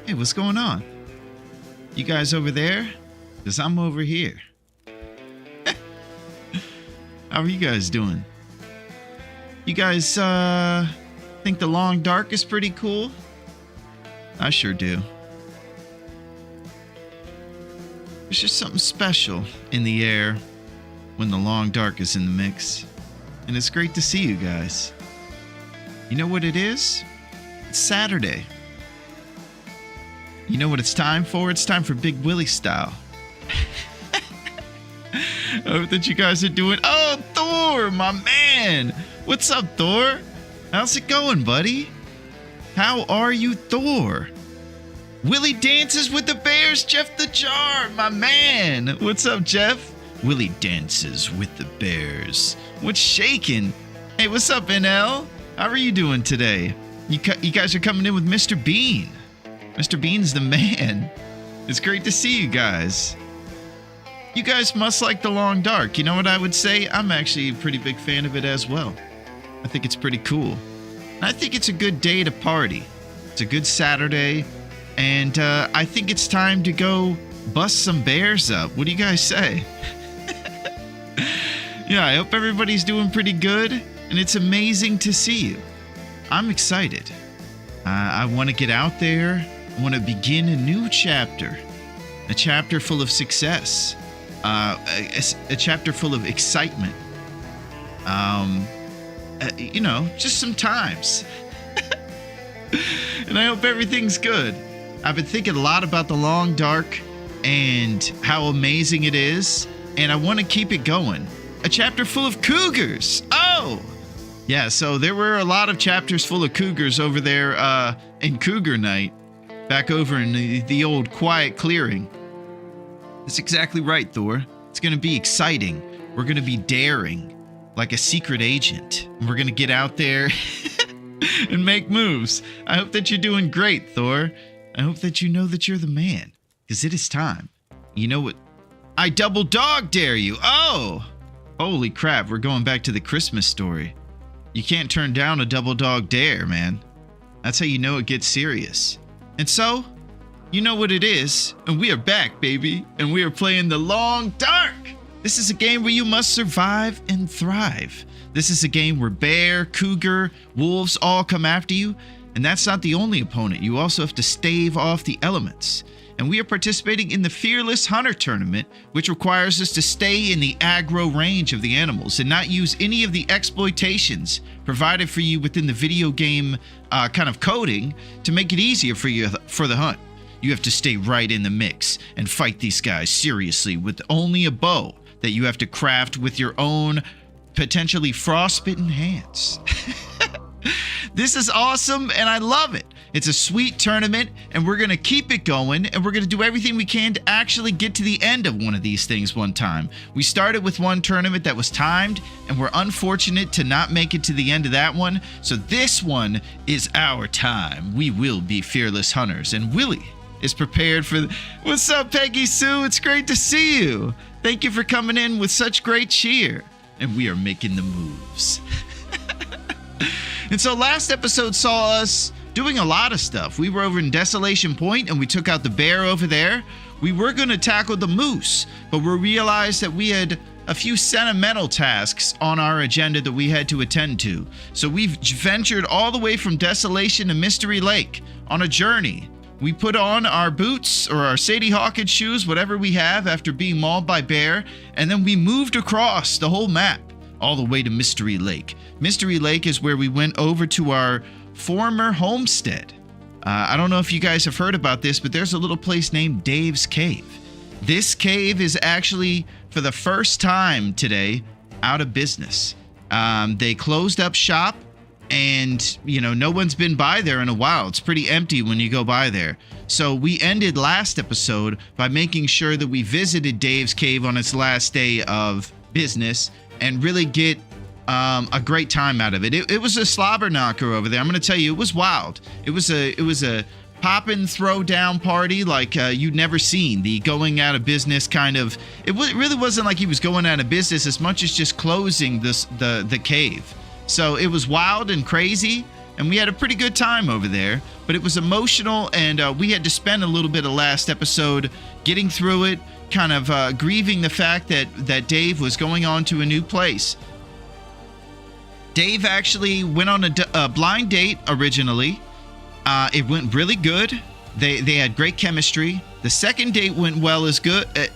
Hey, what's going on? You guys over there? Because I'm over here. How are you guys doing? You guys, think the long dark is pretty cool? I sure do. There's just something special in the air when the long dark is in the mix. And it's great to see you guys. You know what it is? It's Saturday. You know what it's time for? It's time for Big Willy style. I hope that you guys are doing... Oh, Thor, my man! What's up, Thor? How's it going, buddy? How are you, Thor? Willy dances with the bears, Jeff the Jar, my man! What's up, Jeff? Willy dances with the bears. What's shaking? Hey, what's up, NL? How are you doing today? You guys are coming in with Mr. Bean. Mr. Bean's the man. It's great to see you guys. You guys must like the long dark. You know what I would say? I'm actually a pretty big fan of it as well. I think it's pretty cool. I think it's a good day to party. It's a good Saturday. And I think it's time to go bust some bears up. What do you guys say? Yeah, I hope everybody's doing pretty good. And it's amazing to see you. I'm excited. I want to get out there. I want to begin a new chapter. A chapter full of success. A chapter full of excitement. You know, just some times. And I hope everything's good. I've been thinking a lot about the long dark and how amazing it is. And I want to keep it going. A chapter full of cougars. Oh! Yeah, so there were a lot of chapters full of cougars over there in Cougar Night. Back over in the old quiet clearing. That's exactly right, Thor. It's going to be exciting. We're going to be daring, like a secret agent. We're going to get out there and make moves. I hope that you're doing great, Thor. I hope that you know that you're the man, because it is time. You know what? I double dog dare you. Oh! Holy crap, we're going back to the Christmas story. You can't turn down a double dog dare, man. That's how you know it gets serious. And so, you know what it is, and we are back, baby, and we are playing the Long Dark. This is a game where you must survive and thrive. This is a game where bear, cougar, wolves all come after you, and that's not the only opponent. You also have to stave off the elements. And we are participating in the Fearless Hunter Tournament, which requires us to stay in the aggro range of the animals and not use any of the exploitations provided for you within the video game kind of coding to make it easier for you for the hunt. You have to stay right in the mix and fight these guys seriously with only a bow that you have to craft with your own potentially frostbitten hands. This is awesome and I love it. It's a sweet tournament and we're going to keep it going and we're going to do everything we can to actually get to the end of one of these things one time. We started with one tournament that was timed and we're unfortunate to not make it to the end of that one. So this one is our time. We will be fearless hunters and Willy is prepared for... What's up, Peggy Sue? It's great to see you. Thank you for coming in with such great cheer. And we are making the moves. And so last episode saw us doing a lot of stuff. We were over in Desolation Point and we took out the bear over there. We were going to tackle the moose, but we realized that we had a few sentimental tasks on our agenda that we had to attend to. So we've ventured all the way from Desolation to Mystery Lake on a journey. We put on our boots or our Sadie Hawkins shoes, whatever we have after being mauled by bear, and then we moved across the whole map all the way to Mystery Lake. Mystery Lake is where we went over to our former homestead. I don't know if you guys have heard about this, but there's a little place named Dave's Cave. This cave is actually, for the first time today, out of business. They closed up shop and, you know, no one's been by there in a while. It's pretty empty when you go by there. So we ended last episode by making sure that we visited Dave's Cave on its last day of business and really get a great time out of it. It was a slobber knocker over there. I'm going to tell you, it was wild. It was a pop and throw down party like you'd never seen. The going out of business kind of, it really wasn't like he was going out of business as much as just closing the cave. So it was wild and crazy, and we had a pretty good time over there. But it was emotional, and we had to spend a little bit of last episode getting through it, kind of grieving the fact that Dave was going on to a new place. Dave actually went on a blind date originally. It went really good. They had great chemistry. The second date went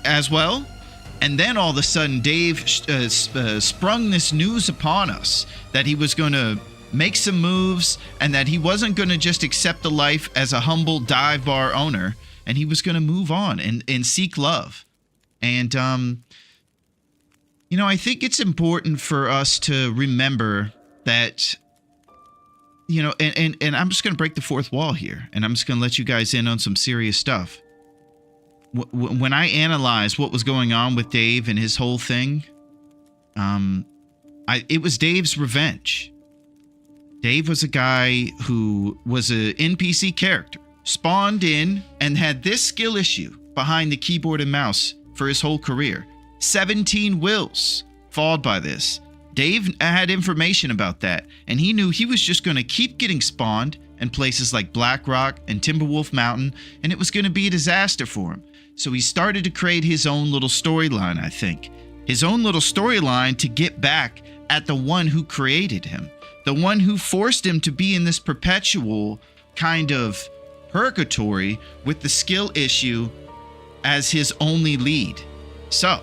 as well. And then all of a sudden, Dave sprung this news upon us that he was going to make some moves and that he wasn't going to just accept the life as a humble dive bar owner, and he was going to move on and seek love. And, I think it's important for us to remember that, and I'm just going to break the fourth wall here, and I'm just going to let you guys in on some serious stuff. When I analyzed what was going on with Dave and his whole thing, it was Dave's revenge. Dave was a guy who was an NPC character, spawned in and had this skill issue behind the keyboard and mouse for his whole career. 17 wills followed by this. Dave had information about that, and he knew he was just going to keep getting spawned in places like Black Rock and Timberwolf Mountain, and it was going to be a disaster for him. So he started to create his own little storyline, I think. His own little storyline to get back at the one who created him. The one who forced him to be in this perpetual kind of purgatory with the skill issue as his only lead. So,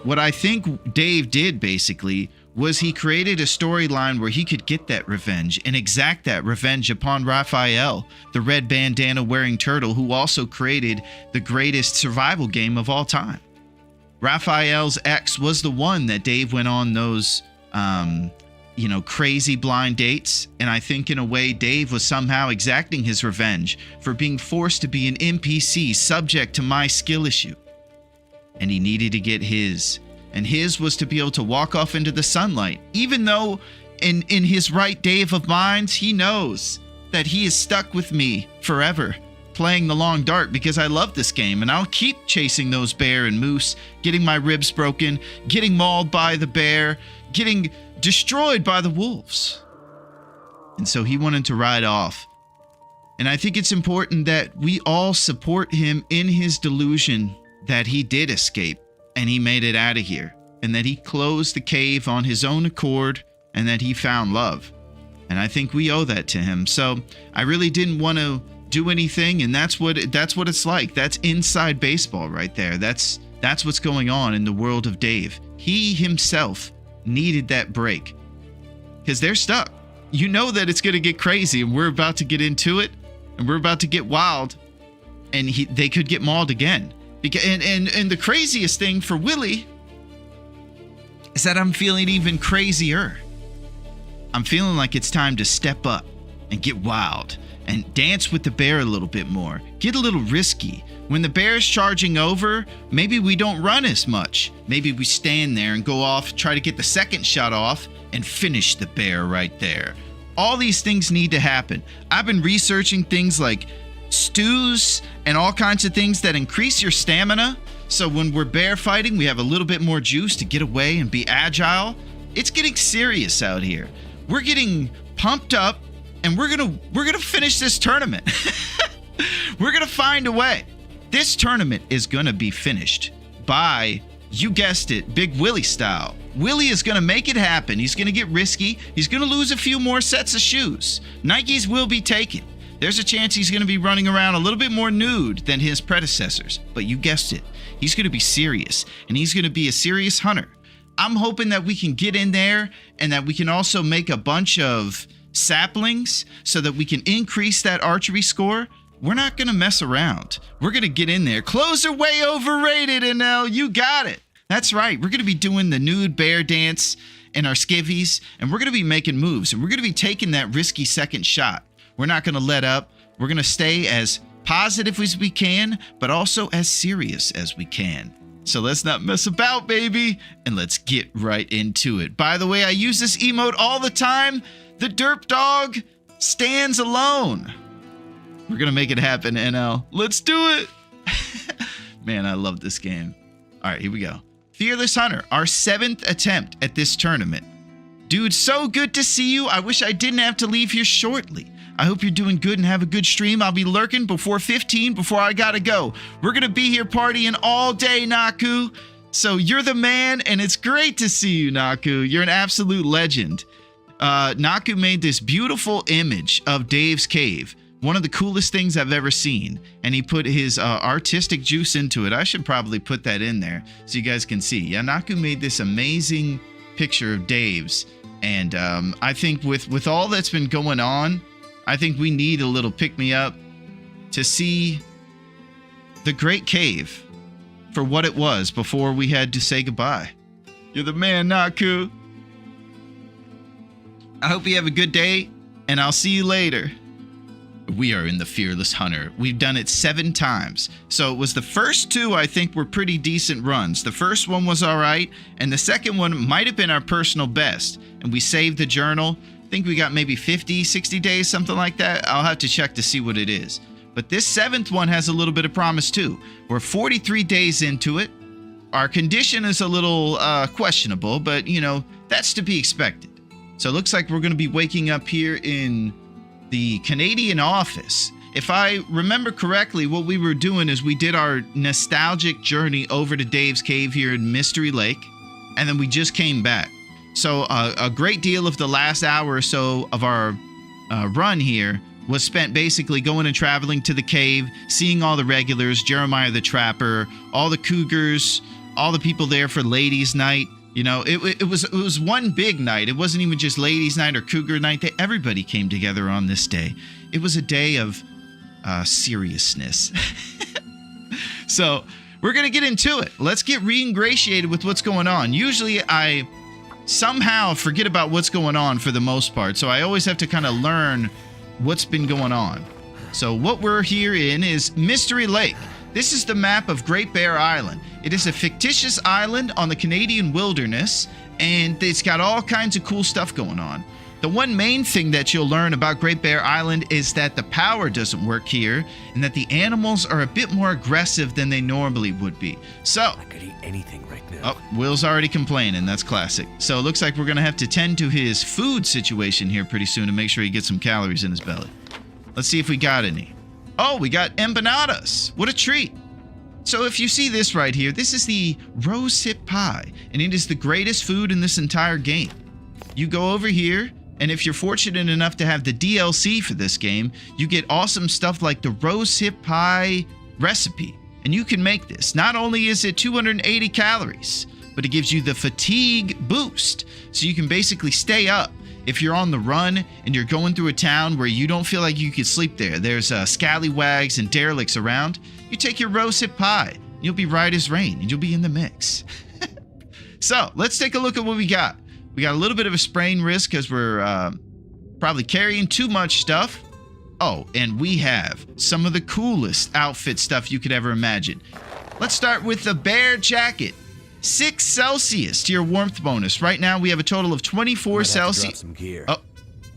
what I think Dave did basically was he created a storyline where he could get that revenge and exact that revenge upon Raphael, the red bandana wearing turtle who also created the greatest survival game of all time. Raphael's ex was the one that Dave went on those, crazy blind dates. And I think in a way, Dave was somehow exacting his revenge for being forced to be an NPC subject to my skill issue. And he needed to get his. And his was to be able to walk off into the sunlight, even though in his right Dave of minds, he knows that he is stuck with me forever playing the long dark because I love this game and I'll keep chasing those bear and moose, getting my ribs broken, getting mauled by the bear, getting destroyed by the wolves. And so he wanted to ride off. And I think it's important that we all support him in his delusion that he did escape. And he made it out of here, and that he closed the cave on his own accord, and that he found love. And I think we owe that to him. So I really didn't want to do anything, and that's what it's like. That's inside baseball right there. That's what's going on in the world of Dave. He himself needed that break because they're stuck. You know that it's going to get crazy, and we're about to get into it, and we're about to get wild, and they could get mauled again. And the craziest thing for Willy is that I'm feeling even crazier. I'm feeling like it's time to step up and get wild and dance with the bear a little bit more. Get a little risky. When the bear's charging over, maybe we don't run as much. Maybe we stand there and go off, try to get the second shot off and finish the bear right there. All these things need to happen. I've been researching things like stews and all kinds of things that increase your stamina. So when we're bear fighting, we have a little bit more juice to get away and be agile. It's getting serious out here. We're getting pumped up and we're gonna finish this tournament. We're gonna find a way. This tournament is gonna be finished by, you guessed it, Big Willy style. Willy is gonna make it happen. He's gonna get risky. He's gonna lose a few more sets of shoes. Nikes will be taken. There's a chance he's going to be running around a little bit more nude than his predecessors. But you guessed it. He's going to be serious, and he's going to be a serious hunter. I'm hoping that we can get in there and that we can also make a bunch of saplings so that we can increase that archery score. We're not going to mess around. We're going to get in there. Clothes are way overrated, and now you got it. That's right. We're going to be doing the nude bear dance in our skivvies, and we're going to be making moves, and we're going to be taking that risky second shot. We're not going to let up. We're going to stay as positive as we can, but also as serious as we can. So let's not mess about, baby, and let's get right into it. By the way, I use this emote all the time. The derp dog stands alone. We're going to make it happen, NL. Let's do it. Man, I love this game. All right, here we go. Fearless Hunter, our 7th attempt at this tournament. Dude, so good to see you. I wish I didn't have to leave here shortly. I hope you're doing good and have a good stream. I'll be lurking before 15 before I gotta go. We're gonna be here partying all day, Naku. So you're the man, and it's great to see you, Naku. You're an absolute legend. Naku made this beautiful image of Dave's cave. One of the coolest things I've ever seen. And he put his artistic juice into it. I should probably put that in there so you guys can see. Yeah, Naku made this amazing picture of Dave's. And I think with all that's been going on, I think we need a little pick-me-up to see the Great Cave for what it was before we had to say goodbye. You're the man, Naku. I hope you have a good day, and I'll see you later. We are in the Fearless Hunter. We've done it 7 times. So it was the first 2 I think were pretty decent runs. The first one was all right, and the second one might have been our personal best. And we saved the journal. I think we got maybe 50, 60 days, something like that. I'll have to check to see what it is. But this 7th one has a little bit of promise too. We're 43 days into it. Our condition is a little questionable, but you know, that's to be expected. So it looks like we're going to be waking up here in the Canadian office. If I remember correctly, what we were doing is we did our nostalgic journey over to Dave's cave here in Mystery Lake, and then we just came back. So a great deal of the last hour or so of our run here was spent basically going and traveling to the cave, seeing all the regulars, Jeremiah the Trapper, all the cougars, all the people there for ladies' night. You know, it was one big night. It wasn't even just ladies' night or cougar night. Everybody came together on this day. It was a day of seriousness. So we're going to get into it. Let's get re-ingratiated with what's going on. Usually I somehow forget about what's going on for the most part. So I always have to kind of learn what's been going on. So what we're here in is Mystery Lake. This is the map of Great Bear Island. It is a fictitious island on the Canadian wilderness, and it's got all kinds of cool stuff going on. The one main thing that you'll learn about Great Bear Island is that the power doesn't work here, and that the animals are a bit more aggressive than they normally would be. So, I could eat anything right now. Oh, Will's already complaining. That's classic. So it looks like we're going to have to tend to his food situation here pretty soon to make sure he gets some calories in his belly. Let's see if we got any. Oh, we got empanadas. What a treat. So if you see this right here, this is the rosehip pie, and it is the greatest food in this entire game. You go over here, and if you're fortunate enough to have the DLC for this game, you get awesome stuff like the rosehip pie recipe, and you can make this. Not only is it 280 calories, but it gives you the fatigue boost, so you can basically stay up. If you're on the run and you're going through a town where you don't feel like you could sleep there's scallywags and derelicts around, you take your rosehip pie, you'll be right as rain, and you'll be in the mix. So, let's take a look at what we got. We got a little bit of a sprain risk because we're probably carrying too much stuff. Oh, and we have some of the coolest outfit stuff you could ever imagine. Let's start with the bear jacket. 6 Celsius to your warmth bonus. Right now, we have a total of 24 Celsius. Oh,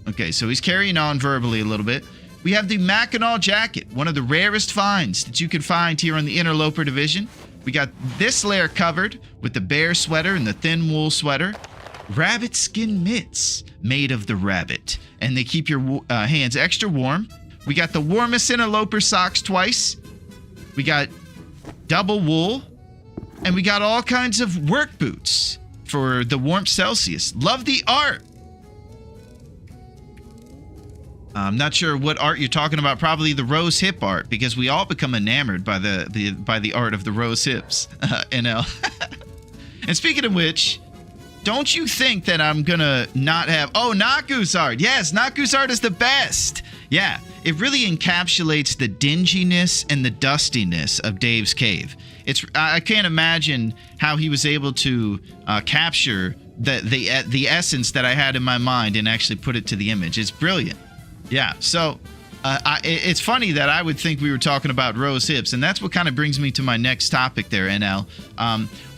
okay, so he's carrying on verbally a little bit. We have the Mackinac jacket, one of the rarest finds that you can find here on the Interloper division. We got this layer covered with the bear sweater and the thin wool sweater. Rabbit skin mitts made of the rabbit, and they keep your hands extra warm. We got the warmest Interloper socks twice. We got double wool. And we got all kinds of work boots for the warmth Celsius. Love the art. I'm not sure what art you're talking about. Probably the rose hip art, because we all become enamored by the art of the rose hips. NL. And speaking of which, don't you think that I'm gonna not have... Oh, Naku's art. Yes, Naku's art is the best. Yeah, it really encapsulates the dinginess and the dustiness of Dave's cave. I can't imagine how he was able to capture the essence that I had in my mind and actually put it to the image. It's brilliant. Yeah, so it's funny that I would think we were talking about rose hips, and that's what kind of brings me to my next topic there, NL.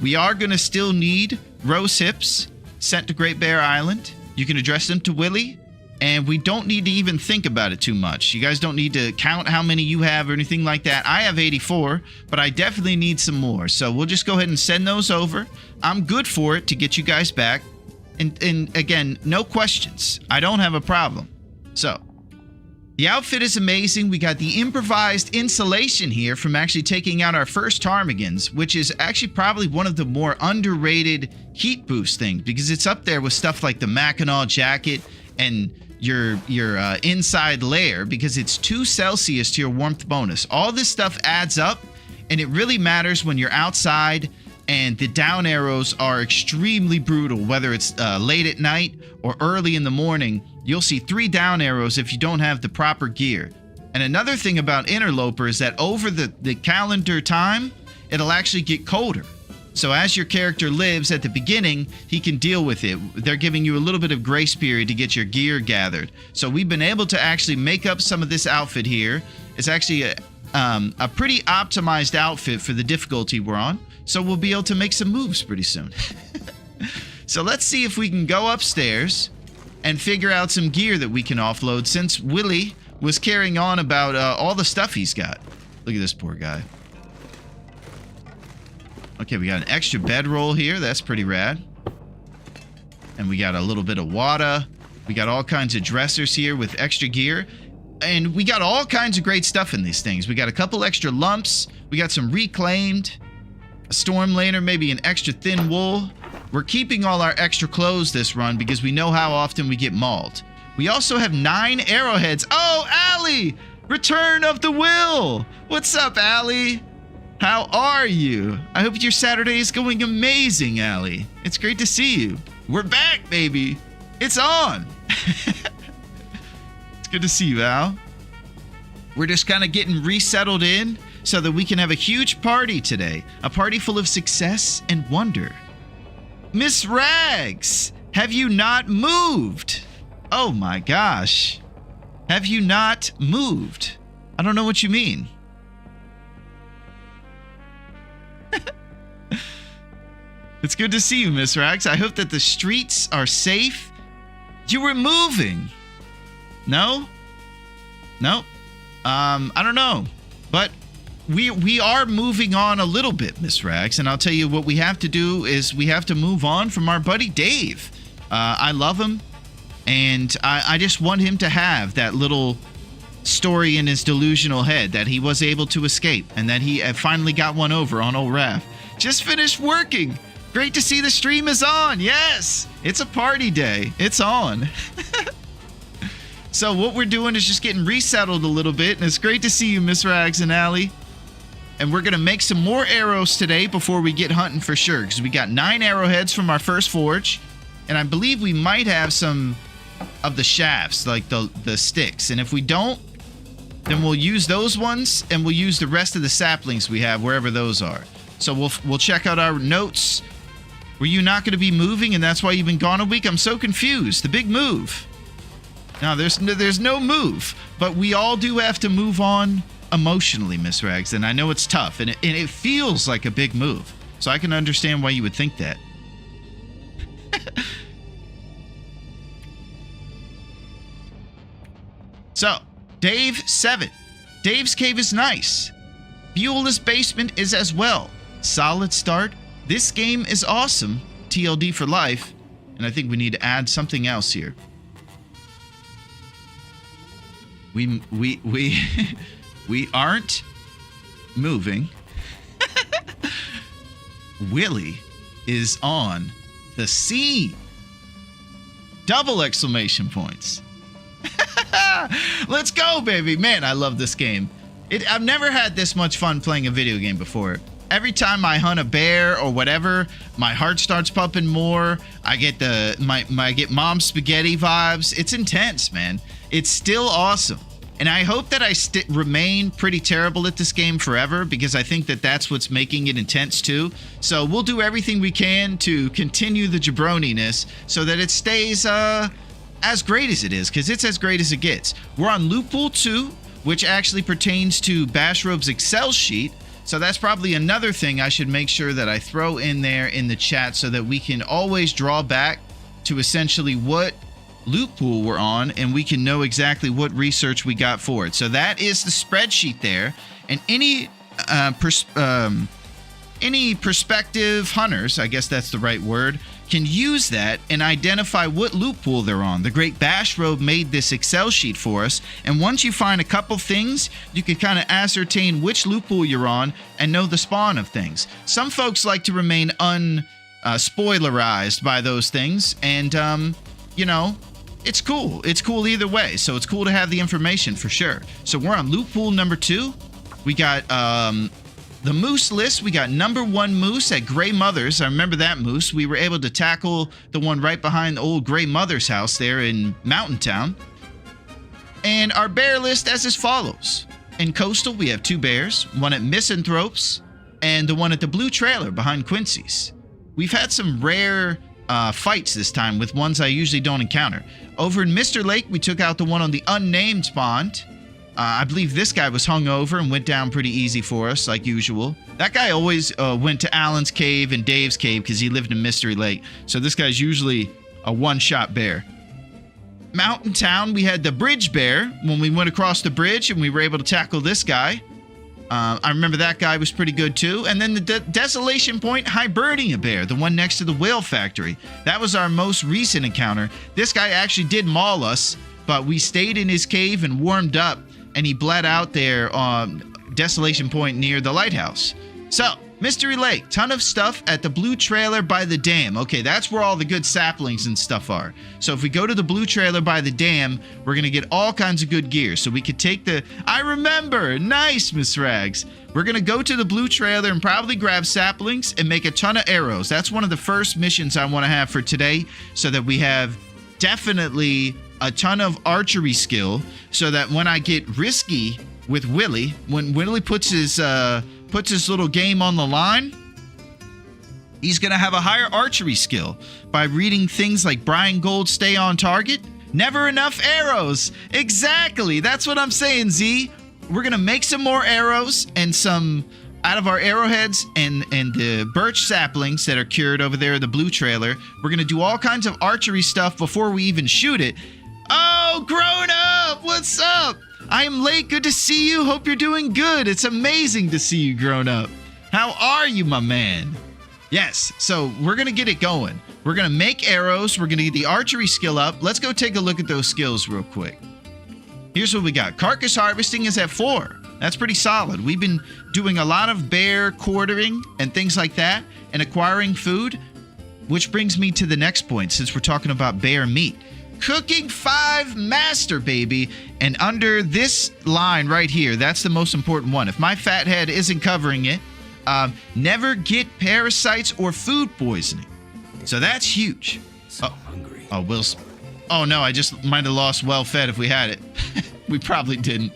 We are going to still need rose hips sent to Great Bear Island. You can address them to Willy. And we don't need to even think about it too much. You guys don't need to count how many you have or anything like that. I have 84, but I definitely need some more. So we'll just go ahead and send those over. I'm good for it to get you guys back. And again, no questions. I don't have a problem. So, the outfit is amazing. We got the improvised insulation here from actually taking out our first ptarmigans, which is actually probably one of the more underrated heat boost things because it's up there with stuff like the Mackinac jacket and your inside layer because it's 2 Celsius to your warmth bonus. All this stuff adds up, and it really matters when you're outside and the down arrows are extremely brutal, whether it's late at night or early in the morning. You'll see 3 down arrows if you don't have the proper gear. And another thing about Interloper is that over the calendar time, it'll actually get colder. So as your character lives at the beginning, he can deal with it. They're giving you a little bit of grace period to get your gear gathered. So we've been able to actually make up some of this outfit here. It's actually a pretty optimized outfit for the difficulty we're on. So we'll be able to make some moves pretty soon. So let's see if we can go upstairs and figure out some gear that we can offload since Willy was carrying on about all the stuff he's got. Look at this poor guy. Okay, we got an extra bedroll here. That's pretty rad. And we got a little bit of water. We got all kinds of dressers here with extra gear. And we got all kinds of great stuff in these things. We got a couple extra lumps. We got some reclaimed. A storm lantern, maybe an extra thin wool. We're keeping all our extra clothes this run because we know how often we get mauled. We also have 9 arrowheads. Oh, Allie! Return of the Will! What's up, Allie? How are you? I hope your Saturday is going amazing, Allie. It's great to see you. We're back, baby. It's on. It's good to see you, Al. We're just kind of getting resettled in so that we can have a huge party today. A party full of success and wonder. Miss Rags, have you not moved? Oh my gosh. Have you not moved? I don't know what you mean. It's good to see you, Miss Rags. I hope that the streets are safe. You were moving. No? No? I don't know. But we are moving on a little bit, Miss Rags, and I'll tell you what we have to do is we have to move on from our buddy Dave. I love him, and I just want him to have that little story in his delusional head that he was able to escape and that he finally got one over on old Raph. Just finished working. Great to see the stream is on. Yes, it's a party day. It's on. So what we're doing is just getting resettled a little bit, and it's great to see you, Miss Rags and Allie. And we're going to make some more arrows today before we get hunting for sure, because we got 9 arrowheads from our first forge, and I believe we might have some of the shafts, like the sticks. And if we don't, then we'll use those ones, and we'll use the rest of the saplings we have wherever those are. So we'll check out our notes. Were you not going to be moving, and that's why you've been gone a week? I'm so confused. The big move. No, there's no move, but we all do have to move on emotionally, Miss Rags, and I know it's tough, and it feels like a big move, so I can understand why you would think that. So, Dave 7. Dave's cave is nice. Beulah's basement is as well. Solid start. This game is awesome. TLD for life. And I think we need to add something else here. We aren't moving. Willy is on the scene. Double exclamation points. Let's go, baby. Man, I love this game. I've never had this much fun playing a video game before. Every time I hunt a bear or whatever, my heart starts pumping more. I get I get mom spaghetti vibes. It's intense, man. It's still awesome. And I hope that I remain pretty terrible at this game forever, because I think that that's what's making it intense too. So we'll do everything we can to continue the jabroniness so that it stays as great as it is, because it's as great as it gets. We're on Loophole 2, which actually pertains to Bashrobe's Excel sheet. So that's probably another thing I should make sure that I throw in there in the chat so that we can always draw back to essentially what loophole we're on, and we can know exactly what research we got for it. So that is the spreadsheet there, and any any prospective hunters, I guess that's the right word, can use that and identify what loot pool they're on. The Great Bash Robe made this Excel sheet for us, and once you find a couple things, you can kind of ascertain which loot pool you're on and know the spawn of things. Some folks like to remain spoilerized by those things, and you know, it's cool. It's cool either way, so it's cool to have the information for sure. So we're on loot pool number 2. We got the moose list. We got number 1 moose at Gray Mother's. I remember that moose. We were able to tackle the one right behind the old Gray Mother's house there in Mountain Town. And our bear list as follows. In Coastal, we have 2 bears, one at Misanthropes and the one at the Blue Trailer behind Quincy's. We've had some rare fights this time with ones I usually don't encounter. Over in Mr. Lake, we took out the one on the unnamed pond. I believe this guy was hungover and went down pretty easy for us, like usual. That guy always went to Alan's cave and Dave's cave because he lived in Mystery Lake. So this guy's usually a one-shot bear. Mountain Town, we had the bridge bear when we went across the bridge and we were able to tackle this guy. I remember that guy was pretty good too. And then the Desolation Point Hibernia bear, the one next to the whale factory. That was our most recent encounter. This guy actually did maul us, but we stayed in his cave and warmed up, and he bled out there on Desolation Point near the lighthouse. So, Mystery Lake, ton of stuff at the Blue Trailer by the dam. Okay, that's where all the good saplings and stuff are. So if we go to the Blue Trailer by the dam, we're going to get all kinds of good gear. So we could take the... I remember! Nice, Miss Rags. We're going to go to the Blue Trailer and probably grab saplings and make a ton of arrows. That's one of the first missions I want to have for today, so that we have definitely a ton of archery skill, so that when I get risky with Willy, when Willy puts his little game on the line, he's going to have a higher archery skill by reading things like Brian Gold stay on target. Never enough arrows. Exactly. That's what I'm saying, Z. We're going to make some more arrows and some out of our arrowheads and the birch saplings that are cured over there in the Blue Trailer. We're going to do all kinds of archery stuff before we even shoot it. Oh, grown up, what's up? I am late. Good to see you. Hope you're doing good. It's amazing to see you, grown up. How are you, my man? Yes, so we're going to get it going. We're going to make arrows. We're going to get the archery skill up. Let's go take a look at those skills real quick. Here's what we got. Carcass harvesting is at 4. That's pretty solid. We've been doing a lot of bear quartering and things like that and acquiring food, which brings me to the next point since we're talking about bear meat. Cooking 5 master, baby. And under this line right here, that's the most important one. If my fat head isn't covering it, never get parasites or food poisoning. So that's huge. So hungry. Oh, Will's. Oh, no, I just might have lost well-fed if we had it. We probably didn't.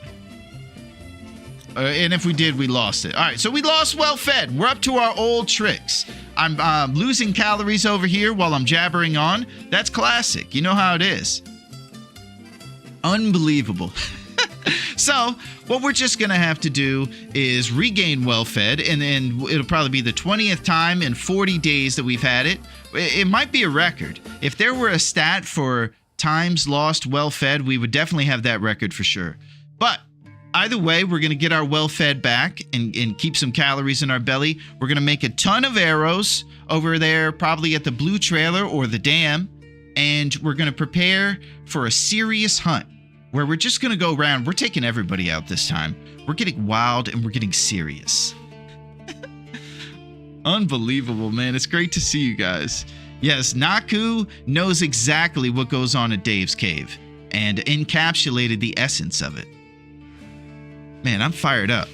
And if we did, we lost it. All right, so we lost well-fed. We're up to our old tricks. I'm losing calories over here while I'm jabbering on. That's classic. You know how it is. Unbelievable. So, what we're just going to have to do is regain well-fed, and then it'll probably be the 20th time in 40 days that we've had it. It might be a record. If there were a stat for times lost well-fed, we would definitely have that record for sure. But either way, we're going to get our well-fed back and keep some calories in our belly. We're going to make a ton of arrows over there, probably at the Blue Trailer or the dam. And we're going to prepare for a serious hunt where we're just going to go around. We're taking everybody out this time. We're getting wild and we're getting serious. Unbelievable, man. It's great to see you guys. Yes, Naku knows exactly what goes on at Dave's cave and encapsulated the essence of it. Man, I'm fired up.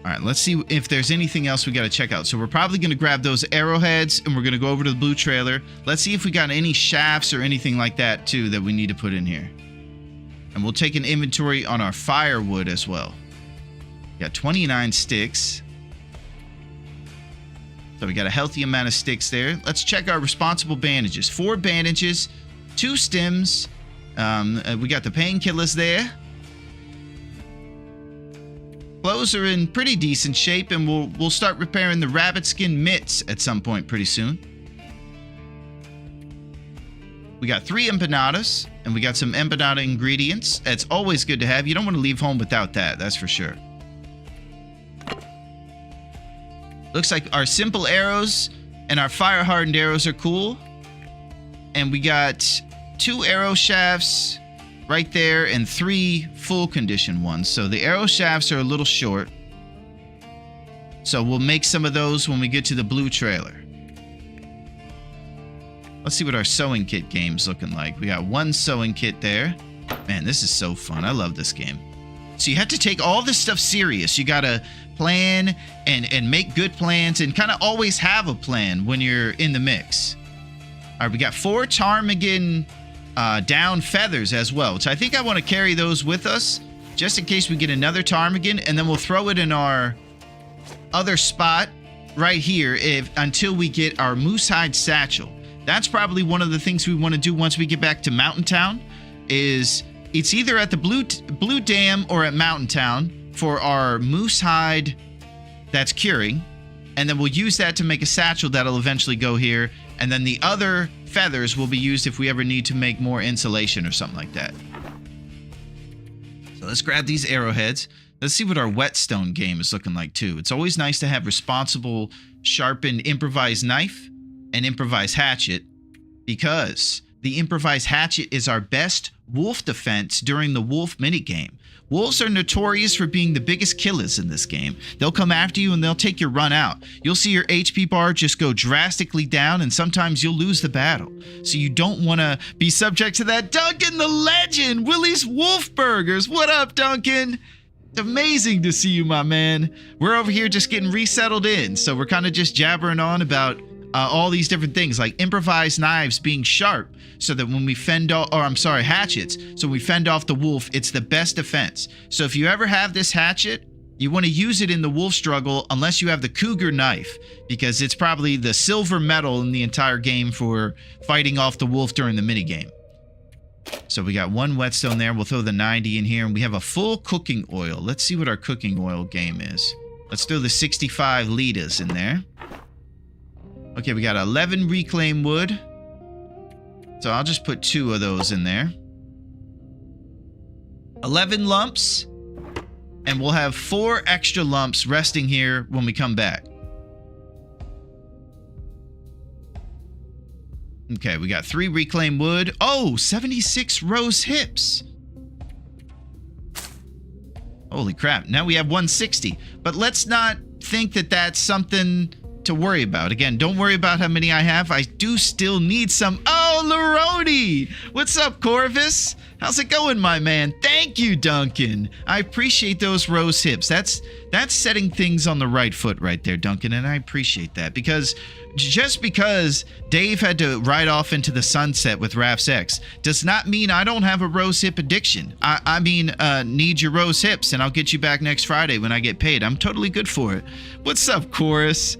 All right, let's see if there's anything else we got to check out. So we're probably going to grab those arrowheads and we're going to go over to the Blue Trailer. Let's see if we got any shafts or anything like that too that we need to put in here. And we'll take an inventory on our firewood as well. We got 29 sticks. So we got a healthy amount of sticks there. Let's check our responsible bandages. 4 bandages, 2 stems. We got the painkillers there. Clothes are in pretty decent shape, and we'll start repairing the rabbit skin mitts at some point pretty soon. We got 3 empanadas, and we got some empanada ingredients. That's always good to have. You don't want to leave home without that, that's for sure. Looks like our simple arrows and our fire hardened arrows are cool. And we got 2 arrow shafts right there and 3 full condition ones. So the arrow shafts are a little short. So we'll make some of those when we get to the blue trailer. Let's see what our sewing kit game's looking like. We got 1 sewing kit there. Man, this is so fun. I love this game. So you have to take all this stuff serious. You got to plan and make good plans and kind of always have a plan when you're in the mix. All right, we got 4 ptarmigan down feathers as well, which I think I want to carry those with us just in case we get another ptarmigan, and then we'll throw it in our other spot right here until we get our moose hide satchel. That's probably one of the things we want to do once we get back to Mountain Town. Is it's either at the Blue Dam or at Mountain Town for our moose hide that's curing, and then we'll use that to make a satchel that'll eventually go here, and then the other feathers will be used if we ever need to make more insulation or something like that. So let's grab these arrowheads. Let's see what our whetstone game is looking like too. It's always nice to have responsible, sharpened improvised knife and improvised hatchet, because the improvised hatchet is our best wolf defense during the wolf minigame. Wolves are notorious for being the biggest killers in this game. They'll come after you and they'll take your run out. You'll see your HP bar just go drastically down, and sometimes you'll lose the battle. So you don't want to be subject to that. Duncan the legend, Willy's Wolf Burgers. What up, Duncan? It's amazing to see you, my man. We're over here just getting resettled in, so we're kind of just jabbering on about all these different things, like improvised knives being sharp, so that when we fend off, hatchets, so we fend off the wolf, it's the best defense. So if you ever have this hatchet, you want to use it in the wolf struggle unless you have the cougar knife, because it's probably the silver medal in the entire game for fighting off the wolf during the minigame. So we got 1 whetstone there. We'll throw the 90 in here, and we have a full cooking oil. Let's see what our cooking oil game is. Let's throw the 65 liters in there. Okay, we got 11 reclaimed wood. So I'll just put 2 of those in there. 11 lumps. And we'll have 4 extra lumps resting here when we come back. Okay, we got 3 reclaimed wood. Oh, 76 rose hips. Holy crap. Now we have 160. But let's not think that that's something to worry about. Again, don't worry about how many I have. I do still need some. Oh, Larone! What's up, Corvus? How's it going, my man? Thank you, Duncan. I appreciate those rose hips. That's setting things on the right foot right there, Duncan, and I appreciate that, because just because Dave had to ride off into the sunset with Raph's X does not mean I don't have a rose hip addiction. I mean, need your rose hips, and I'll get you back next Friday when I get paid. I'm totally good for it. What's up, Chorus?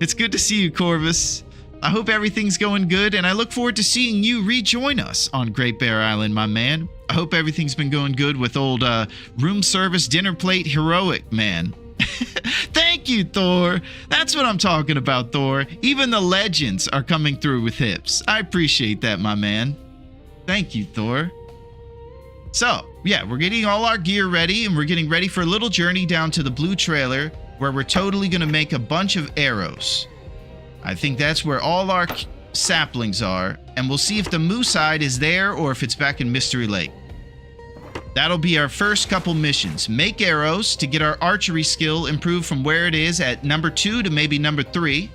It's good to see you, Corvus. I hope everything's going good, and I look forward to seeing you rejoin us on Great Bear Island, my man. I hope everything's been going good with old room service dinner plate heroic, man. Thank you, Thor. That's what I'm talking about, Thor. Even the legends are coming through with hips. I appreciate that, my man. Thank you, Thor. So, yeah, we're getting all our gear ready, and we're getting ready for a little journey down to the blue trailer, where we're totally going to make a bunch of arrows. I think that's where all our saplings are, and we'll see if the moose hide is there or if it's back in Mystery Lake. That'll be our first couple missions. Make arrows to get our archery skill improved from where it is at number 2 to maybe number 3.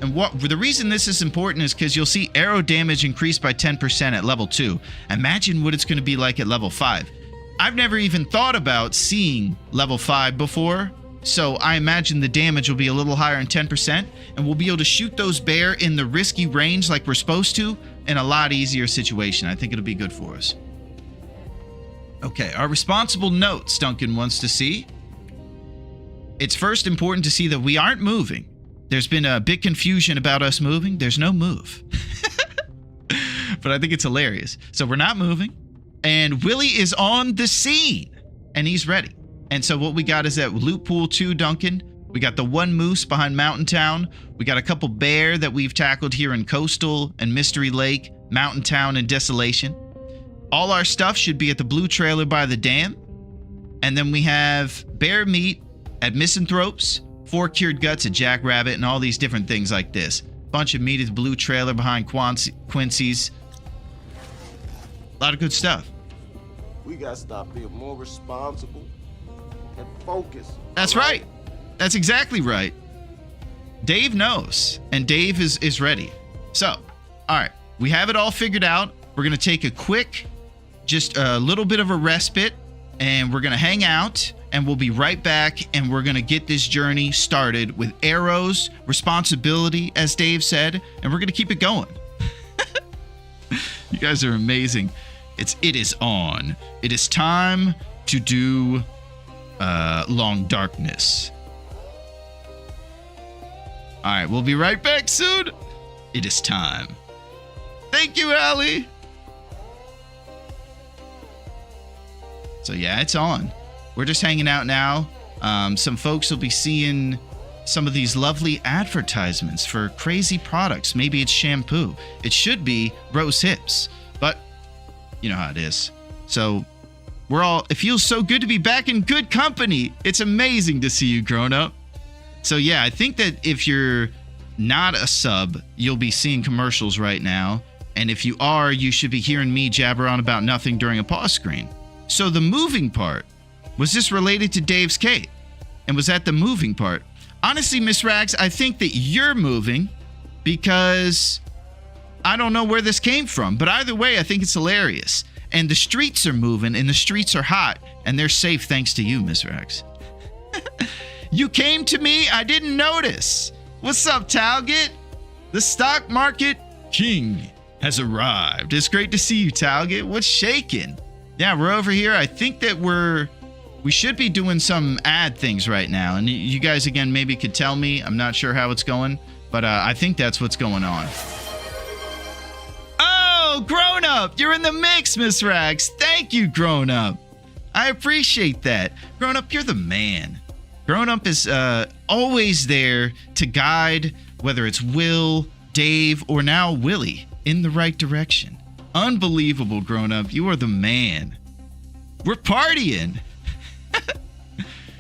And the reason this is important is because you'll see arrow damage increase by 10% at level 2. Imagine what it's going to be like at level 5. I've never even thought about seeing level 5 before, so I imagine the damage will be a little higher than 10%, and we'll be able to shoot those bear in the risky range like we're supposed to in a lot easier situation. I think it'll be good for us. Okay, our responsible notes Duncan wants to see. It's first important to see that we aren't moving. There's been a big confusion about us moving. There's no move. But I think it's hilarious. So we're not moving, and Willy is on the scene, and he's ready. And so what we got is that loot pool 2, Duncan. We got the 1 moose behind Mountain Town. We got a couple bear that we've tackled here in Coastal and Mystery Lake, Mountain Town, and Desolation. All our stuff should be at the blue trailer by the dam. And then we have bear meat at Misanthropes, 4 cured guts, a jackrabbit, and all these different things like this. Bunch of meat at the blue trailer behind Quincy's. A lot of good stuff. We gotta stop being more responsible and focused. That's right. That's exactly right. Dave knows, and Dave is ready. So, all right, we have it all figured out. We're going to take a quick, just a little bit of a respite, and we're going to hang out, and we'll be right back, and we're going to get this journey started with arrows, responsibility, as Dave said, and we're going to keep it going. You guys are amazing. It is on. It is time to do Long Darkness. All right, we'll be right back soon. It is time. Thank you, Allie. So yeah, it's on. We're just hanging out now. Some folks will be seeing some of these lovely advertisements for crazy products. Maybe it's shampoo. It should be Rose Hips, but you know how it is. So it feels so good to be back in good company. It's amazing to see you, grown up. So yeah, I think that if you're not a sub, you'll be seeing commercials right now. And if you are, you should be hearing me jabber on about nothing during a pause screen. So the moving part, was this related to Dave's cape? And was that the moving part? Honestly, Miss Rags, I think that you're moving because I don't know where this came from. But either way, I think it's hilarious. And the streets are moving and the streets are hot and they're safe thanks to you, Miss Rags. You came to me, I didn't notice. What's up, Talget? The stock market king has arrived. It's great to see you, Talget. What's shaking? Yeah, we're over here. I think that we should be doing some ad things right now. And you guys, again, maybe could tell me. I'm not sure how it's going, but I think that's what's going on. Oh, Grown Up, you're in the mix, Miss Rags. Thank you, Grown Up. I appreciate that. Grown Up, you're the man. Grown Up is always there to guide, whether it's Will, Dave, or now Willy, in the right direction. Unbelievable, Grown Up. You are the man. We're partying.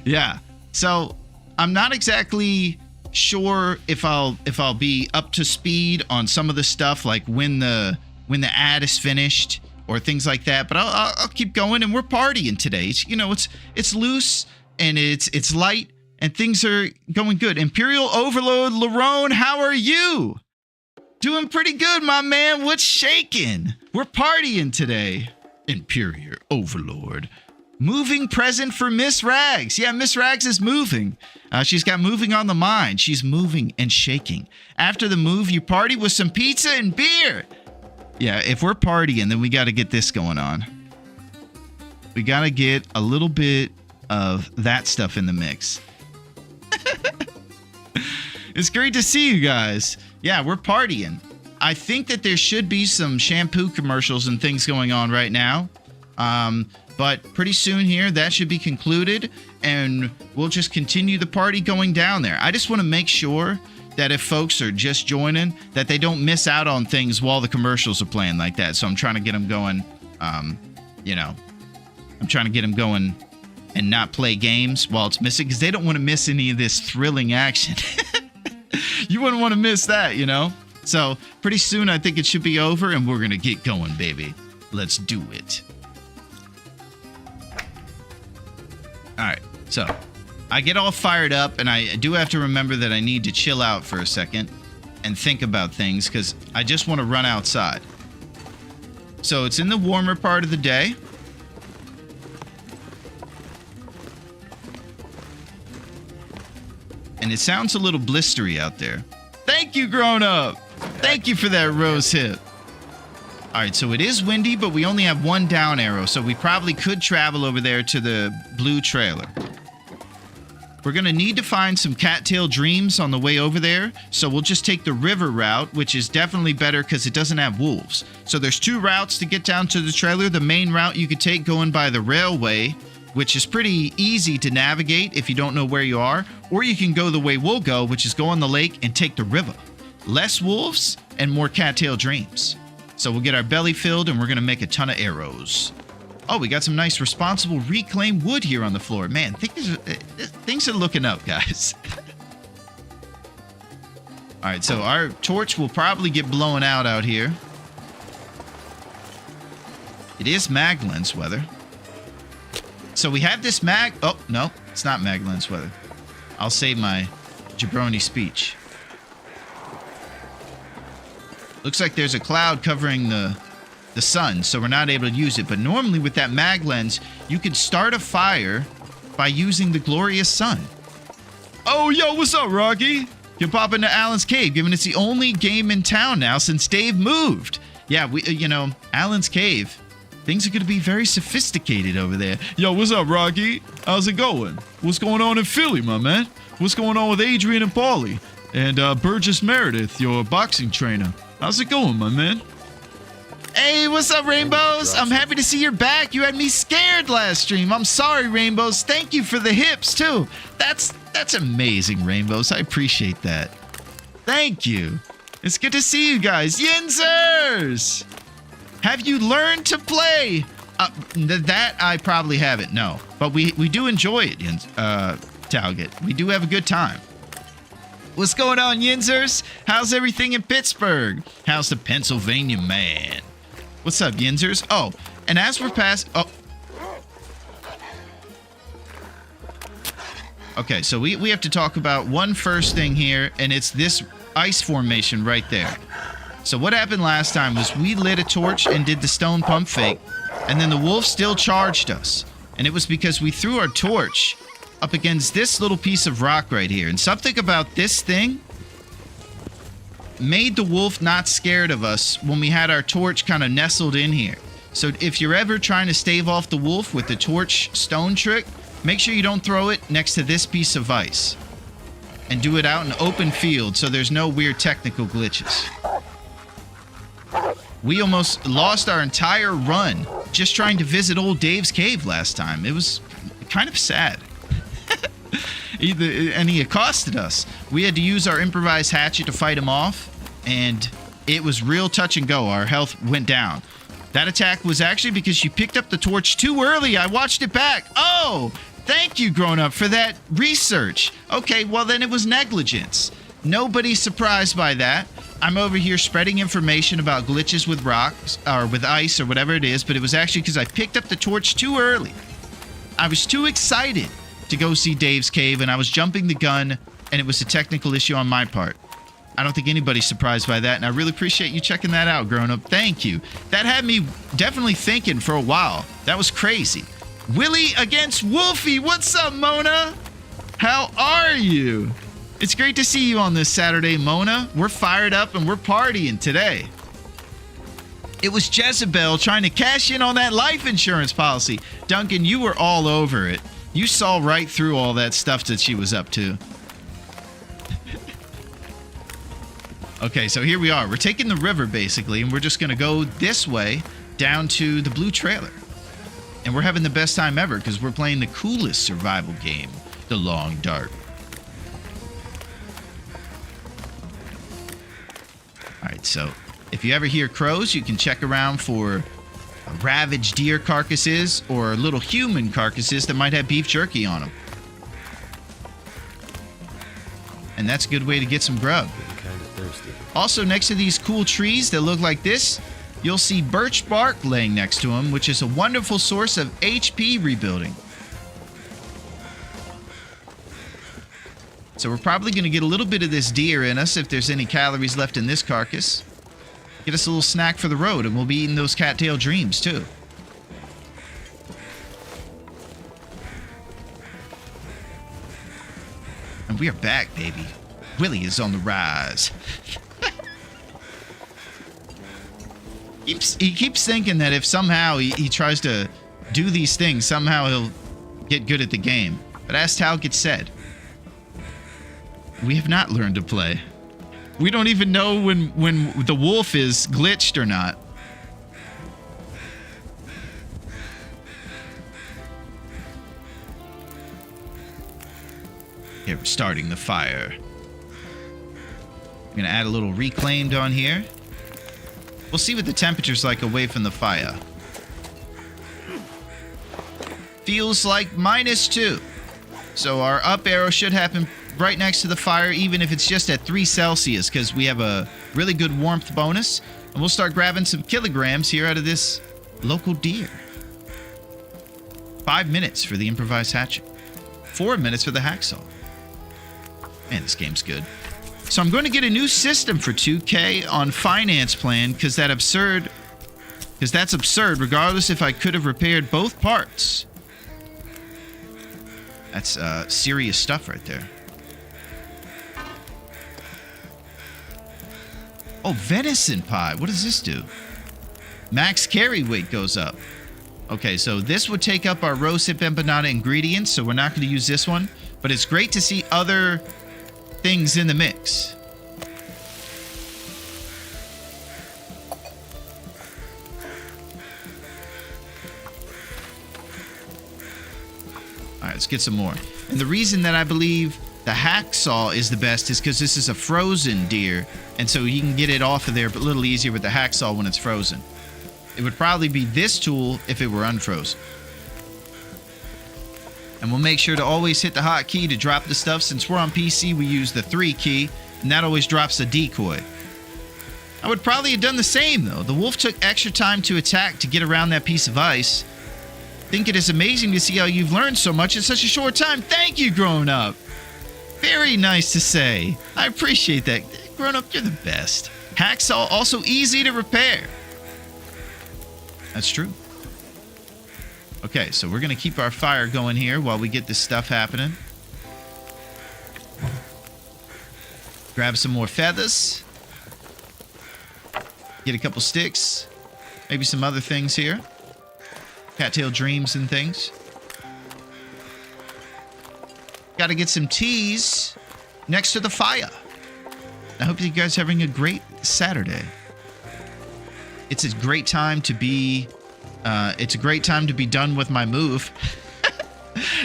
Yeah. So I'm not exactly sure if I'll be up to speed on some of the stuff, like when the ad is finished or things like that. But I'll keep going, and we're partying today. It's loose. And it's light, and things are going good. Imperial Overlord Larone, how are you? Doing pretty good, my man. What's shaking? We're partying today. Imperial Overlord. Moving present for Miss Rags. Yeah, Miss Rags is moving. She's got moving on the mind. She's moving and shaking. After the move, you party with some pizza and beer. Yeah, if we're partying, then we got to get this going on. We got to get a little bit of that stuff in the mix. It's great to see you guys. Yeah, we're partying. I think that there should be some shampoo commercials and things going on right now. But pretty soon here, that should be concluded, and we'll just continue the party going down there. I just want to make sure that if folks are just joining, that they don't miss out on things while the commercials are playing like that. So I'm trying to get them going, I'm trying to get them going and not play games while it's missing, because they don't want to miss any of this thrilling action. You wouldn't want to miss that, So pretty soon, I think it should be over, and we're going to get going, baby. Let's do it. All right, so I get all fired up, and I do have to remember that I need to chill out for a second and think about things, because I just want to run outside. So it's in the warmer part of the day. And it sounds a little blistery out there. Thank you, Grown Up. Thank you for that rose hip. All right, so it is windy, but we only have one down arrow, so we probably could travel over there to the blue trailer. We're going to need to find some cattail dreams on the way over there, so we'll just take the river route, which is definitely better because it doesn't have wolves. So there's 2 routes to get down to the trailer. The main route you could take going by the railway, which is pretty easy to navigate if you don't know where you are, or you can go the way we'll go, which is go on the lake and take the river. Less wolves and more cattail dreams. So we'll get our belly filled, and we're going to make a ton of arrows. Oh, we got some nice responsible reclaimed wood here on the floor. Man, things are looking up, guys. All right, so our torch will probably get blown out here. It is mag lens weather. So we have this mag... Oh, no, it's not mag lens weather. I'll save my jabroni speech. Looks like there's a cloud covering the sun, so we're not able to use it. But normally with that mag lens, you could start a fire by using the glorious sun. Oh, yo, what's up, Rocky? You're popping to Alan's Cave, given it's the only game in town now since Dave moved. Yeah, Alan's Cave. Things are going to be very sophisticated over there. Yo, what's up, Rocky? How's it going? What's going on in Philly, my man? What's going on with Adrian and Paulie? And Burgess Meredith, your boxing trainer. How's it going, my man? Hey, what's up, Rainbows? I'm happy to see you're back. You had me scared last stream. I'm sorry, Rainbows. Thank you for the hips, too. That's amazing, Rainbows. I appreciate that. Thank you. It's good to see you guys. Yinzers! Have you learned to play? That I probably haven't, no. But we do enjoy it, Talget. We do have a good time. What's going on, Yinzers? How's everything in Pittsburgh? How's the Pennsylvania man? What's up, Yinzers? Oh, and as we're past... Oh. Okay, so we have to talk about one first thing here, and it's this ice formation right there. So what happened last time was we lit a torch and did the stone pump fake, and then the wolf still charged us. And it was because we threw our torch up against this little piece of rock right here. And something about this thing made the wolf not scared of us when we had our torch kind of nestled in here. So if you're ever trying to stave off the wolf with the torch stone trick, make sure you don't throw it next to this piece of ice. And do it out in open field so there's no weird technical glitches. We almost lost our entire run just trying to visit old Dave's cave last time. It was kind of sad. And he accosted us. We had to use our improvised hatchet to fight him off, and it was real touch and go. Our health went down. That attack was actually because you picked up the torch too early. I watched it back. Oh, thank you, Grown Up, for that research. Okay, well then it was negligence. Nobody's surprised by that. I'm over here spreading information about glitches with rocks, or with ice, or whatever it is, but it was actually because I picked up the torch too early. I was too excited to go see Dave's cave, and I was jumping the gun, and it was a technical issue on my part. I don't think anybody's surprised by that, and I really appreciate you checking that out, Grown Up. Thank you. That had me definitely thinking for a while. That was crazy. Willy against Wolfie. What's up, Mona? How are you? It's great to see you on this Saturday, Mona. We're fired up and we're partying today. It was Jezebel trying to cash in on that life insurance policy. Duncan, you were all over it. You saw right through all that stuff that she was up to. Okay, so here we are. We're taking the river, basically, and we're just going to go this way down to the blue trailer. And we're having the best time ever because we're playing the coolest survival game, The Long Dark. Alright, so if you ever hear crows, you can check around for ravaged deer carcasses or little human carcasses that might have beef jerky on them. And that's a good way to get some grub. Also, next to these cool trees that look like this, you'll see birch bark laying next to them, which is a wonderful source of HP rebuilding. So we're probably going to get a little bit of this deer in us if there's any calories left in this carcass. Get us a little snack for the road, and we'll be eating those cattail dreams, too. And we are back, baby. Willy is on the rise. He keeps thinking that if somehow he tries to do these things, somehow he'll get good at the game. But as Talget said, we have not learned to play. We don't even know when the wolf is glitched or not. Here, we're starting the fire. I'm gonna add a little reclaimed on here. We'll see what the temperature's like away from the fire. Feels like -2. So our up arrow should happen right next to the fire, even if it's just at 3 Celsius, because we have a really good warmth bonus. And we'll start grabbing some kilograms here out of this local deer. 5 minutes for the improvised hatchet. 4 minutes for the hacksaw. Man, this game's good. So I'm going to get a new system for 2K on finance plan, because that's absurd, regardless if I could have repaired both parts. That's serious stuff right there. Oh, venison pie. What does this do? Max carry weight goes up. Okay, so this would take up our rosehip empanada ingredients, so we're not going to use this one. But it's great to see other things in the mix. All right, let's get some more. And the reason that I believe the hacksaw is the best is because this is a frozen deer, and so you can get it off of there a little easier with the hacksaw when it's frozen. It would probably be this tool if it were unfrozen. And we'll make sure to always hit the hotkey to drop the stuff. Since we're on PC, we use the 3 key, and that always drops the decoy. I would probably have done the same, though. The wolf took extra time to attack to get around that piece of ice. I think it is amazing to see how you've learned so much in such a short time. Thank you, Grown Up. Very nice to say. I appreciate that. Grown Up, you're the best. Hacksaw also easy to repair. That's true. Okay, so we're going to keep our fire going here while we get this stuff happening. Grab some more feathers. Get a couple sticks. Maybe some other things here. Cattail dreams and things. Got to get some teas next to the fire. I hope you guys are having a great Saturday. It's a great time to be done with my move.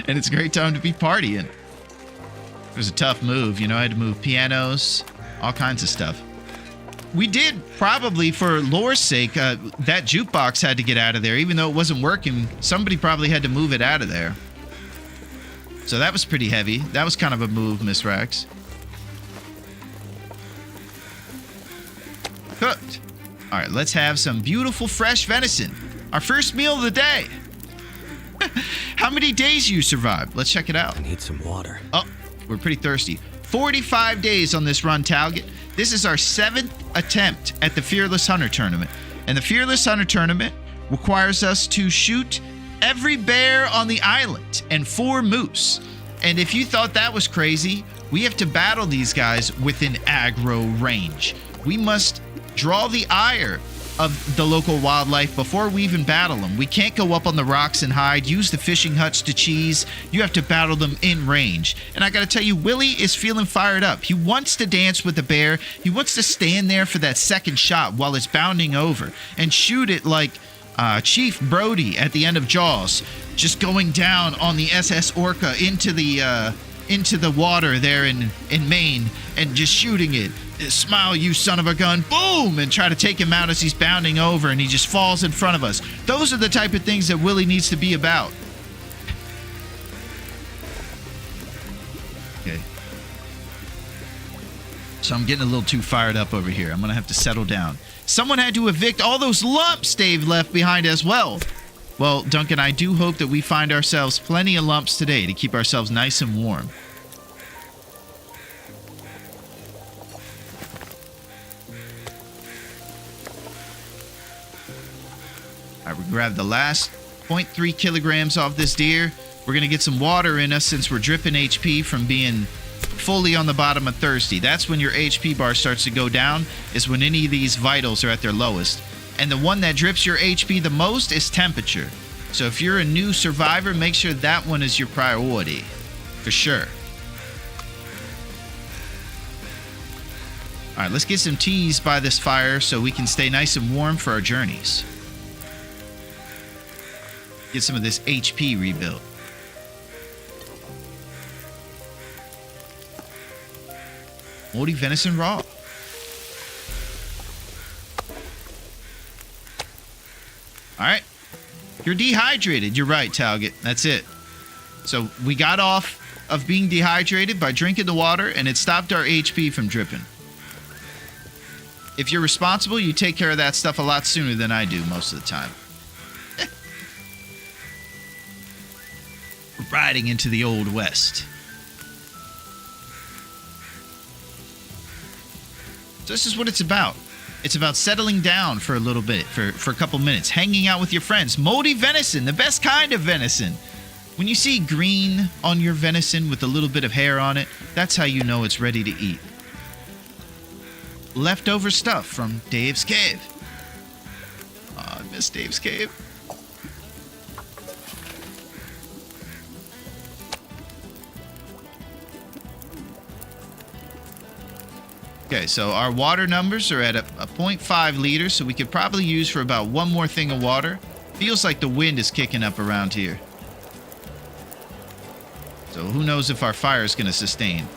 And it's a great time to be partying. It was a tough move, you know, I had to move pianos, all kinds of stuff. We did probably, for lore's sake, that jukebox had to get out of there. Even though it wasn't working, somebody probably had to move it out of there. So that was pretty heavy. That was kind of a move, Miss Rax. Cooked. All right, let's have some beautiful fresh venison. Our first meal of the day. How many days you survived? Let's check it out. I need some water. Oh, we're pretty thirsty. 45 days on this run, Talget. This is our 7th attempt at the Fearless Hunter Tournament. And the Fearless Hunter Tournament requires us to shoot every bear on the island and 4 moose. And if you thought that was crazy, we have to battle these guys within aggro range. We must draw the ire of the local wildlife before we even battle them. We can't go up on the rocks and hide, use the fishing huts to cheese. You have to battle them in range. And I gotta tell you, Willy is feeling fired up. He wants to dance with the bear. He wants to stand there for that second shot while it's bounding over and shoot it like Chief Brody at the end of Jaws, just going down on the SS Orca into the water there in Maine and just shooting it. Smile, you son of a gun. Boom! And try to take him out as he's bounding over and he just falls in front of us. Those are the type of things that Willy needs to be about. Okay. So I'm getting a little too fired up over here. I'm going to have to settle down. Someone had to evict all those lumps Dave left behind as well. Well, Duncan, I do hope that we find ourselves plenty of lumps today to keep ourselves nice and warm. All right, we grab the last 0.3 kilograms off this deer. We're going to get some water in us since we're dripping HP from being fully on the bottom of thirsty. That's when your HP bar starts to go down, is when any of these vitals are at their lowest. And the one that drips your HP the most is temperature. So if you're a new survivor, make sure that one is your priority. For sure. All right, let's get some teas by this fire so we can stay nice and warm for our journeys. Get some of this HP rebuilt. Moldy venison raw. Alright. You're dehydrated. You're right, Talget. That's it. So we got off of being dehydrated by drinking the water, and it stopped our HP from dripping. If you're responsible, you take care of that stuff a lot sooner than I do most of the time. Riding into the Old West. So this is what it's about. It's about settling down for a little bit, for a couple minutes, hanging out with your friends. Moldy venison, the best kind of venison. When you see green on your venison with a little bit of hair on it, that's how you know it's ready to eat. Leftover stuff from Dave's Cave. Oh, I miss Dave's Cave. Okay, so our water numbers are at a 0.5 liters, so we could probably use for about one more thing of water. Feels like the wind is kicking up around here. So who knows if our fire is going to sustain.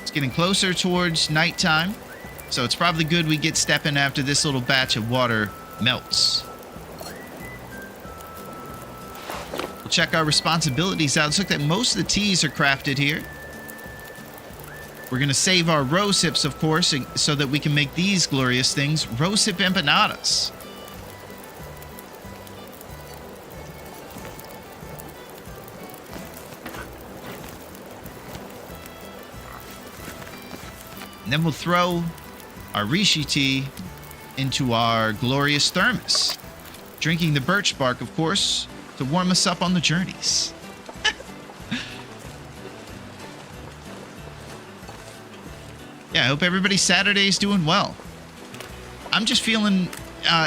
It's getting closer towards nighttime, so it's probably good we get stepping after this little batch of water melts. We'll check our responsibilities out. Let's look at most of the teas are crafted here. We're going to save our rose hips, of course, so that we can make these glorious things. Rose hip empanadas. And then we'll throw our reishi tea into our glorious thermos. Drinking the birch bark, of course, to warm us up on the journeys. Yeah, I hope everybody's Saturday's doing well. I'm just feeling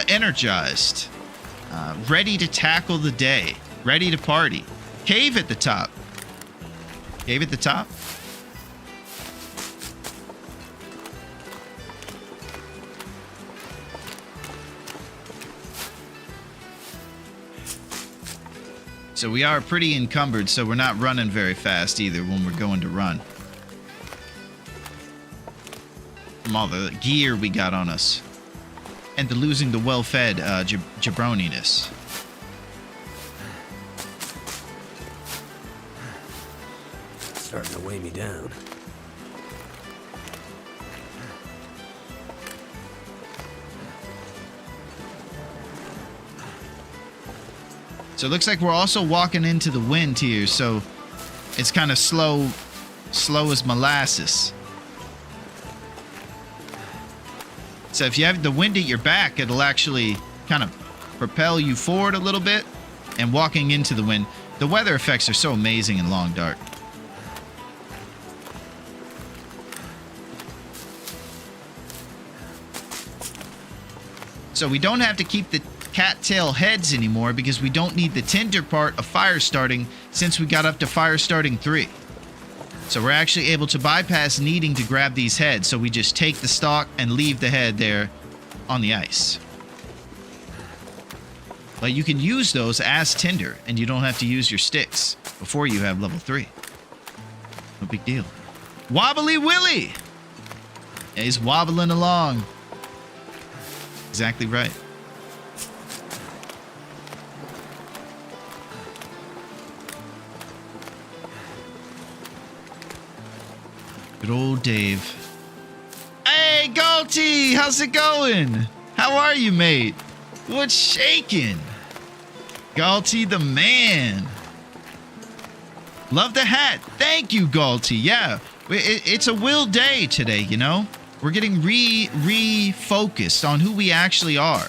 energized, ready to tackle the day, ready to party. Cave at the top. Cave at the top. So we are pretty encumbered, so we're not running very fast either when we're going to run. From all the gear we got on us. And the losing the well-fed jabroniness. Starting to weigh me down. So it looks like we're also walking into the wind here, so it's kind of slow as molasses. So if you have the wind at your back, it'll actually kind of propel you forward a little bit. And walking into the wind, the weather effects are so amazing in Long Dark. So we don't have to keep the cattail heads anymore because we don't need the tinder part of fire starting since we got up to fire starting 3. So we're actually able to bypass needing to grab these heads, so we just take the stalk and leave the head there on the ice. But you can use those as tinder, and you don't have to use your sticks before you have level 3. No big deal. Wobbly Willy! Yeah, he's wobbling along. Exactly right. Good old Dave. Hey, Galty! How's it going? How are you, mate? What's shaking? Galty the man. Love the hat. Thank you, Galty. Yeah, it's a Will day today, you know? We're getting refocused on who we actually are.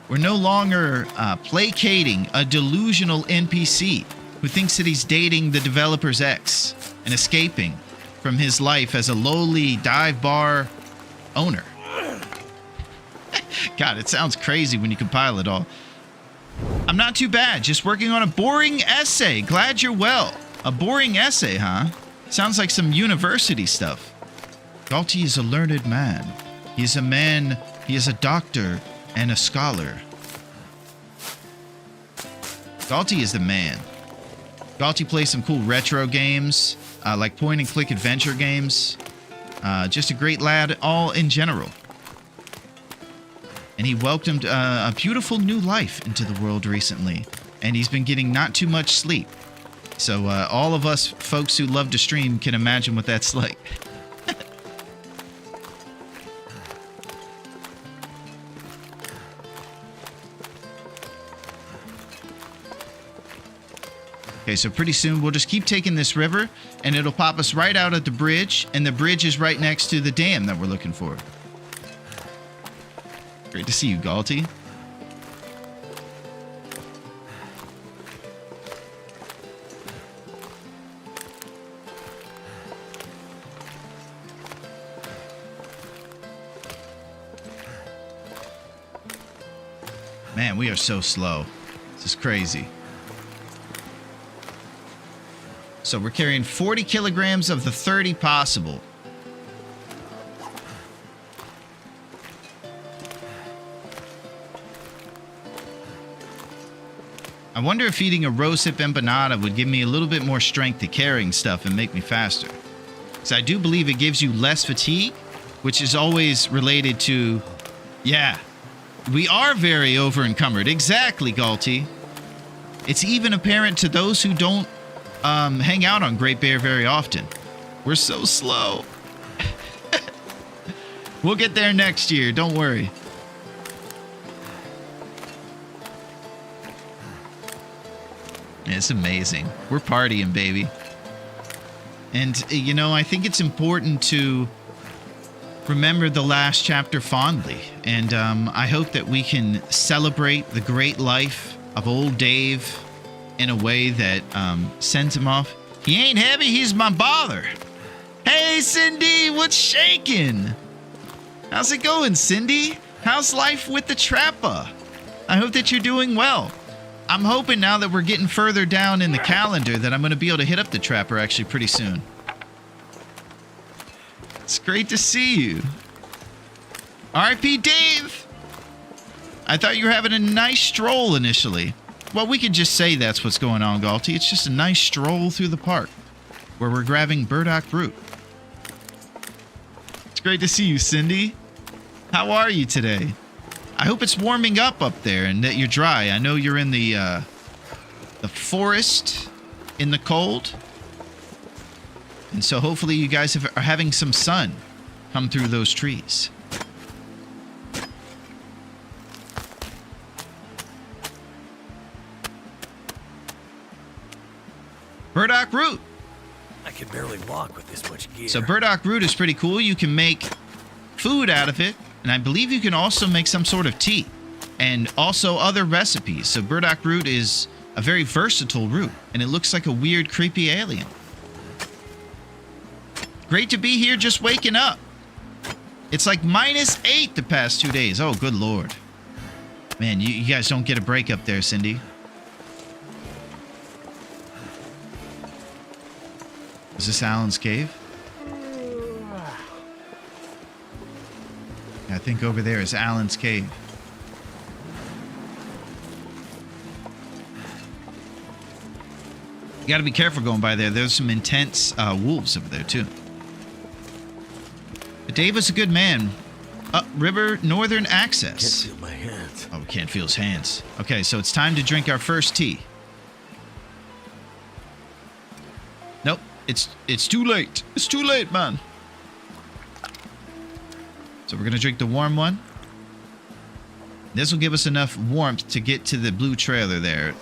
We're no longer placating a delusional NPC who thinks that he's dating the developer's ex and escaping from his life as a lowly dive bar owner. God, it sounds crazy when you compile it all. I'm not too bad, just working on a boring essay. Glad you're well. A boring essay, huh? Sounds like some university stuff. Galty is a learned man. He is a doctor and a scholar. Galty is the man. Galty plays some cool retro games, like point-and-click adventure games. Just a great lad all in general. and he welcomed a beautiful new life into the world recently, and he's been getting not too much sleep. So all of us folks who love to stream can imagine what that's like. Okay, so pretty soon we'll just keep taking this river, and it'll pop us right out at the bridge, and the bridge is right next to the dam that we're looking for. Great to see you, Galti. Man, we are so slow. This is crazy. So we're carrying 40 kilograms of the 30 possible. I wonder if eating a rosehip empanada would give me a little bit more strength to carrying stuff and make me faster. So I do believe it gives you less fatigue, which is always related to, yeah, we are very over-encumbered. Exactly, Galti. It's even apparent to those who don't hang out on Great Bear very often. We're so slow. We'll get there next year, don't worry. It's amazing. We're partying, baby. And, you know, I think it's important to remember the last chapter fondly. And I hope that we can celebrate the great life of old Dave in a way that sends him off. He ain't heavy, he's my bother. Hey, Cindy, what's shaking? How's it going, Cindy? How's life with the Trappa? I hope that you're doing well. I'm hoping now that we're getting further down in the calendar that I'm going to be able to hit up the Trapper actually pretty soon. It's great to see you. R.I.P. Dave! I thought you were having a nice stroll initially. Well, we could just say that's what's going on, Galti. It's just a nice stroll through the park where we're grabbing burdock root. It's great to see you, Cindy. How are you today? I hope it's warming up there and that you're dry. I know you're in the forest in the cold. And so hopefully you guys are having some sun come through those trees. Burdock root. I can barely walk with this much gear. So burdock root is pretty cool. You can make food out of it. And I believe you can also make some sort of tea and also other recipes. So burdock root is a very versatile root, and it looks like a weird, creepy alien. Great to be here, just waking up. It's like -8 the past 2 days. Oh, good Lord. Man, you guys don't get a break up there, Cindy. Is this Alan's cave? I think over there is Alan's cave. You gotta be careful going by there. There's some intense wolves over there, too. But Dave was a good man. River Northern Access. Can't feel my hands. Oh, we can't feel his hands. Okay, so it's time to drink our first tea. Nope, it's too late. It's too late, man. So we're going to drink the warm one. This will give us enough warmth to get to the blue trailer there.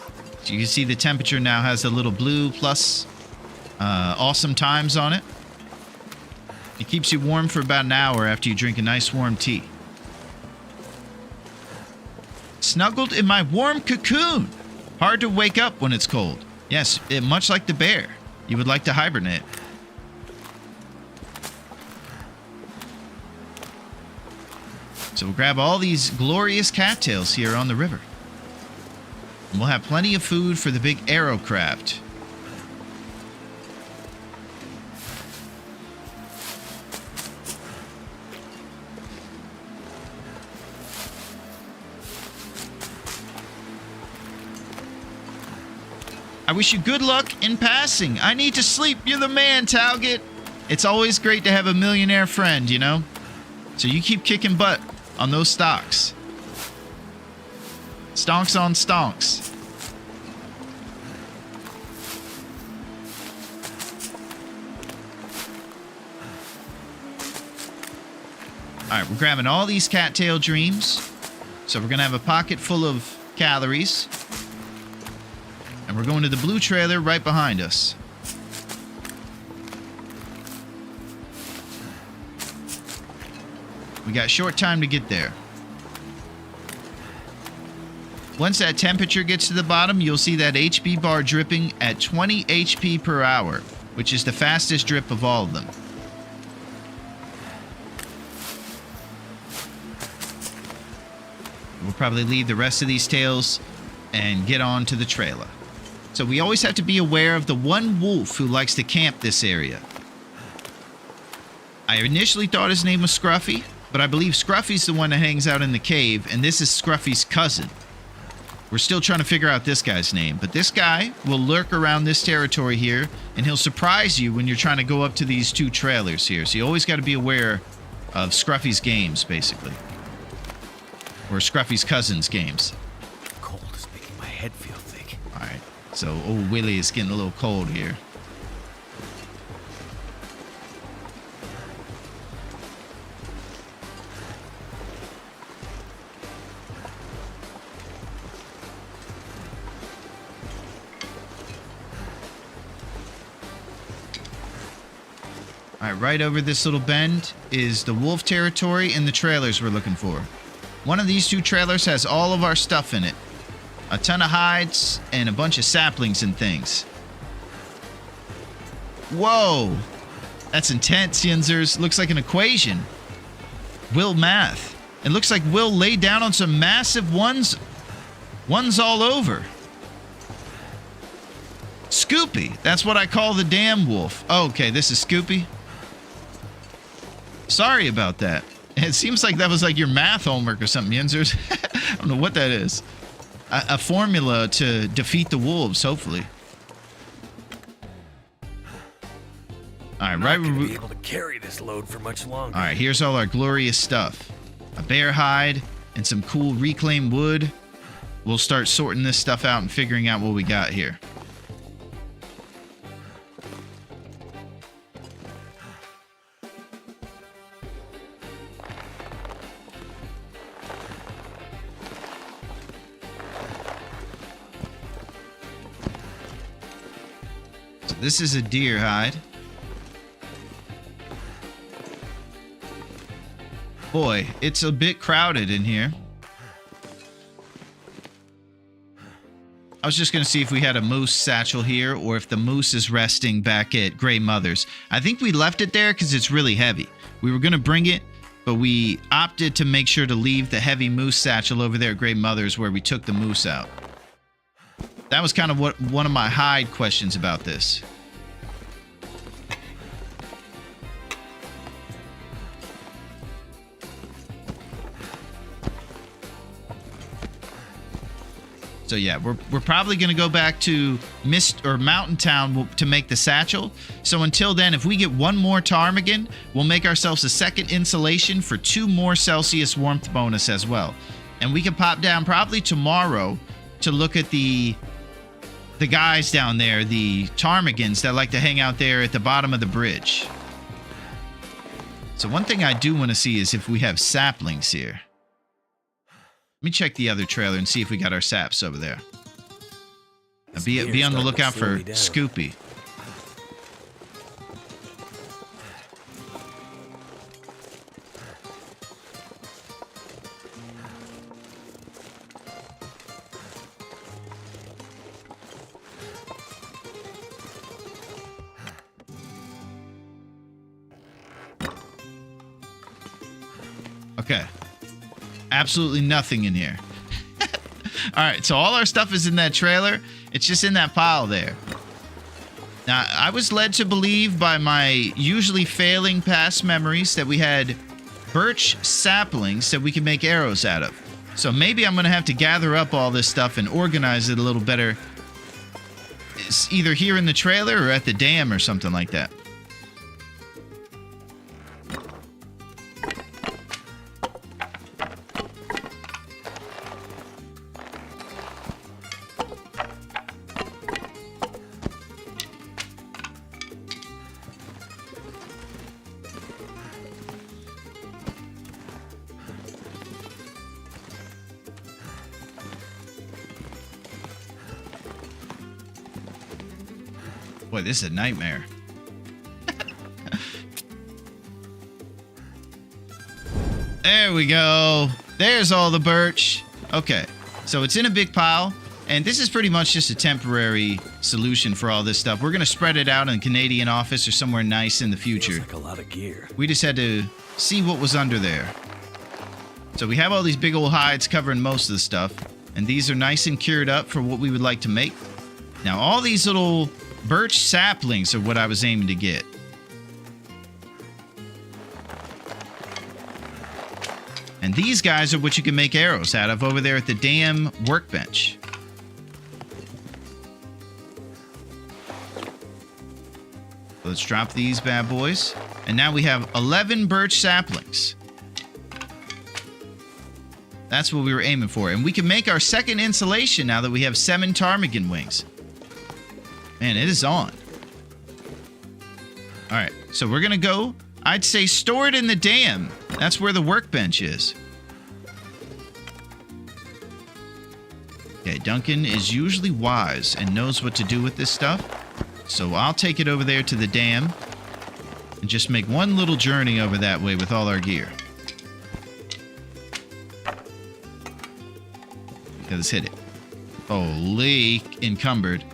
So you can see the temperature now has a little blue plus awesome times on it. It keeps you warm for about an hour after you drink a nice warm tea. Snuggled in my warm cocoon. Hard to wake up when it's cold. Yes, much like the bear. You would like to hibernate. So we'll grab all these glorious cattails here on the river. And we'll have plenty of food for the big aerocraft. I wish you good luck in passing. I need to sleep. You're the man, Talget. It's always great to have a millionaire friend, you know? So you keep kicking butt on those stocks. Stonks on stonks. Alright, we're grabbing all these cattail dreams. So we're going to have a pocket full of calories. And we're going to the blue trailer right behind us. We got short time to get there. Once that temperature gets to the bottom, you'll see that HP bar dripping at 20 HP per hour, which is the fastest drip of all of them. We'll probably leave the rest of these tails and get on to the trailer. So we always have to be aware of the one wolf who likes to camp this area. I initially thought his name was Scruffy, but I believe Scruffy's the one that hangs out in the cave, and this is Scruffy's cousin. We're still trying to figure out this guy's name, but this guy will lurk around this territory here, and he'll surprise you when you're trying to go up to these two trailers here. So you always got to be aware of Scruffy's games, basically. Or Scruffy's cousin's games. Cold is making my head feel thick. Alright, so old Willy is getting a little cold here. Alright, right over this little bend is the wolf territory and the trailers we're looking for. One of these two trailers has all of our stuff in it. A ton of hides and a bunch of saplings and things. Whoa! That's intense, Yinzers. Looks like an equation. Will math. It looks like Will laid down on some massive ones all over. Scoopy. That's what I call the damn wolf. Oh, okay, this is Scoopy. Sorry about that. It seems like that was like your math homework or something, Yinzers. I don't know what that is. A formula to defeat the wolves, hopefully. All right, right. Not gonna be able to carry this load for much longer. All right, here's all our glorious stuff. A bear hide and some cool reclaimed wood. We'll start sorting this stuff out and figuring out what we got here. This is a deer hide. Boy, it's a bit crowded in here. I was just going to see if we had a moose satchel here or if the moose is resting back at Grey Mother's. I think we left it there because it's really heavy. We were going to bring it, but we opted to make sure to leave the heavy moose satchel over there at Grey Mother's where we took the moose out. That was kind of what one of my hide questions about this. So yeah, we're probably going to go back to Mountain Town to make the satchel. So until then, if we get one more ptarmigan, we'll make ourselves a second insulation for 2 more Celsius warmth bonus as well. And we can pop down probably tomorrow to look at the guys down there, the ptarmigans that like to hang out there at the bottom of the bridge. So one thing I do want to see is if we have saplings here. Let me check the other trailer and see if we got our saps over there. Be on the lookout for Scoopy. Okay. Absolutely nothing in here. All right, so all our stuff is in that trailer. It's just in that pile there. Now, I was led to believe by my usually failing past memories that we had birch saplings that we could make arrows out of. So maybe I'm going to have to gather up all this stuff and organize it a little better. It's either here in the trailer or at the dam or something like that. Boy, this is a nightmare. There we go. There's all the birch. Okay, so it's in a big pile, and this is pretty much just a temporary solution for all this stuff. We're going to spread it out in the Canadian office or somewhere nice in the future. Looks like a lot of gear. We just had to see what was under there. So we have all these big old hides covering most of the stuff, and these are nice and cured up for what we would like to make. Now, all these little birch saplings are what I was aiming to get. And these guys are what you can make arrows out of over there at the dam workbench. Let's drop these bad boys. And now we have 11 birch saplings. That's what we were aiming for. And we can make our second insulation now that we have 7 ptarmigan wings. Man, it is on. Alright, so we're going to go. I'd say store it in the dam. That's where the workbench is. Okay, Duncan is usually wise and knows what to do with this stuff. So I'll take it over there to the dam and just make one little journey over that way with all our gear. Okay, let's hit it. Holy, encumbered.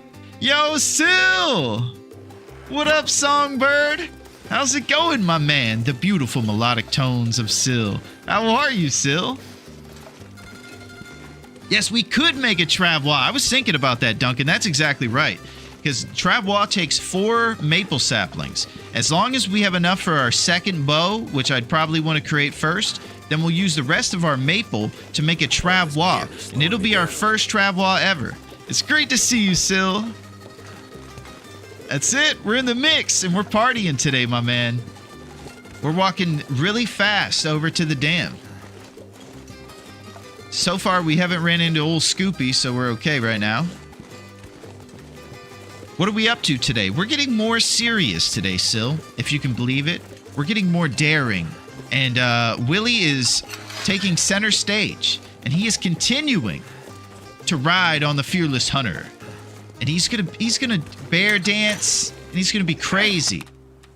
Yo, Sil! What up, Songbird? How's it going, my man? The beautiful melodic tones of Sil. How are you, Sil? Yes, we could make a travois. I was thinking about that, Duncan. That's exactly right. Because travois takes 4 maple saplings. As long as we have enough for our second bow, which I'd probably want to create first, then we'll use the rest of our maple to make a travois. And it'll be our first travois ever. It's great to see you, Sil. That's it. We're in the mix, and we're partying today, my man. We're walking really fast over to the dam. So far, we haven't ran into old Scoopy, so we're okay right now. What are we up to today? We're getting more serious today, Sil, if you can believe it. We're getting more daring. And Willy is taking center stage, and he is continuing to ride on the Fearless Hunter. And he's gonna bear dance, and he's gonna be crazy.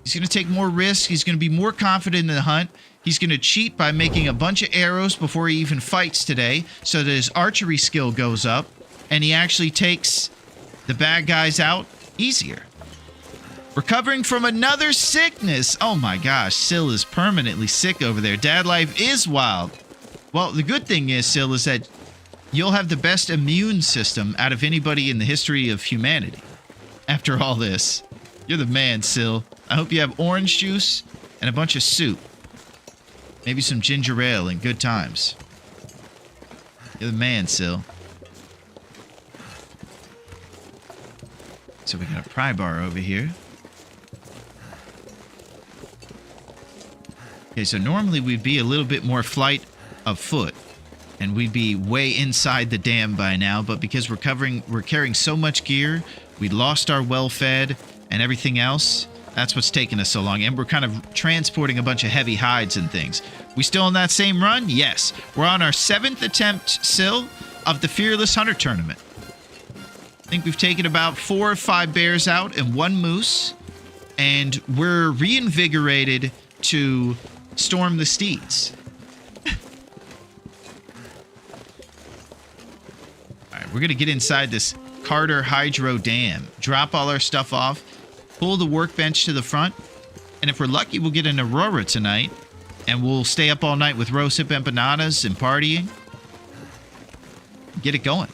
He's gonna take more risks. He's gonna be more confident in the hunt. He's gonna cheat by making a bunch of arrows before he even fights today, so that his archery skill goes up, and he actually takes the bad guys out easier. Recovering from another sickness. Oh my gosh, Sil is permanently sick over there. Dad life is wild. Well, the good thing is, Sil, is that you'll have the best immune system out of anybody in the history of humanity. After all this, you're the man, Sil. I hope you have orange juice and a bunch of soup. Maybe some ginger ale and good times. You're the man, Sil. So we got a pry bar over here. Okay, so normally we'd be a little bit more flight of foot, and we'd be way inside the dam by now, but because we're carrying so much gear, we lost our well-fed and everything else. That's what's taking us so long, and we're kind of transporting a bunch of heavy hides and things. We still on that same run? Yes. We're on our 7th attempt, Sil, of the Fearless Hunter Tournament. I think we've taken about 4 or 5 bears out and 1 moose, and we're reinvigorated to storm the steeds. Alright, we're going to get inside this Carter Hydro Dam, drop all our stuff off, pull the workbench to the front, and if we're lucky, we'll get an Aurora tonight, and we'll stay up all night with rosehip empanadas and partying. Get it going.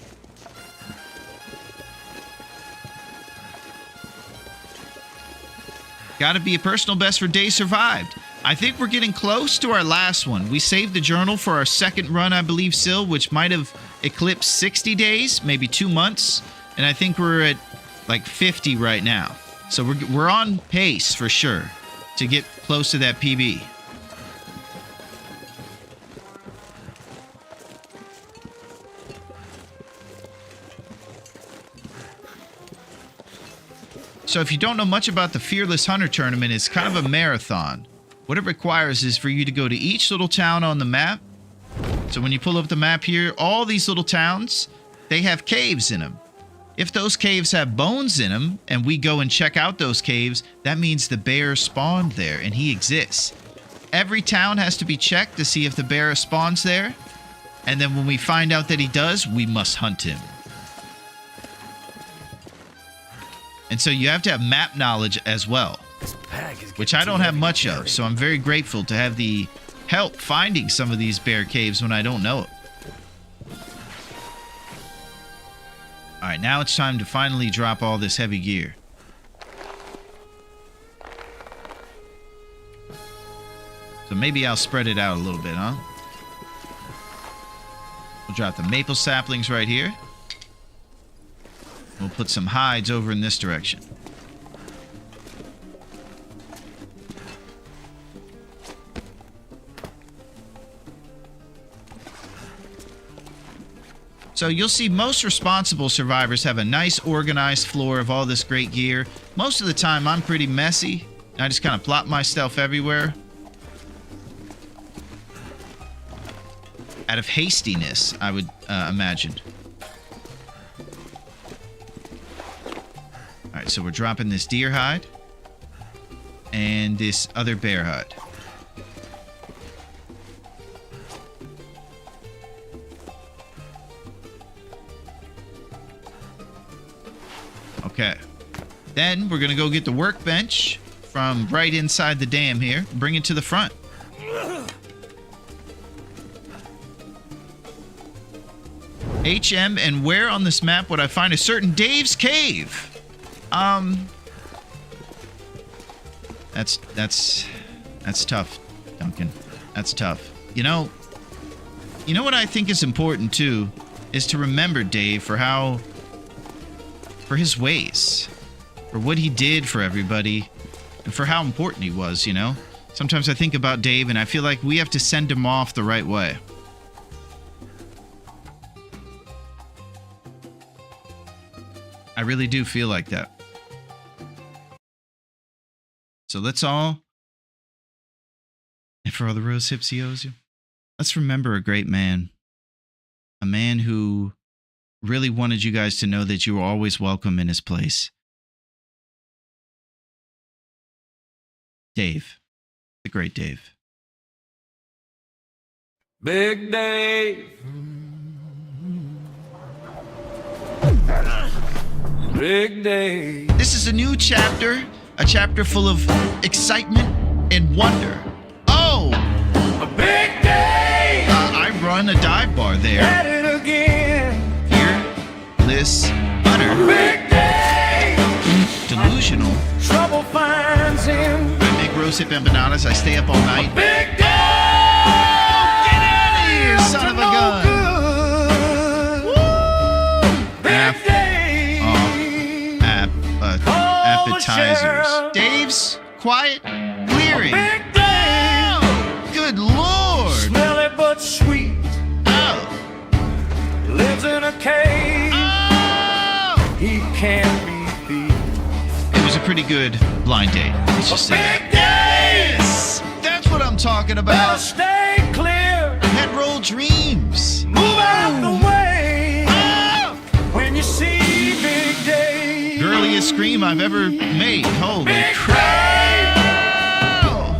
Gotta be a personal best for days survived. I think we're getting close to our last one. We saved the journal for our second run, I believe, Sil, which might have eclipsed 60 days, maybe 2 months. And I think we're at like 50 right now. So we're on pace for sure to get close to that PB. So if you don't know much about the Fearless Hunter Tournament, it's kind of a marathon. What it requires is for you to go to each little town on the map. So when you pull up the map here, all these little towns, they have caves in them. If those caves have bones in them and we go and check out those caves, that means the bear spawned there and he exists. Every town has to be checked to see if the bear spawns there. And then when we find out that he does, we must hunt him. And so you have to have map knowledge as well, which I don't have much of. So I'm very grateful to have the help finding some of these bear caves when I don't know it. All right, now it's time to finally drop all this heavy gear. So maybe I'll spread it out a little bit, huh? We'll drop the maple saplings right here. We'll put some hides over in this direction. So you'll see most responsible survivors have a nice organized floor of all this great gear. Most of the time I'm pretty messy. I just kind of plop my stuff everywhere. Out of hastiness, I would imagine. Alright, so we're dropping this deer hide. And this other bear hide. Okay. Then we're going to go get the workbench from right inside the dam here. Bring it to the front. HM, and where on this map would I find a certain Dave's Cave? That's tough, Duncan. That's tough. You know what I think is important too is to remember Dave for his ways, for what he did for everybody, and for how important he was, you know? Sometimes I think about Dave and I feel like we have to send him off the right way. I really do feel like that. So let's all, and for all the rose hips he owes you, let's remember a great man. A man who really wanted you guys to know that you were always welcome in his place. Dave. The great Dave. Big Dave. Big Dave. This is a new chapter, a chapter full of excitement and wonder. Oh! A big day. I run a dive bar there. At it again. Here, Liz, Hunter. Big day. Delusional. Trouble finds him. I make rosehip empanadas. I stay up all night. Big day. Get out of here, son of a gun. Big day. Appetizers. Dave's quiet clearing. Big day. Oh, good lord. Smelly but sweet. Oh. Lives in a cave. Oh. He can't be beat. It was a pretty good blind date. Let's just say Big that. Yes! That's what I'm talking Better about. stay clear. Head roll dreams. Move out the way. Oh. When you see Big Day. Girliest scream I've ever made. Holy Big crap. Oh.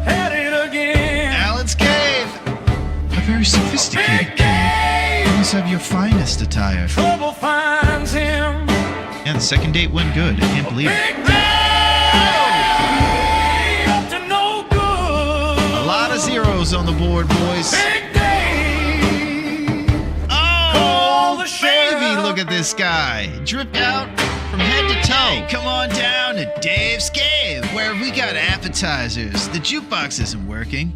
At it again. Alan's Cave. A very sophisticated Big cave. Day. You must have your finest attire. Trouble finds him. Yeah, the second date went good. I can't believe it. Big Day. Up to no good. A lot of zeros on the board, boys. Big Day. Call Oh, the sheriff. baby, look at this guy. Dripped out from head to toe. Hey, come on down to Dave's Cave, where we got appetizers. The jukebox isn't working.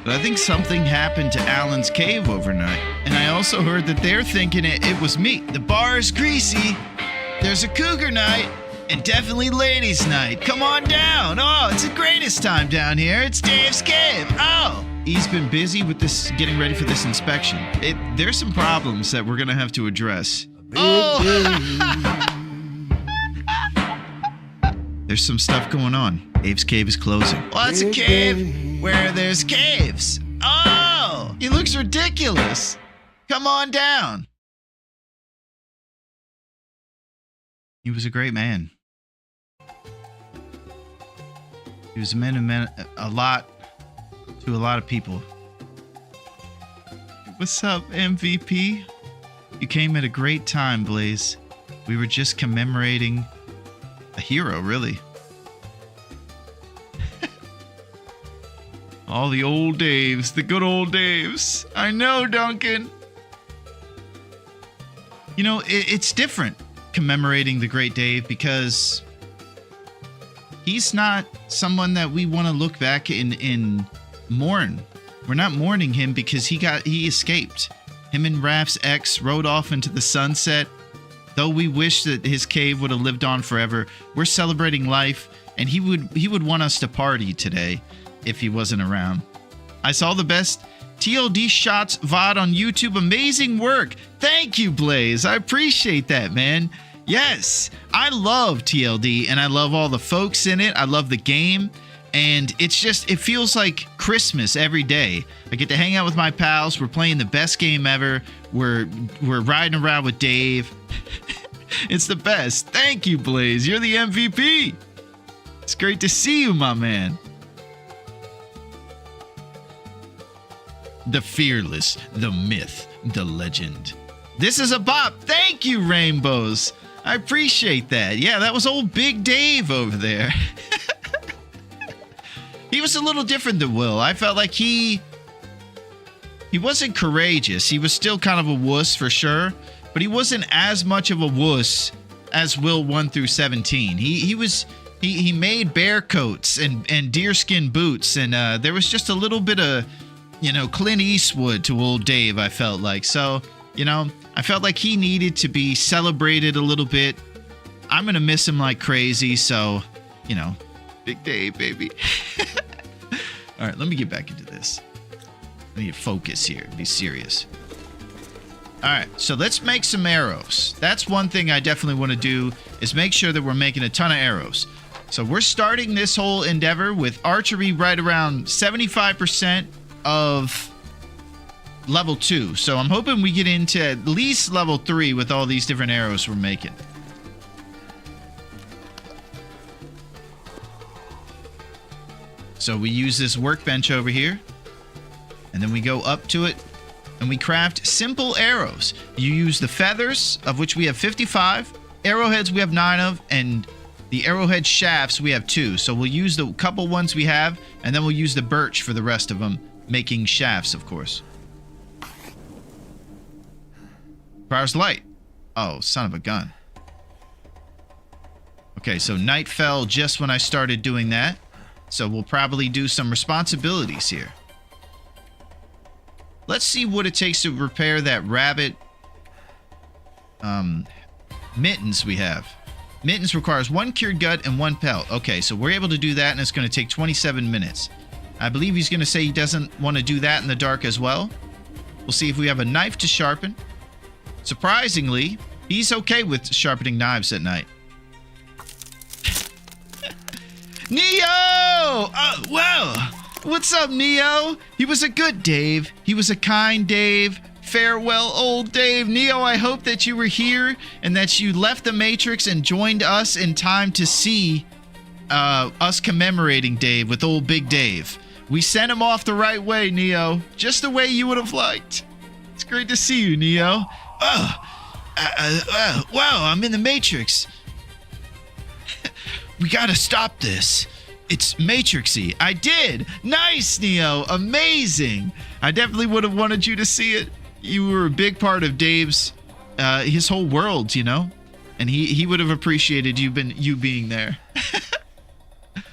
But I think something happened to Alan's Cave overnight. And I also heard that they're thinking it was me. The bar is greasy. There's a cougar night. And definitely ladies' night. Come on down. Oh, it's the greatest time down here. It's Dave's Cave. Oh. He's been busy with this, getting ready for this inspection. There's some problems that we're going to have to address. Oh. There's some stuff going on. Dave's Cave is closing. What's a cave where there's caves? Oh, he looks ridiculous. Come on down. He was a great man. He was a man who meant a lot to a lot of people. What's up, MVP? You came at a great time, Blaze. We were just commemorating a hero, really. All the old Daves, the good old Daves. I know, Duncan. You know, it's different commemorating the great Dave because he's not someone that we want to look back in mourn. We're not mourning him because he escaped. Him and Raph's ex rode off into the sunset. Though we wish that his cave would have lived on forever, we're celebrating life, and he would want us to party today if he wasn't around. I saw the best TLD shots VOD on YouTube. Amazing work. Thank you, Blaze. I appreciate that, man. Yes, I love TLD, and I love all the folks in it. I love the game, and it feels like Christmas every day. I get to hang out with my pals. We're playing the best game ever. We're riding around with Dave. It's the best. Thank you, Blaze. You're the MVP. It's great to see you, my man. The fearless, the myth, the legend. This is a bop. Thank you, Rainbows. I appreciate that. Yeah, that was old Big Dave over there. He was a little different than Will. I felt like he wasn't courageous. He was still kind of a wuss for sure, but he wasn't as much of a wuss as Will 1 through 17. He made bear coats and deerskin boots, and there was just a little bit of, Clint Eastwood to old Dave, I felt like. So, I felt like he needed to be celebrated a little bit. I'm going to miss him like crazy, so, Big Dave, baby. All right, let me get back into this. I need to focus here, be serious. All right, so let's make some arrows. That's one thing I definitely want to do, is make sure that we're making a ton of arrows. So we're starting this whole endeavor with archery right around 75% of level 2. So I'm hoping we get into at least level 3 with all these different arrows we're making. So we use this workbench over here, and then we go up to it, and we craft simple arrows. You use the feathers, of which we have 55, arrowheads we have 9 of, and the arrowhead shafts we have 2. So we'll use the couple ones we have, and then we'll use the birch for the rest of them, making shafts, of course. Requires light. Oh, son of a gun. Okay, so night fell just when I started doing that. So we'll probably do some responsibilities here. Let's see what it takes to repair that rabbit mittens we have. Mittens requires 1 cured gut and 1 pelt. Okay, so we're able to do that, and it's going to take 27 minutes. I believe he's going to say he doesn't want to do that in the dark as well. We'll see if we have a knife to sharpen. Surprisingly, he's okay with sharpening knives at night. Neo! Wow! What's up, Neo? He was a good Dave. He was a kind Dave. Farewell, old Dave. Neo, I hope that you were here and that you left the Matrix and joined us in time to see us commemorating Dave with old Big Dave. We sent him off the right way, Neo. Just the way you would have liked. It's great to see you, Neo. Wow, I'm in the Matrix. We gotta stop this. It's Matrixy. I did. Nice, Neo. Amazing. I definitely would have wanted you to see it. You were a big part of Dave's, his whole world, and he would have appreciated you being there. All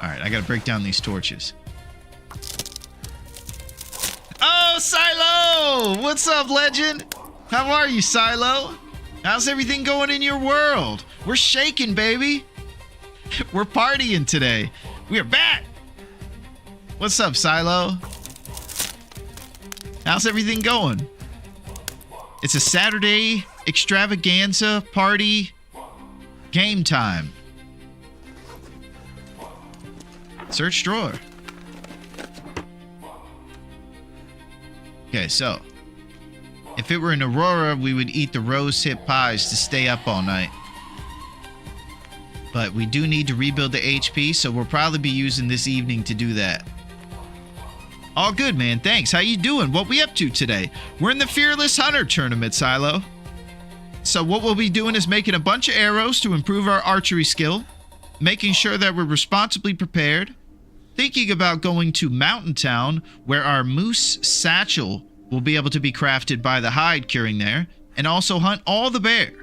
right, I gotta break down these torches. Oh, Silo! What's up, legend? How are you, Silo? How's everything going in your world? We're shaking, baby. We're partying today. We are back. What's up, Silo? How's everything going? It's a Saturday extravaganza party game time. Search drawer. Okay, so if it were in Aurora, we would eat the rose hip pies to stay up all night. But we do need to rebuild the HP, so we'll probably be using this evening to do that. All good, man. Thanks. How you doing? What we up to today? We're in the Fearless Hunter tournament, Silo. So what we'll be doing is making a bunch of arrows to improve our archery skill, making sure that we're responsibly prepared, thinking about going to Mountain Town, where our moose satchel will be able to be crafted by the hide curing there, and also hunt all the bear.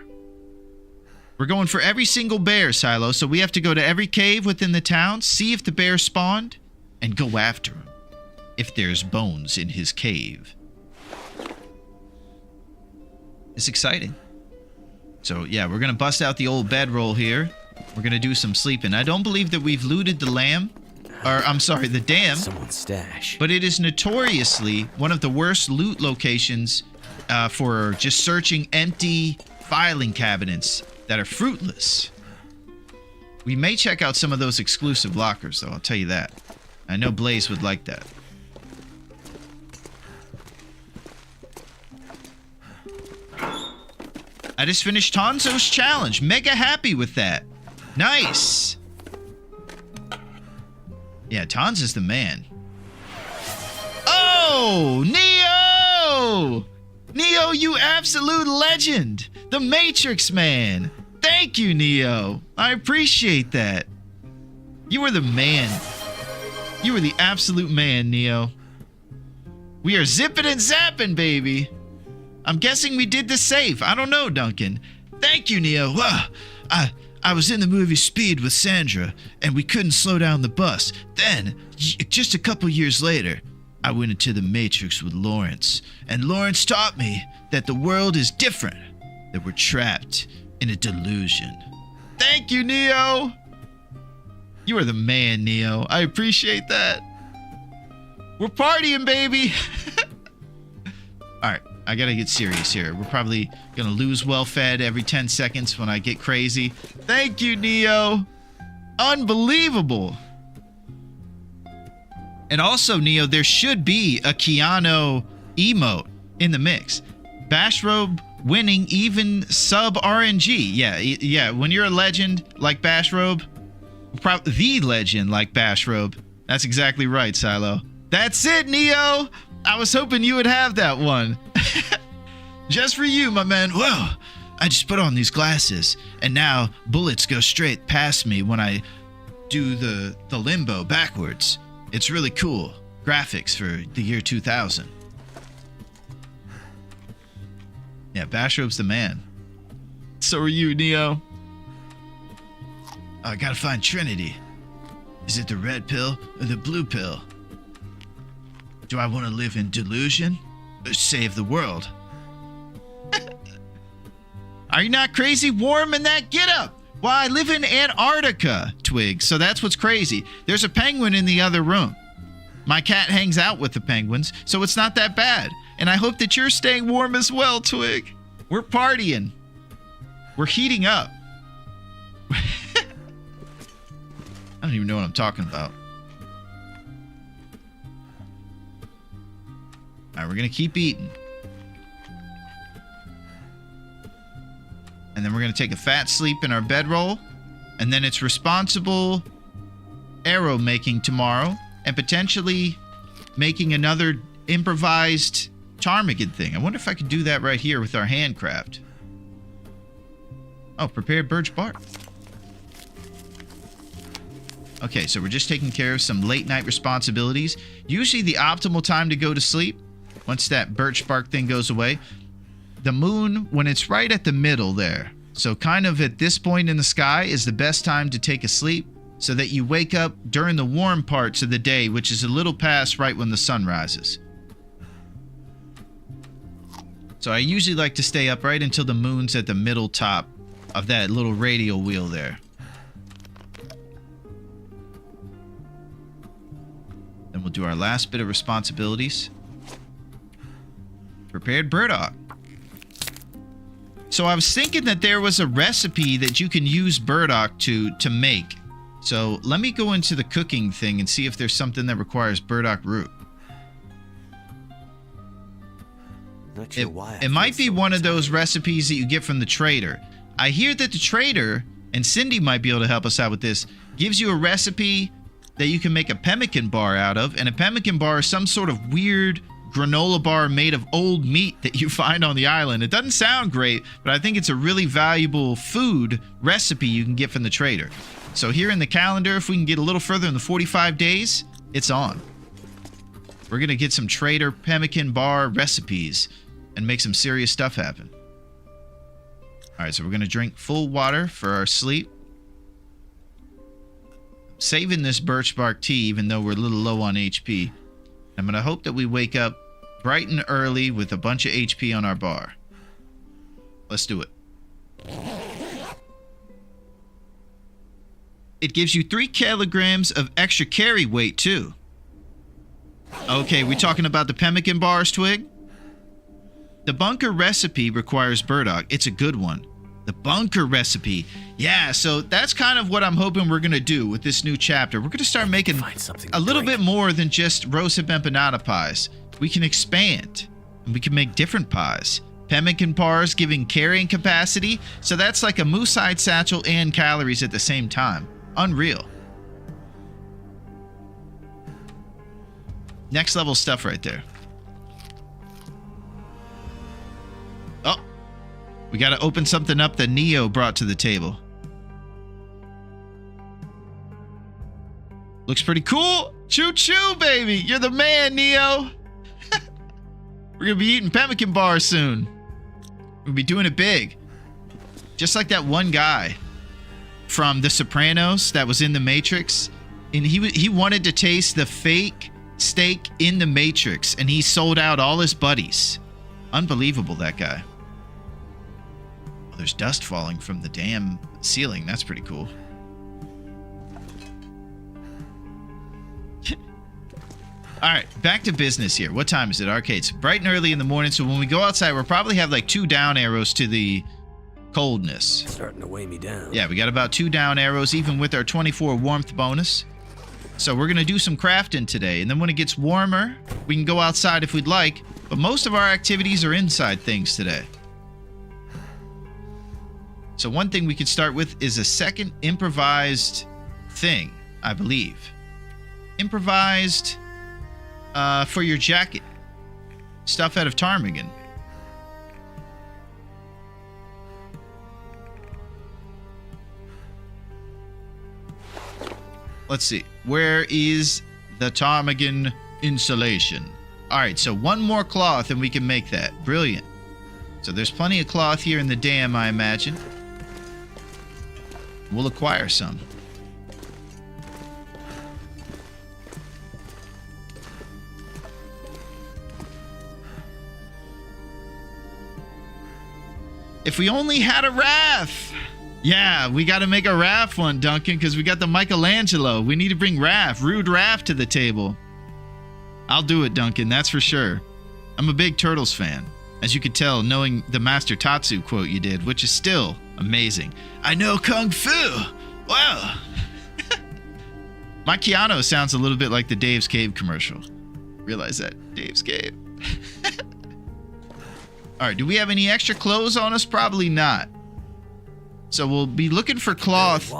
We're going for every single bear, Silo, so we have to go to every cave within the town, see if the bear spawned, and go after him, if there's bones in his cave. It's exciting. So, yeah, we're going to bust out the old bedroll here. We're going to do some sleeping. I don't believe that we've looted the the dam. Someone's stash. But it is notoriously one of the worst loot locations for just searching empty filing cabinets that are fruitless. We may check out some of those exclusive lockers, though, I'll tell you that. I know Blaze would like that. I just finished Tonzo's challenge. Mega happy with that. Nice. Yeah, Tonzo's the man. Oh, Neo! Neo, you absolute legend. The Matrix man. Thank you, Neo. I appreciate that. You were the man. You were the absolute man, Neo. We are zipping and zapping, baby. I'm guessing we did the safe. I don't know, Duncan. Thank you, Neo. Wow. I was in the movie Speed with Sandra, and we couldn't slow down the bus. Then, just a couple years later, I went into the Matrix with Lawrence, and Lawrence taught me that the world is different, that we're trapped in a delusion. Thank you, Neo. You are the man, Neo. I appreciate that. We're partying, baby. All right, I gotta get serious here. We're probably gonna lose well-fed every 10 seconds when I get crazy. Thank you, Neo. Unbelievable. And also, Neo, there should be a Keanu emote in the mix. Bashrobe winning even sub RNG. Yeah. When you're a legend like Bashrobe, the legend like Bashrobe. That's exactly right, Silo. That's it, Neo. I was hoping you would have that one. Just for you, my man. Whoa. I just put on these glasses, and now bullets go straight past me when I do the limbo backwards. It's really cool. Graphics for the year 2000. Yeah, Bashrobe's the man. So are you, Neo. I gotta find Trinity. Is it the red pill or the blue pill? Do I want to live in delusion or save the world? Are you not crazy warm in that getup? Well, I live in Antarctica, Twig, so that's what's crazy. There's a penguin in the other room. My cat hangs out with the penguins, so it's not that bad. And I hope that you're staying warm as well, Twig. We're partying. We're heating up. I don't even know what I'm talking about. All right, we're going to keep eating. And then we're going to take a fat sleep in our bedroll. And then it's responsible arrow making tomorrow. And potentially making another improvised ptarmigan thing. I wonder if I could do that right here with our handcraft. Oh, prepared birch bark. Okay, so we're just taking care of some late night responsibilities. Usually the optimal time to go to sleep, once that birch bark thing goes away, the moon, when it's right at the middle there, so kind of at this point in the sky is the best time to take a sleep so that you wake up during the warm parts of the day, which is a little past right when the sun rises. So I usually like to stay up right until the moon's at the middle top of that little radial wheel there. Then we'll do our last bit of responsibilities. Prepared burdock. So I was thinking that there was a recipe that you can use burdock to make. So let me go into the cooking thing and see if there's something that requires burdock root. Not sure why. It might be one of those recipes that you get from the trader. I hear that the trader and Cindy might be able to help us out with this. Gives you a recipe that you can make a pemmican bar out of, and a pemmican bar is some sort of weird granola bar made of old meat that you find on the island. It doesn't sound great, but I think it's a really valuable food recipe you can get from the trader. So here in the calendar, if we can get a little further in the 45 days, it's on. We're going to get some trader pemmican bar recipes and make some serious stuff happen. All right, so we're going to drink full water for our sleep. Saving this birch bark tea, even though we're a little low on HP. I'm going to hope that we wake up bright and early with a bunch of HP on our bar. Let's do it. It gives you 3 kilograms of extra carry weight, too. Okay, we talking about the pemmican bars, Twig? The bunker recipe requires burdock. It's a good one. The bunker recipe. Yeah, so that's kind of what I'm hoping we're going to do with this new chapter. We're going to start making a little bit more than just rosehip empanada pies. We can expand, and we can make different pies. Pemmican bars giving carrying capacity. So that's like a moose-hide satchel and calories at the same time. Unreal. Next level stuff right there. Oh, we got to open something up that Neo brought to the table. Looks pretty cool. Choo choo, baby. You're the man, Neo. We're going to be eating pemmican bars soon. We'll be doing it big. Just like that one guy from The Sopranos that was in The Matrix. And he wanted to taste the fake steak in The Matrix, and he sold out all his buddies. Unbelievable, that guy. Well, there's dust falling from the damn ceiling. That's pretty cool. All right, back to business here. What time is it? Arcades. Bright and early in the morning, so when we go outside, we'll probably have like 2 down arrows to the coldness. Starting to weigh me down. Yeah, we got about 2 down arrows, even with our 24 warmth bonus. So we're going to do some crafting today, and then when it gets warmer, we can go outside if we'd like, but most of our activities are inside things today. So one thing we could start with is a second improvised thing, I believe. Improvised for your jacket. Stuff out of ptarmigan. Let's see. Where is the ptarmigan insulation? All right, so 1 more cloth and we can make that. Brilliant. So there's plenty of cloth here in the dam, I imagine. We'll acquire some. If we only had a raft. Yeah, we got to make a raft one, Duncan, because we got the Michelangelo. We need to bring Rude Raft to the table. I'll do it, Duncan, that's for sure. I'm a big Turtles fan, as you could tell knowing the Master Tatsu quote you did, which is still amazing. I know Kung Fu. Wow. My Keanu sounds a little bit like the Dave's Cave commercial. Realize that? Dave's Cave. All right, do we have any extra clothes on us? Probably not. So we'll be looking for cloth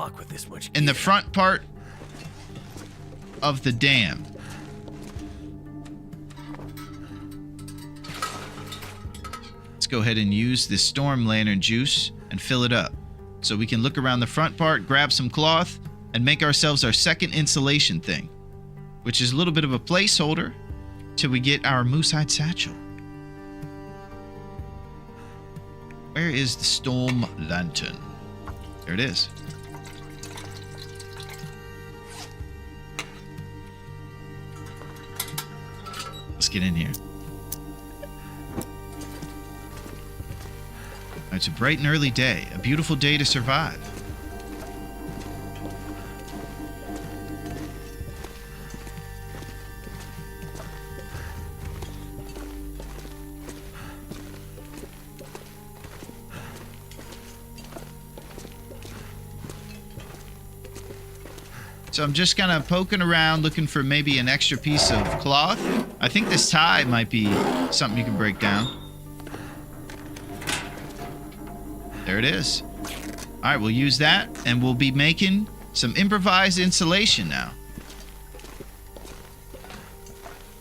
in the front part of the dam. Let's go ahead and use this storm lantern juice and fill it up. So we can look around the front part, grab some cloth, and make ourselves our second insulation thing, which is a little bit of a placeholder till we get our moose-hide satchel. Where is the storm lantern? There it is. Let's get in here. It's a bright and early day, a beautiful day to survive. So I'm just kind of poking around looking for maybe an extra piece of cloth. I think this tie might be something you can break down. There it is. All right, we'll use that, and we'll be making some improvised insulation now.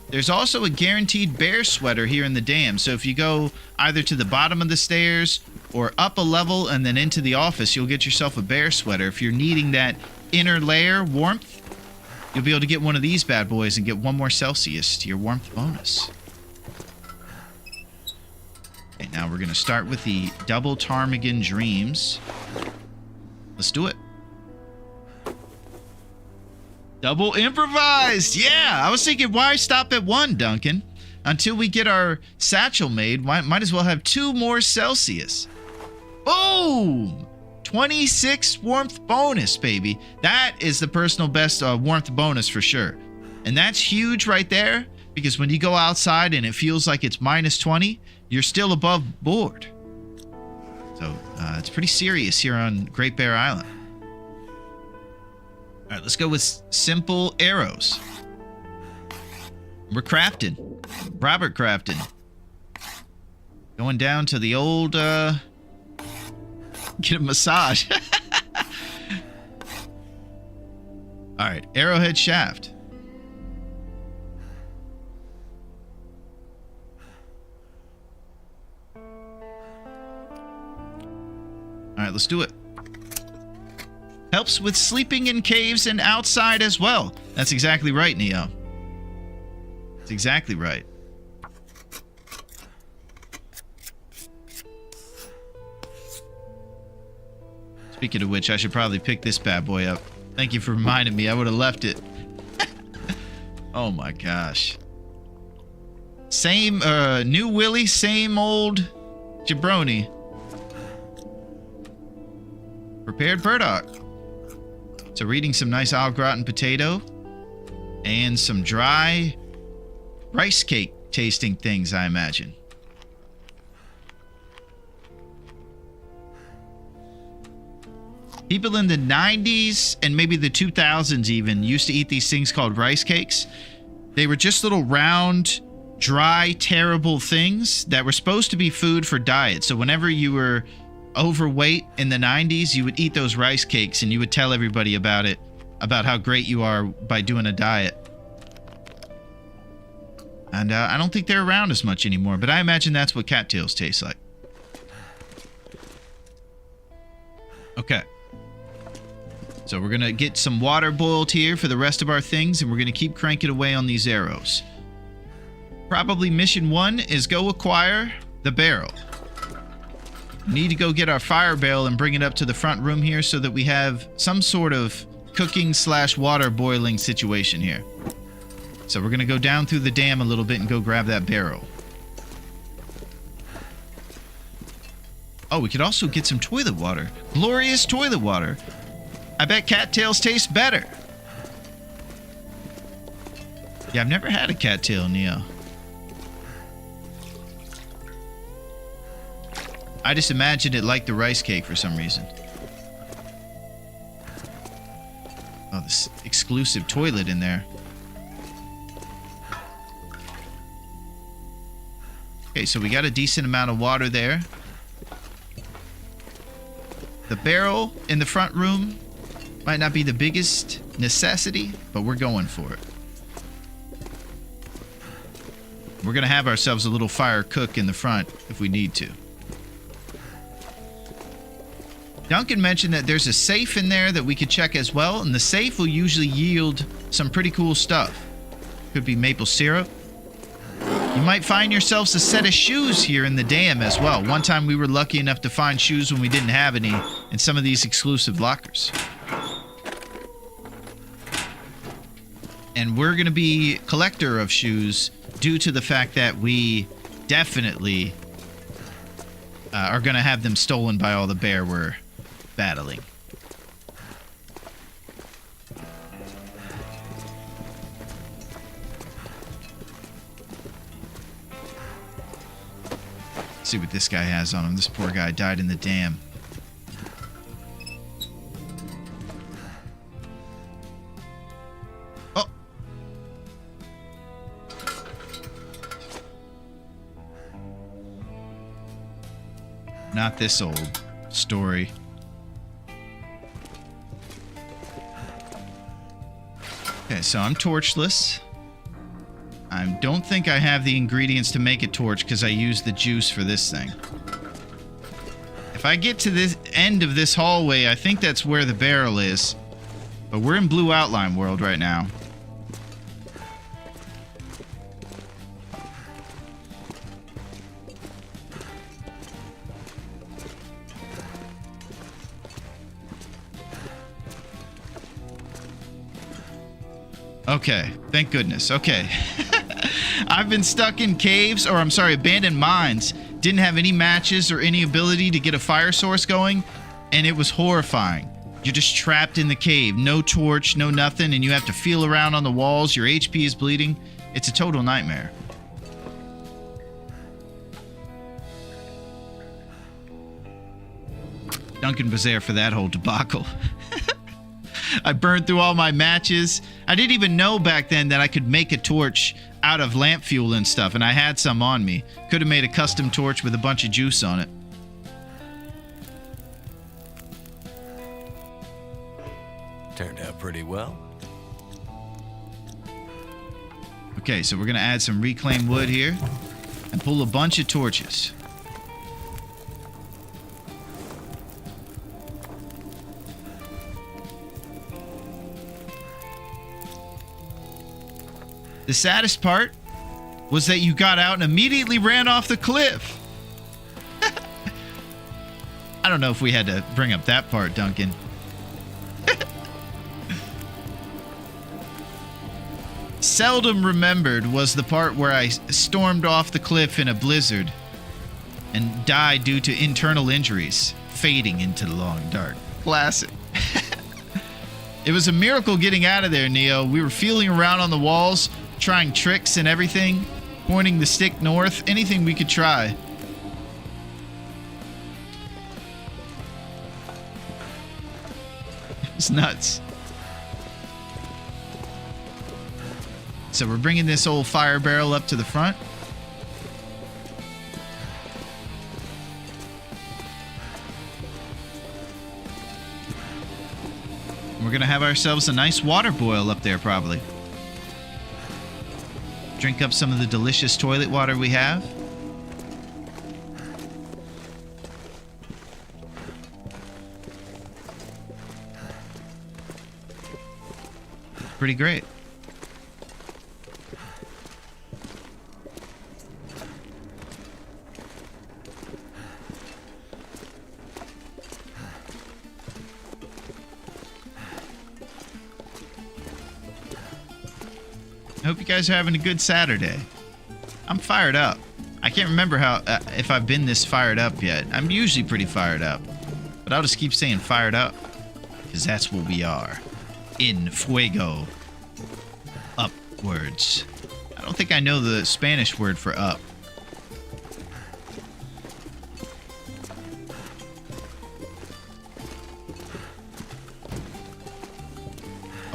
There's also a guaranteed bear sweater here in the dam, so if you go either to the bottom of the stairs or up a level and then into the office, you'll get yourself a bear sweater. If you're needing that inner layer warmth, you'll be able to get one of these bad boys and get 1 more Celsius to your warmth bonus. Okay, now we're going to start with the double ptarmigan dreams. Let's do it. Double improvised! Yeah! I was thinking, why stop at 1, Duncan? Until we get our satchel made, might as well have 2 more Celsius. Boom! 26 warmth bonus, baby. That is the personal best warmth bonus for sure. And that's huge right there, because when you go outside and it feels like it's minus 20, you're still above board. So it's pretty serious here on Great Bear Island. All right, let's go with simple arrows. We're crafting. Robert crafting. Going down to the old, get a massage. All right, arrowhead shaft. All right, let's do it. Helps with sleeping in caves and outside as well. That's exactly right, Neo. That's exactly right. Speaking of which, I should probably pick this bad boy up. Thank you for reminding me. I would have left it. Oh my gosh. Same, new Willy, same old jabroni. Prepared burdock. So we're eating some nice au gratin potato and some dry rice cake tasting things, I imagine. People in the 90s and maybe the 2000s even used to eat these things called rice cakes. They were just little round, dry, terrible things that were supposed to be food for diet. So whenever you were overweight in the 90s, you would eat those rice cakes and you would tell everybody about it, about how great you are by doing a diet. And I don't think they're around as much anymore, but I imagine that's what cattails taste like. Okay. So we're going to get some water boiled here for the rest of our things, and we're going to keep cranking away on these arrows. Probably mission 1 is go acquire the barrel. Need to go get our fire barrel and bring it up to the front room here so that we have some sort of cooking / water boiling situation here. So we're going to go down through the dam a little bit and go grab that barrel. Oh, we could also get some toilet water. Glorious toilet water. I bet cattails taste better. Yeah, I've never had a cattail, Neo. I just imagined it like the rice cake for some reason. Oh, this exclusive toilet in there. Okay, so we got a decent amount of water there. The barrel in the front room might not be the biggest necessity, but we're going for it. We're going to have ourselves a little fire cook in the front if we need to. Duncan mentioned that there's a safe in there that we could check as well, and the safe will usually yield some pretty cool stuff. Could be maple syrup. You might find yourselves a set of shoes here in the dam as well. One time we were lucky enough to find shoes when we didn't have any in some of these exclusive lockers. And we're going to be collector of shoes due to the fact that we definitely are going to have them stolen by all the bear we're battling. Let's see what this guy has on him. This poor guy died in the dam. Oh! Not this old story. Okay, so I'm torchless. I don't think I have the ingredients to make a torch because I used the juice for this thing. If I get to this end of this hallway, I think that's where the barrel is. But we're in blue outline world right now. Okay, thank goodness. Okay. I've been stuck in caves, or I'm sorry, abandoned mines. Didn't have any matches or any ability to get a fire source going, and it was horrifying. You're just trapped in the cave. No torch, no nothing, and you have to feel around on the walls. Your HP is bleeding. It's a total nightmare. Duncan was there for that whole debacle. I burned through all my matches. I didn't even know back then that I could make a torch out of lamp fuel and stuff, and I had some on me. Could have made a custom torch with a bunch of juice on it. Turned out pretty well. Okay, so we're going to add some reclaimed wood here and pull a bunch of torches. The saddest part was that you got out and immediately ran off the cliff. I don't know if we had to bring up that part, Duncan. Seldom remembered was the part where I stormed off the cliff in a blizzard and died due to internal injuries, fading into the long dark. Classic. It was a miracle getting out of there, Neo. We were feeling around on the walls, trying tricks and everything, pointing the stick north, anything we could try. It was nuts. So we're bringing this old fire barrel up to the front. We're gonna have ourselves a nice water boil up there probably. Drink up some of the delicious toilet water we have. Pretty great. I hope you guys are having a good Saturday. I'm fired up. I can't remember how if I've been this fired up yet. I'm usually pretty fired up. But I'll just keep saying fired up. Because that's what we are. In fuego. Upwards. I don't think I know the Spanish word for up.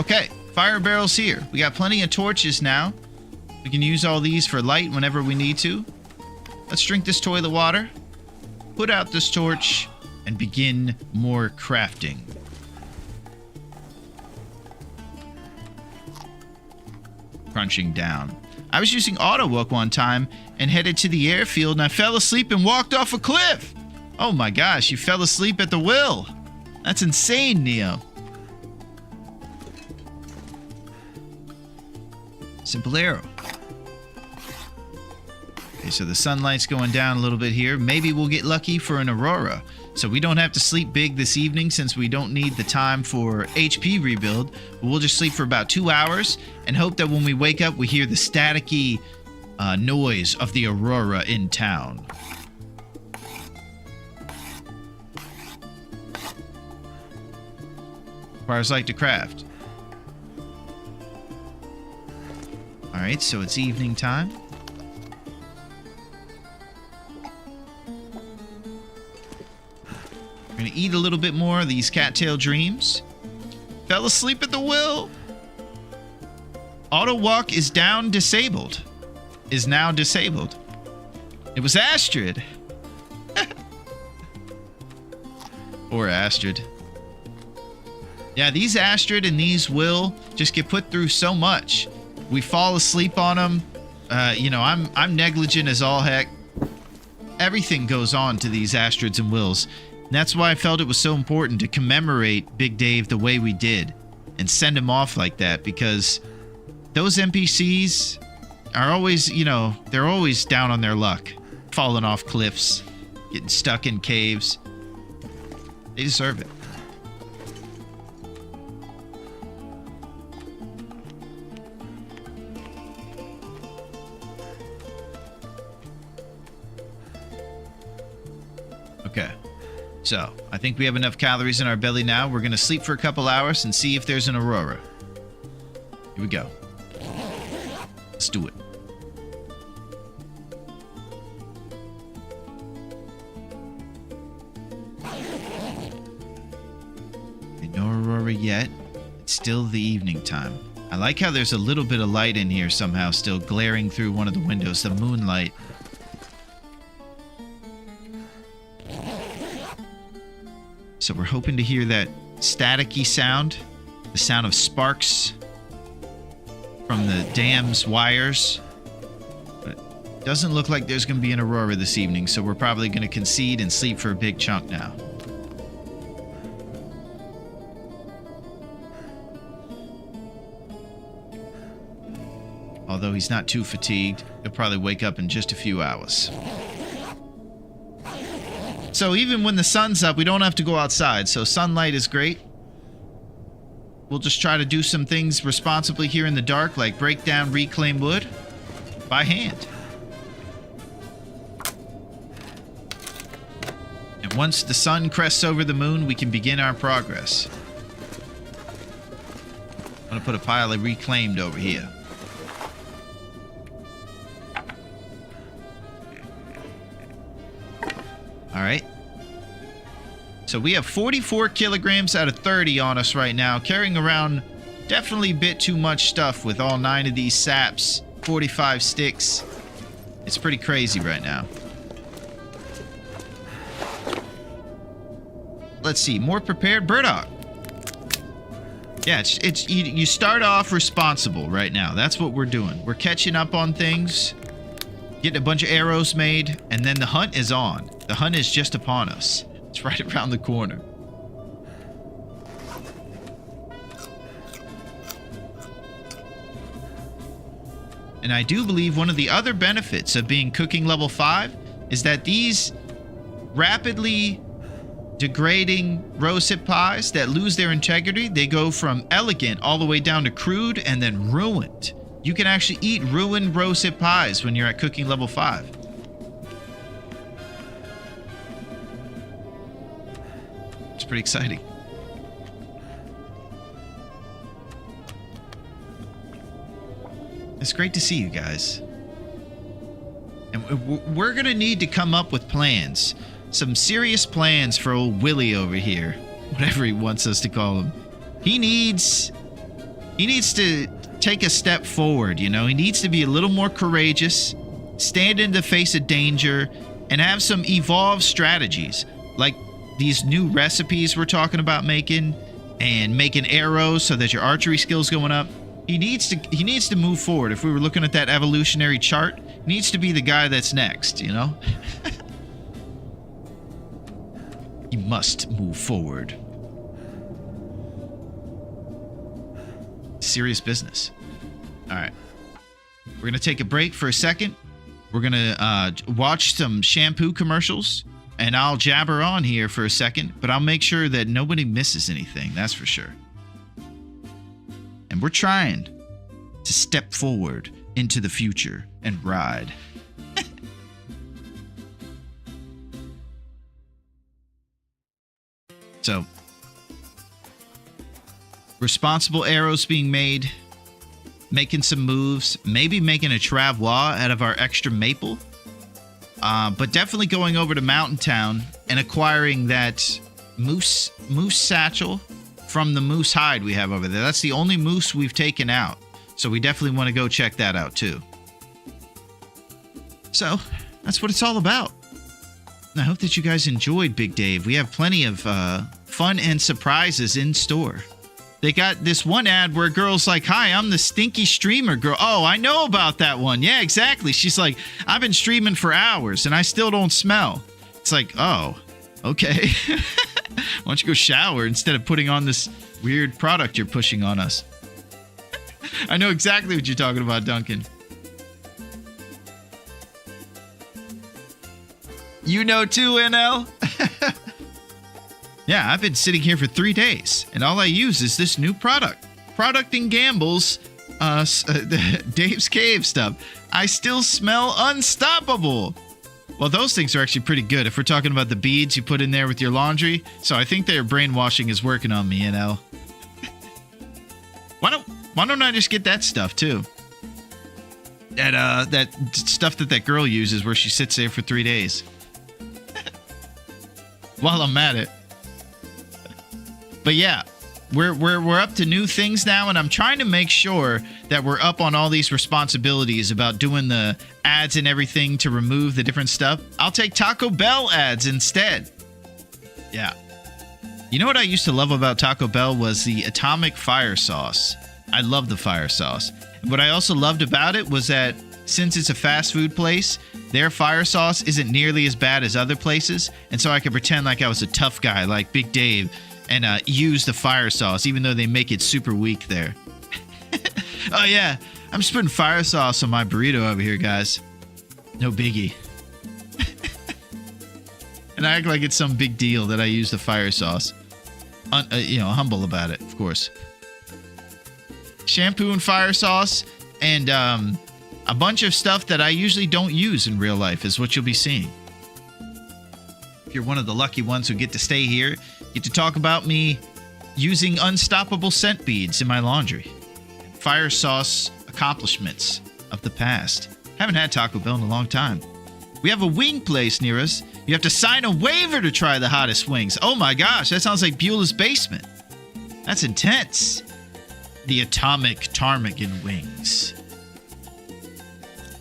Okay. Fire barrels here. We got plenty of torches now. We can use all these for light whenever we need to. Let's drink this toilet water, put out this torch, and begin more crafting. Crunching down. I was using auto walk one time and headed to the airfield and I fell asleep and walked off a cliff. Oh my gosh, you fell asleep at the wheel. That's insane, Neo. Simple arrow. Okay, so the sunlight's going down a little bit here. Maybe we'll get lucky for an aurora. So we don't have to sleep big this evening since we don't need the time for HP rebuild. We'll just sleep for about 2 hours and hope that when we wake up, we hear the staticky noise of the aurora in town. Requires light to craft. Alright, so it's evening time. We're gonna eat a little bit more of these cattail dreams. Fell asleep at the wheel. Auto walk is down disabled. Is now disabled. It was Astrid. Or Astrid. Yeah, these Astrid and these Will just get put through so much. We fall asleep on them. I'm negligent as all heck. Everything goes on to these Astrids and Wills. And that's why I felt it was so important to commemorate Big Dave the way we did and send him off like that, because those NPCs are always, they're always down on their luck, falling off cliffs, getting stuck in caves. They deserve it. Okay. So, I think we have enough calories in our belly now. We're going to sleep for a couple hours and see if there's an aurora. Here we go. Let's do it. No aurora yet. It's still the evening time. I like how there's a little bit of light in here somehow still glaring through one of the windows, the moonlight. So we're hoping to hear that staticky sound, the sound of sparks from the dam's wires. But it doesn't look like there's going to be an aurora this evening, so we're probably going to concede and sleep for a big chunk now. Although he's not too fatigued, he'll probably wake up in just a few hours. So even when the sun's up, we don't have to go outside, so sunlight is great. We'll just try to do some things responsibly here in the dark, like break down reclaimed wood by hand. And once the sun crests over the moon, we can begin our progress. I'm gonna put a pile of reclaimed over here. All right. So we have 44 kilograms out of 30 on us right now, carrying around definitely a bit too much stuff with all 9 of these saps, 45 sticks. It's pretty crazy right now. Let's see, more prepared burdock. Yeah, you start off responsible right now. That's what we're doing. We're catching up on things, getting a bunch of arrows made, and then the hunt is on. The hunt is just upon us. It's right around the corner. And I do believe one of the other benefits of being cooking level 5 is that these rapidly degrading rosehip pies that lose their integrity, they go from elegant all the way down to crude and then ruined. You can actually eat ruined rosehip pies when you're at cooking level 5. It's pretty exciting. It's great to see you guys. And we're gonna need to come up with plans. Some serious plans for old Willy over here. Whatever he wants us to call him. He needs to take a step forward, you know? He needs to be a little more courageous, stand in the face of danger, and have some evolved strategies. Like these new recipes we're talking about making, and making arrows so that your archery skill's going up. He needs to move forward. If we were looking at that evolutionary chart, he needs to be the guy that's next, you know? He must move forward. Serious business. All right. We're going to take a break for a second. We're going to watch some shampoo commercials, and I'll jabber on here for a second, but I'll make sure that nobody misses anything. That's for sure. And we're trying to step forward into the future and ride. So, responsible arrows being made, making some moves, maybe making a travois out of our extra maple, but definitely going over to Mountain Town and acquiring that moose satchel from the moose hide we have over there. That's the only moose we've taken out, so we definitely want to go check that out too. So, that's what it's all about. I hope that you guys enjoyed Big Dave. We have plenty of fun and surprises in store. They got this one ad where a girl's like, "Hi, I'm the stinky streamer girl." Oh, I know about that one. Yeah, exactly. She's like, "I've been streaming for hours and I still don't smell." It's like, oh, okay. Why don't you go shower instead of putting on this weird product you're pushing on us? I know exactly what you're talking about, Duncan. You know too, NL? Yeah, I've been sitting here for 3 days, and all I use is this new product. Product and Gamble's Dave's Cave stuff. I still smell unstoppable. Well, those things are actually pretty good if we're talking about the beads you put in there with your laundry. So I think their brainwashing is working on me, NL. Why don't I just get that stuff too? That stuff that girl uses where she sits there for 3 days. While I'm at it. But yeah, we're up to new things now, and I'm trying to make sure that we're up on all these responsibilities about doing the ads and everything to remove the different stuff. I'll take Taco Bell ads instead. Yeah. You know what I used to love about Taco Bell was the atomic fire sauce. I love the fire sauce. What I also loved about it was that since it's a fast food place, their fire sauce isn't nearly as bad as other places, and so I could pretend like I was a tough guy like Big Dave and use the fire sauce, even though they make it super weak there. Oh yeah, I'm just putting fire sauce on my burrito over here, guys. No biggie. And I act like it's some big deal that I use the fire sauce. Humble about it, of course. Shampoo and fire sauce, and a bunch of stuff that I usually don't use in real life is what you'll be seeing. If you're one of the lucky ones who get to stay here, get to talk about me using unstoppable scent beads in my laundry. Fire sauce accomplishments of the past. Haven't had Taco Bell in a long time. We have a wing place near us. You have to sign a waiver to try the hottest wings. Oh my gosh, that sounds like Beulah's Basement. That's intense. The atomic ptarmigan wings.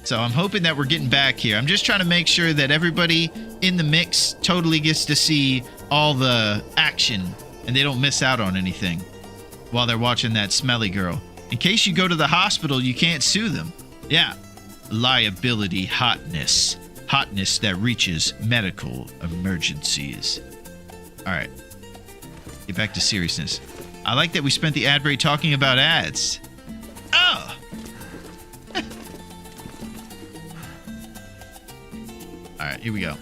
So I'm hoping that we're getting back here. I'm just trying to make sure that everybody in the mix totally gets to see all the action and they don't miss out on anything while they're watching that smelly girl. In case you go to the hospital, you can't sue them. Yeah. Liability hotness. Hotness that reaches medical emergencies. All right. Get back to seriousness. I like that we spent the ad break talking about ads. Oh! All right, here we go.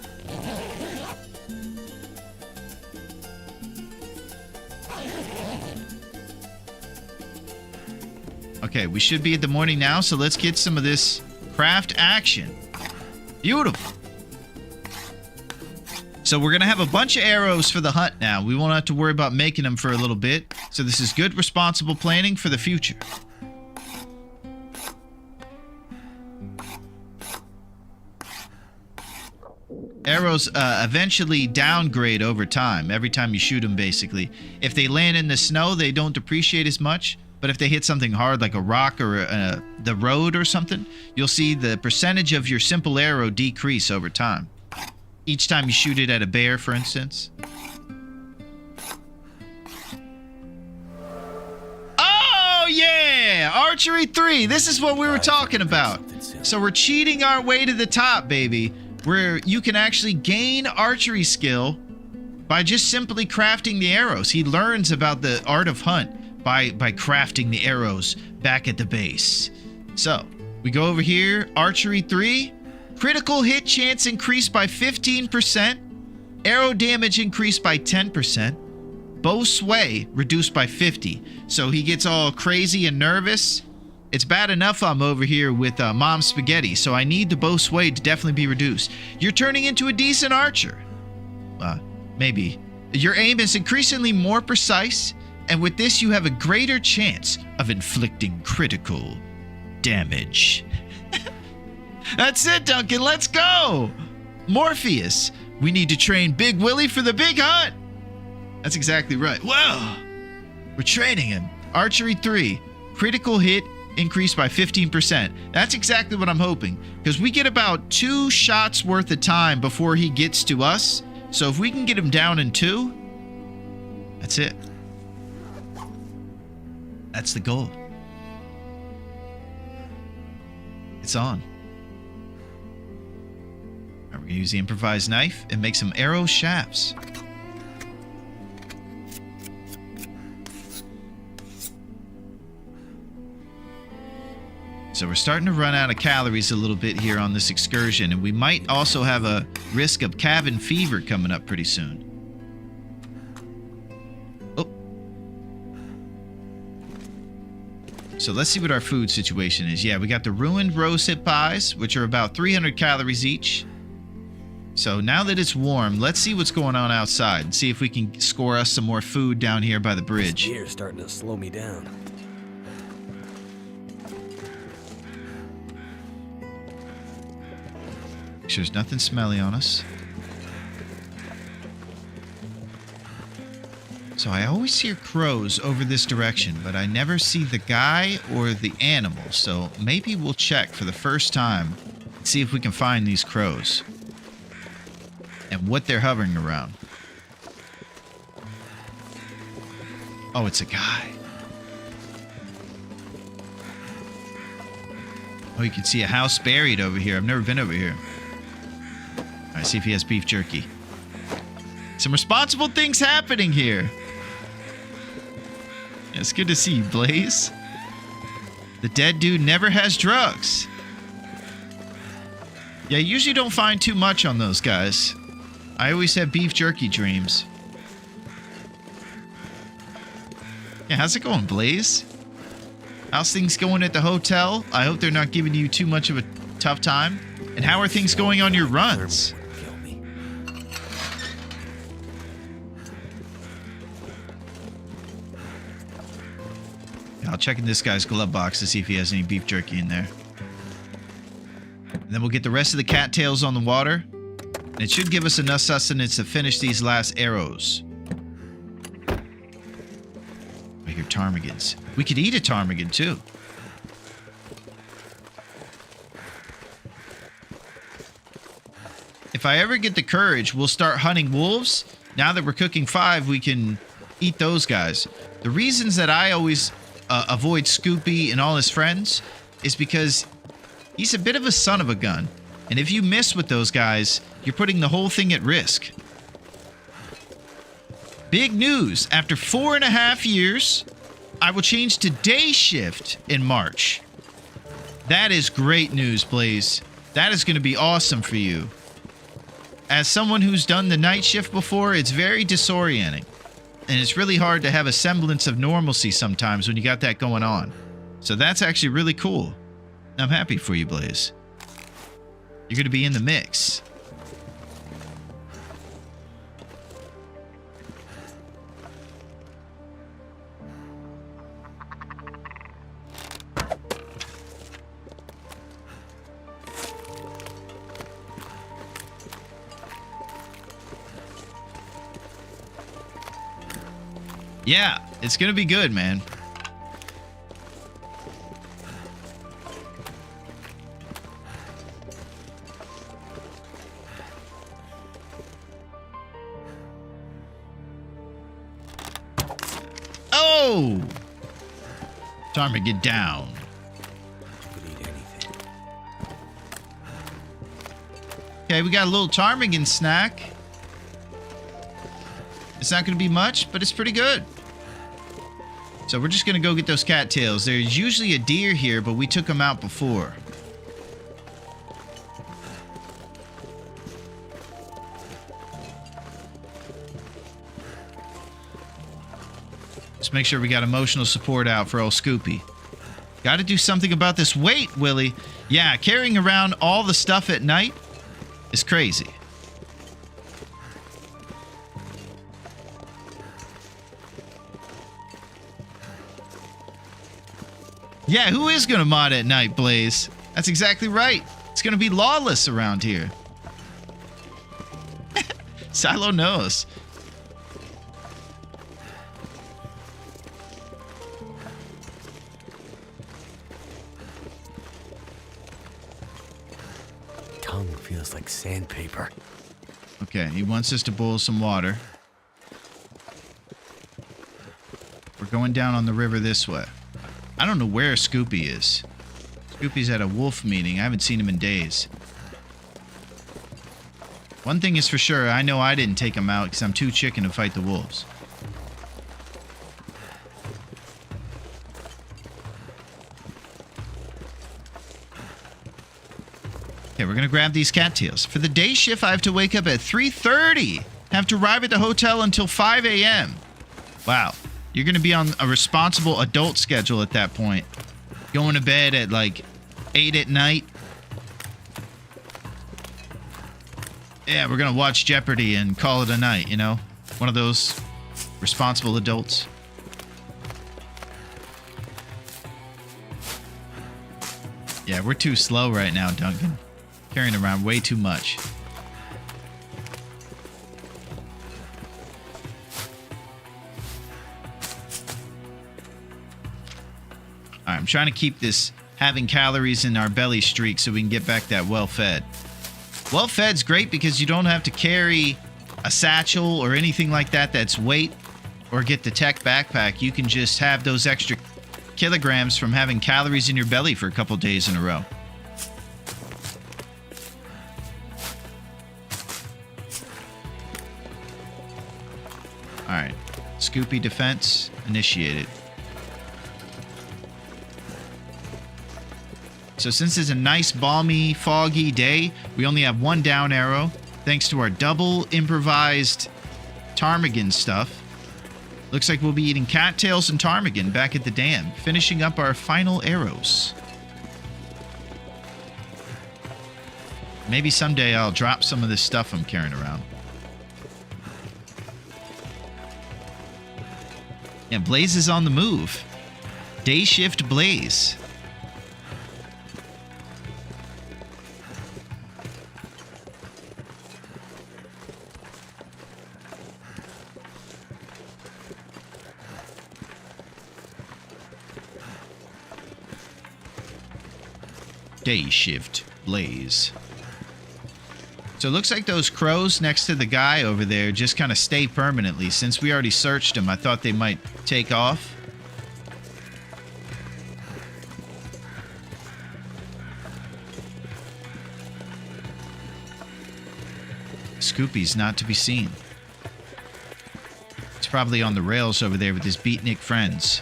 Okay, we should be at the morning now, so let's get some of this craft action. Beautiful. So we're going to have a bunch of arrows for the hunt now. We won't have to worry about making them for a little bit. So this is good, responsible planning for the future. Arrows eventually downgrade over time, every time you shoot them, basically. If they land in the snow, they don't depreciate as much. But if they hit something hard like a rock or the road or something, you'll see the percentage of your simple arrow decrease over time. Each time you shoot it at a bear, for instance. Oh, yeah! Archery 3. This is what we were talking about. So we're cheating our way to the top, baby. Where you can actually gain archery skill by just simply crafting the arrows. He learns about the art of hunt by crafting the arrows back at the base. So, we go over here, Archery 3, critical hit chance increased by 15%, arrow damage increased by 10%, bow sway reduced by 50%. So he gets all crazy and nervous. It's bad enough I'm over here with Mom Spaghetti, so I need the bow sway to definitely be reduced. You're turning into a decent archer. Maybe. Your aim is increasingly more precise, and with this you have a greater chance of inflicting critical damage. That's it, Duncan. Let's go. Morpheus, we need to train Big Willy for the big hunt. That's exactly right. Whoa. We're training him. Archery 3, critical hit increased by 15%. That's exactly what I'm hoping, because we get about 2 shots worth of time before he gets to us. So if we can get him down in 2, that's it. That's the goal. It's on. We're going to use the improvised knife and make some arrow shafts. So we're starting to run out of calories a little bit here on this excursion, and we might also have a risk of cabin fever coming up pretty soon. Oh. So let's see what our food situation is. Yeah, we got the ruined rose hip pies, which are about 300 calories each. So now that it's warm, let's see what's going on outside and see if we can score us some more food down here by the bridge. This beer's starting to slow me down. Make sure there's nothing smelly on us. So I always hear crows over this direction, but I never see the guy or the animal. So maybe we'll check for the first time and see if we can find these crows and what they're hovering around. Oh, it's a guy. Oh, you can see a house buried over here. I've never been over here. All right, see if he has beef jerky. Some responsible things happening here. It's good to see you, Blaze. The dead dude never has drugs. Yeah, you usually don't find too much on those guys. I always have beef jerky dreams. Yeah, how's it going, Blaze? How's things going at the hotel? I hope they're not giving you too much of a tough time. And how are things going on your runs? Kill me. I'll check in this guy's glove box to see if he has any beef jerky in there. And then we'll get the rest of the cattails on the water. And it should give us enough sustenance to finish these last arrows. I hear ptarmigans. We could eat a ptarmigan too. If I ever get the courage, we'll start hunting wolves. Now that we're cooking 5, we can eat those guys. The reasons that I always avoid Scoopy and all his friends is because he's a bit of a son of a gun. And if you miss with those guys, you're putting the whole thing at risk. Big news. After 4.5 years, I will change to day shift in March. That is great news, Blaze. That is going to be awesome for you. As someone who's done the night shift before, it's very disorienting. And it's really hard to have a semblance of normalcy sometimes when you got that going on. So that's actually really cool. I'm happy for you, Blaze. You're going to be in the mix. Yeah, it's going to be good, man. Oh! Time to get down. Could eat anything. Okay, we got a little ptarmigan snack. It's not going to be much, but it's pretty good. So we're just going to go get those cattails. There's usually a deer here, but we took them out before. Let's make sure we got emotional support out for old Scoopy. Got to do something about this weight, Willy. Yeah, carrying around all the stuff at night is crazy. Yeah, who is going to mod at night, Blaze? That's exactly right. It's going to be lawless around here. Silo knows. Tongue feels like sandpaper. Okay, he wants us to boil some water. We're going down on the river this way. I don't know where Scoopy is. Scoopy's at a wolf meeting. I haven't seen him in days. One thing is for sure, I know I didn't take him out because I'm too chicken to fight the wolves. Okay, we're going to grab these cattails. For the day shift, I have to wake up at 3:30. Have to arrive at the hotel until 5 a.m. Wow. You're going to be on a responsible adult schedule at that point. Going to bed at like 8 at night. Yeah, we're going to watch Jeopardy and call it a night, you know? One of those responsible adults. Yeah, we're too slow right now, Duncan. Carrying around way too much. Alright, I'm trying to keep this having calories in our belly streak so we can get back that well-fed. Well-fed's great because you don't have to carry a satchel or anything like that that's weight or get the tech backpack. You can just have those extra kilograms from having calories in your belly for a couple days in a row. Alright, Scoopy defense initiated. So since it's a nice, balmy, foggy day, we only have one down arrow, thanks to our double improvised ptarmigan stuff. Looks like we'll be eating cattails and ptarmigan back at the dam, finishing up our final arrows. Maybe someday I'll drop some of this stuff I'm carrying around. Yeah, Blaze is on the move. Day shift Blaze. Day shift Blaze. So it looks like those crows next to the guy over there just kind of stay permanently. Since we already searched them, I thought they might take off. Scoopy's not to be seen. It's probably on the rails over there with his beatnik friends.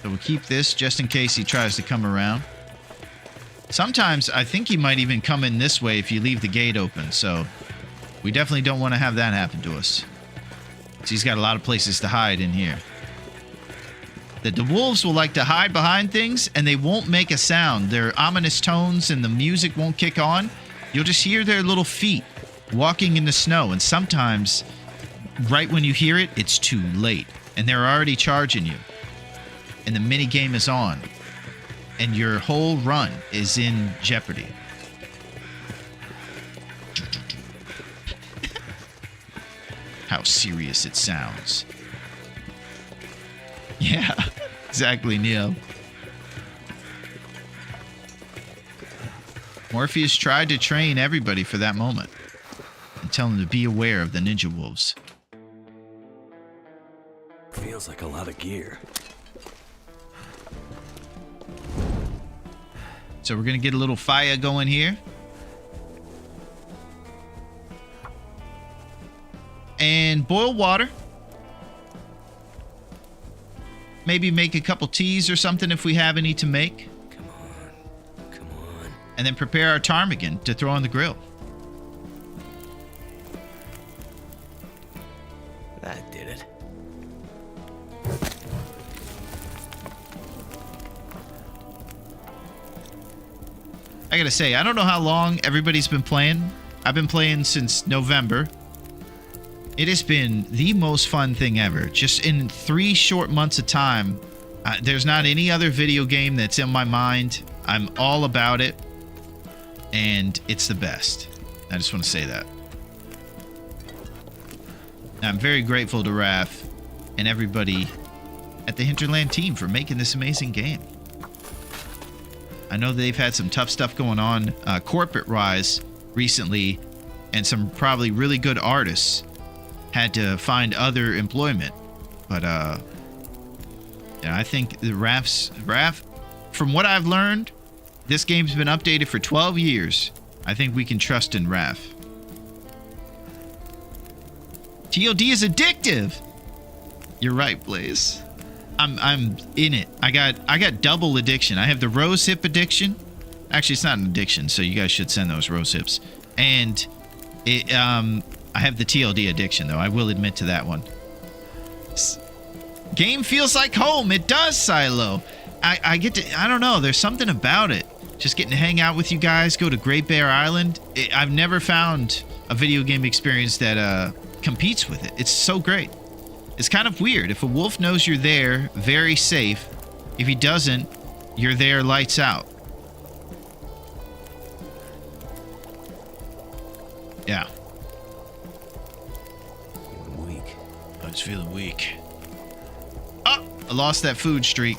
So we'll keep this just in case he tries to come around. Sometimes I think he might even come in this way if you leave the gate open. So we definitely don't want to have that happen to us. So he's got a lot of places to hide in here. The wolves will like to hide behind things and they won't make a sound. Their ominous tones and the music won't kick on. You'll just hear their little feet walking in the snow. And sometimes, right when you hear it, it's too late. And they're already charging you. And the mini game is on. And your whole run is in jeopardy. How serious it sounds. Yeah, exactly, Neo. Morpheus tried to train everybody for that moment and tell them to be aware of the ninja wolves. Feels like a lot of gear. So we're going to get a little fire going here. And boil water. Maybe make a couple teas or something if we have any to make. Come on. Come on. And then prepare our ptarmigan to throw on the grill. That did it. I gotta say, I don't know how long everybody's been playing. I've been playing since November. It has been the most fun thing ever. Just in 3 short months of time, there's not any other video game that's in my mind. I'm all about it. And it's the best. I just want to say that. I'm very grateful to Raph and everybody at the Hinterland team for making this amazing game. I know they've had some tough stuff going on corporate-wise recently, and some probably really good artists had to find other employment. But yeah, I think the Raph, from what I've learned, this game's been updated for 12 years. I think we can trust in Raph. TLD is addictive. You're right, Blaze. I'm in it. I got double addiction. I have the rose hip addiction. Actually, it's not an addiction, so you guys should send those rose hips. And I have the TLD addiction, though. I will admit to that one. Game feels like home. It does, Silo. I get to, I don't know. There's something about it. Just getting to hang out with you guys, go to Great Bear Island. I've never found a video game experience that competes with it. It's so great. It's kind of weird. If a wolf knows you're there, very safe. If he doesn't, you're there, lights out. Yeah. Feeling weak. I was feeling weak. Oh, I lost that food streak.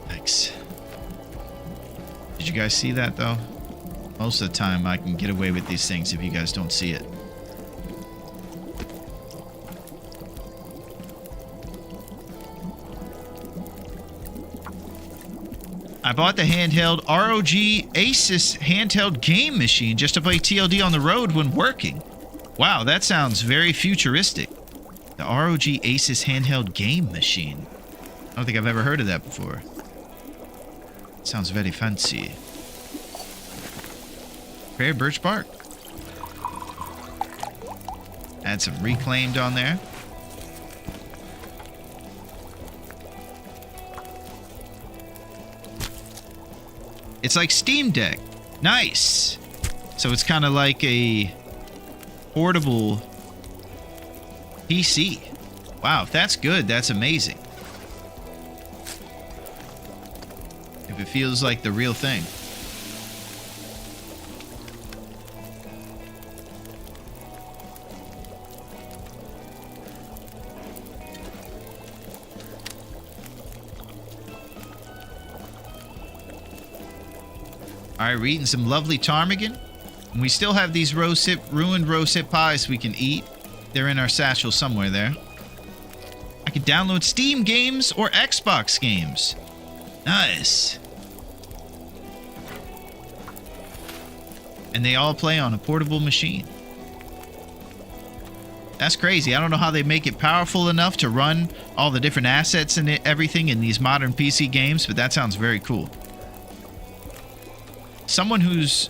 Thanks. Did you guys see that, though? Most of the time, I can get away with these things if you guys don't see it. I bought the handheld ROG Asus handheld game machine just to play TLD on the road when working. Wow, that sounds very futuristic. The ROG Asus handheld game machine. I don't think I've ever heard of that before. Sounds very fancy. Rare birch bark. Add some reclaimed on there. It's like Steam Deck. Nice. So it's kind of like a portable PC. Wow, if that's good, that's amazing. If it feels like the real thing. All right, we're eating some lovely ptarmigan. And we still have these ruined rosehip pies we can eat. They're in our satchel somewhere there. I can download Steam games or Xbox games. Nice. And they all play on a portable machine. That's crazy. I don't know how they make it powerful enough to run all the different assets and everything in these modern PC games, but that sounds very cool. Someone who's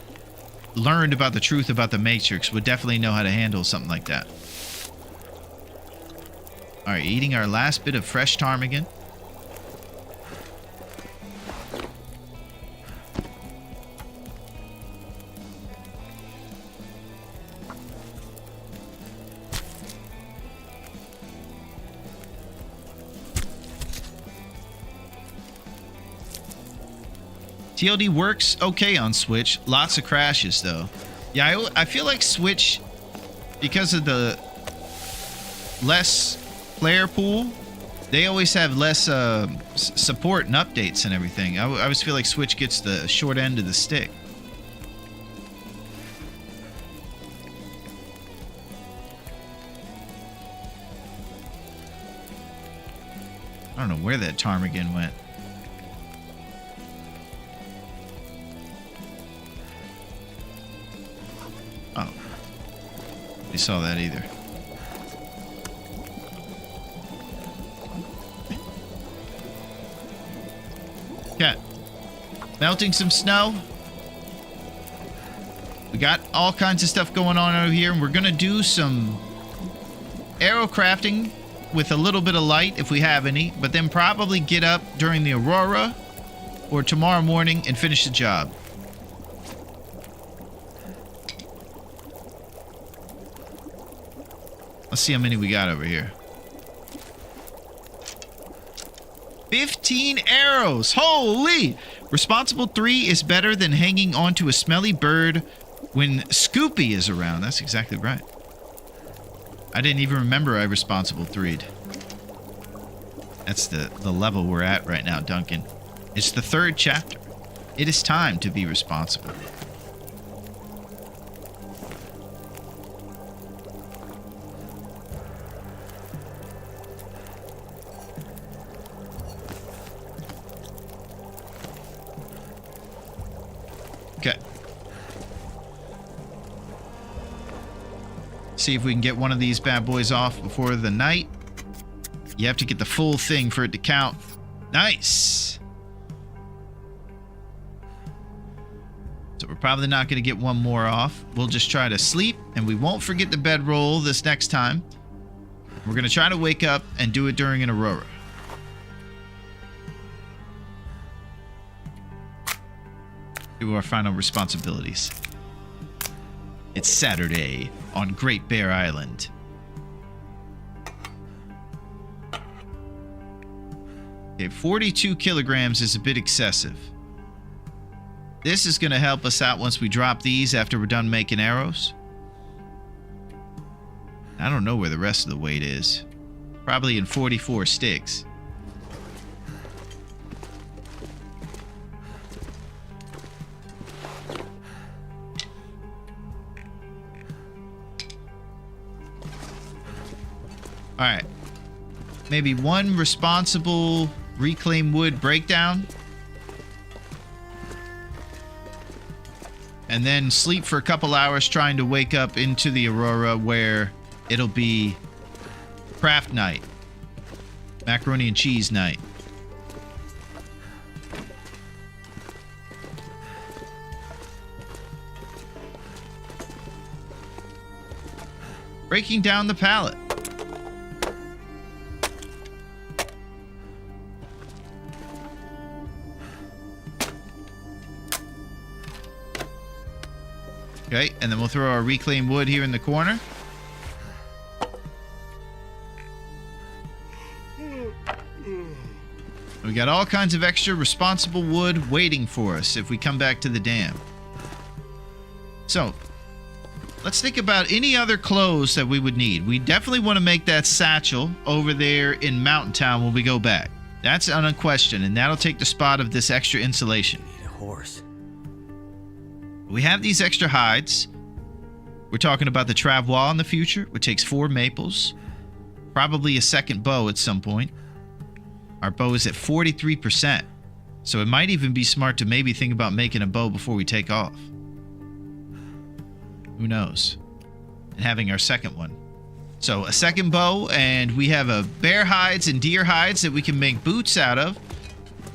learned about the truth about the Matrix would definitely know how to handle something like that. All right, eating our last bit of fresh ptarmigan. TLD works okay on Switch. Lots of crashes, though. Yeah, I feel like Switch, because of the less player pool, they always have less support and updates and everything. I always feel like Switch gets the short end of the stick. I don't know where that ptarmigan went. Oh. You saw that either. Okay. Melting some snow. We got all kinds of stuff going on over here, and we're gonna do some arrow crafting with a little bit of light if we have any, but then probably get up during the aurora or tomorrow morning and finish the job. Let's see how many we got over here. 15 arrows! Holy! Responsible 3 is better than hanging onto a smelly bird when Scoopy is around. That's exactly right. I didn't even remember I responsible 3'd. That's the level we're at right now, Duncan. It's the 3rd chapter. It is time to be responsible. Okay. See if we can get one of these bad boys off before the night. You have to get the full thing for it to count. Nice. So we're probably not going to get one more off. We'll just try to sleep, and we won't forget the bedroll this next time. We're going to try to wake up and do it during an aurora. Do our final responsibilities. It's Saturday on Great Bear Island. Okay, 42 kilograms is a bit excessive. This is going to help us out once we drop these after we're done making arrows. I don't know where the rest of the weight is. Probably in 44 sticks. Alright. Maybe one responsible reclaim wood breakdown. And then sleep for a couple hours trying to wake up into the aurora where it'll be craft night. Macaroni and cheese night. Breaking down the pallet. Okay, and then we'll throw our reclaimed wood here in the corner. We got all kinds of extra responsible wood waiting for us if we come back to the dam. So, let's think about any other clothes that we would need. We definitely want to make that satchel over there in Mountain Town when we go back. That's unquestioned, and that'll take the spot of this extra insulation. Need a horse. We have these extra hides. We're talking about the travois in the future, which takes 4 maples. Probably a second bow at some point. Our bow is at 43%. So it might even be smart to maybe think about making a bow before we take off. Who knows? And having our second one. So a second bow, and we have a bear hides and deer hides that we can make boots out of.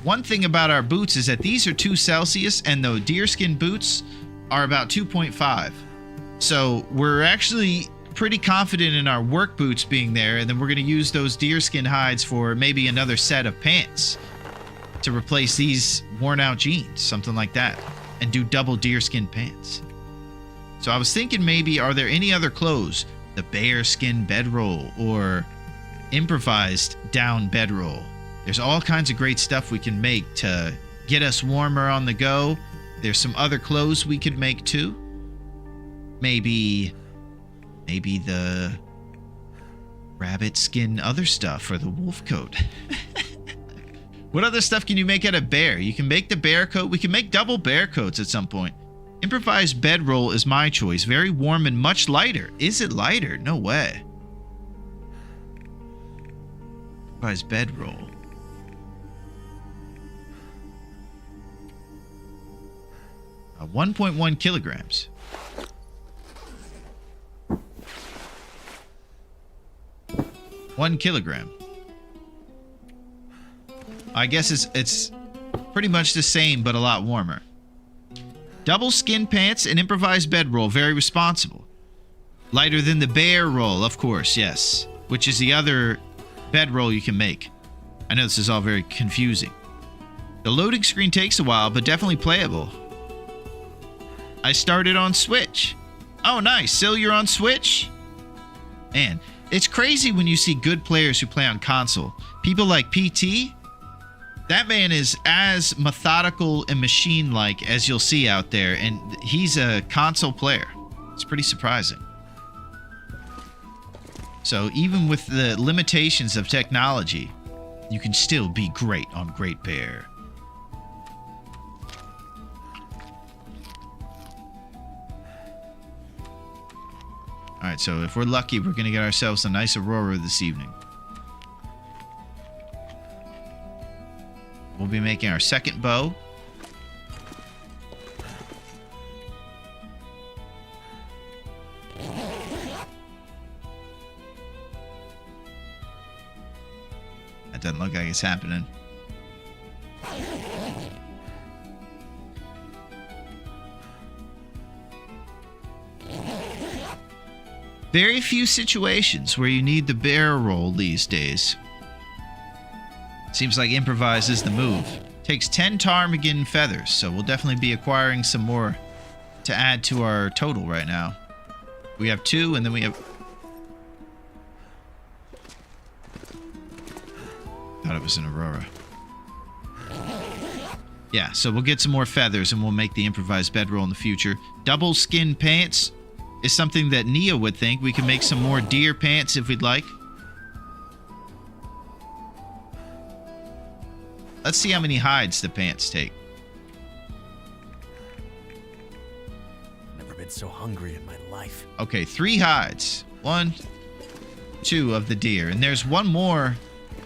One thing about our boots is that these are 2 Celsius, and the deerskin boots are about 2.5. So we're actually pretty confident in our work boots being there, and then we're going to use those deerskin hides for maybe another set of pants to replace these worn out jeans, something like that, and do double deerskin pants. So I was thinking maybe, are there any other clothes? The bearskin bedroll or improvised down bedroll. There's all kinds of great stuff we can make to get us warmer on the go. There's some other clothes we could make too. Maybe the rabbit skin other stuff or the wolf coat. What other stuff can you make out of bear? You can make the bear coat. We can make double bear coats at some point. Improvised bedroll is my choice. Very warm and much lighter. Is it lighter? No way. Improvised bedroll. Uh, 1.1 kilograms. One kilogram. I guess it's pretty much the same, but a lot warmer. Double skin pants and improvised bedroll. Very responsible. Lighter than the bear roll, of course, yes. Which is the other bedroll you can make. I know this is all very confusing. The loading screen takes a while, but definitely playable. I started on Switch. Oh, nice. Sil, you're on Switch? Man, it's crazy when you see good players who play on console. People like PT, that man is as methodical and machine-like as you'll see out there, and he's a console player. It's pretty surprising. So even with the limitations of technology, you can still be great on Great Bear. Alright, so if we're lucky, we're going to get ourselves a nice aurora this evening. We'll be making our second bow. doesn't look like it's happening. Very few situations where you need the barrel roll these days. Seems like improvise is the move. Takes 10 ptarmigan feathers, so we'll definitely be acquiring some more to add to our total right now. We have 2, and then we have... Thought it was an aurora. Yeah, so we'll get some more feathers, and we'll make the improvised bedroll in the future. Double skin pants is something that Nia would think. We can make some more deer pants if we'd like. Let's see how many hides the pants take. Never been so hungry in my life. Okay, 3 hides. 1, 2 of the deer. And there's one more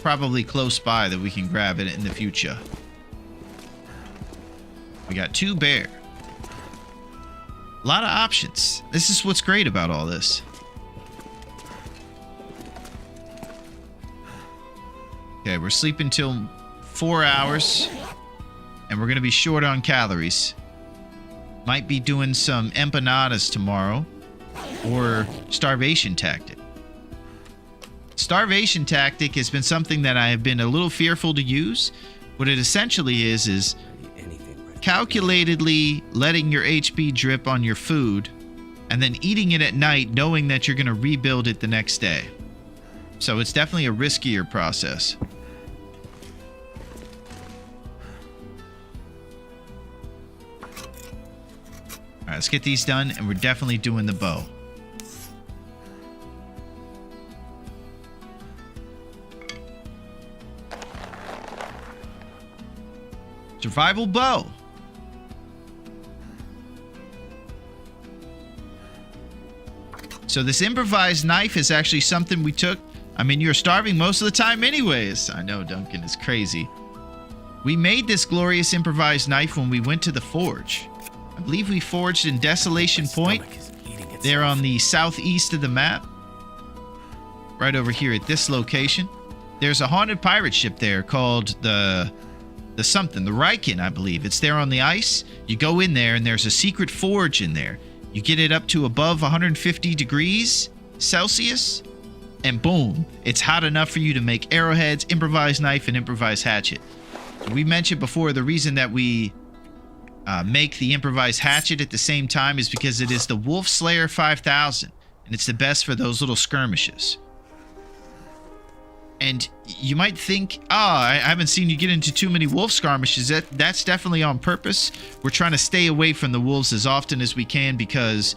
probably close by that we can grab it in the future. We got 2 bear. A lot of options. This is what's great about all this. Okay, we're sleeping till 4 hours. And we're going to be short on calories. Might be doing some empanadas tomorrow. Or starvation tactic. Starvation tactic has been something that I have been a little fearful to use. What it essentially is calculatedly letting your HP drip on your food and then eating it at night knowing that you're going to rebuild it the next day. So it's definitely a riskier process. Alright, let's get these done, and we're definitely doing the bow. Survival bow. So this improvised knife is actually something we took. I mean, you're starving most of the time anyways. I know, Duncan is crazy. We made this glorious improvised knife when we went to the forge. I believe we forged in Desolation Point. There on the southeast of the map. Right over here at this location. There's a haunted pirate ship there called the Riken, I believe. It's there on the ice. You go in there and there's a secret forge in there. You get it up to above 150 degrees Celsius, and boom, it's hot enough for you to make arrowheads, improvised knife, and improvised hatchet. We mentioned before the reason that we make the improvised hatchet at the same time is because it is the Wolf Slayer 5000, and it's the best for those little skirmishes. And you might think, I haven't seen you get into too many wolf skirmishes. That's definitely on purpose. We're trying to stay away from the wolves as often as we can because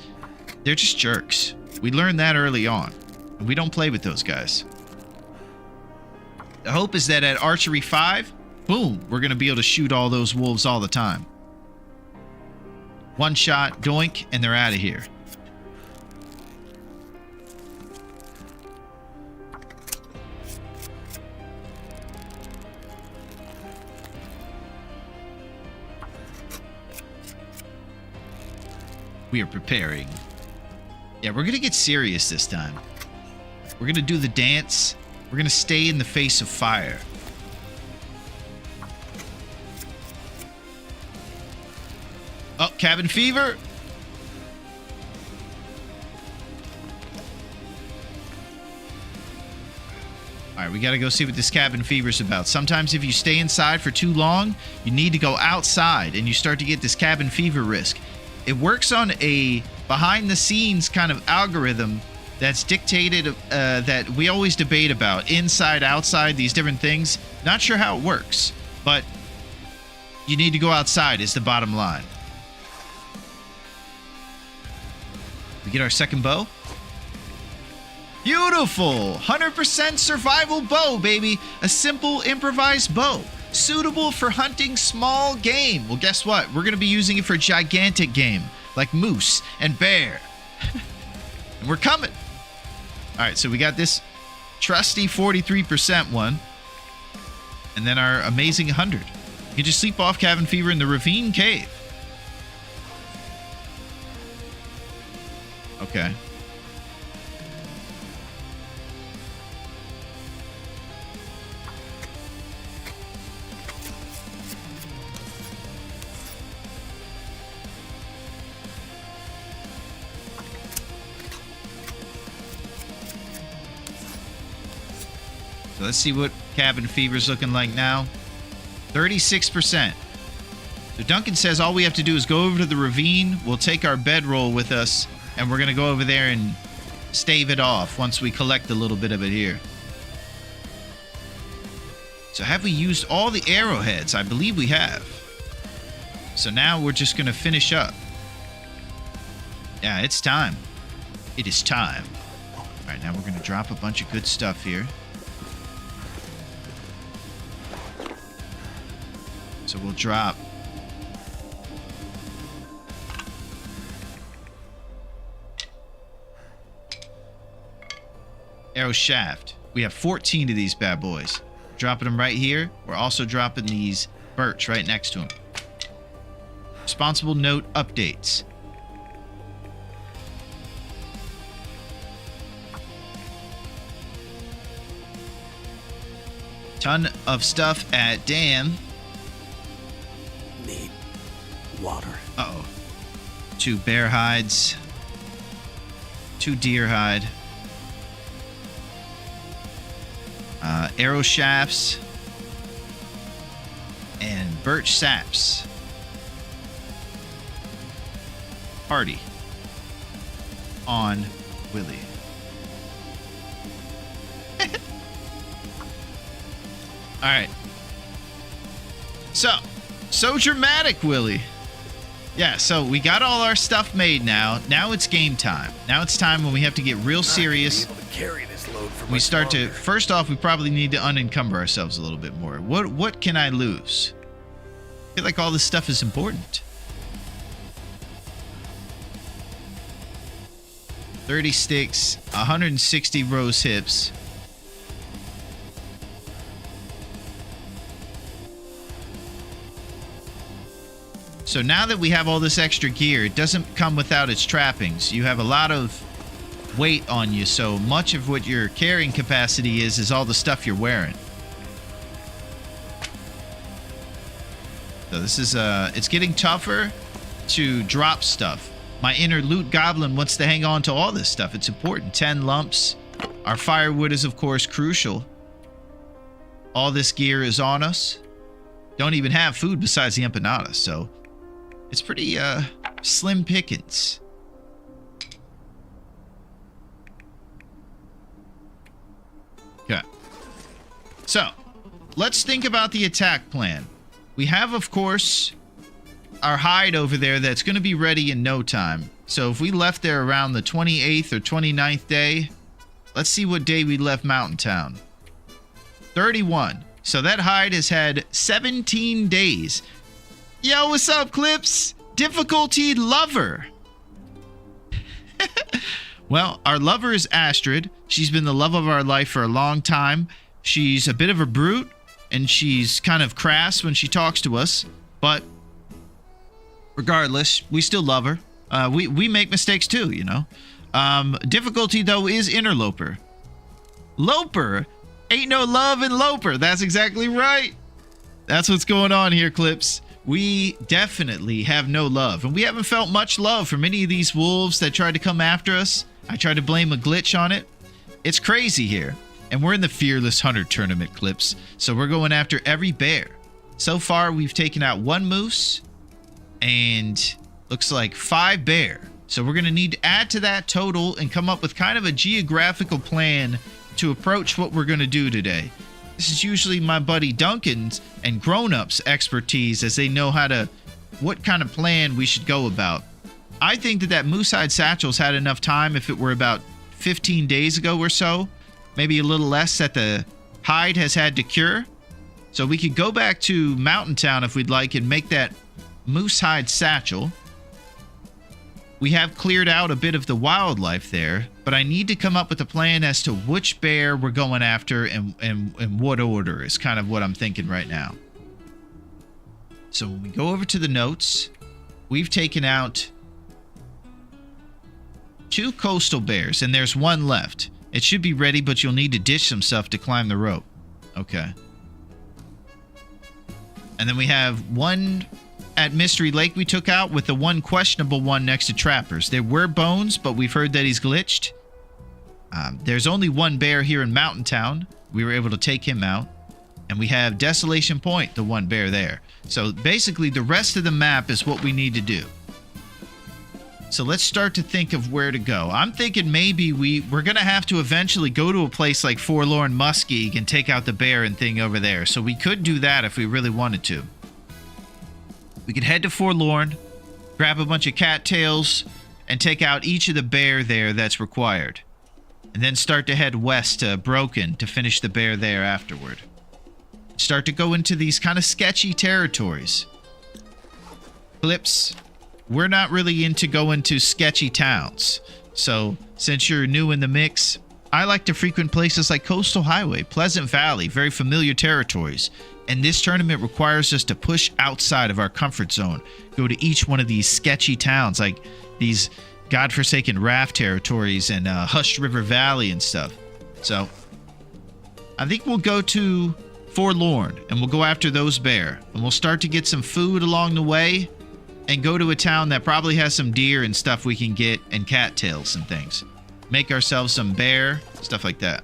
they're just jerks. We learned that early on. And we don't play with those guys. The hope is that at Archery 5, boom, we're going to be able to shoot all those wolves all the time. One shot, doink, and they're out of here. We are preparing. Yeah, we're going to get serious this time. We're going to do the dance. We're going to stay in the face of fire. Oh, cabin fever. All right, we got to go see what this cabin fever is about. Sometimes if you stay inside for too long, you need to go outside and you start to get this cabin fever risk. It works on a behind-the-scenes kind of algorithm that's dictated that we always debate about. Inside, outside, these different things. Not sure how it works, but you need to go outside is the bottom line. We get our second bow. Beautiful! 100% survival bow, baby! A simple improvised bow. Suitable for hunting small game. Well, guess what? We're going to be using it for gigantic game, like moose and bear. And we're coming. All right, so we got this trusty 43% one. And then our amazing 100. You can just sleep off cabin fever in the ravine cave. Okay. So let's see what cabin fever's looking like now. 36%. So Duncan says all we have to do is go over to the ravine. We'll take our bedroll with us, and we're going to go over there and stave it off once we collect a little bit of it here. So have we used all the arrowheads? I believe we have. So now we're just going to finish up. Yeah, it's time. It is time. All right, now we're going to drop a bunch of good stuff here. So we'll drop arrow shaft. We have 14 of these bad boys. Dropping them right here. We're also dropping these birch right next to them. Responsible note updates. Ton of stuff at dam. Need water. Uh-oh. 2 bear hides. 2 deer hide. Arrow shafts. And birch saps. Party. On Willy. Alright. So dramatic, Willy. Yeah, so we got all our stuff made now. Now it's game time. Now it's time when we have to get real serious. Not gonna be able to carry this load for We much start to, longer. first off, we probably need to unencumber ourselves a little bit more. What can I lose? I feel like all this stuff is important. 30 sticks, 160 rose hips. So now that we have all this extra gear, it doesn't come without its trappings. You have a lot of weight on you, so much of what your carrying capacity is all the stuff you're wearing. So this is it's getting tougher to drop stuff. My inner loot goblin wants to hang on to all this stuff. It's important. 10 lumps. Our firewood is of course crucial. All this gear is on us. Don't even have food besides the empanada, so it's pretty slim pickings. Okay. So, let's think about the attack plan. We have, of course, our hide over there that's going to be ready in no time. So if we left there around the 28th or 29th day, let's see what day we left Mountain Town. 31. So that hide has had 17 days. Yo, what's up, Clips? Difficulty lover. Well, our lover is Astrid. She's been the love of our life for a long time. She's a bit of a brute, and she's kind of crass when she talks to us. But regardless, we still love her. We make mistakes too, you know. Difficulty, though, is interloper. Loper? Ain't no love in Loper. That's exactly right. That's what's going on here, Clips. We definitely have no love, and we haven't felt much love from any of these wolves that tried to come after us. I tried to blame a glitch on it. It's crazy here, and we're in the Fearless Hunter tournament, Clips, so we're going after every bear. So far, we've taken out 1 moose, and looks like 5 bear. So we're going to need to add to that total and come up with kind of a geographical plan to approach what we're going to do today. This is usually my buddy Duncan's and grown-ups' expertise, as they know what kind of plan we should go about. I think that Moosehide Satchel's had enough time if it were about 15 days ago or so. Maybe a little less that the hide has had to cure. So we could go back to Mountain Town if we'd like and make that Moosehide Satchel. We have cleared out a bit of the wildlife there, but I need to come up with a plan as to which bear we're going after and what order is kind of what I'm thinking right now. So when we go over to the notes, we've taken out 2 coastal bears, and there's 1 left. It should be ready, but you'll need to ditch some stuff to climb the rope. Okay. And then we have 1 at Mystery Lake we took out, with the 1 questionable one next to Trappers. There were bones, but we've heard that he's glitched. There's only one bear here in Mountain Town. We were able to take him out. And we have Desolation Point, the one bear there. So basically, the rest of the map is what we need to do. So let's start to think of where to go. I'm thinking maybe we're going to have to eventually go to a place like Forlorn Muskeg and take out the bear and thing over there. So we could do that if we really wanted to. We could head to Forlorn, grab a bunch of cattails, and take out each of the bear there that's required. And then start to head west to Broken to finish the bear there afterward. Start to go into these kind of sketchy territories. Clips, we're not really into going to sketchy towns. So, since you're new in the mix, I like to frequent places like Coastal Highway, Pleasant Valley, very familiar territories. And this tournament requires us to push outside of our comfort zone. Go to each one of these sketchy towns, like these godforsaken raft territories and Hushed River Valley and stuff. So, I think we'll go to Forlorn, and we'll go after those bear. And we'll start to get some food along the way, and go to a town that probably has some deer and stuff we can get, and cattails and things. Make ourselves some bear, stuff like that.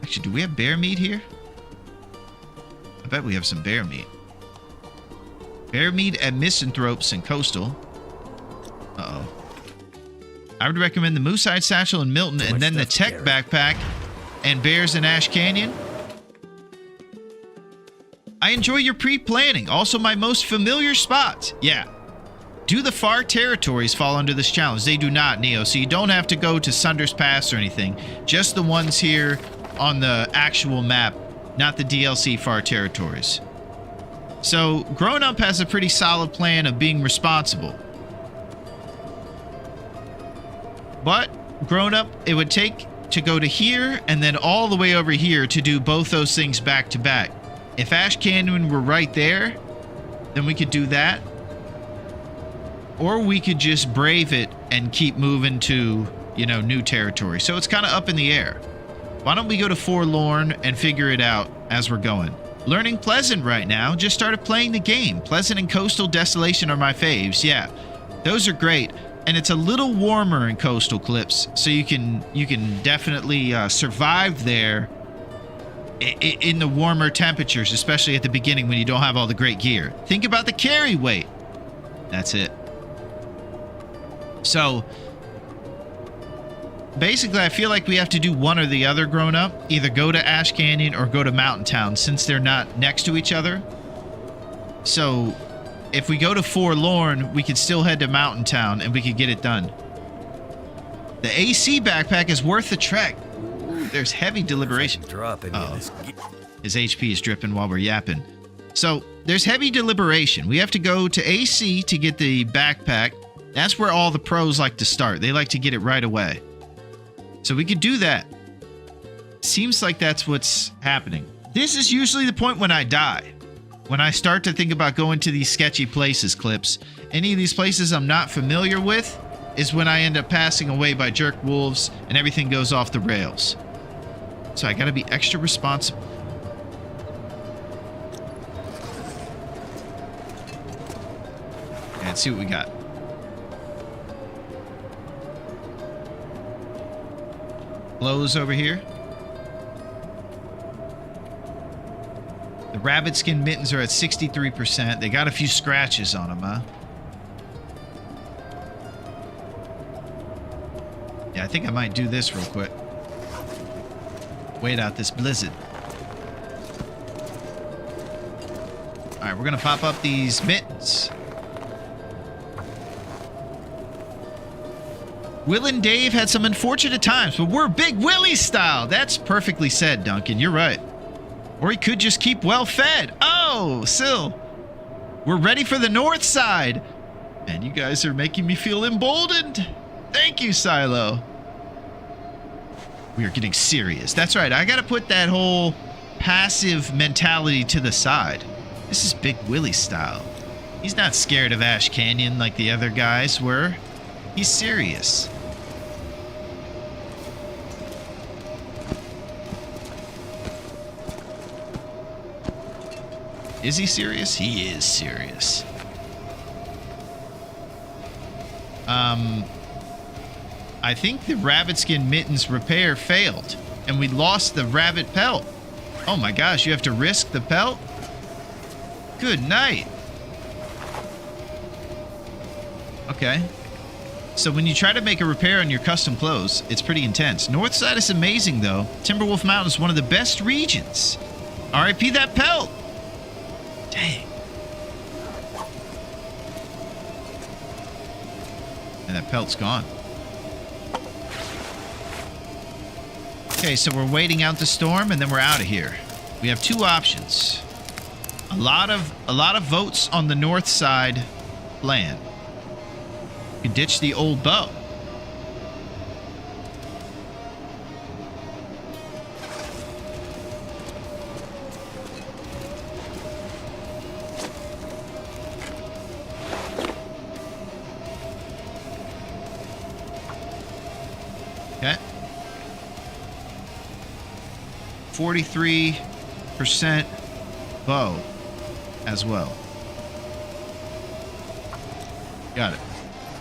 Actually, do we have bear meat here? I bet we have some bear meat. Bear meat at Misanthropes and Coastal. Uh-oh. I would recommend the Moosehide Satchel in Milton, and then the Tech Backpack and Bears in Ash Canyon. I enjoy your pre-planning. Also my most familiar spots. Yeah. Do the far territories fall under this challenge? They do not, Neo. So you don't have to go to Sunder's Pass or anything. Just the ones here on the actual map, not the DLC far territories. So Grown Up has a pretty solid plan of being responsible. But Grown Up, it would take to go to here and then all the way over here to do both those things back to back. If Ash Canyon were right there, then we could do that. Or we could just brave it and keep moving to, you know, new territory. So it's kind of up in the air. Why don't we go to Forlorn and figure it out as we're going? Learning Pleasant right now. Just started playing the game. Pleasant and Coastal Desolation are my faves. Yeah, those are great. And it's a little warmer in Coastal, Clips, so you can definitely survive there in the warmer temperatures, especially at the beginning when you don't have all the great gear. Think about the carry weight. That's it. So basically, I feel like we have to do one or the other, Grown Up. Either go to Ash Canyon or go to Mountain Town, since they're not next to each other. So if we go to Forlorn, we could still head to Mountain Town and we could get it done. The AC backpack is worth the trek. There's heavy deliberation. His HP is dripping while we're yapping. So there's heavy deliberation. We have to go to AC to get the backpack. That's where all the pros like to start. They like to get it right away. So we could do that. Seems like that's what's happening. This is usually the point when I die. When I start to think about going to these sketchy places, Clips. Any of these places I'm not familiar with is when I end up passing away by jerk wolves and everything goes off the rails. So I gotta be extra responsible. Let's see what we got. Clothes over here. The rabbit skin mittens are at 63%. They got a few scratches on them, huh? Yeah, I think I might do this real quick. Wait out this blizzard. Alright, we're gonna pop up these mittens. Will and Dave had some unfortunate times, but we're Big Willy style. That's perfectly said, Duncan. You're right. Or he could just keep well fed. Oh, Sil. We're ready for the north side. And you guys are making me feel emboldened. Thank you, Silo. We are getting serious. That's right. I got to put that whole passive mentality to the side. This is Big Willy style. He's not scared of Ash Canyon like the other guys were. He's serious. Is he serious? He is serious. I think the rabbit skin mittens repair failed, and we lost the rabbit pelt. Oh my gosh, you have to risk the pelt? Good night. Okay. So when you try to make a repair on your custom clothes, it's pretty intense. North side is amazing, though. Timberwolf Mountain is one of the best regions. RIP that pelt. Dang. And that pelt's gone. Okay, so we're waiting out the storm, and then we're out of here. We have two options. A lot of votes on the north side land. You can ditch the old bow. Okay. 43% bow as well. Got it.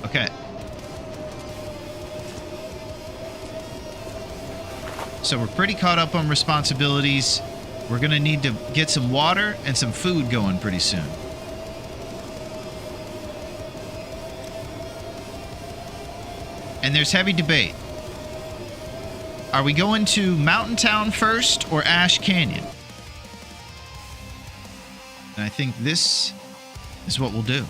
Okay. So we're pretty caught up on responsibilities. We're going to need to get some water and some food going pretty soon. And there's heavy debate. Are we going to Mountain Town first or Ash Canyon? And I think this is what we'll do.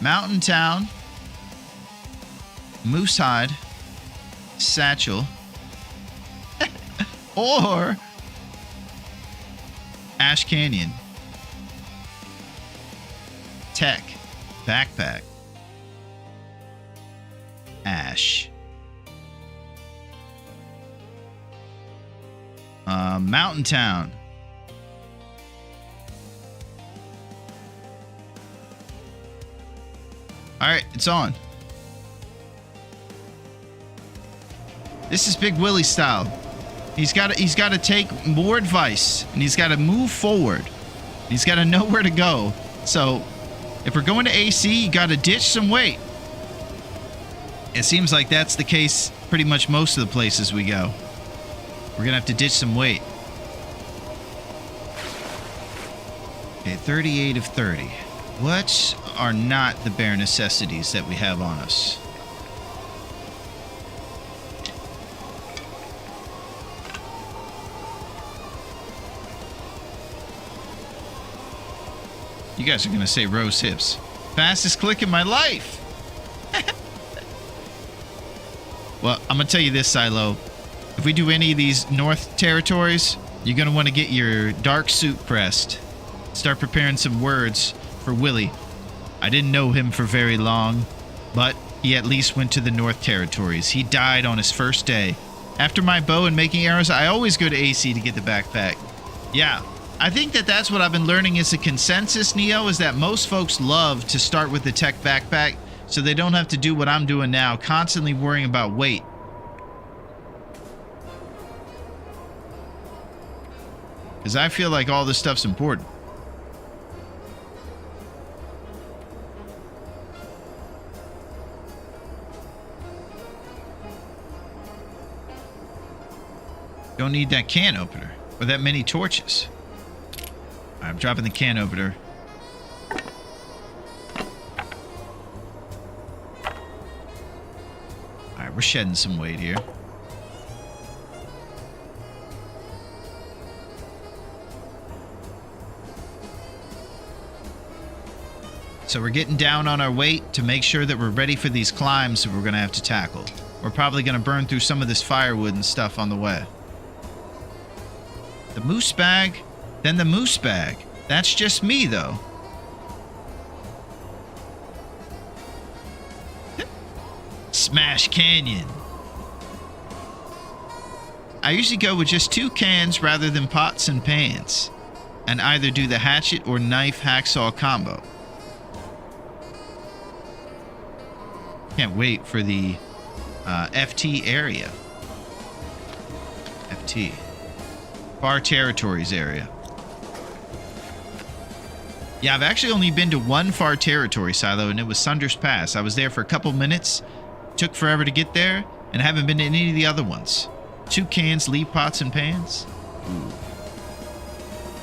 Mountain Town, Moosehide, Satchel, or Ash Canyon, Tech, Backpack, Ash, Mountain Town. All right, it's on. This is Big Willy style. He's got to take more advice, and he's got to move forward. He's got to know where to go. So, if we're going to AC, you got to ditch some weight. It seems like that's the case pretty much most of the places we go. We're gonna have to ditch some weight. Okay, 38 of 30. What are not the bare necessities that we have on us? You guys are gonna say rose hips. Fastest click in my life. Well, I'm gonna tell you this, Silo. If we do any of these north territories, you're gonna want to get your dark suit pressed. Start preparing some words for Willy. I didn't know him for very long, but he at least went to the North Territories. He died on his first day. After my bow and making arrows, I always go to AC to get the backpack. Yeah, I think that's what I've been learning is a consensus, Neo, is that most folks love to start with the tech backpack so they don't have to do what I'm doing now, constantly worrying about weight. Because I feel like all this stuff's important. Don't need that can opener or that many torches. I'm dropping the can opener. Alright, we're shedding some weight here. So we're getting down on our weight to make sure that we're ready for these climbs that we're going to have to tackle. We're probably going to burn through some of this firewood and stuff on the way. The moose bag, then the moose bag. That's just me, though. Smash Canyon. I usually go with just 2 cans rather than pots and pans, and either do the hatchet or knife hacksaw combo. Can't wait for the FT area. FT. Far Territories area. Yeah, I've actually only been to one far territory, Silo, and it was Sunder's Pass. I was there for a couple minutes, took forever to get there, and haven't been to any of the other ones. 2 cans, leaf pots, and pans.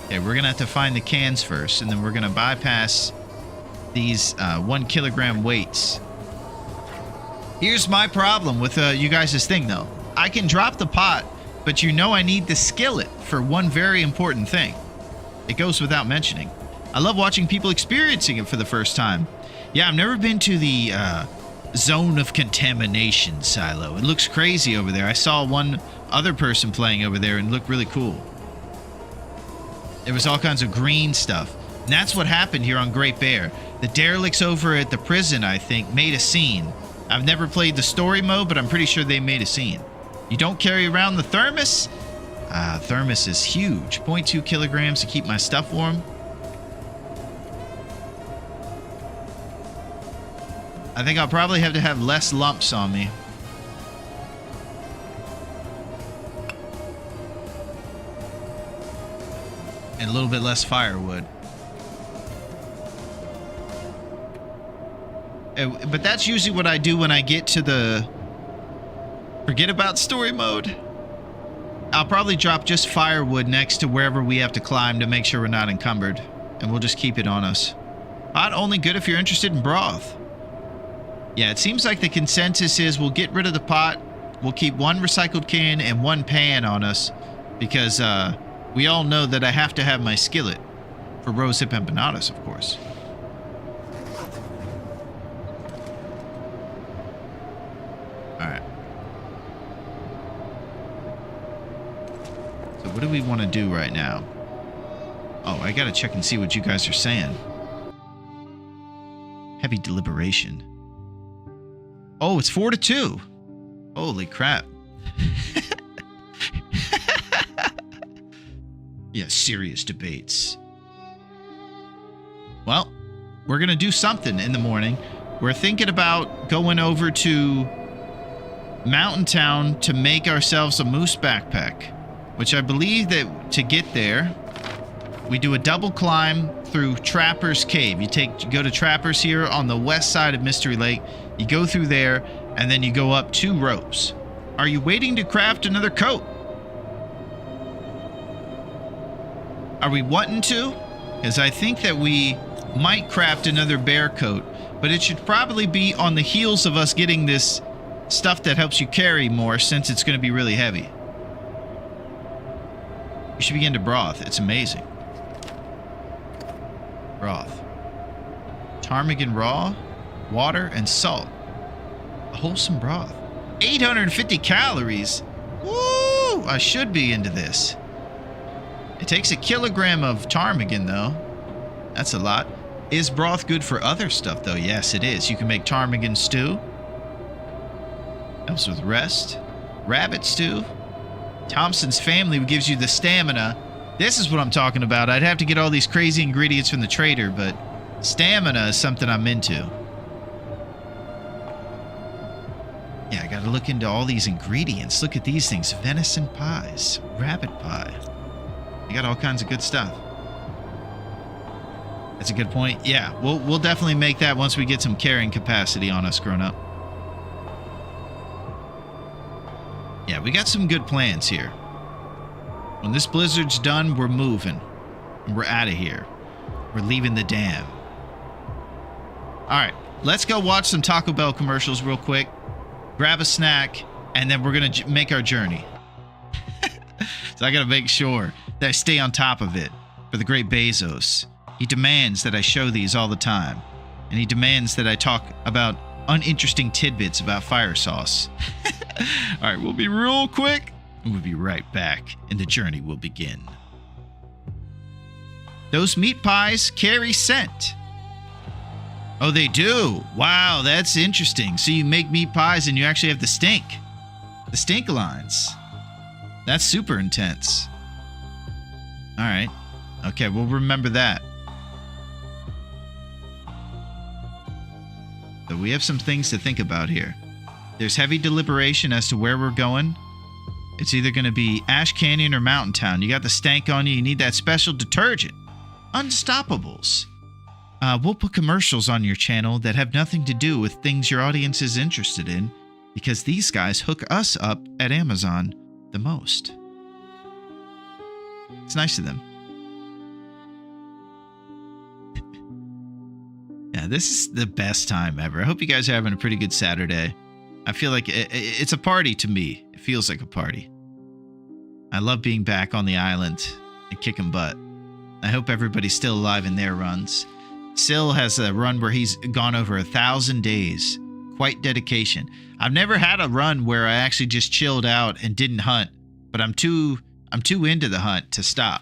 Okay, we're gonna have to find the cans first, and then we're gonna bypass these 1 kilogram weights. Here's my problem with you guys' thing, though. I can drop the pot, but you know I need the skillet for one very important thing. It goes without mentioning. I love watching people experiencing it for the first time. Yeah, I've never been to the zone of contamination, Silo. It looks crazy over there. I saw one other person playing over there and it looked really cool. There was all kinds of green stuff. And that's what happened here on Great Bear. The derelicts over at the prison, I think, made a scene. I've never played the story mode, but I'm pretty sure they made a scene. You don't carry around the thermos? Thermos is huge. 0.2 kilograms to keep my stuff warm. I think I'll probably have to have less lumps on me. And a little bit less firewood. But that's usually what I do when I get to the... Forget about story mode. I'll probably drop just firewood next to wherever we have to climb to make sure we're not encumbered. And we'll just keep it on us. Pot only good if you're interested in broth. Yeah, it seems like the consensus is we'll get rid of the pot. We'll keep 1 recycled can and 1 pan on us. Because we all know that I have to have my skillet. For rosehip empanadas, of course. Alright. So what do we want to do right now? Oh, I gotta check and see what you guys are saying. Heavy deliberation. Oh, it's 4-2. Holy crap. Yeah, serious debates. Well, we're going to do something in the morning. We're thinking about going over to Mountain Town to make ourselves a moose backpack, which I believe that to get there, we do a double climb through Trapper's Cave. You go to Trapper's here on the west side of Mystery Lake. You go through there, and then you go up 2 ropes. Are you waiting to craft another coat? Are we wanting to? Because I think that we might craft another bear coat, but it should probably be on the heels of us getting this stuff that helps you carry more, since it's going to be really heavy. You should begin to broth. It's amazing. Broth. Ptarmigan raw, water, and salt. A wholesome broth. 850 calories. Woo! I should be into this. It takes 1 kilogram of ptarmigan, though. That's a lot. Is broth good for other stuff, though? Yes, it is. You can make ptarmigan stew. Helps with rest. Rabbit stew. Thompson's family gives you the stamina. This is what I'm talking about. I'd have to get all these crazy ingredients from the trader, but stamina is something I'm into. Yeah, I gotta look into all these ingredients. Look at these things. Venison pies. Rabbit pie. You got all kinds of good stuff. That's a good point. Yeah, we'll definitely make that once we get some carrying capacity on us, grown up. Yeah, we got some good plans here. When this blizzard's done, we're moving. And we're out of here. We're leaving the dam. Alright, let's go watch some Taco Bell commercials real quick. Grab a snack, and then we're going to make our journey. So I got to make sure that I stay on top of it for the great Bezos. He demands that I show these all the time. And he demands that I talk about uninteresting tidbits about fire sauce. All right, we'll be real quick, and we'll be right back, and the journey will begin. Those meat pies carry scent. Oh, they do? Wow, that's interesting. So you make meat pies and you actually have the stink lines. That's super intense. All right. Okay, we'll remember that. So we have some things to think about here. There's heavy deliberation as to where we're going. It's either going to be Ash Canyon or Mountain Town. You got the stank on you. You need that special detergent. Unstoppables. we'll put commercials on your channel that have nothing to do with things your audience is interested in, because these guys hook us up at Amazon the most. It's nice of them. Yeah, this is the best time ever. I hope you guys are having a pretty good Saturday. I feel like it's a party to me. It feels like a party. I love being back on the island and kicking butt. I hope everybody's still alive in their runs. Sil has a run where he's gone over 1,000 days. Quite dedication. I've never had a run where I actually just chilled out and didn't hunt, but I'm too into the hunt to stop.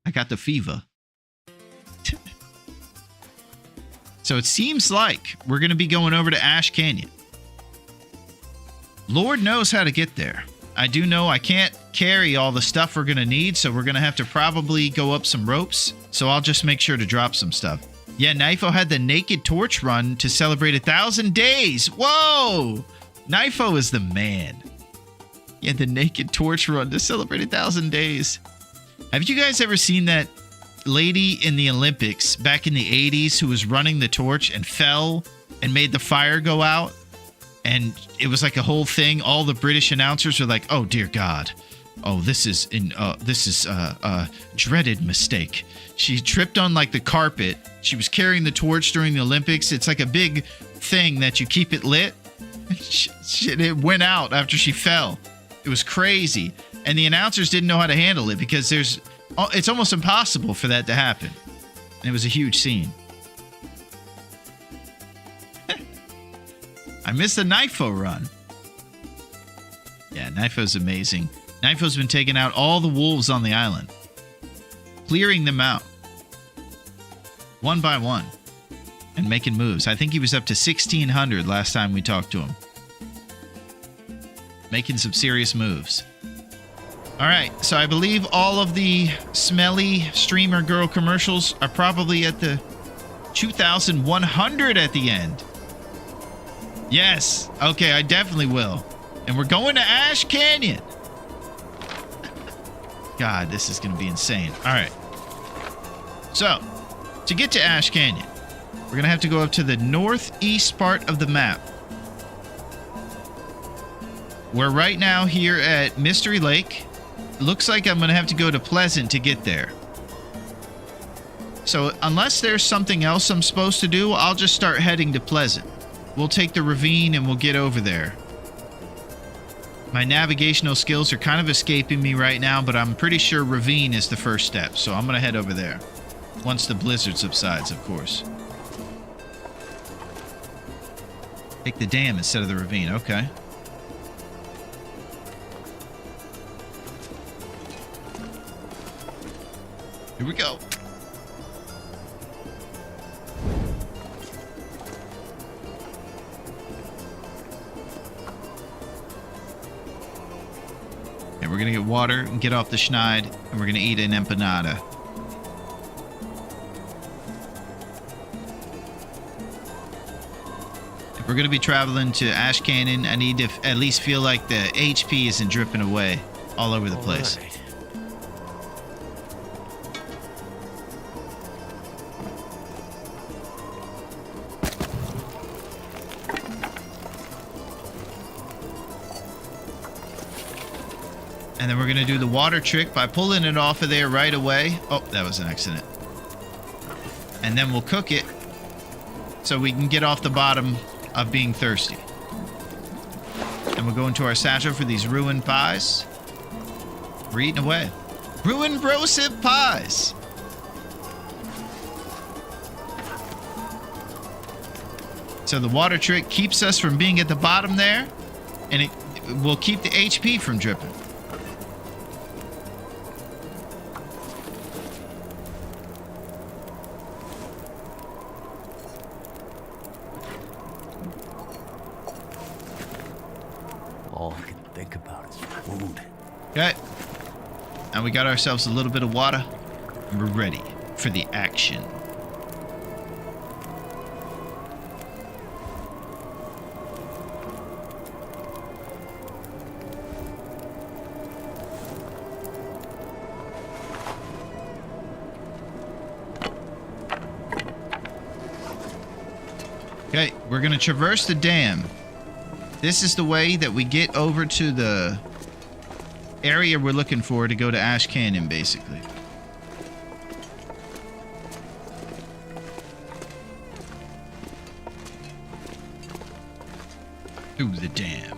I got the fever. So it seems like we're going to be going over to Ash Canyon. Lord knows how to get there. I do know I can't carry all the stuff we're going to need, so we're going to have to probably go up some ropes. So I'll just make sure to drop some stuff. Yeah, Nifo had the Naked Torch run to celebrate 1,000 days. Whoa! Nifo is the man. Yeah, the Naked Torch run to celebrate 1,000 days. Have you guys ever seen that lady in the Olympics back in the 80s who was running the torch and fell and made the fire go out? And it was like a whole thing. All the British announcers were like, "Oh dear God, oh this is a dreaded mistake." She tripped on like the carpet. She was carrying the torch during the Olympics. It's like a big thing that you keep it lit. It went out after she fell. It was crazy, and the announcers didn't know how to handle it because it's almost impossible for that to happen. And it was a huge scene. I missed the Nifo run. Yeah, Nifo's amazing. Nifo's been taking out all the wolves on the island. Clearing them out. One by one. And making moves. I think he was up to 1,600 last time we talked to him. Making some serious moves. Alright, so I believe all of the smelly streamer girl commercials are probably at the 2,100 at the end. Yes. Okay, I definitely will. And we're going to Ash Canyon. God, this is going to be insane. All right. So, to get to Ash Canyon, we're going to have to go up to the northeast part of the map. We're right now here at Mystery Lake. Looks like I'm going to have to go to Pleasant to get there. So, unless there's something else I'm supposed to do, I'll just start heading to Pleasant. We'll take the ravine and we'll get over there. My navigational skills are kind of escaping me right now, but I'm pretty sure ravine is the first step, so I'm going to head over there. Once the blizzard subsides, of course. Take the dam instead of the ravine, okay. Here we go. We're going to get water and get off the schneid, and we're going to eat an empanada. If we're going to be traveling to Ash Canyon, I need to at least feel like the HP isn't dripping away all over the place. Right. And then we're going to do the water trick by pulling it off of there right away. Oh, that was an accident. And then we'll cook it so we can get off the bottom of being thirsty. And we'll go into our satchel for these ruined pies. We're eating away. Ruined brosip pies. So the water trick keeps us from being at the bottom there, and it will keep the HP from dripping. All I can think about is food. Okay. Now we got ourselves a little bit of water, and we're ready for the action. Okay, we're going to traverse the dam. This is the way that we get over to the area we're looking for to go to Ash Canyon, basically. Through the dam.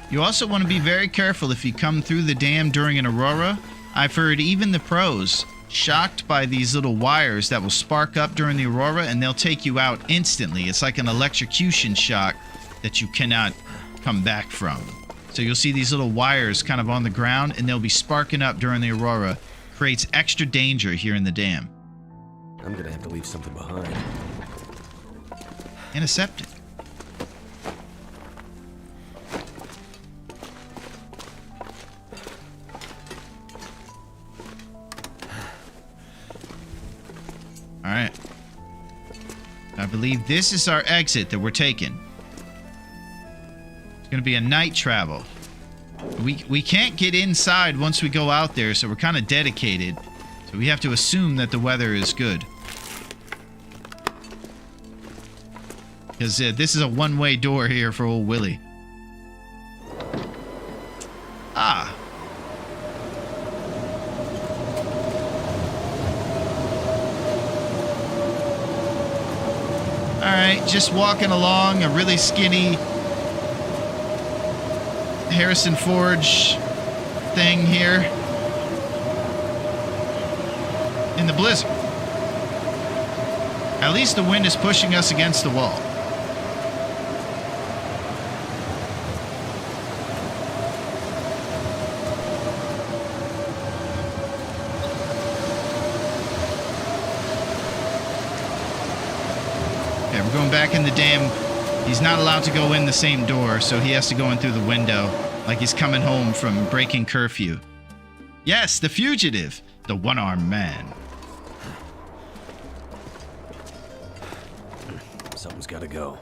You also want to be very careful if you come through the dam during an aurora. I've heard even the pros shocked by these little wires that will spark up during the aurora and they'll take you out instantly. It's like an electrocution shock that you cannot come back from. So you'll see these little wires kind of on the ground and they'll be sparking up during the aurora. Creates extra danger here in the dam. I'm gonna have to leave something behind. Intercept it. Alright. I believe this is our exit that we're taking. It's going to be a night travel. We can't get inside once we go out there, so we're kind of dedicated. So we have to assume that the weather is good. Because this is a one-way door here for old Willy. Ah. Alright, just walking along a really skinny Harrison Forge thing here in the blizzard. At least the wind is pushing us against the wall. Okay, we're going back in the dam. He's not allowed to go in the same door, so he has to go in through the window, like he's coming home from breaking curfew. Yes, the fugitive, the one-armed man. Something's gotta go.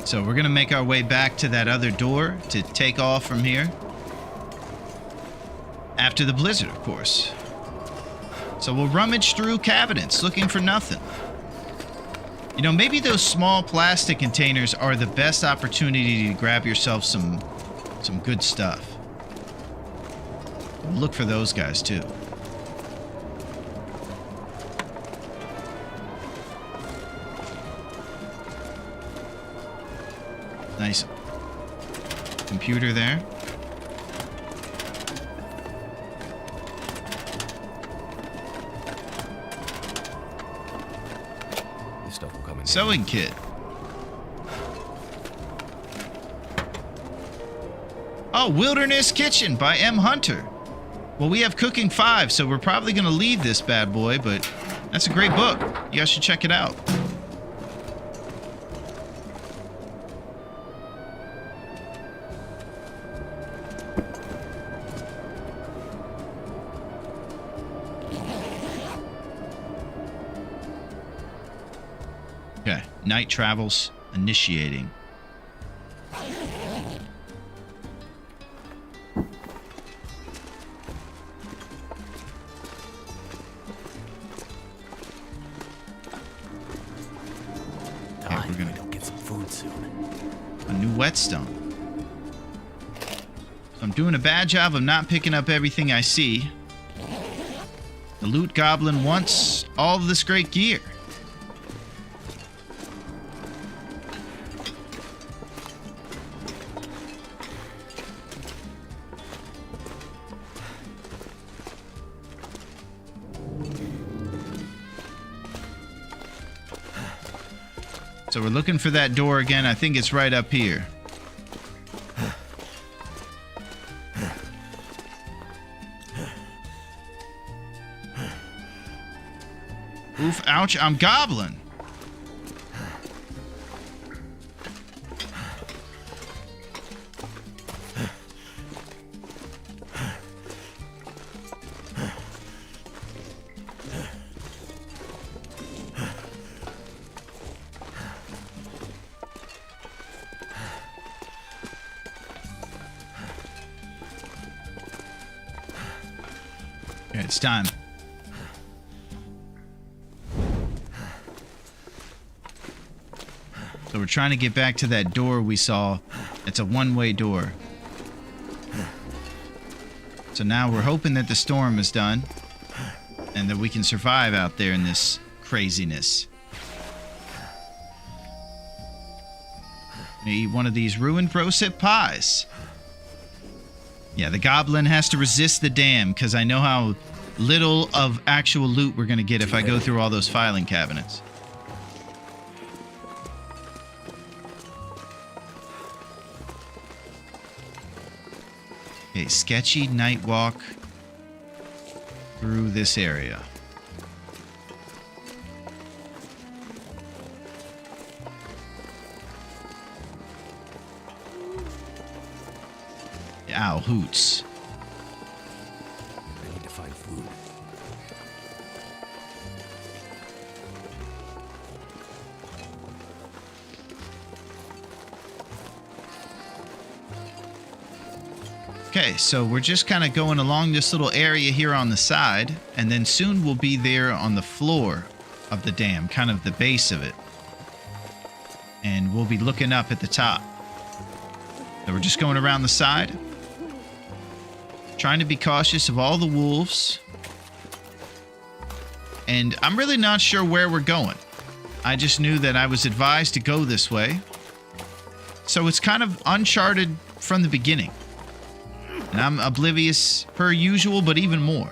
So we're gonna make our way back to that other door to take off from here. After the blizzard, of course. So we'll rummage through cabinets looking for nothing. You know, maybe those small plastic containers are the best opportunity to grab yourself some good stuff. Look for those guys too. Nice computer there. Sewing kit. Oh, Wilderness Kitchen by M. Hunter. Well, we have Cooking 5, so we're probably going to leave this bad boy, but that's a great book. You guys should check it out. Okay, night travels initiating. We're gonna go get some food soon. A new whetstone. So I'm doing a bad job of not picking up everything I see. The loot goblin wants all of this great gear. So we're looking for that door again. I think it's right up here. Oof, ouch, I'm goblin. Okay, it's time. So we're trying to get back to that door we saw. It's a one-way door. So now we're hoping that the storm is done and that we can survive out there in this craziness. Eat one of these ruined brosip pies. Yeah, the goblin has to resist the dam because I know how little of actual loot we're going to get if I go through all those filing cabinets. Okay, sketchy night walk through this area. Ow, hoots. I need to find food. Okay, so we're just kind of going along this little area here on the side, and then soon we'll be there on the floor of the dam, kind of the base of it. And we'll be looking up at the top. So we're just going around the side, trying to be cautious of all the wolves. And I'm really not sure where we're going. I just knew that I was advised to go this way. So it's kind of uncharted from the beginning. And I'm oblivious per usual, but even more.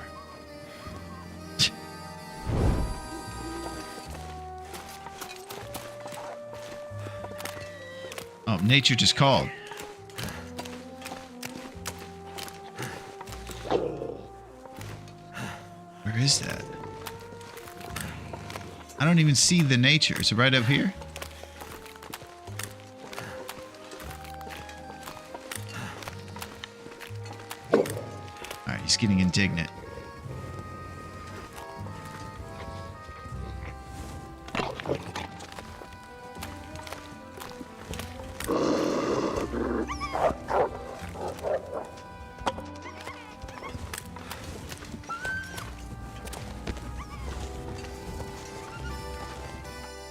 Oh, nature just called. Where is that? I don't even see the nature. Is it right up here? Alright, he's getting indignant.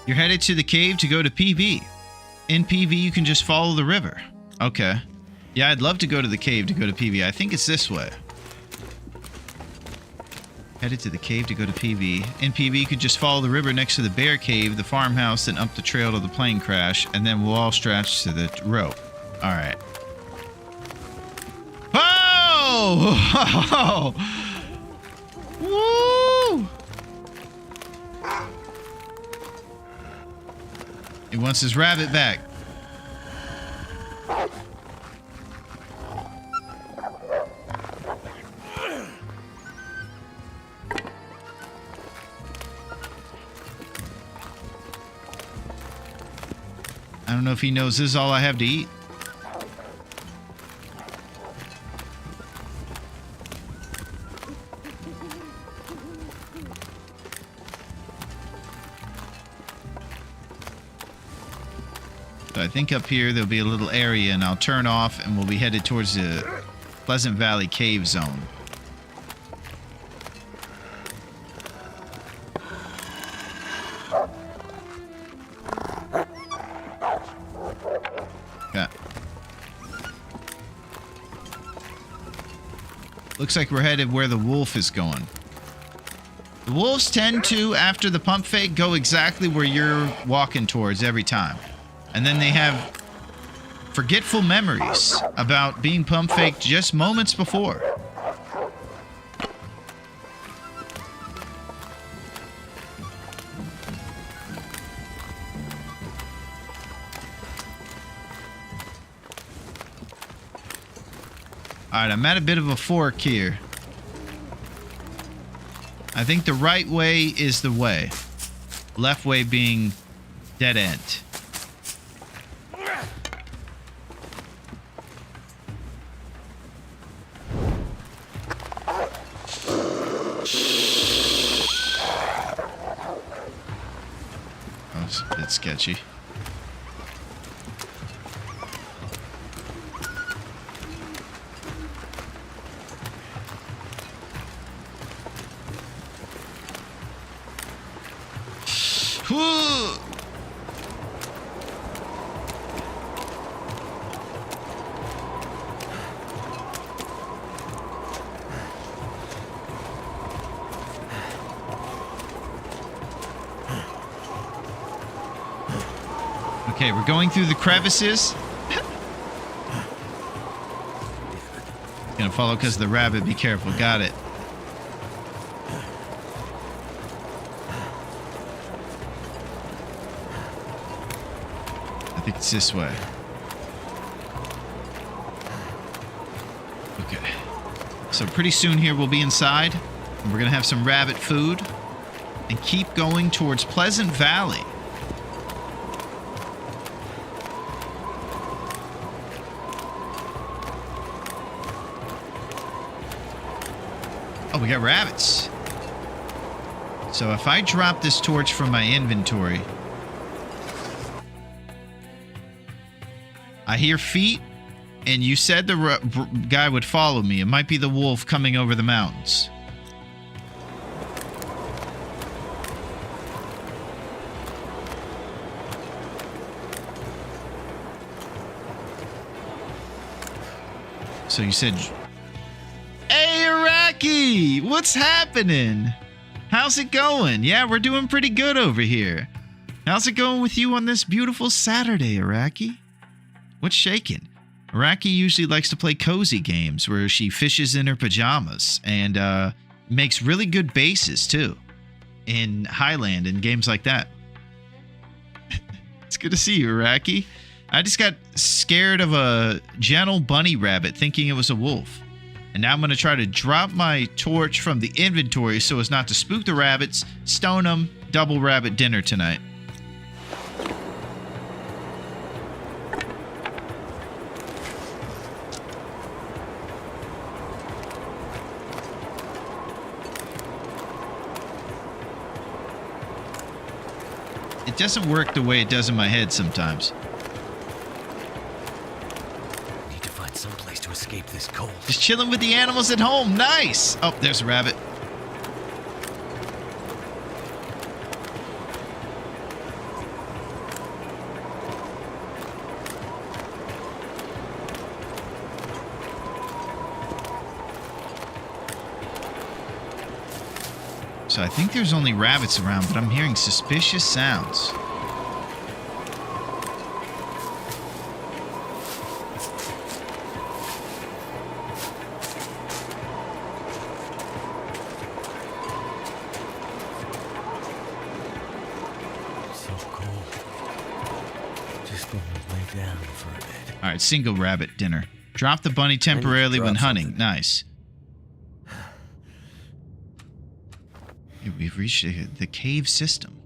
You're headed to the cave to go to PV. In PV, you can just follow the river. Okay. Yeah, I'd love to go to the cave to go to PV. I think it's this way. Headed to the cave to go to PV. In PV, you can just follow the river next to the bear cave, the farmhouse, then up the trail to the plane crash, and then we'll all stretch to the rope. All right. Oh! Woo! He wants his rabbit back. I don't know if he knows this is all I have to eat. So I think up here there'll be a little area and I'll turn off and we'll be headed towards the Pleasant Valley Cave Zone. Okay. Looks like we're headed where the wolf is going. The wolves tend to, after the pump fake, go exactly where you're walking towards every time. And then they have forgetful memories about being pump faked just moments before. Alright, I'm at a bit of a fork here. I think the right way is the way. Left way being dead end. It's a bit sketchy. Whoa. Okay, we're going through the crevices. Gonna follow because of the rabbit. Be careful. Got it. I think it's this way. Okay. So pretty soon here we'll be inside. And we're gonna have some rabbit food. And keep going towards Pleasant Valley. Oh, we got rabbits. So if I drop this torch from my inventory, I hear feet, and you said the guy would follow me. It might be the wolf coming over the mountains. So you said... Hey, Iraqi! What's happening? How's it going? Yeah, we're doing pretty good over here. How's it going with you on this beautiful Saturday, Iraqi? What's shaking? Iraqi usually likes to play cozy games where she fishes in her pajamas and makes really good bases, too, in Highland and games like that. It's good to see you, Iraqi. I just got scared of a gentle bunny rabbit thinking it was a wolf. And now I'm going to try to drop my torch from the inventory so as not to spook the rabbits, stone them, double rabbit dinner tonight. It doesn't work the way it does in my head sometimes. Need to find some place to escape this cold. Just chilling with the animals at home. Nice. Oh, there's a rabbit. So I think there's only rabbits around, but I'm hearing suspicious sounds. So cold. Just want to lay down for a bit. All right, single rabbit dinner. Drop the bunny temporarily when drop hunting. something. Nice. We've reached the cave system.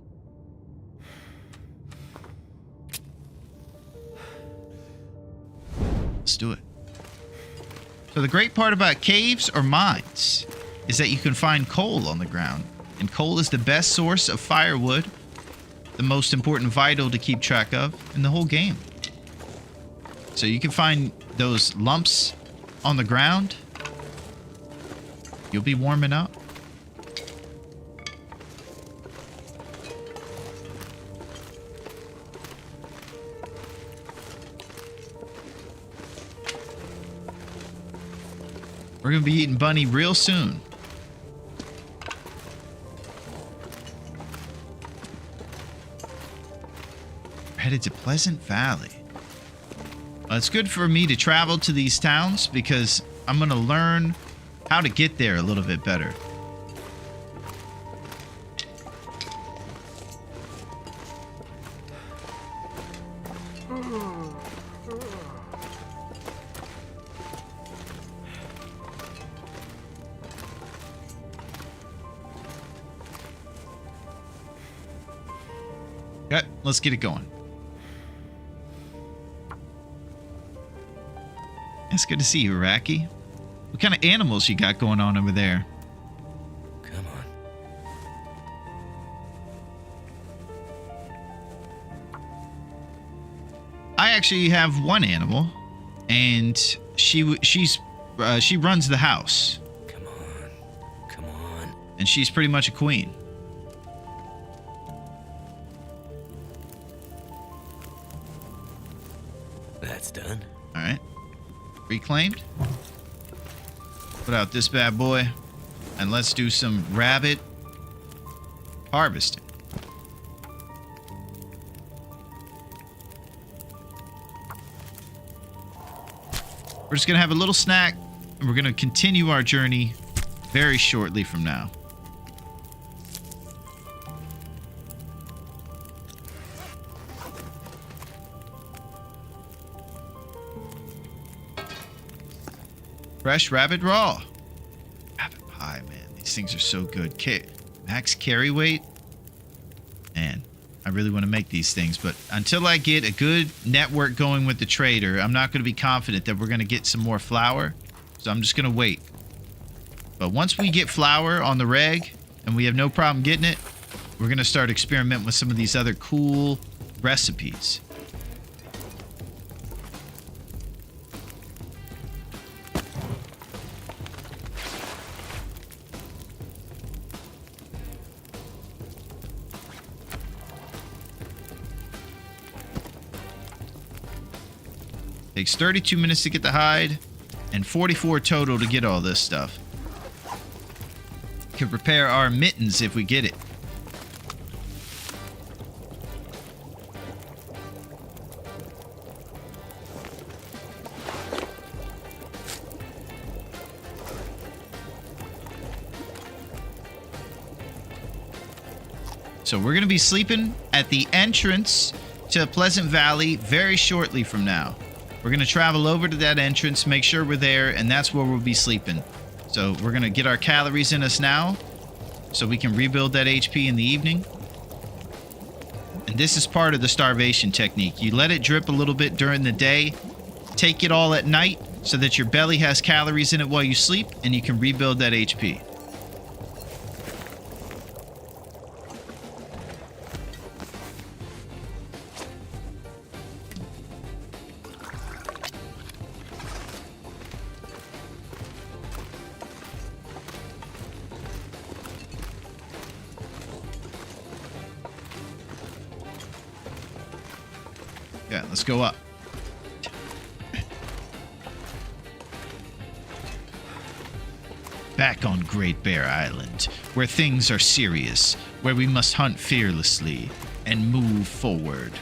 Let's do it. So the great part about caves or mines is that you can find coal on the ground. And coal is the best source of firewood, the most important vital to keep track of in the whole game. So you can find those lumps on the ground. You'll be warming up. We're going to be eating bunny real soon. We're headed to Pleasant Valley. It's good for me to travel to these towns because I'm going to learn how to get there a little bit better. Okay, let's get it going. It's good to see you, Iraqi. What kind of animals you got going on over there? Come on. I actually have one animal, and she runs the house, Come on. Come on. and she's pretty much a queen. claimed. Put out this bad boy. And let's do some rabbit harvesting. We're just going to have a little snack, and we're going to continue our journey very shortly from now. Fresh rabbit raw. Rabbit pie, man. These things are so good. Max carry weight. Man, I really want to make these things, but until I get a good network going with the trader, I'm not going to be confident that we're going to get some more flour. So I'm just going to wait. But once we get flour on the reg, and we have no problem getting it, we're going to start experimenting with some of these other cool recipes. Takes 32 minutes to get the hide, and 44 total to get all this stuff. Could repair our mittens if we get it. So we're going to be sleeping at the entrance to Pleasant Valley very shortly from now. We're going to travel over to that entrance, make sure we're there, and that's where we'll be sleeping. So we're going to get our calories in us now so we can rebuild that HP in the evening. And this is part of the starvation technique. You let it drip a little bit during the day, take it all at night so that your belly has calories in it while you sleep, and you can rebuild that HP. Yeah, let's go up. Back on Great Bear Island, where things are serious, where we must hunt fearlessly and move forward.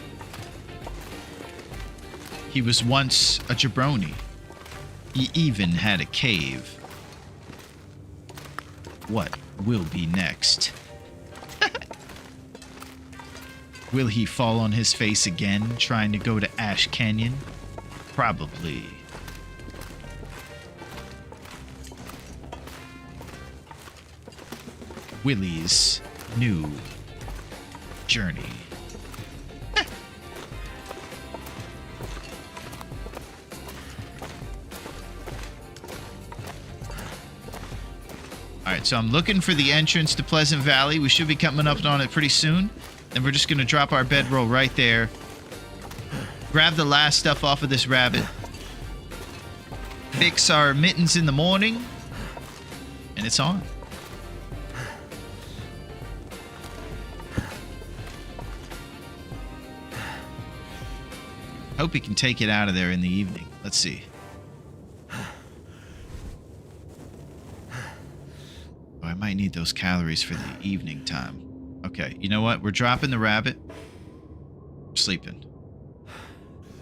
He was once a jabroni. He even had a cave. What will be next? Will he fall on his face again, trying to go to Ash Canyon? Probably. Willy's new journey. Alright, so I'm looking for the entrance to Pleasant Valley. We should be coming up on it pretty soon. And we're just going to drop our bedroll right there. Grab the last stuff off of this rabbit. Fix our mittens in the morning. And it's on. Hope he can take it out of there in the evening. Let's see. Oh, I might need those calories for the evening time. Okay, you know what? We're dropping the rabbit. We're sleeping.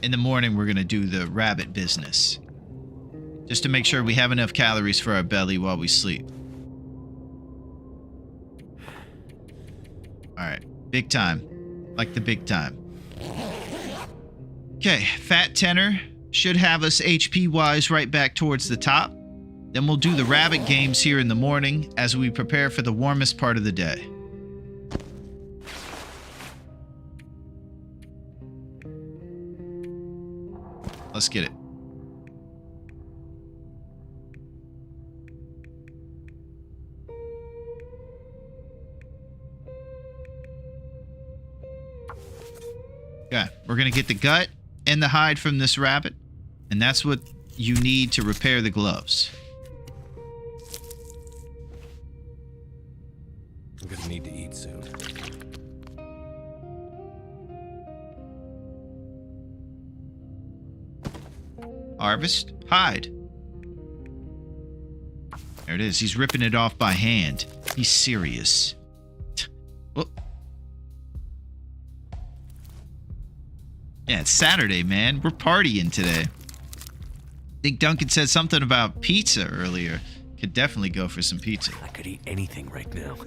In the morning, we're going to do the rabbit business. Just to make sure we have enough calories for our belly while we sleep. Alright, big time. Like the big time. Okay, Fat Tenor should have us HP-wise right back towards the top. Then we'll do the rabbit games here in the morning as we prepare for the warmest part of the day. Let's get it. Okay, we're going to get the gut and the hide from this rabbit, and that's what you need to repair the gloves. I'm gonna need to eat soon. Harvest. Hide. There it is. He's ripping it off by hand. He's serious. Well, yeah, it's Saturday, man. We're partying today. I think Duncan said something about pizza earlier. Could definitely go for some pizza. I could eat anything right now.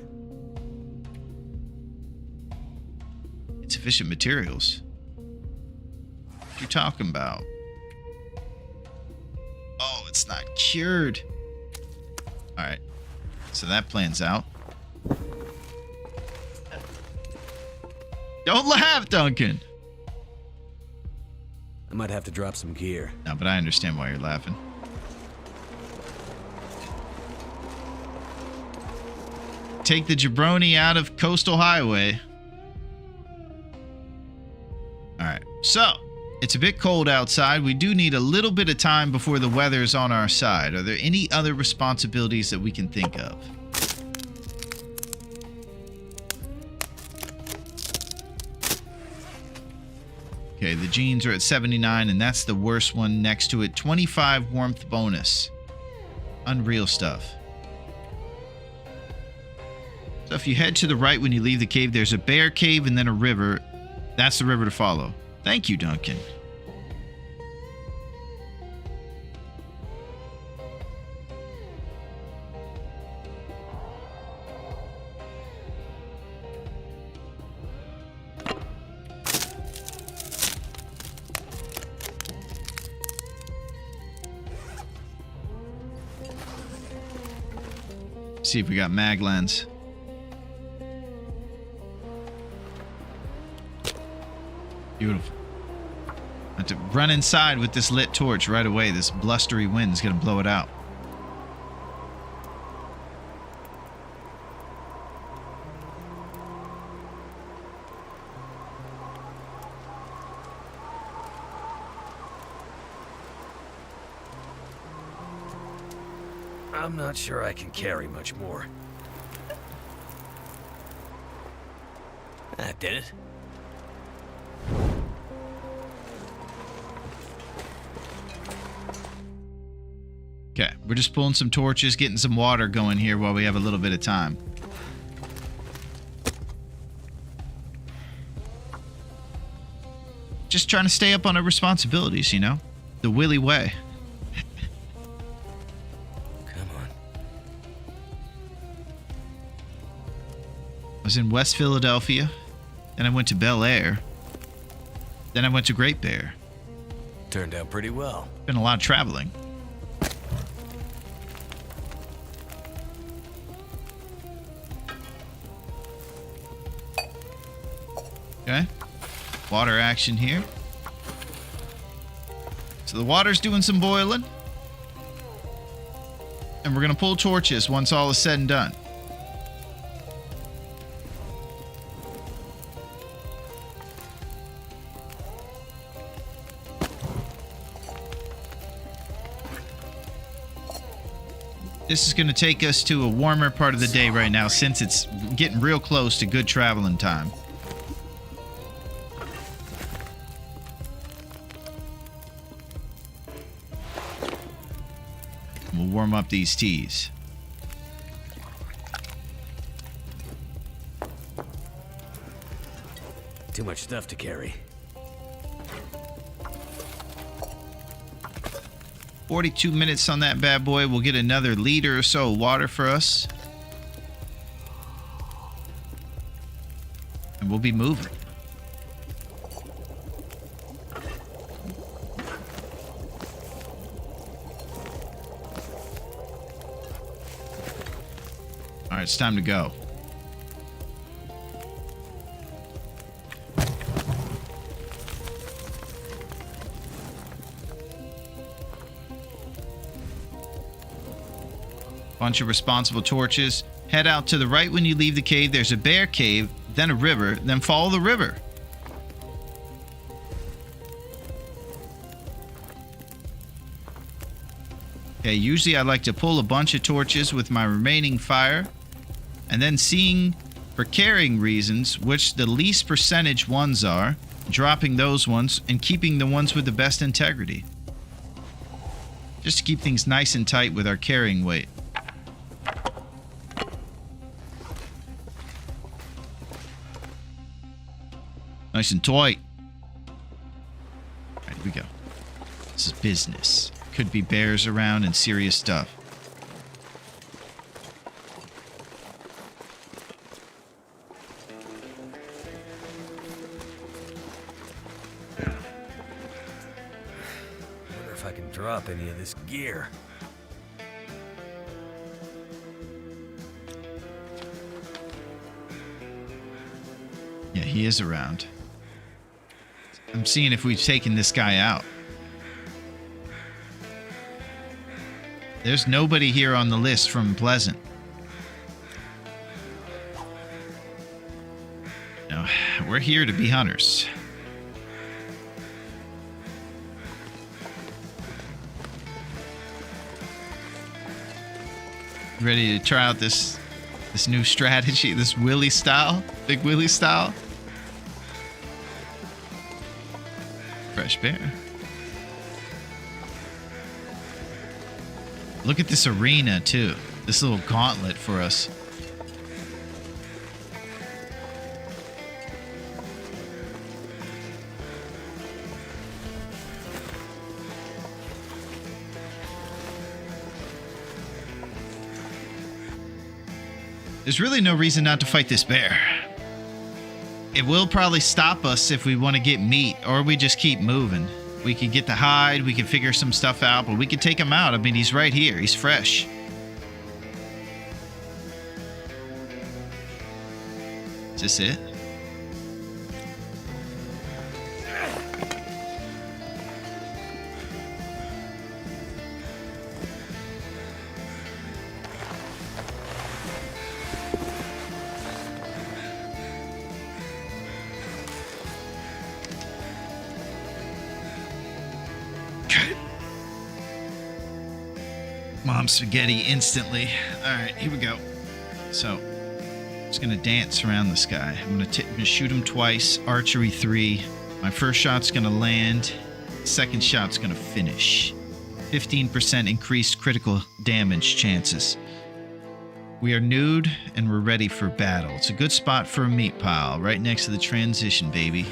Insufficient materials. What you talking about? Oh, it's not cured. Alright. So that plan's out. Don't laugh, Duncan! I might have to drop some gear. No, but I understand why you're laughing. Take the jabroni out of Coastal Highway. Alright, so it's a bit cold outside. We do need a little bit of time before the weather's on our side. Are there any other responsibilities that we can think of? Okay, the jeans are at 79, and that's the worst one next to it. 25 warmth bonus. Unreal stuff. So if you head to the right when you leave the cave, there's a bear cave and then a river. That's the river to follow. Thank you, Duncan. See if we got mag lens. Beautiful. I have to run inside with this lit torch right away. This blustery wind is going to blow it out. I'm not sure I can carry much more. That did it. Okay, we're just pulling some torches, getting some water going here while we have a little bit of time. Just trying to stay up on our responsibilities, you know? The Willy way. Come on. I was in West Philadelphia, then I went to Bel Air, then I went to Great Bear. Turned out pretty well. Been a lot of traveling. Okay, water action here. So the water's doing some boiling. And we're gonna pull torches once all is said and done. This is gonna take us to a warmer part of the day right now, since it's getting real close to good traveling time. We'll warm up these teas. Too much stuff to carry. 42 minutes on that bad boy. We'll get another liter or so of water for us. And we'll be moving. All right, it's time to go. Bunch of responsible torches. Head out to the right when you leave the cave. There's a bear cave, then a river, then follow the river. Okay, usually I like to pull a bunch of torches with my remaining fire, and then seeing for carrying reasons which the least percentage ones are, dropping those ones and keeping the ones with the best integrity. just to keep things nice and tight with our carrying weight. Nice and tight. All right, here we go. This is business. Could be bears around and serious stuff. Wonder if I can drop any of this gear. Yeah, he is around. I'm seeing if we've taken this guy out. There's nobody here on the list from Pleasant. No, we're here to be hunters. Ready to try out this new strategy, this Willy style, Big Willy style? Fresh bear. Look at this arena too. This little gauntlet for us. There's really no reason not to fight this bear. It will probably stop us if we want to get meat, or we just keep moving. We could get the hide, we could figure some stuff out, but we could take him out. I mean, he's right here. He's fresh. Is this it? Mom spaghetti instantly. All right, here we go. So, just gonna dance around this guy. I'm gonna shoot him twice. Archery 3. My first shot's gonna land. Second shot's gonna finish. 15% increased critical damage chances. We are nude and we're ready for battle. It's a good spot for a meat pile, right next to the transition, baby.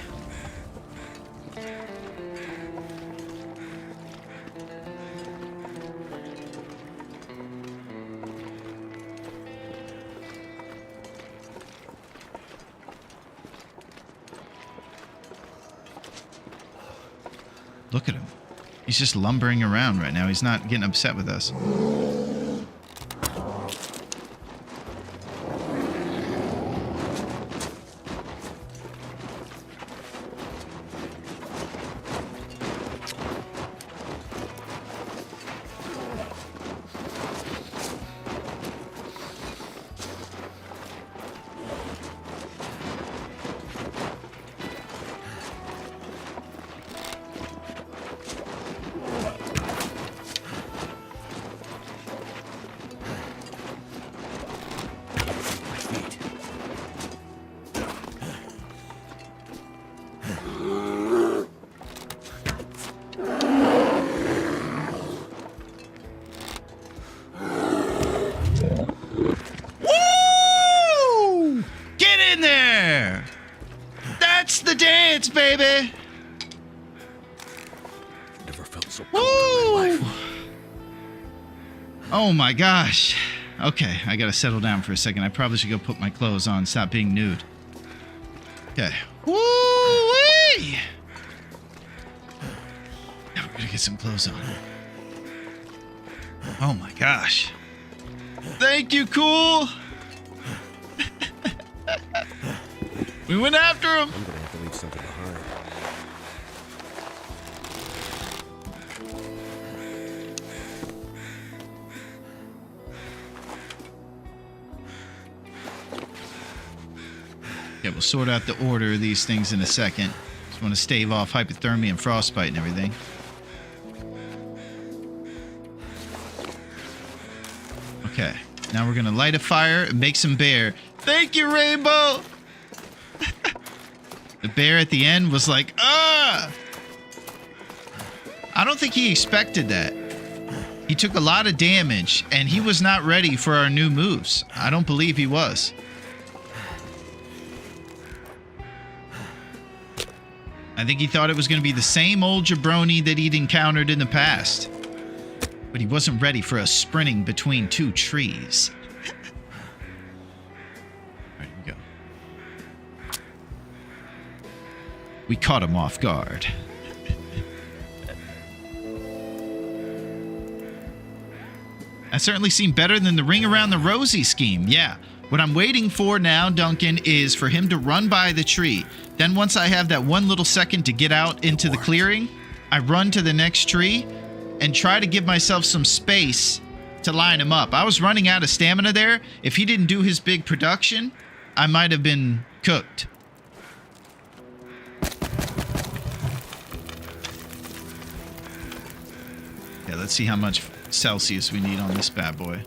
Look at him. He's just lumbering around right now. He's not getting upset with us. Dance, baby! Never felt so cold in my life. Oh my gosh. Okay, I gotta settle down for a second. I probably should go put my clothes on, stop being nude. Okay. Woo-wee! Now we're gonna get some clothes on. Oh my gosh. Thank you, cool! We went after him! I'm gonna have to leave something behind. Yeah, we'll sort out the order of these things in a second. Just want to stave off hypothermia and frostbite and everything. Okay, now we're gonna light a fire and make some bear. Thank you, Rainbow! The bear at the end was like, ah! I don't think he expected that. He took a lot of damage, and he was not ready for our new moves. I don't believe he was. I think he thought it was going to be the same old jabroni that he'd encountered in the past. But he wasn't ready for us sprinting between two trees. All right, here we go. We caught him off guard. That certainly seemed better than the ring around the rosy scheme. Yeah. What I'm waiting for now, Duncan, is for him to run by the tree. Then once I have that one little second to get out into the clearing, I run to the next tree and try to give myself some space to line him up. I was running out of stamina there. If he didn't do his big production, I might have been cooked. Yeah, let's see how much Celsius we need on this bad boy.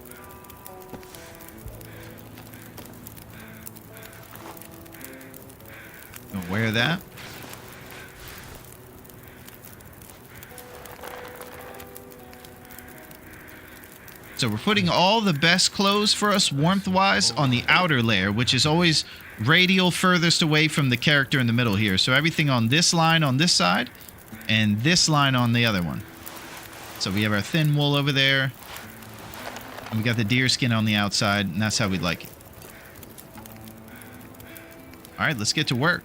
Gonna wear that. So we're putting all the best clothes for us warmth-wise on the outer layer, which is always radial furthest away from the character in the middle here. So everything on this line on this side and this line on the other one. So we have our thin wool over there. And we got the deer skin on the outside, and that's how we like it. All right, let's get to work.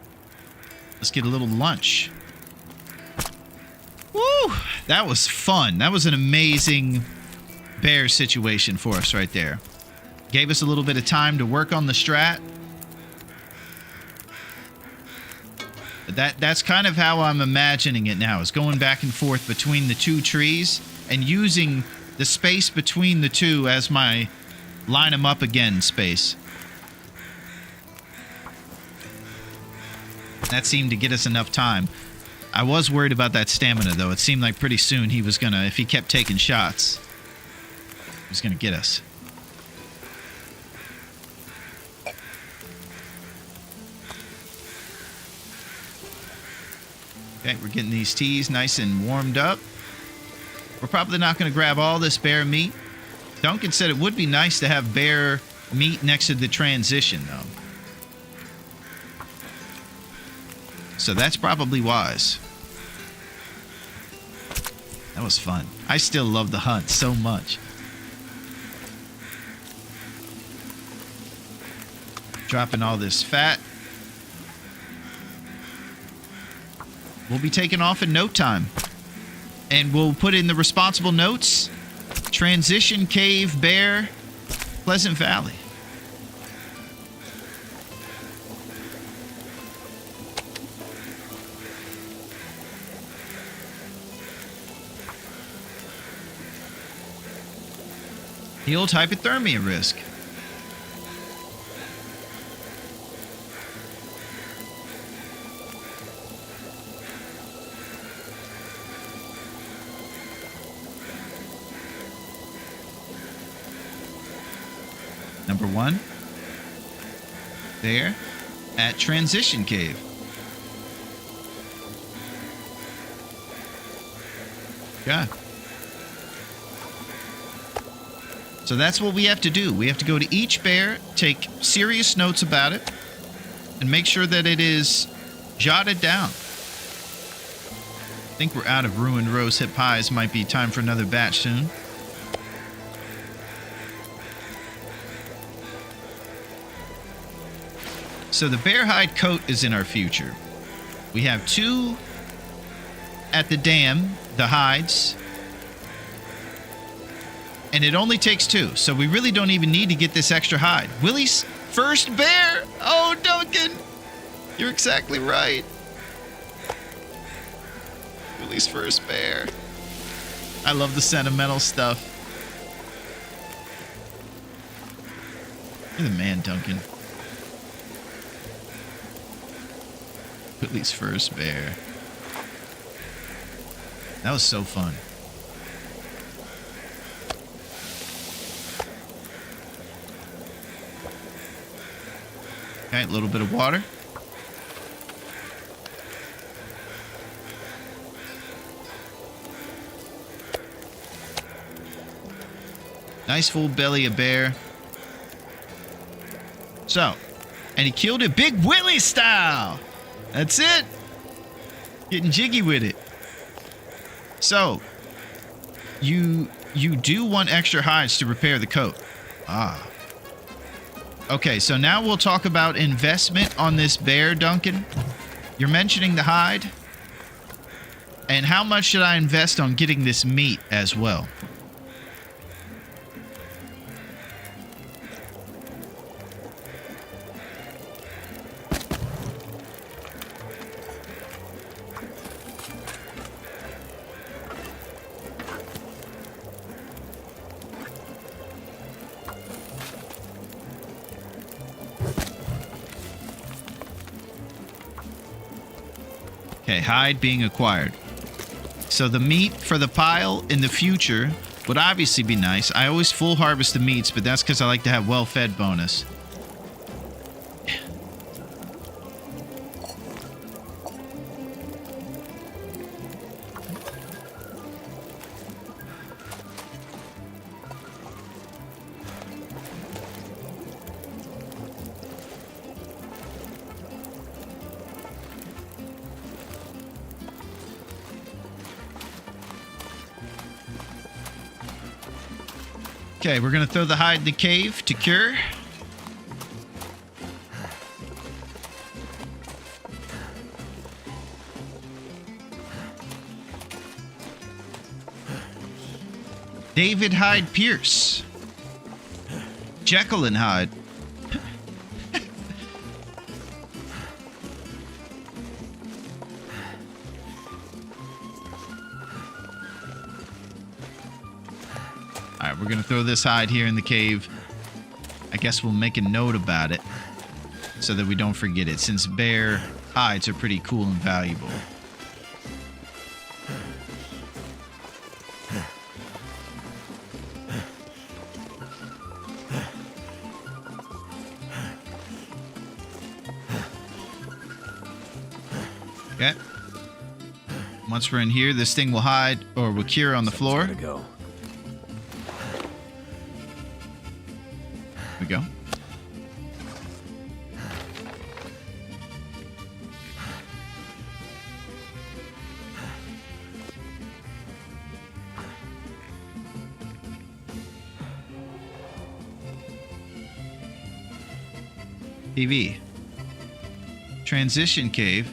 Let's get a little lunch. Woo! That was fun. That was an amazing bear situation for us right there. Gave us a little bit of time to work on the strat. But that's kind of how I'm imagining it now, is going back and forth between the two trees and using the space between the two as my line them up again space. That seemed to get us enough time. I was worried about that stamina, though. It seemed like pretty soon he was gonna, if he kept taking shots, he was gonna get us. Okay, we're getting these teas nice and warmed up. We're probably not going to grab all this bear meat. Duncan said it would be nice to have bear meat next to the transition, though. So that's probably wise. That was fun. I still love the hunt so much. Dropping all this fat. We'll be taking off in no time. And we'll put in the responsible notes. Transition Cave Bear, Pleasant Valley. The old hypothermia risk. Number one, there at Transition Cave. Yeah. So that's what we have to do. We have to go to each bear, take serious notes about it, and make sure that it is jotted down. I think we're out of ruined rose hip pies. Might be time for another batch soon. So the bear hide coat is in our future. We have 2 at the dam, the hides. And it only takes 2, so we really don't even need to get this extra hide. Willy's first bear! Oh, Duncan! You're exactly right. Willy's first bear. I love the sentimental stuff. You're the man, Duncan. Willy's first bear. That was so fun. Okay, a little bit of water. Nice full belly of bear. So, and he killed it Big Willy style. That's it. Getting jiggy with it. So, you do want extra hides to repair the coat. Ah. Okay, so now we'll talk about investment on this bear, Duncan. You're mentioning the hide. And how much should I invest on getting this meat as well? Okay, hide being acquired. So the meat for the pile in the future would obviously be nice. I always full harvest the meats, but that's because I like to have well-fed bonus. Okay, we're going to throw the hide in the cave to cure. David Hyde Pierce. Jekyll and Hyde. Alright, we're going to throw this hide here in the cave. I guess we'll make a note about it so that we don't forget it, since bear hides are pretty cool and valuable. Okay. Once we're in here, this thing will hide or will cure on the floor. Gotta go. We go. TV. Transition cave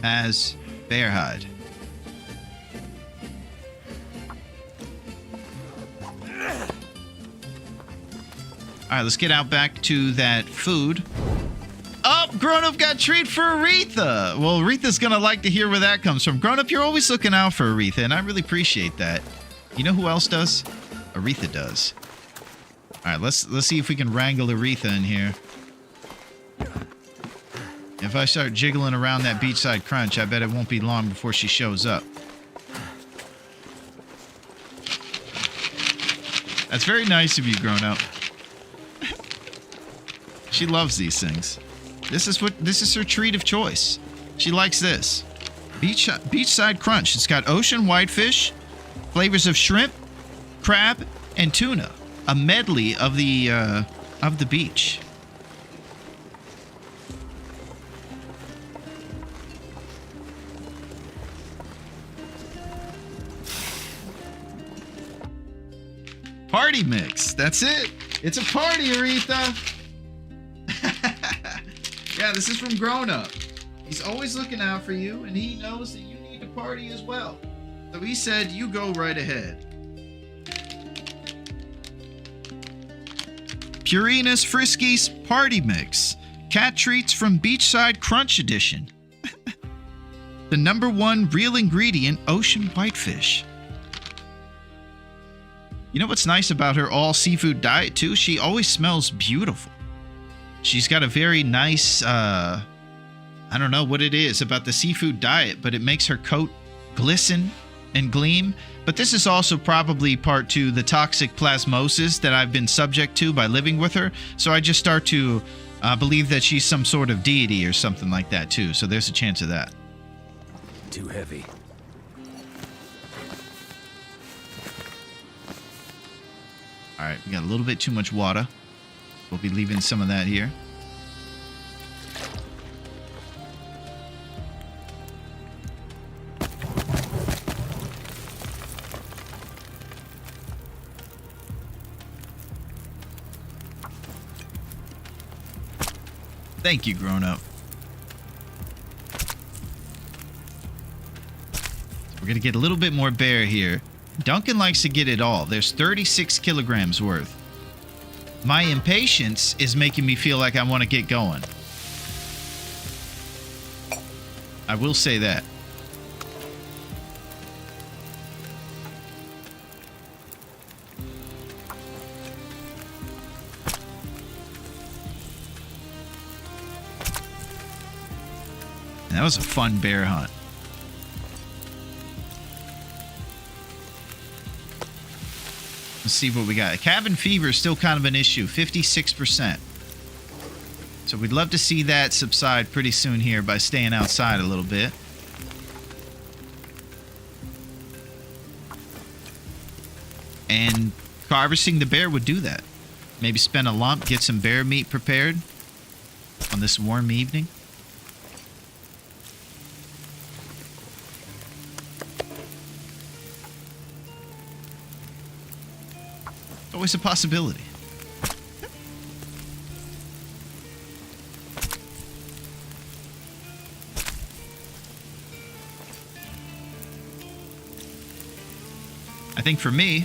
has bear hide. All right, let's get out back to that food. Oh, Grown-Up got treat for Aretha. Well, Aretha's going to like to hear where that comes from. Grown-Up, you're always looking out for Aretha, and I really appreciate that. You know who else does? Aretha does. All right, let's see if we can wrangle Aretha in here. If I start jiggling around that beachside crunch, I bet it won't be long before she shows up. That's very nice of you, Grown-Up. She loves these things. This is her treat of choice. She likes this. Beachside crunch. It's got ocean whitefish, flavors of shrimp, crab, and tuna. A medley of the beach. Party mix. That's it. It's a party, Aretha. Yeah, this is from Grown-Up. He's always looking out for you, and he knows that you need to party as well. So he said, you go right ahead. Purina's Friskies Party Mix. Cat treats from Beachside Crunch Edition. The #1 real ingredient, ocean whitefish. You know what's nice about her all seafood diet too? She always smells beautiful. She's got a very nice, I don't know what it is about the seafood diet, but it makes her coat glisten and gleam. But this is also probably part to the toxic plasmosis that I've been subject to by living with her. So I just start to believe that she's some sort of deity or something like that too. So there's a chance of that. Too heavy. All right, we got a little bit too much water. We'll be leaving some of that here. Thank you, grown-up. We're going to get a little bit more bear here. Duncan likes to get it all. There's 36 kilograms worth. My impatience is making me feel like I want to get going. I will say that. That was a fun bear hunt. Let's see what we got. Cabin fever is still kind of an issue, 56%. So we'd love to see that subside pretty soon here by staying outside a little bit. And harvesting the bear would do that. Maybe spend a lump, get some bear meat prepared on this warm evening. Always a possibility. I think for me,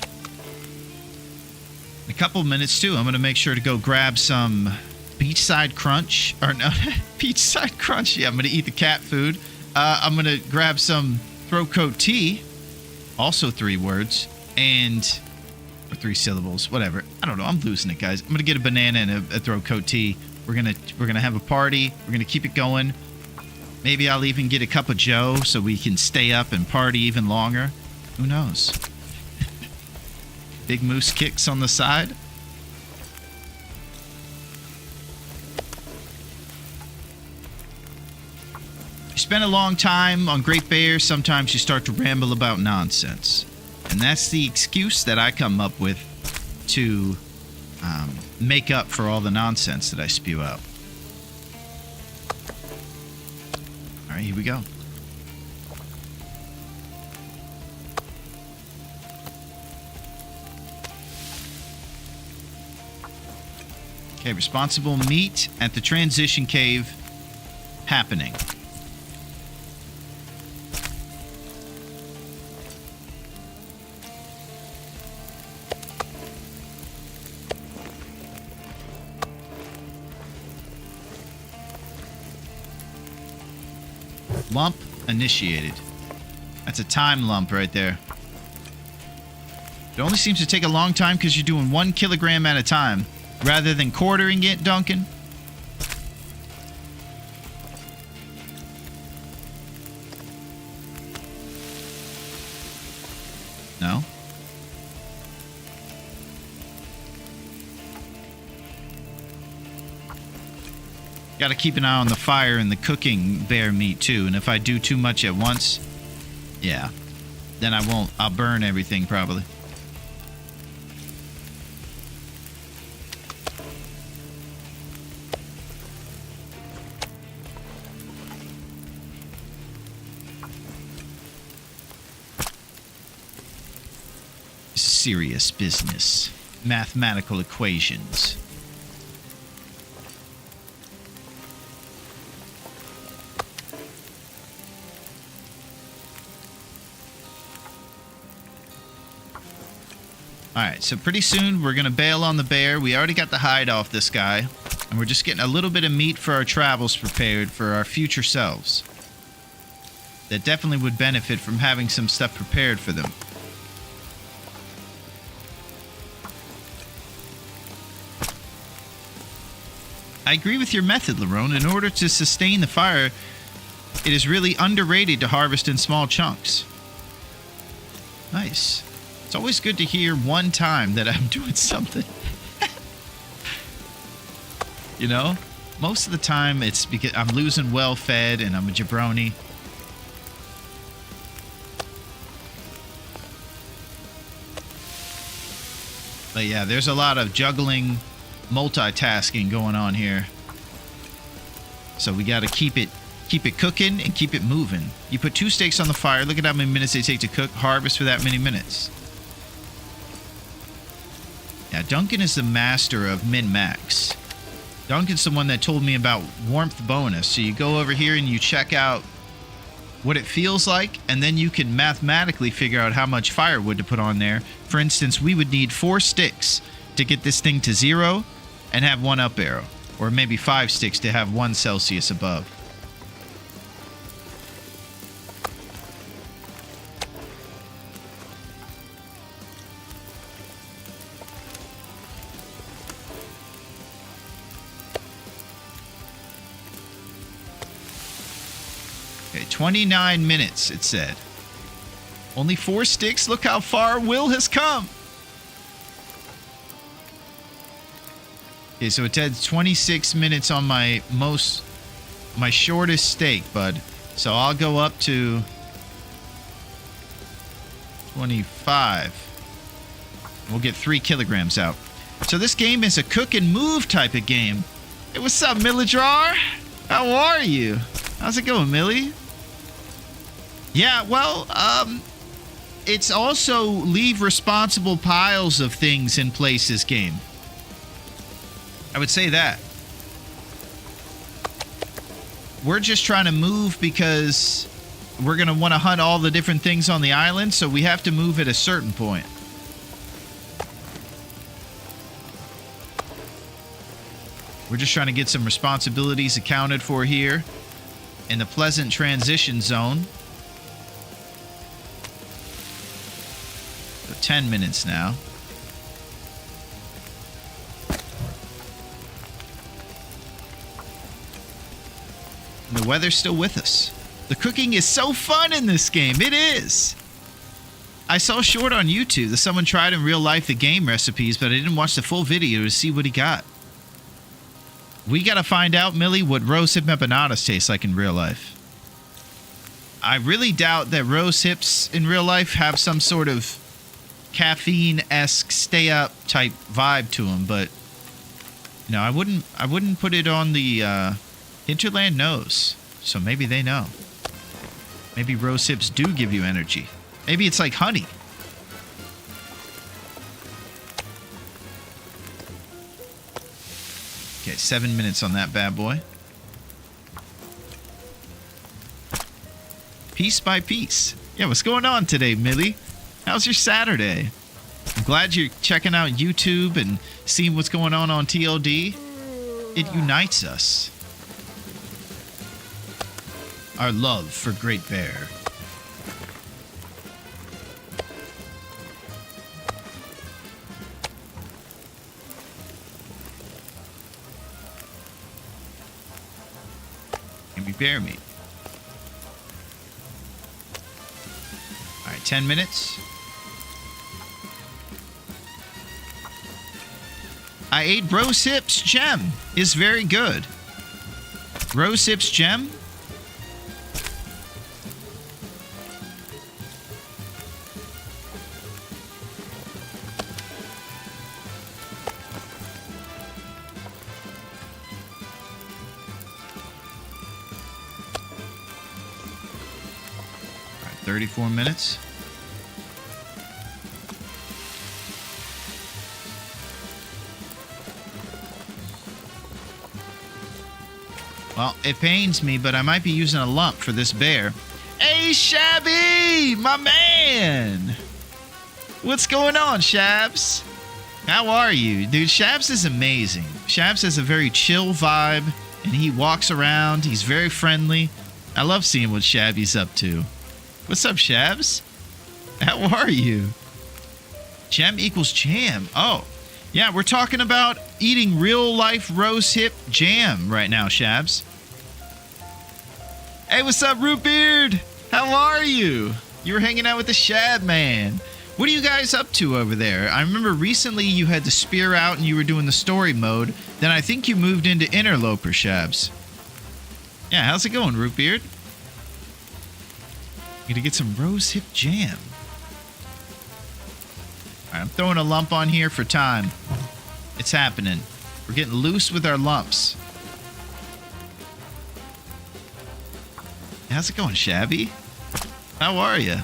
in a couple minutes too, I'm going to make sure to go grab some beachside crunch. Or no, beachside crunch. Yeah, I'm going to eat the cat food. I'm going to grab some throat coat tea. Also 3 words. And... or 3 syllables, whatever. I don't know. I'm losing it, guys. I'm gonna get a banana and a throat coat tea. We're gonna have a party. We're gonna keep it going. Maybe I'll even get a cup of Joe so we can stay up and party even longer. Who knows? Big moose kicks on the side. You spend a long time on Great Bear, sometimes you start to ramble about nonsense. And that's the excuse that I come up with to make up for all the nonsense that I spew out. All right, here we go. Okay, responsible meet at the transition cave happening. Lump initiated. That's a time lump right there. It only seems to take a long time because you're doing 1 kilogram at a time rather than quartering it, Duncan. No? Got to keep an eye on the fire and the cooking bear meat too. And if I do too much at once, yeah, then I'll burn everything probably. Serious business. Mathematical equations. Alright, so pretty soon we're going to bail on the bear. We already got the hide off this guy. And we're just getting a little bit of meat for our travels prepared for our future selves. That definitely would benefit from having some stuff prepared for them. I agree with your method, Larone. In order to sustain the fire, it is really underrated to harvest in small chunks. Nice. It's always good to hear one time that I'm doing something. You know? Most of the time it's because I'm losing well-fed and I'm a jabroni. But yeah, there's a lot of juggling, multitasking going on here. So we got to keep it cooking and keep it moving. You put 2 steaks on the fire. Look at how many minutes they take to cook. Harvest for that many minutes. Yeah, Duncan is the master of min-max. Duncan's the one that told me about warmth bonus. So you go over here and you check out what it feels like, and then you can mathematically figure out how much firewood to put on there. For instance, we would need 4 sticks to get this thing to 0 and have 1 up arrow. Or maybe 5 sticks to have 1 Celsius above. Okay, 29 minutes, it said. Only 4 sticks? Look how far Will has come. Okay, so it said 26 minutes on my shortest steak, bud. So I'll go up to 25. We'll get 3 kilograms out. So this game is a cook and move type of game. Hey, what's up, Millidrar? How are you? How's it going, Millie? Yeah, well, it's also leave responsible piles of things in place this game. I would say that. We're just trying to move because we're going to want to hunt all the different things on the island, so we have to move at a certain point. We're just trying to get some responsibilities accounted for here in the pleasant transition zone. So 10 minutes now. And the weather's still with us. The cooking is so fun in this game. It is. I saw a short on YouTube that someone tried in real life the game recipes, but I didn't watch the full video to see what he got. We got to find out, Millie, what rose hip empanadas taste like in real life. I really doubt that rose hips in real life have some sort of caffeine-esque stay-up type vibe to them, but you know, I wouldn't put it on the Hinterland knows, so maybe they know. Maybe rose hips do give you energy. Maybe it's like honey. Okay, 7 minutes on that bad boy. Piece by piece. Yeah, what's going on today, Millie? How's your Saturday? I'm glad you're checking out YouTube and seeing what's going on TLD. It unites us. Our love for Great Bear. Give me bear meat. All right, 10 minutes. I ate rose hips gem. Is very good. Rose hips gem. All right, 34 minutes. Well, it pains me, but I might be using a lump for this bear. Hey, Shabby! My man! What's going on, Shabs? How are you? Dude, Shabs is amazing. Shabs has a very chill vibe, and he walks around. He's very friendly. I love seeing what Shabby's up to. What's up, Shabs? How are you? Gem equals jam. Oh, yeah, we're talking about eating real-life rose hip jam right now, Shabs. Hey, what's up, Rootbeard? How are you? You were hanging out with the Shab man. What are you guys up to over there? I remember recently you had the spear out and you were doing the story mode. Then I think you moved into Interloper, Shabs. Yeah, how's it going, Rootbeard? Gonna get some rose hip jam. All right, I'm throwing a lump on here for time. It's happening. We're getting loose with our lumps. How's it going, Shabby? How are you?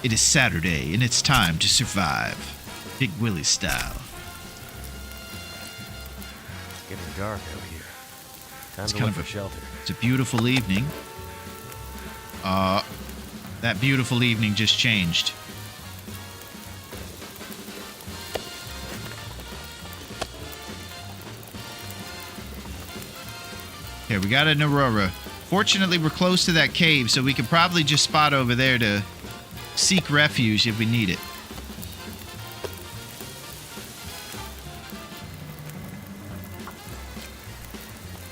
It is Saturday, and it's time to survive. Big Willy style. It's getting dark out here. Time It's to kind look of for shelter. It's a beautiful evening. That beautiful evening just changed. Okay, we got an Aurora. Fortunately, we're close to that cave, so we could probably just spot over there to seek refuge if we need it.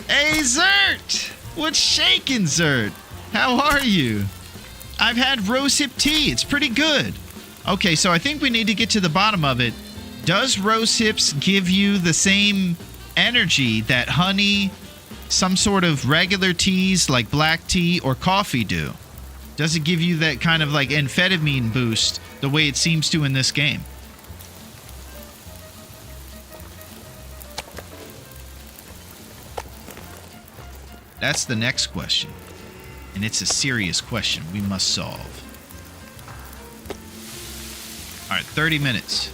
Hey, Zert! What's shaking, Zert? How are you? I've had rosehip tea. It's pretty good. Okay, so I think we need to get to the bottom of it. Does rosehips give you the same energy that honey, some sort of regular teas like black tea or coffee do? Does it give you that kind of like amphetamine boost the way it seems to in this game? That's the next question. And it's a serious question we must solve. All right, 30 minutes.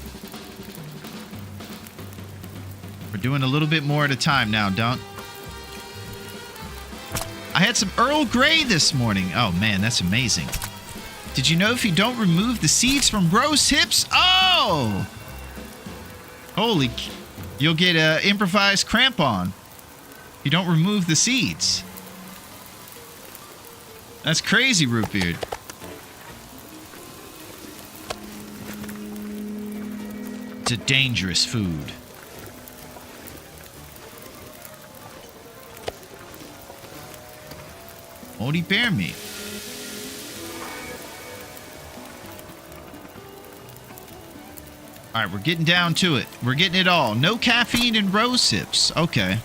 We're doing a little bit more at a time now, Dunk. I had some Earl Grey this morning. Oh, man, that's amazing. Did you know if you don't remove the seeds from rose hips? Oh! Holy... You'll get an improvised crampon. You don't remove the seeds. That's crazy, Rootbeard. It's a dangerous food. Moldy bear meat. All right, we're getting down to it. We're getting it all. No caffeine in rose hips. Okay.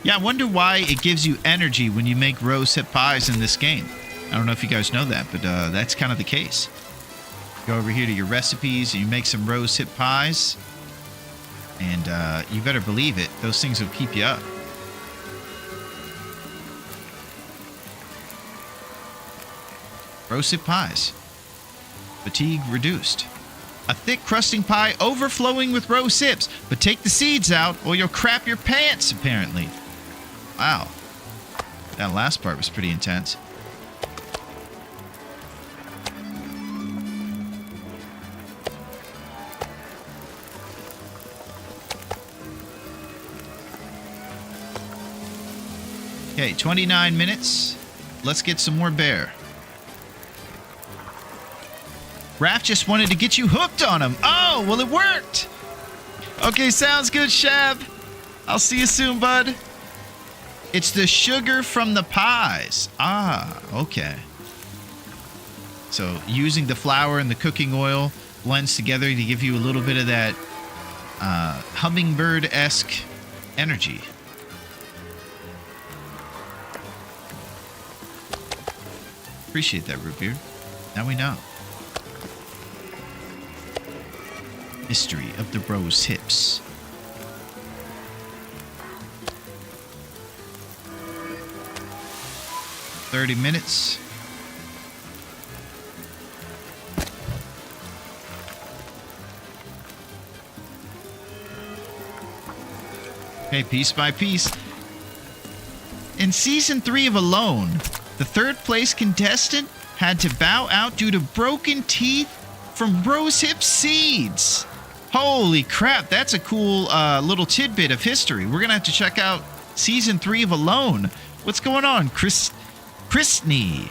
Yeah, I wonder why it gives you energy when you make rose hip pies in this game. I don't know if you guys know that, but that's kind of the case. Go over here to your recipes, and you make some rose hip pies. And you better believe it, those things will keep you up. Rose hip pies. Fatigue reduced. A thick crusting pie overflowing with rose hips. But take the seeds out or you'll crap your pants, apparently. Wow. That last part was pretty intense. Okay, 29 minutes. Let's get some more bear. Raph just wanted to get you hooked on him. Oh, well, it worked. Okay, sounds good, Shab. I'll see you soon, bud. It's the sugar from the pies. Ah, okay. So using the flour and the cooking oil blends together to give you a little bit of that hummingbird-esque energy. Appreciate that, Rootbeard. Now we know. Mystery of the rose hips. "30 minutes. Okay, piece by piece. In Season 3 of Alone, the third-place contestant had to bow out due to broken teeth from rosehip seeds. Holy crap, that's a cool little tidbit of history. We're going to have to check out Season 3 of Alone. What's going on, Christney?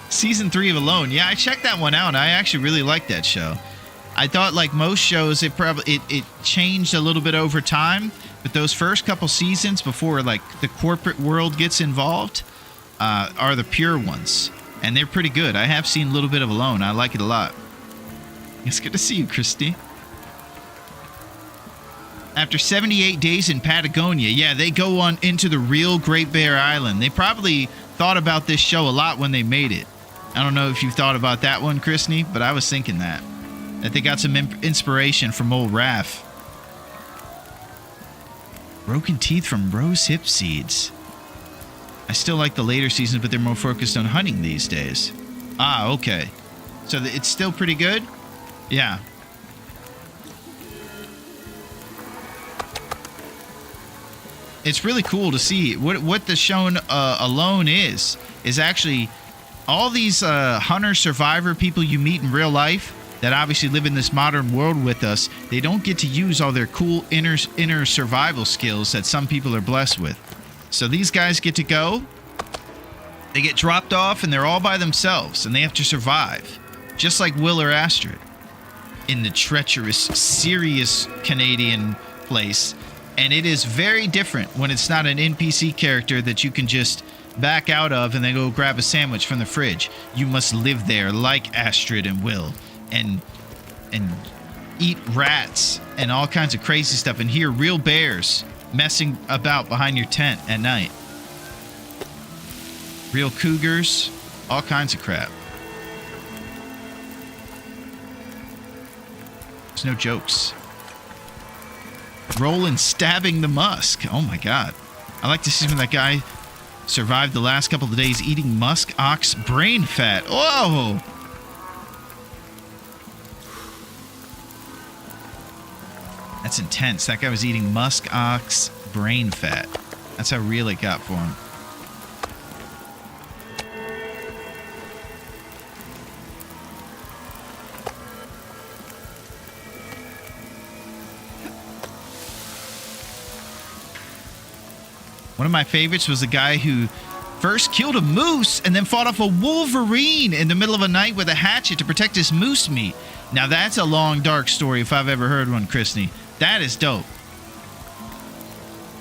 Season 3 of Alone. Yeah, I checked that one out. I actually really liked that show. I thought, like most shows, it changed a little bit over time, but those first couple seasons before like the corporate world gets involved are the pure ones, and they're pretty good. I have seen a little bit of Alone. I like it a lot. It's good to see you, Christy. After 78 days in Patagonia, yeah, they go on into the real Great Bear Island. They probably thought about this show a lot when they made it. I don't know if you thought about that one, Chrisney, but I was thinking that they got some inspiration from old Raph. Broken teeth from rose hip seeds. I still like the later seasons, but they're more focused on hunting these days. Ah, okay. So it's still pretty good? Yeah. It's really cool to see what the show Alone is actually all these hunter survivor people you meet in real life that obviously live in this modern world with us. They don't get to use all their cool inner survival skills that some people are blessed with. So these guys get to go. They get dropped off and they're all by themselves and they have to survive. Just like Will or Astrid in the treacherous, serious Canadian place. And it is very different when it's not an NPC character that you can just back out of and then go grab a sandwich from the fridge. You must live there like Astrid and Will and eat rats and all kinds of crazy stuff and hear real bears messing about behind your tent at night. Real cougars, all kinds of crap. There's no jokes. Roland stabbing the musk. Oh my god. I like to see when that guy survived the last couple of days eating musk ox brain fat. Whoa! That's intense. That guy was eating musk ox brain fat. That's how real it got for him. One of my favorites was the guy who first killed a moose and then fought off a wolverine in the middle of a night with a hatchet to protect his moose meat. Now that's a long, dark story if I've ever heard one, Chrisney. That is dope.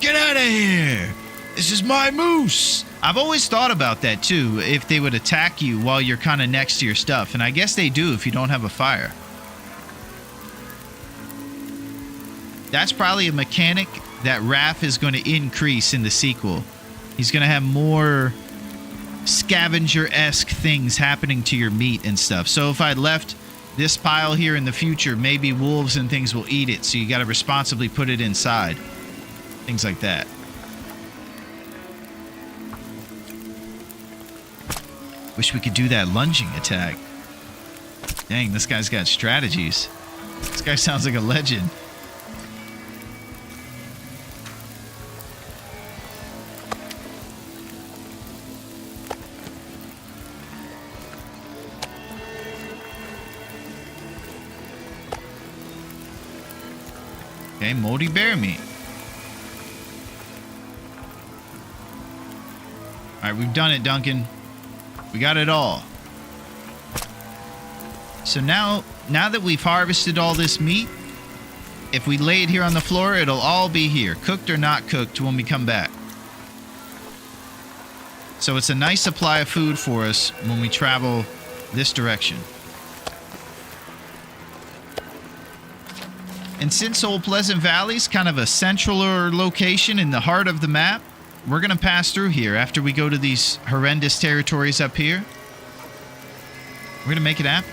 Get out of here! This is my moose! I've always thought about that too, if they would attack you while you're kind of next to your stuff. And I guess they do if you don't have a fire. That's probably a mechanic that Raph is going to increase in the sequel. He's going to have more scavenger-esque things happening to your meat and stuff. So if I left this pile here in the future, maybe wolves and things will eat it, so you got to responsibly put it inside. Things like that. Wish we could do that lunging attack. Dang, this guy's got strategies. This guy sounds like a legend. Okay, moldy bear meat. Alright, we've done it, Duncan. We got it all. So now that we've harvested all this meat, if we lay it here on the floor, it'll all be here, cooked or not cooked, when we come back. So it's a nice supply of food for us when we travel this direction. And since Old Pleasant Valley's kind of a centraler location in the heart of the map, we're going to pass through here after we go to these horrendous territories up here. We're going to make it happen.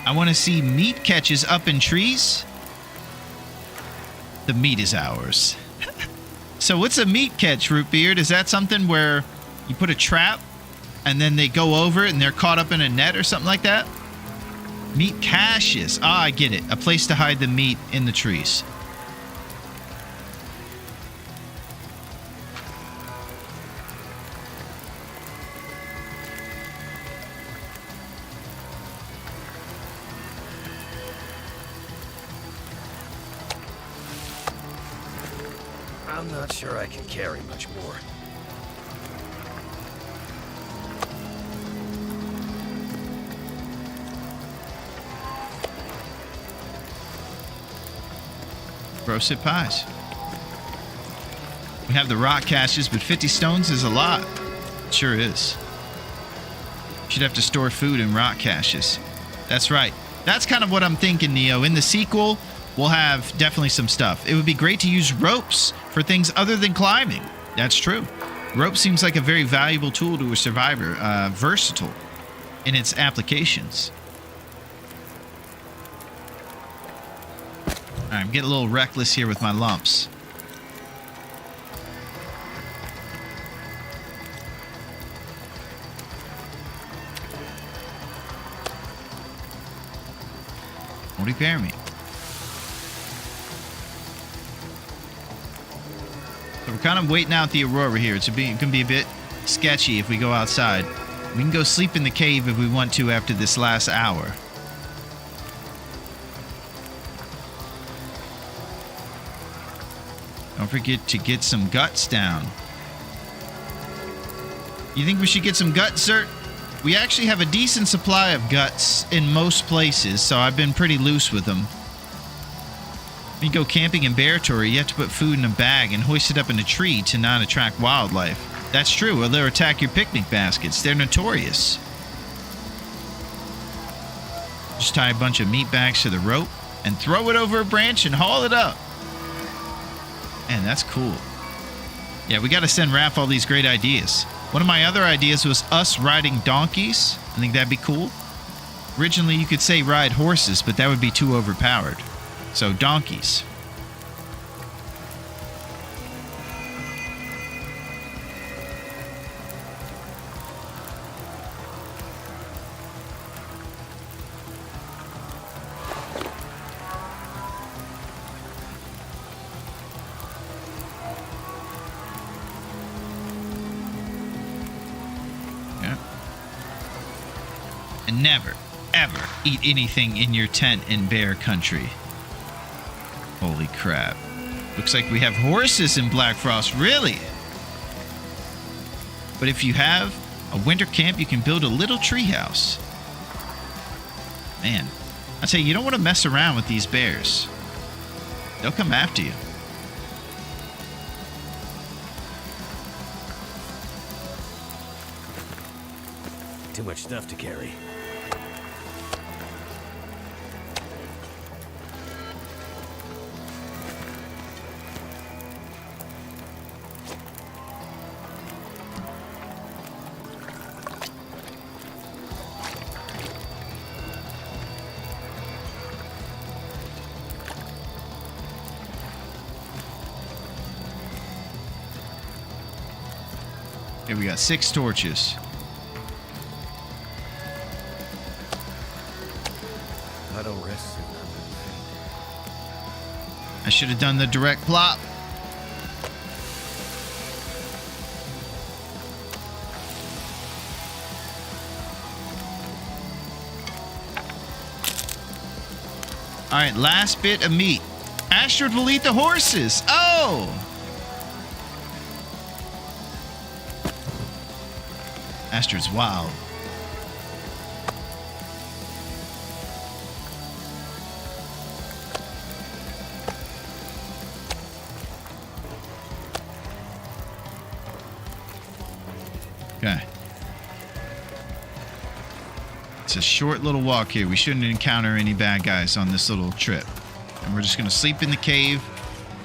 I want to see meat catches up in trees. The meat is ours. So what's a meat catch, Rootbeard? Is that something where you put a trap and then they go over it and they're caught up in a net or something like that? Meat caches. Ah, I get it. A place to hide the meat in the trees. I'm not sure I can carry much more. Roasted pies. We have the rock caches, but 50 stones is a lot. It sure is. Should have to store food in rock caches. That's right. That's kind of what I'm thinking, Neo. In the sequel, we'll have definitely some stuff. It would be great to use ropes for things other than climbing. That's true. Rope seems like a very valuable tool to a survivor. Versatile in its applications. All right, I'm getting a little reckless here with my lumps. Won't repair me. So we're kind of waiting out the aurora here. It can be a bit sketchy if we go outside. We can go sleep in the cave if we want to after this last hour. Don't forget to get some guts down. You think we should get some guts, sir? We actually have a decent supply of guts in most places, so I've been pretty loose with them. When you go camping in bear territory, you have to put food in a bag and hoist it up in a tree to not attract wildlife. That's true, or they'll attack your picnic baskets. They're notorious. Just tie a bunch of meat bags to the rope and throw it over a branch and haul it up. Man, that's cool. Yeah, we got to send Raph all these great ideas. One of my other ideas was us riding donkeys. I think that'd be cool. Originally, you could say ride horses, but that would be too overpowered. So, donkeys. And never, ever eat anything in your tent in bear country. Holy crap. Looks like we have horses in Black Frost, really? But if you have a winter camp, you can build a little treehouse. Man, I tell you, you don't want to mess around with these bears. They'll come after you. Too much stuff to carry. Here we got 6 torches. I don't rest soon. I should have done the direct plop. All right, last bit of meat. Astrid will eat the horses. Oh! Astrid's wild. Okay. It's a short little walk here. We shouldn't encounter any bad guys on this little trip. And we're just going to sleep in the cave.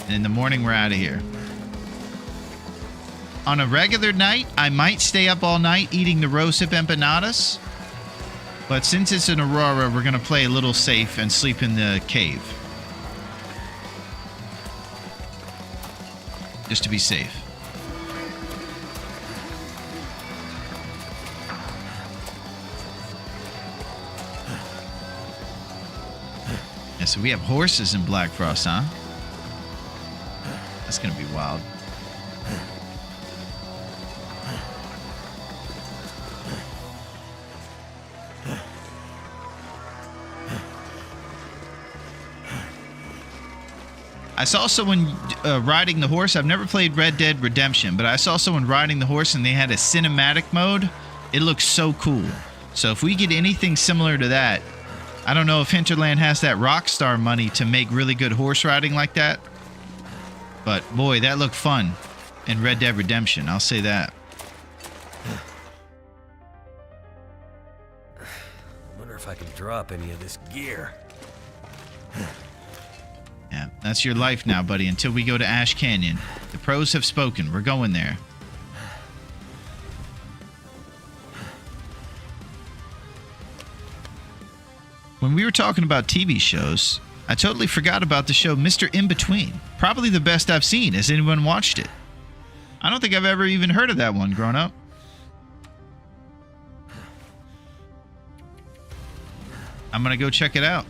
And in the morning, we're out of here. On a regular night, I might stay up all night eating the rosehip empanadas. But since it's an aurora, we're going to play a little safe and sleep in the cave. Just to be safe. Yeah, so we have horses in Black Frost, huh? That's going to be wild. I saw someone riding the horse. I've never played Red Dead Redemption, but I saw someone riding the horse and they had a cinematic mode. It looks so cool. So if we get anything similar to that, I don't know if Hinterland has that Rockstar money to make really good horse riding like that. But boy, that looked fun in Red Dead Redemption. I'll say that. Wonder if if I can drop any of this gear. Yeah, that's your life now, buddy, until we go to Ash Canyon. The pros have spoken. We're going there. When we were talking about TV shows, I totally forgot about the show Mr. In Between. Probably the best I've seen. Has anyone watched it? I don't think I've ever even heard of that one growing up. I'm going to go check it out.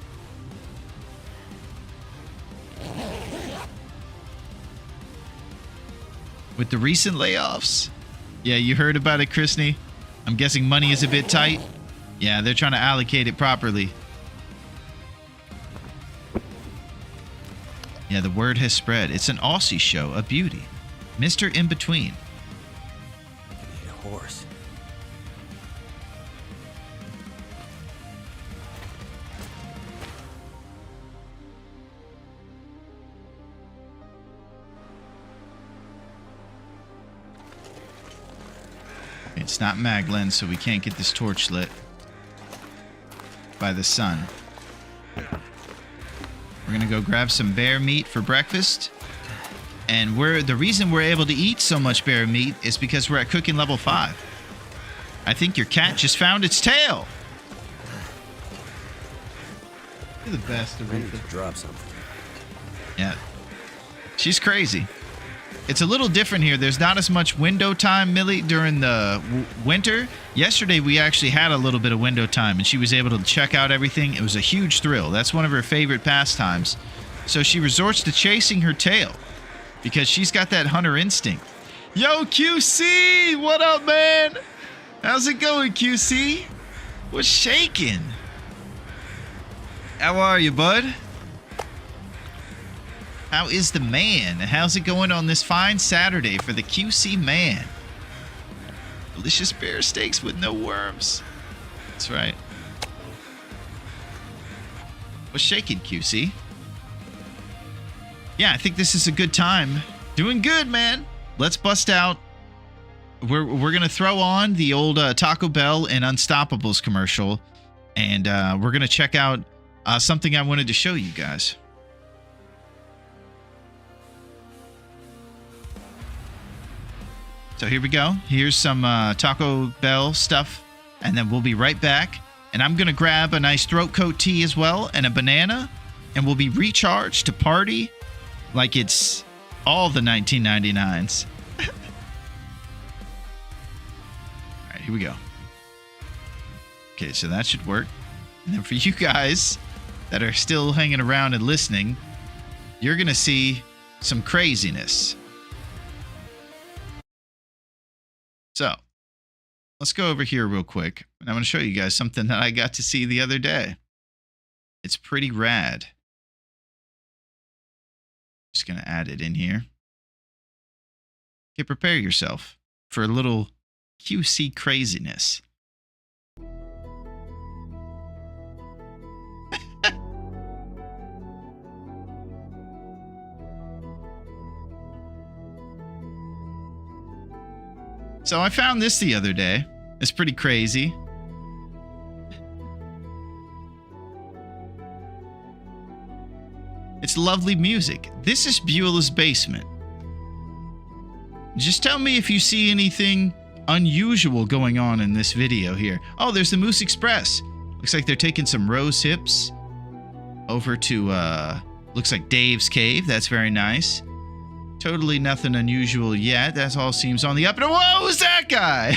With the recent layoffs. Yeah, you heard about it, Chrisney? I'm guessing money is a bit tight. Yeah, they're trying to allocate it properly. Yeah, the word has spread. It's an Aussie show, a beauty. Mr. In Between. I need a horse. It's not Maglen, so we can't get this torch lit by the sun. We're gonna go grab some bear meat for breakfast. And the reason we're able to eat so much bear meat is because we're at cooking level 5. I think your cat just found its tail. You're the best, I need to drop something. Yeah. She's crazy. It's a little different here. There's not as much window time, Millie, during the winter. Yesterday, we actually had a little bit of window time, and she was able to check out everything. It was a huge thrill. That's one of her favorite pastimes. So she resorts to chasing her tail because she's got that hunter instinct. Yo, QC! What up, man? How's it going, QC? What's shaking? How are you, bud? How is the man? How's it going on this fine Saturday for the QC man? Delicious bear steaks with no worms. That's right. What's shaking, QC? Yeah, I think this is a good time. Doing good, man. Let's bust out. We're gonna throw on the old Taco Bell and Unstoppables commercial, and we're gonna check out something I wanted to show you guys. So here we go. Here's some Taco Bell stuff, and then we'll be right back. And I'm going to grab a nice throat coat tea as well and a banana, and we'll be recharged to party like it's all the 1999s. All right, here we go. Okay, so that should work. And then for you guys that are still hanging around and listening, you're going to see some craziness. So, let's go over here real quick. And I'm going to show you guys something that I got to see the other day. It's pretty rad. Just going to add it in here. Okay, prepare yourself for a little QC craziness. So I found this the other day. It's pretty crazy. It's lovely music. This is Beulah's basement. Just tell me if you see anything unusual going on in this video here. Oh, there's the Moose Express. Looks like they're taking some rose hips over to, looks like Dave's Cave. That's very nice. Totally nothing unusual yet. That all seems on the up. And whoa, who's that guy?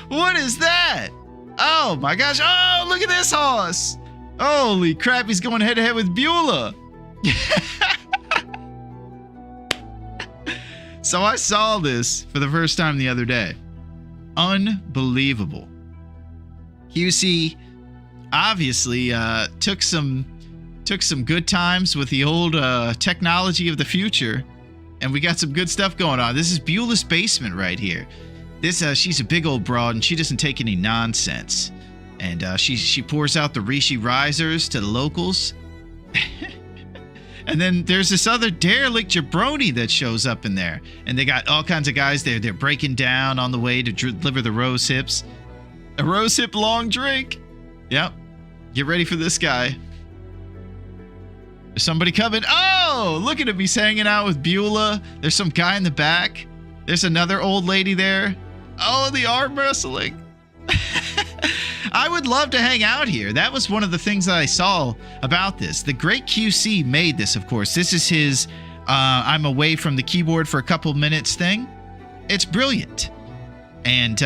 What is that? Oh my gosh. Oh, look at this horse. Holy crap, he's going head to head with Beulah. So I saw this for the first time the other day. Unbelievable. QC obviously took some good times with the old technology of the future, and we got some good stuff going on. This is Beulah's basement right here. This she's a big old broad, and she doesn't take any nonsense. And she pours out the Rishi risers to the locals. And then there's this other derelict jabroni that shows up in there, and they got all kinds of guys there. They're breaking down on the way to deliver the rose hips. A rosehip long drink. Yep. Get ready for this guy. There's somebody coming. Oh, look at him. He's hanging out with Beulah. There's some guy in the back. There's another old lady there. Oh, the arm wrestling. I would love to hang out here. That was one of the things that I saw about this. The great QC made this, of course. This is his I'm away from the keyboard for a couple minutes thing. It's brilliant. And,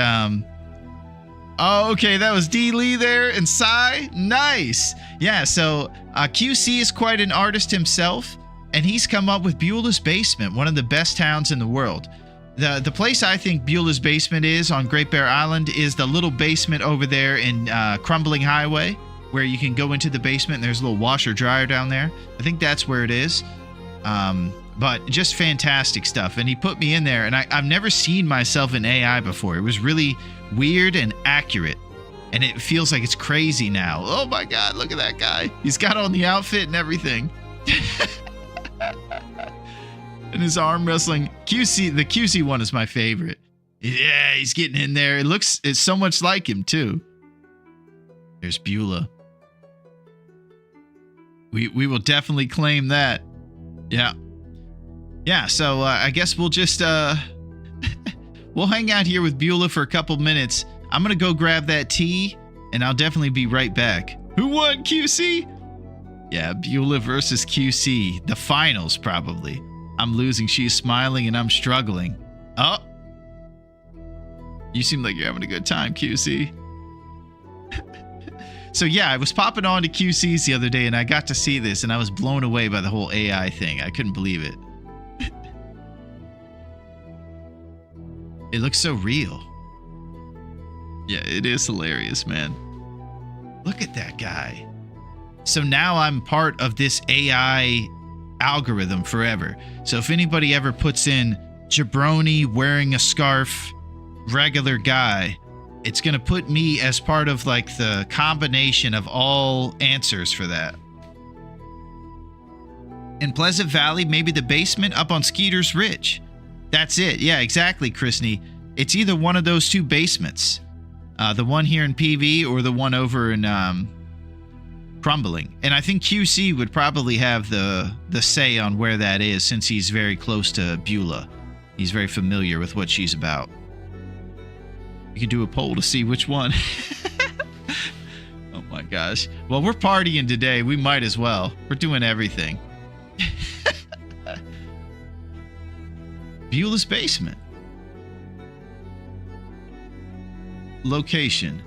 oh, okay, that was D. Lee there and Psy. Nice. Yeah, so QC is quite an artist himself, and he's come up with Beulah's Basement, one of the best towns in the world. The place I think Beulah's Basement is on Great Bear Island is the little basement over there in Crumbling Highway, where you can go into the basement and there's a little washer dryer down there. I think that's where it is. But just fantastic stuff. And he put me in there, and I've never seen myself in AI before. It was really weird and accurate. And it feels like it's crazy now. Oh my God, look at that guy. He's got on the outfit and everything. And his arm wrestling. The QC one is my favorite. Yeah, he's getting in there. It's so much like him too. There's Beulah. We will definitely claim that. Yeah. Yeah, so I guess we'll just we'll hang out here with Beulah for a couple minutes. I'm gonna go grab that tea, and I'll definitely be right back. Who won, QC? Yeah, Beulah versus QC. The finals, probably. I'm losing, she's smiling, and I'm struggling. Oh! You seem like you're having a good time, QC. So yeah, I was popping on to QC's the other day, and I got to see this, and I was blown away by the whole AI thing. I couldn't believe it. It looks so real. Yeah, it is hilarious, man. Look at that guy. So now I'm part of this AI algorithm forever. So if anybody ever puts in jabroni wearing a scarf, regular guy, it's going to put me as part of like the combination of all answers for that. In Pleasant Valley, maybe the basement up on Skeeter's Ridge. That's it. Yeah, exactly, Chrisney. It's either one of those two basements. The one here in PV or the one over in Crumbling. And I think QC would probably have the say on where that is, since he's very close to Beulah. He's very familiar with what she's about. You can do a poll to see which one. Oh my gosh. Well, we're partying today. We might as well. We're doing everything. Beulah's Basement. Location.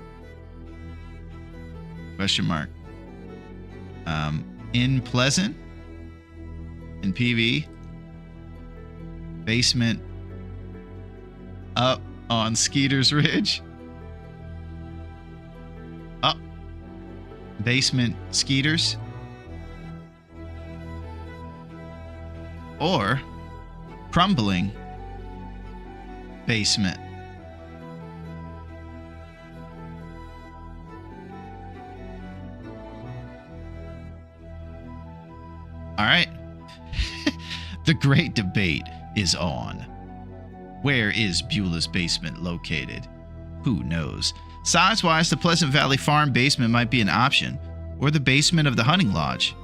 Question mark. In Pleasant. In PV. Basement. Up on Skeeter's Ridge. Up. Basement Skeeters. Or Crumbling Basement. All right. The great debate is on. Where is Beulah's Basement located? Who knows? Size-wise, the Pleasant Valley Farm basement might be an option, or the basement of the hunting lodge.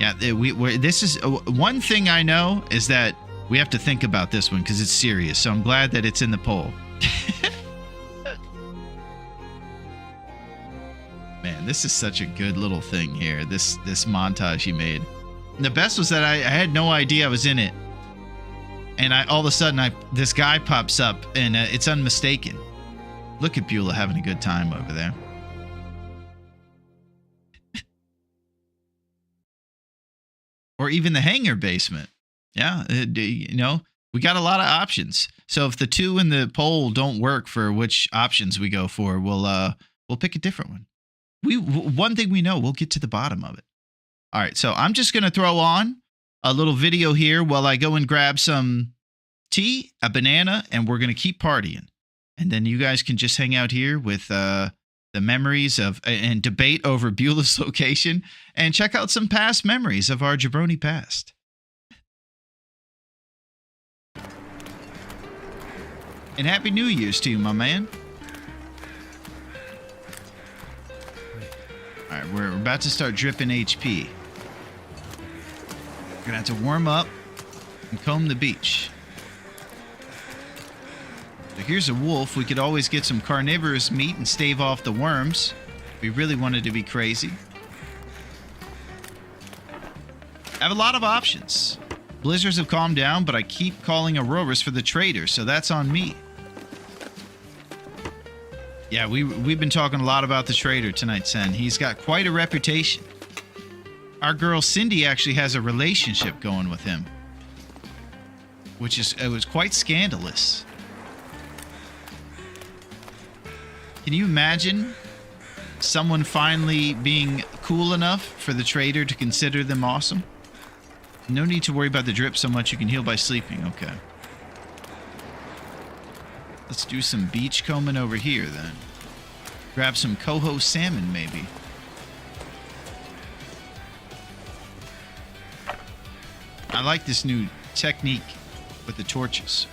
Yeah, this is one thing I know is that we have to think about this one because it's serious. So I'm glad that it's in the poll. Man, this is such a good little thing here. This montage he made. And the best was that I had no idea I was in it, and all of a sudden this guy pops up, and it's unmistaken. Look at Beulah having a good time over there. Or even the hangar basement. Yeah, you know, we got a lot of options. So if the two in the poll don't work for which options we go for, we'll pick a different one. One thing we know, we'll get to the bottom of it. All right, so I'm just going to throw on a little video here while I go and grab some tea, a banana, and we're going to keep partying. And then you guys can just hang out here with the memories of and debate over Beulah's location and check out some past memories of our jabroni past. And Happy New Year's to you, my man. All right, we're about to start dripping HP. We're gonna have to warm up and comb the beach. So here's a wolf. We could always get some carnivorous meat and stave off the worms. If we really wanted to be crazy. I have a lot of options. Blizzards have calmed down, but I keep calling Auroras for the trader, so that's on me. Yeah, we've been talking a lot about the trader tonight, Sen. He's got quite a reputation. Our girl Cindy actually has a relationship going with him, which it was quite scandalous. Can you imagine someone finally being cool enough for the trader to consider them awesome? No need to worry about the drip so much. You can heal by sleeping. Okay. Let's do some beach combing over here then. Grab some coho salmon maybe. I like this new technique with the torches.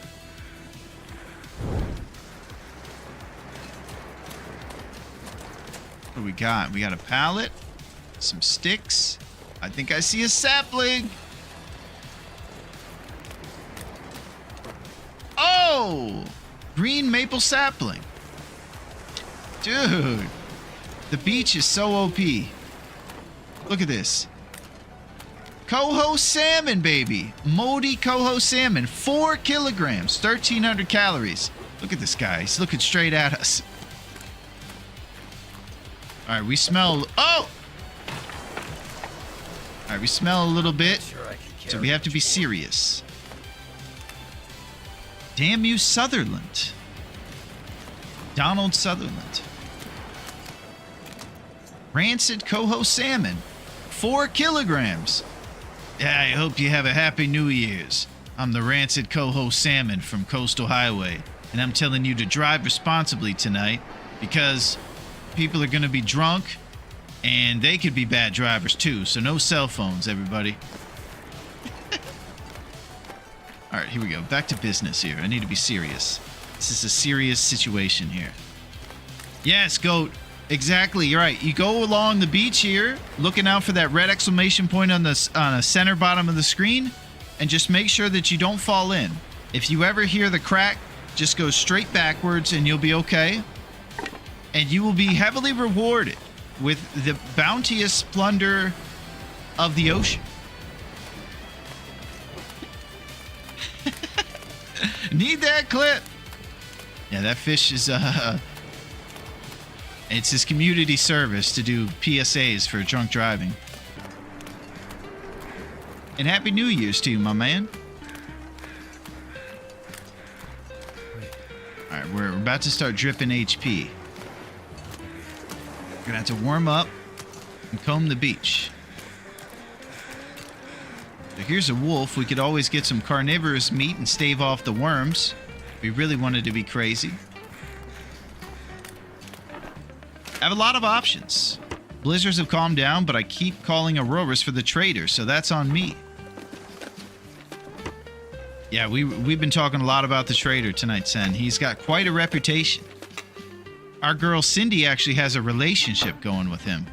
What do we got? We got a pallet, some sticks. I think I see a sapling. Oh, green maple sapling. Dude, the beach is so OP. Look at this. Coho salmon, baby. Moldy coho salmon. 4 kilograms, 1,300 calories. Look at this guy. He's looking straight at us. All right, we smell. Oh! All right, we smell a little bit. So we have to be serious. Damn you, Sutherland. Donald Sutherland. Rancid coho salmon. 4 kilograms. Yeah, I hope you have a happy New Year's. I'm the rancid coho salmon from Coastal Highway, and I'm telling you to drive responsibly tonight because people are going to be drunk and they could be bad drivers too, so no cell phones, everybody. All right, here we go. Back to business here. I need to be serious. This is a serious situation here. Yes, goat. Exactly. You're right. You go along the beach here, looking out for that red exclamation point on the center bottom of the screen, and just make sure that you don't fall in. If you ever hear the crack, just go straight backwards and you'll be okay. And you will be heavily rewarded with the bounteous plunder of the ocean. Need that clip. Yeah, that fish is it's his community service to do PSAs for drunk driving. And Happy New Year's to you, my man. All right, we're about to start dripping HP. We're gonna have to warm up and comb the beach. So here's a wolf. We could always get some carnivorous meat and stave off the worms. If we really wanted to be crazy. I have a lot of options. Blizzards have calmed down, but I keep calling Auroras for the trader, so that's on me. Yeah, we've been talking a lot about the trader tonight, Sen. He's got quite a reputation. Our girl Cindy actually has a relationship going with him,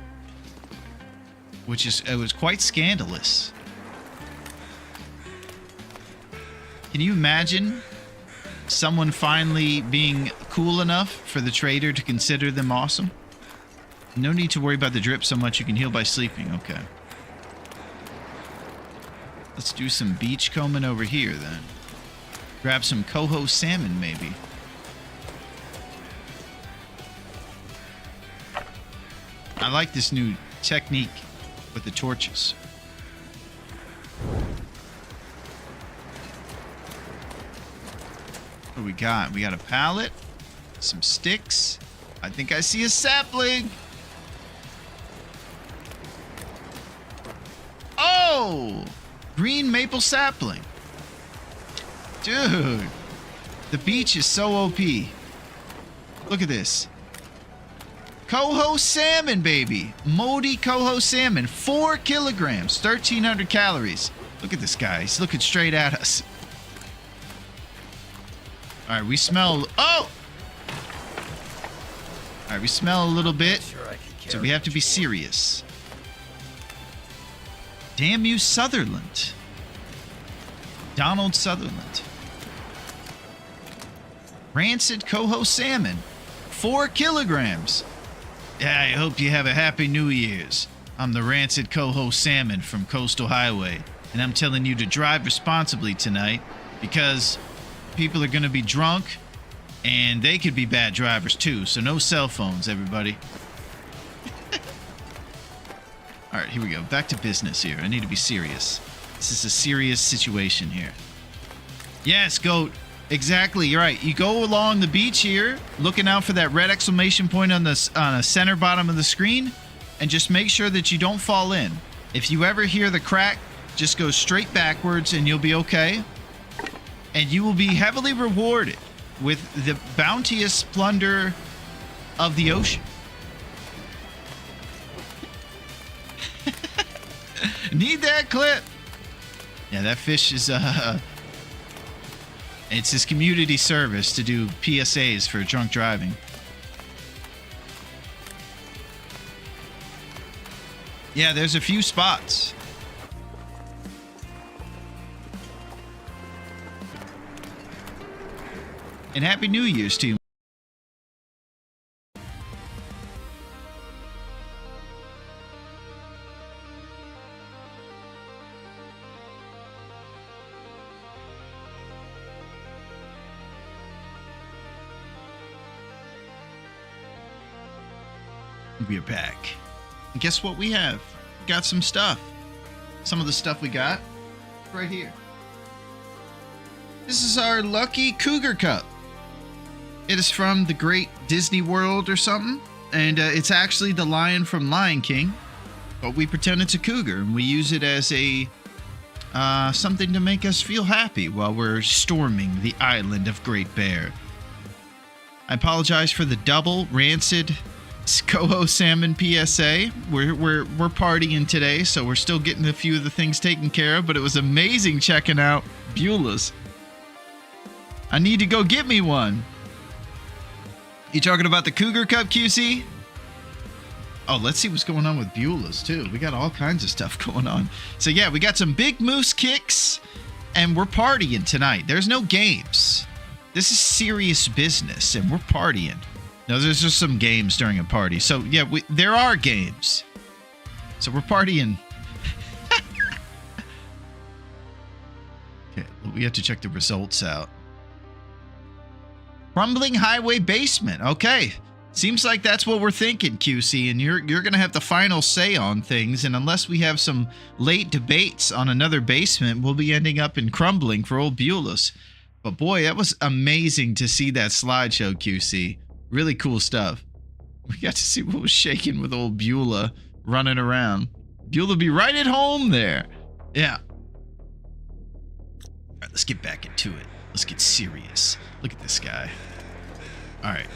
which it was quite scandalous. Can you imagine someone finally being cool enough for the trader to consider them awesome? No need to worry about the drip so much. You can heal by sleeping. Okay. Let's do some beach combing over here then. Grab some coho salmon maybe. I like this new technique with the torches. What do we got? We got a pallet, some sticks. I think I see a sapling. Oh, green maple sapling. Dude, the beach is so OP. Look at this. Coho salmon, baby. Moldy coho salmon. 4 kilograms, 1,300 calories. Look at this guy. He's looking straight at us. All right, we smell. Oh! All right, we smell a little bit. So we have to be serious. Damn you, Sutherland. Donald Sutherland. Rancid coho salmon. 4 kilograms. Yeah, I hope you have a happy New Year's. I'm the Rancid Coho Salmon from Coastal Highway, and I'm telling you to drive responsibly tonight because people are going to be drunk, and they could be bad drivers too, so no cell phones, everybody. All right, here we go. Back to business here. I need to be serious. This is a serious situation here. Yes, goat. Exactly, you're right. You go along the beach here, looking out for that red exclamation point on the center bottom of the screen, and just make sure that you don't fall in. If you ever hear the crack, just go straight backwards and you'll be okay. And you will be heavily rewarded with the bounteous plunder of the ocean. Need that clip. Yeah, that fish is it's his community service to do PSAs for drunk driving. Yeah, there's a few spots. And Happy New Year's to you. We're back. And guess what we have? We got some stuff. Some of the stuff we got right here. This is our lucky Cougar Cup. It is from the Great Disney World or something. And it's actually the lion from Lion King. But we pretend it's a cougar. And we use it as a something to make us feel happy while we're storming the island of Great Bear. I apologize for the double rancid coho salmon PSA. We're partying today, so we're still getting a few of the things taken care of, but it was amazing checking out Beulah's. I need to go get me one. You talking about the Cougar Cup, QC? Oh, let's see what's going on with Beulah's too. We got all kinds of stuff going on. So yeah, we got some big moose kicks, and we're partying tonight. There's no games. This is serious business, and we're partying. No, there's just some games during a party. So, yeah, there are games. So, we're partying. Okay, we have to check the results out. Crumbling highway basement. Okay. Seems like that's what we're thinking, QC. And you're going to have the final say on things. And unless we have some late debates on another basement, we'll be ending up in crumbling for old Beulah's. But, boy, that was amazing to see that slideshow, QC. Really cool stuff. We got to see what was shaking with old Beulah running around. Beulah be right at home there. Yeah. All right, let's get back into it. Let's get serious. Look at this guy. All right.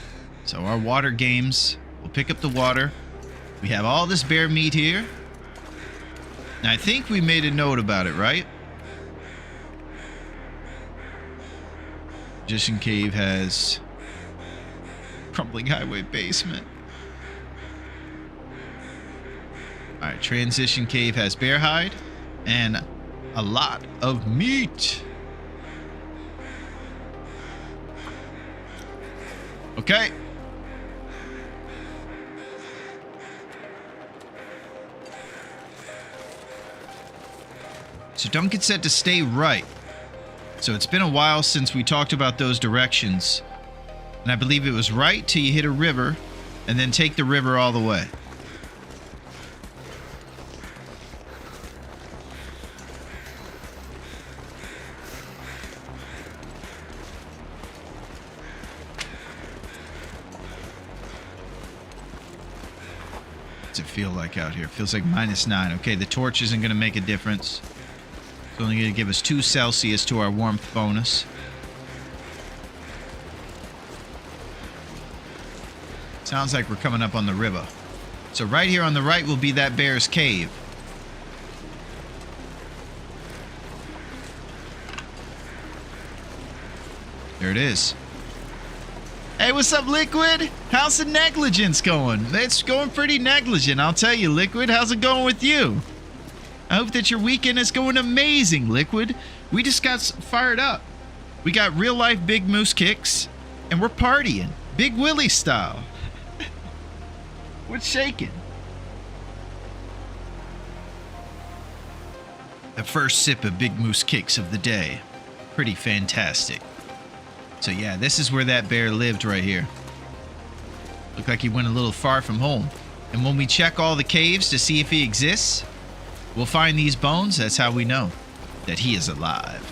So our water games. We'll pick up the water. We have all this bear meat here. Now, I think we made a note about it, right? Magician Cave has crumbling highway basement. Alright, Transition Cave has bear hide and a lot of meat. Okay. So Duncan said to stay right. So it's been a while since we talked about those directions. And I believe it was right till you hit a river, and then take the river all the way. What's it feel like out here? It feels like -9. Okay, the torch isn't going to make a difference. It's only going to give us 2 Celsius to our warmth bonus. Sounds like we're coming up on the river. So right here on the right will be that bear's cave. There it is. Hey, what's up, Liquid? How's the negligence going? It's going pretty negligent, I'll tell you, Liquid. How's it going with you? I hope that your weekend is going amazing, Liquid. We just got fired up. We got real life big moose kicks, and we're partying. Big Willy style. What's shaking? The first sip of Big Moose Kicks of the day. Pretty fantastic. So yeah, this is where that bear lived right here. Looked like he went a little far from home. And when we check all the caves to see if he exists, we'll find these bones. That's how we know that he is alive.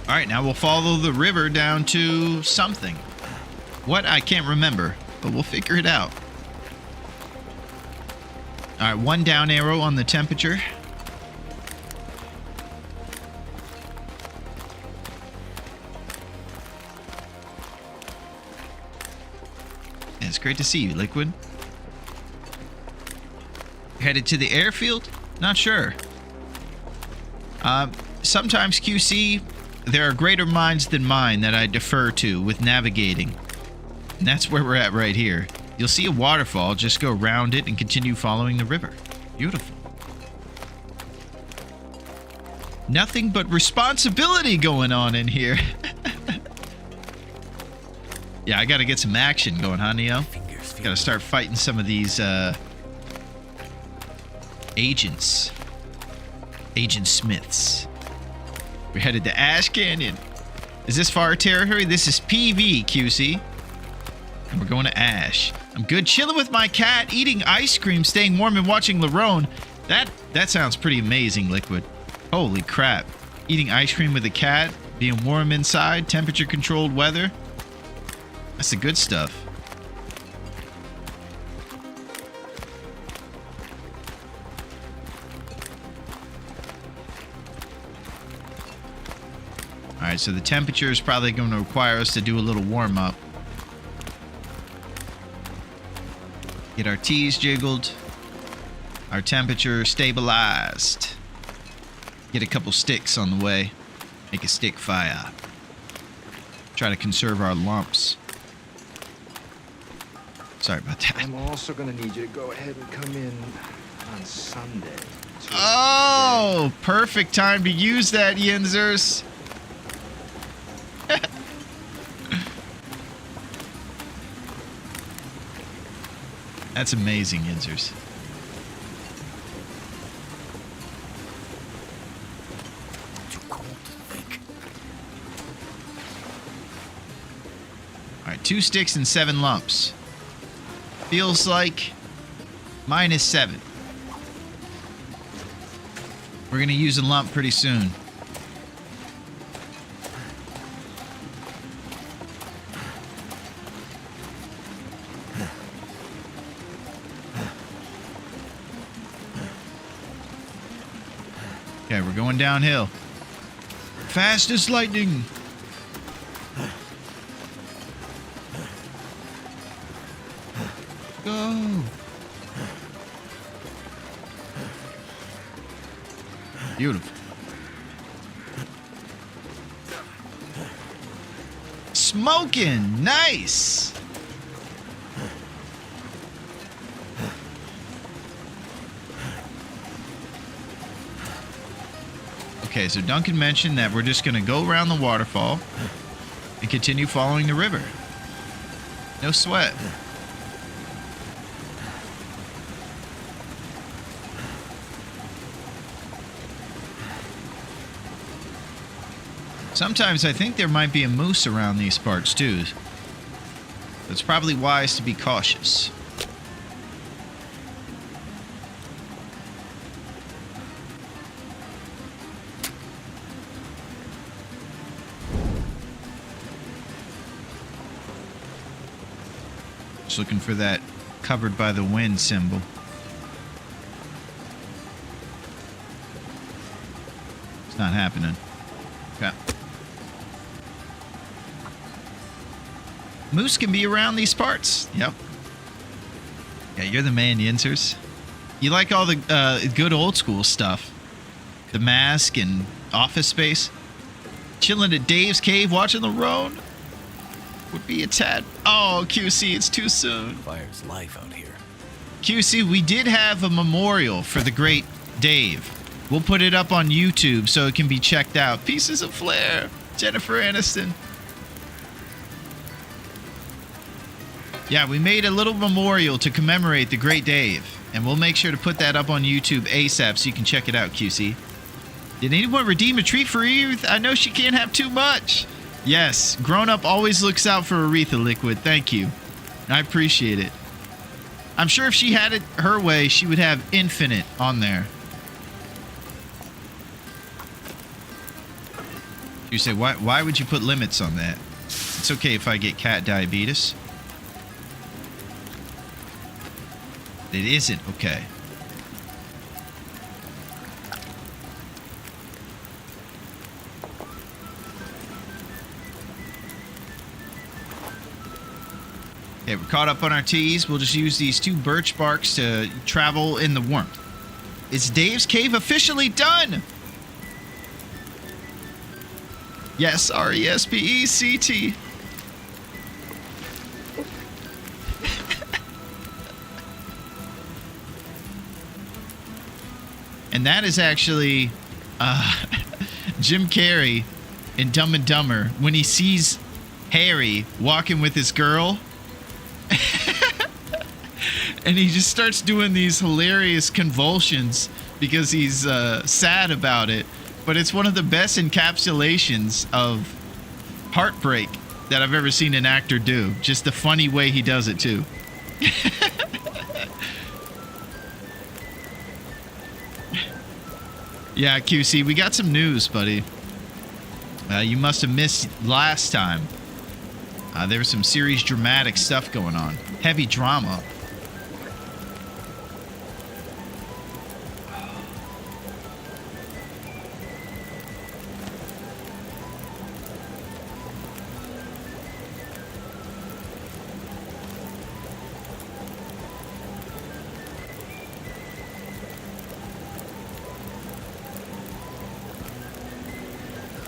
All right, now we'll follow the river down to something. What? I can't remember, but we'll figure it out. All right, one down arrow on the temperature. Yeah, it's great to see you, Liquid. Headed to the airfield? Not sure. Sometimes, QC, there are greater minds than mine that I defer to with navigating. And that's where we're at right here. You'll see a waterfall, just go around it and continue following the river. Beautiful. Nothing but responsibility going on in here. Yeah, I gotta get some action going, huh, Neo? Gotta start fighting some of these, agents. Agent Smiths. We're headed to Ash Canyon. Is this far territory? This is PV, QC. And we're going to Ash. I'm good chilling with my cat, eating ice cream, staying warm, and watching Larone. That sounds pretty amazing, Liquid. Holy crap. Eating ice cream with a cat, being warm inside, temperature-controlled weather. That's the good stuff. Alright, so the temperature is probably going to require us to do a little warm-up. Get our T's jiggled. Our temperature stabilized. Get a couple sticks on the way. Make a stick fire. Try to conserve our lumps. Sorry about that. I'm also gonna need you to go ahead and come in on Sunday. Oh, perfect time to use that, Yinzers. That's amazing, Yinzers. Too cold to think. All right, 2 sticks and 7 lumps. Feels like -7. We're gonna use a lump pretty soon. Okay, we're going downhill. Fast as lightning. Go. Beautiful. Smoking. Nice. Okay, so Duncan mentioned that we're just going to go around the waterfall and continue following the river. No sweat. Sometimes I think there might be a moose around these parts too. It's probably wise to be cautious. Just looking for that covered by the wind symbol. It's not happening. Okay. Moose can be around these parts. Yep. Yeah, you're the man, Yinzers. You like all the good old school stuff. The Mask and Office Space. Chilling at Dave's cave watching Larone would be a tad. Oh, QC, it's too soon. Fire's life out here. QC, we did have a memorial for the great Dave. We'll put it up on YouTube so it can be checked out. Pieces of Flair. Jennifer Aniston. Yeah, we made a little memorial to commemorate the great Dave. And we'll make sure to put that up on YouTube ASAP so you can check it out, QC. Did anyone redeem a treat for Eve? I know she can't have too much. Yes, Grown Up always looks out for Aretha Liquid. Thank you. I appreciate it. I'm sure if she had it her way, she would have infinite on there. You say, why would you put limits on that? It's okay if I get cat diabetes. It isn't okay. Okay, we're caught up on our teas. We'll just use these 2 birch barks to travel in the warmth. Is Dave's cave officially done? Yes, R-E-S-P-E-C-T. And that is actually Jim Carrey in Dumb and Dumber when he sees Harry walking with his girl. And he just starts doing these hilarious convulsions because he's sad about it. But it's one of the best encapsulations of heartbreak that I've ever seen an actor do. Just the funny way he does it, too. Yeah, QC, we got some news, buddy. You must have missed last time. There was some serious dramatic stuff going on. Heavy drama.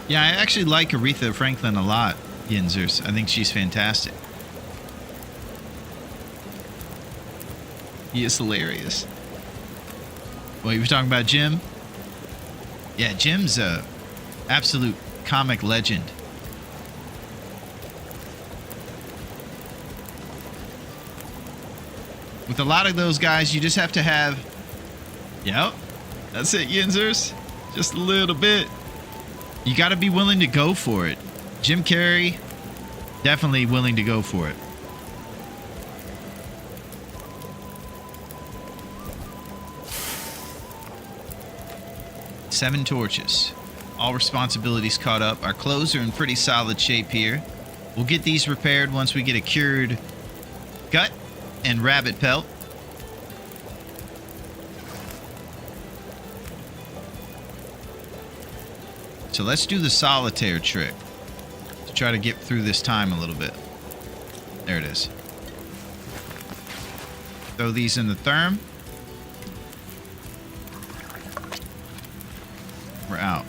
Yeah, I actually like Aretha Franklin a lot, Yinzers. I think she's fantastic. He is hilarious. Well, you were talking about Jim? Yeah, Jim's a absolute comic legend. With a lot of those guys, you just have to have... Yep, that's it, Yinzers. Just a little bit. You got to be willing to go for it. Jim Carrey, definitely willing to go for it. Seven torches. All responsibilities caught up. Our clothes are in pretty solid shape here. We'll get these repaired once we get a cured gut and rabbit pelt. So let's do the solitaire trick to try to get through this time a little bit. There it is. Throw these in the therm. We're out.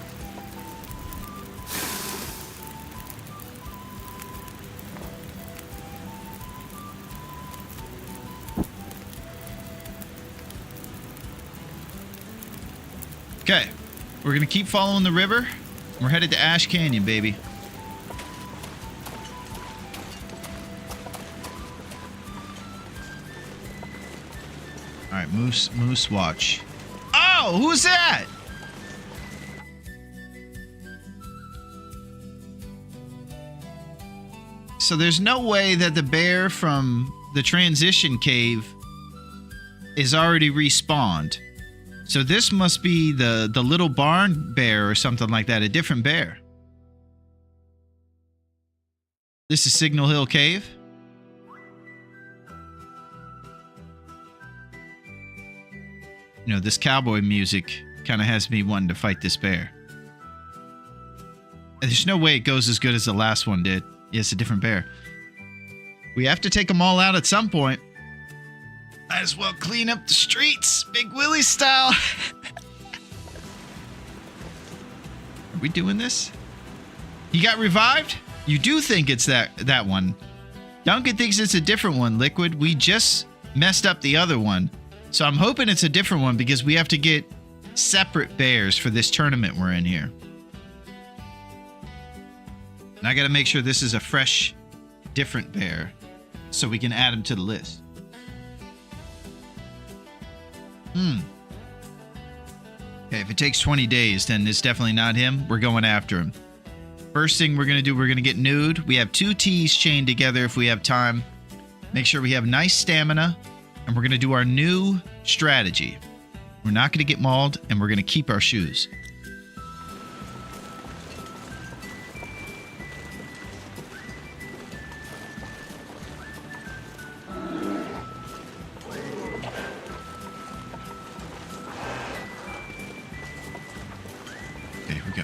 Okay, we're gonna keep following the river. We're headed to Ash Canyon, baby. All right, Moose watch. Oh, who's that? So there's no way that the bear from the transition cave is already respawned. So this must be the little barn bear or something like that, a different bear. This is Signal Hill Cave. You know, this cowboy music kind of has me wanting to fight this bear. There's no way it goes as good as the last one did. Yeah, it's a different bear. We have to take them all out at some point. Might as well clean up the streets, Big Willy style. Are we doing this? He got revived? You do think it's that one. Duncan thinks it's a different one, Liquid. We just messed up the other one. So I'm hoping it's a different one because we have to get separate bears for this tournament we're in here. And I got to make sure this is a fresh, different bear so we can add him to the list. Okay, if it takes 20 days, then it's definitely not him. We're going after him. First thing we're going to do, we're going to get nude. We have 2 T's chained together if we have time. Make sure we have nice stamina. And we're going to do our new strategy. We're not going to get mauled, and we're going to keep our shoes. Okay, here we go.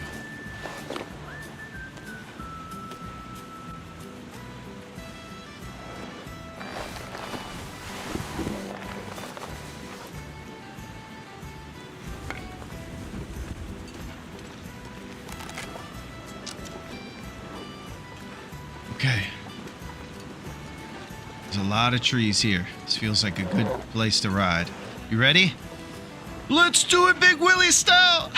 Okay. There's a lot of trees here. This feels like a good place to ride. You ready? Let's do it, Big Willy style!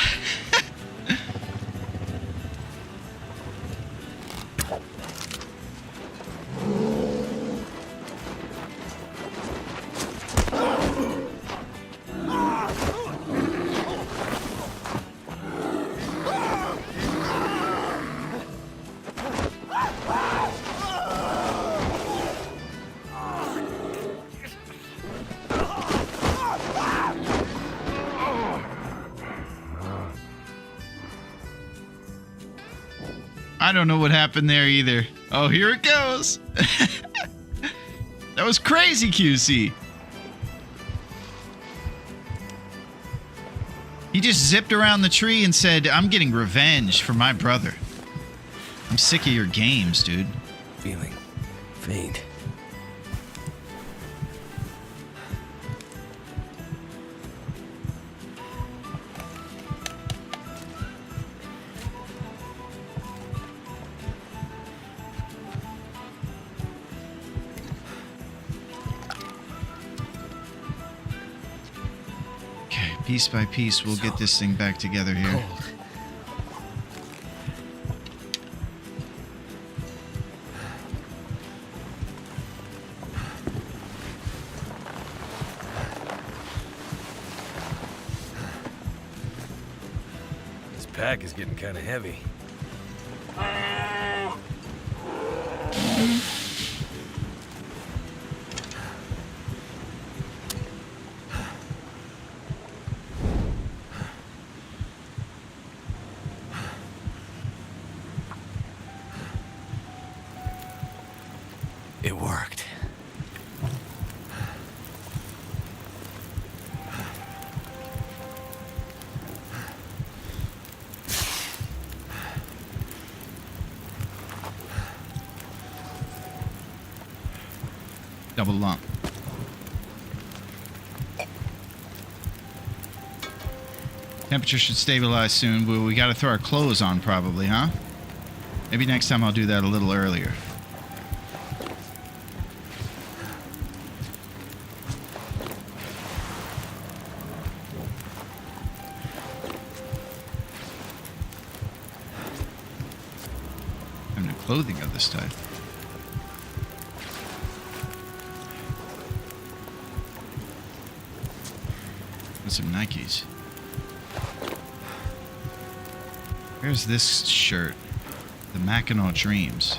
I don't know what happened there either. Oh, here it goes. That was crazy, QC. He just zipped around the tree and said, I'm getting revenge for my brother. I'm sick of your games, dude. Feeling faint. Okay, piece by piece, we'll get this thing back together here. Cold. This pack is getting kind of heavy. It worked. Double lump. Temperature should stabilize soon, but we gotta throw our clothes on probably, huh? Maybe next time I'll do that a little earlier. I have no clothing of this type. And some Nikes. Where's this shirt? The Mackinac Dreams.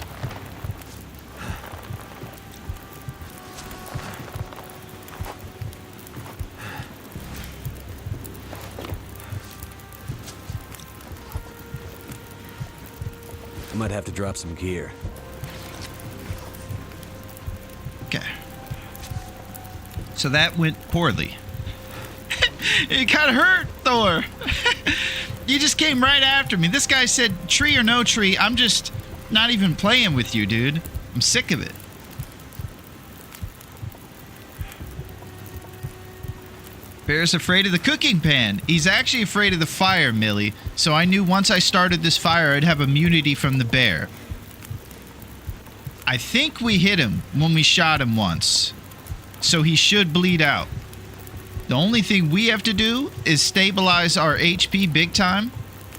I might have to drop some gear. Okay. So that went poorly. It kind of hurt, Thor. You just came right after me. This guy said tree or no tree. I'm just not even playing with you, dude. I'm sick of it. Bear's afraid of the cooking pan. He's actually afraid of the fire, Millie. So I knew once I started this fire, I'd have immunity from the bear. I think we hit him when we shot him once. So he should bleed out. The only thing we have to do is stabilize our HP big time.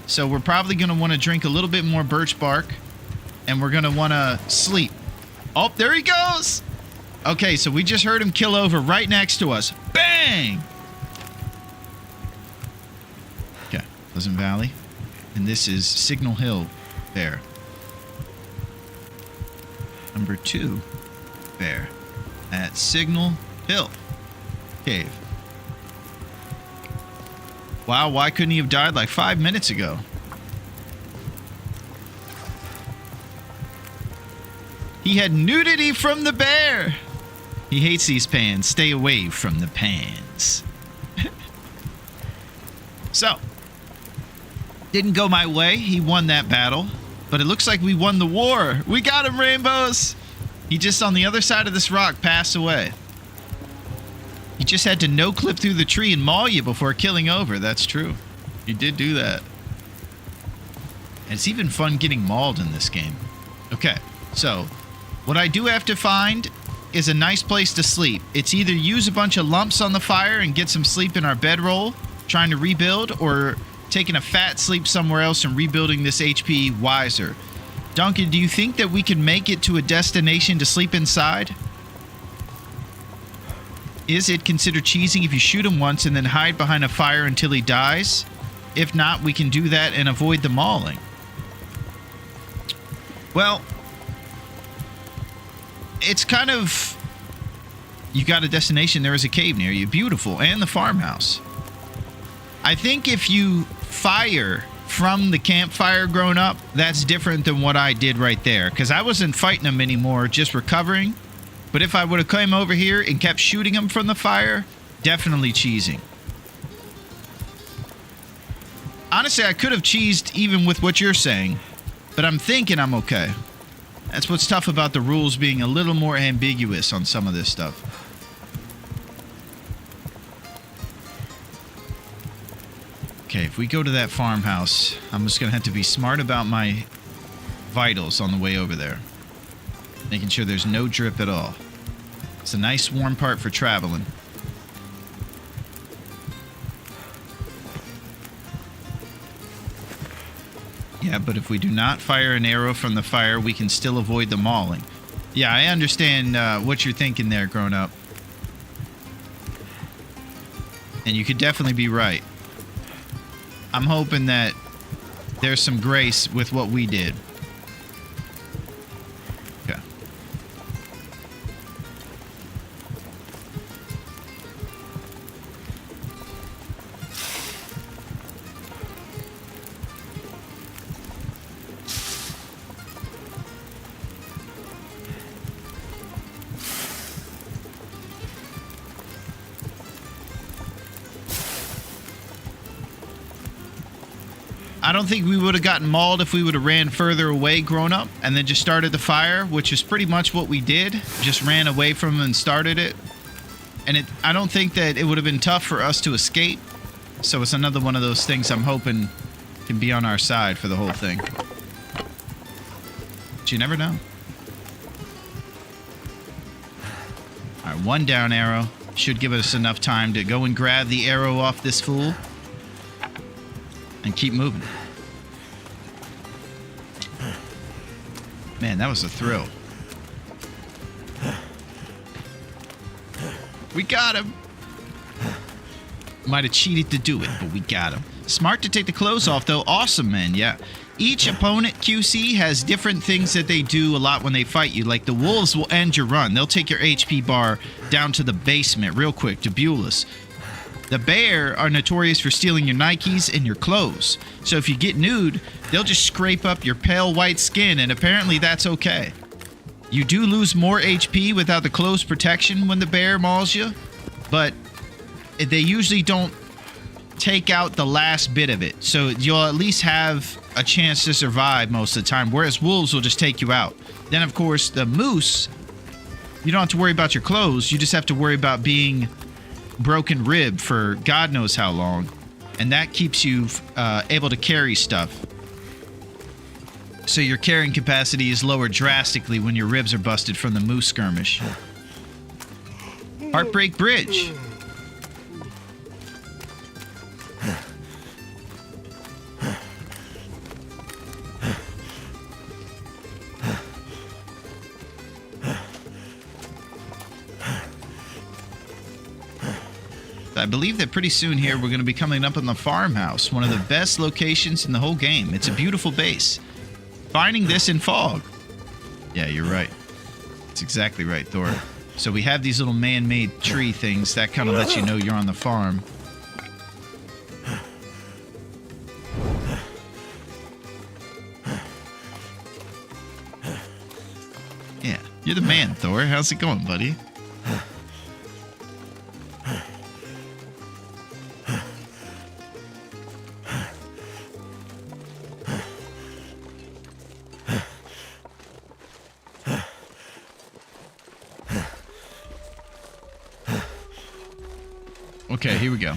So we're probably going to want to drink a little bit more birch bark. And we're going to want to sleep. Oh, there he goes. Okay, so we just heard him kill over right next to us. Bang! Okay, Pleasant Valley. And this is Signal Hill Bear. Number 2 bear at Signal Hill Cave. Wow, why couldn't he have died like 5 minutes ago? He had nudity from the bear. He hates these pans. Stay away from the pans. So, didn't go my way. He won that battle. But it looks like we won the war. We got him, Rainbows. He just on the other side of this rock passed away. He just had to no-clip through the tree and maul you before killing over. That's true. He did do that. And it's even fun getting mauled in this game. Okay, so what I do have to find is a nice place to sleep. It's either use a bunch of lumps on the fire and get some sleep in our bedroll, trying to rebuild, or taking a fat sleep somewhere else and rebuilding this HP wiser. Duncan, do you think that we can make it to a destination to sleep inside? Is it considered cheesing if you shoot him once and then hide behind a fire until he dies? If not, we can do that and avoid the mauling. Well, it's kind of... You got a destination, there is a cave near you. Beautiful. And the farmhouse. I think if you fire from the campfire growing up, that's different than what I did right there. Because I wasn't fighting them anymore, just recovering. But if I would have come over here and kept shooting them from the fire, definitely cheesing. Honestly, I could have cheesed even with what you're saying. But I'm thinking I'm okay. That's what's tough about the rules being a little more ambiguous on some of this stuff. Okay, if we go to that farmhouse, I'm just going to have to be smart about my vitals on the way over there. Making sure there's no drip at all. It's a nice warm part for traveling. Yeah, but if we do not fire an arrow from the fire, we can still avoid the mauling. Yeah, I understand what you're thinking there, grown up. And you could definitely be right. I'm hoping that there's some grace with what we did. Okay. I don't think we would have gotten mauled if we would have ran further away growing up and then just started the fire, which is pretty much what we did. Just ran away from them and started it. And I don't think that it would have been tough for us to escape. So it's another one of those things I'm hoping can be on our side for the whole thing. But you never know. All right, one down arrow. Should give us enough time to go and grab the arrow off this fool. And keep moving. Man, that was a thrill. We got him. Might have cheated to do it, but we got him. Smart to take the clothes off, though. Awesome, man. Yeah. Each opponent, QC, has different things that they do a lot when they fight you. Like the wolves will end your run. They'll take your HP bar down to the basement real quick, to Bulis. The bear are notorious for stealing your Nikes and your clothes. So if you get nude, they'll just scrape up your pale white skin, and apparently that's okay. You do lose more HP without the clothes protection when the bear mauls you, but they usually don't take out the last bit of it. So you'll at least have a chance to survive most of the time, whereas wolves will just take you out. Then, of course, the moose, you don't have to worry about your clothes. You just have to worry about being broken rib for God knows how long, and that keeps you able to carry stuff. So your carrying capacity is lowered drastically when your ribs are busted from the moose skirmish. Heartbreak Bridge. I believe that pretty soon here we're going to be coming up on the farmhouse, one of the best locations in the whole game. It's a beautiful base. Finding this in fog. Yeah, you're right. That's exactly right, Thor. So we have these little man-made tree things that kind of lets you know you're on the farm. Yeah, you're the man, Thor. How's it going, buddy? Okay, here we go.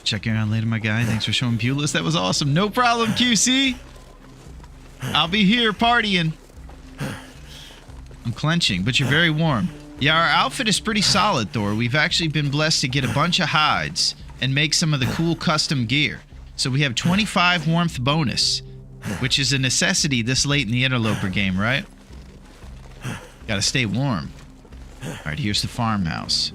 Check in on later, my guy. Thanks for showing Pulis. That was awesome. No problem, QC. I'll be here partying. I'm clenching, but you're very warm. Yeah, our outfit is pretty solid, Thor. We've actually been blessed to get a bunch of hides and make some of the cool custom gear. So we have 25 warmth bonus, which is a necessity this late in the Interloper game, right? Gotta stay warm. All right, here's the farmhouse.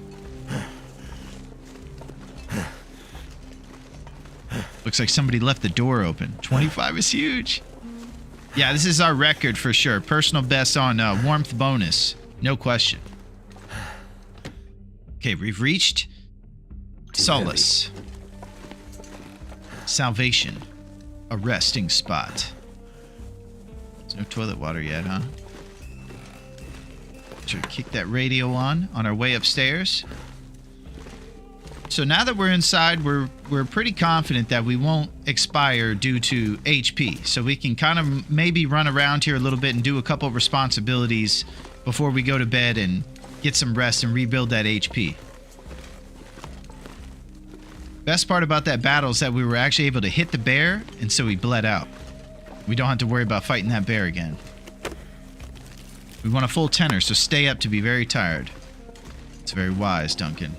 Looks like somebody left the door open. 25 is huge. Yeah, this is our record for sure. Personal best on warmth bonus. No question. Okay, we've reached Solace. Salvation. A resting spot. There's no toilet water yet, huh? Should kick that radio on our way upstairs. So now that we're inside, we're pretty confident that we won't expire due to HP. So we can kind of maybe run around here a little bit and do a couple of responsibilities before we go to bed and get some rest and rebuild that HP. Best part about that battle is that we were actually able to hit the bear, and so he bled out. We don't have to worry about fighting that bear again. We want a full tenor, so stay up to be very tired. It's very wise, Duncan.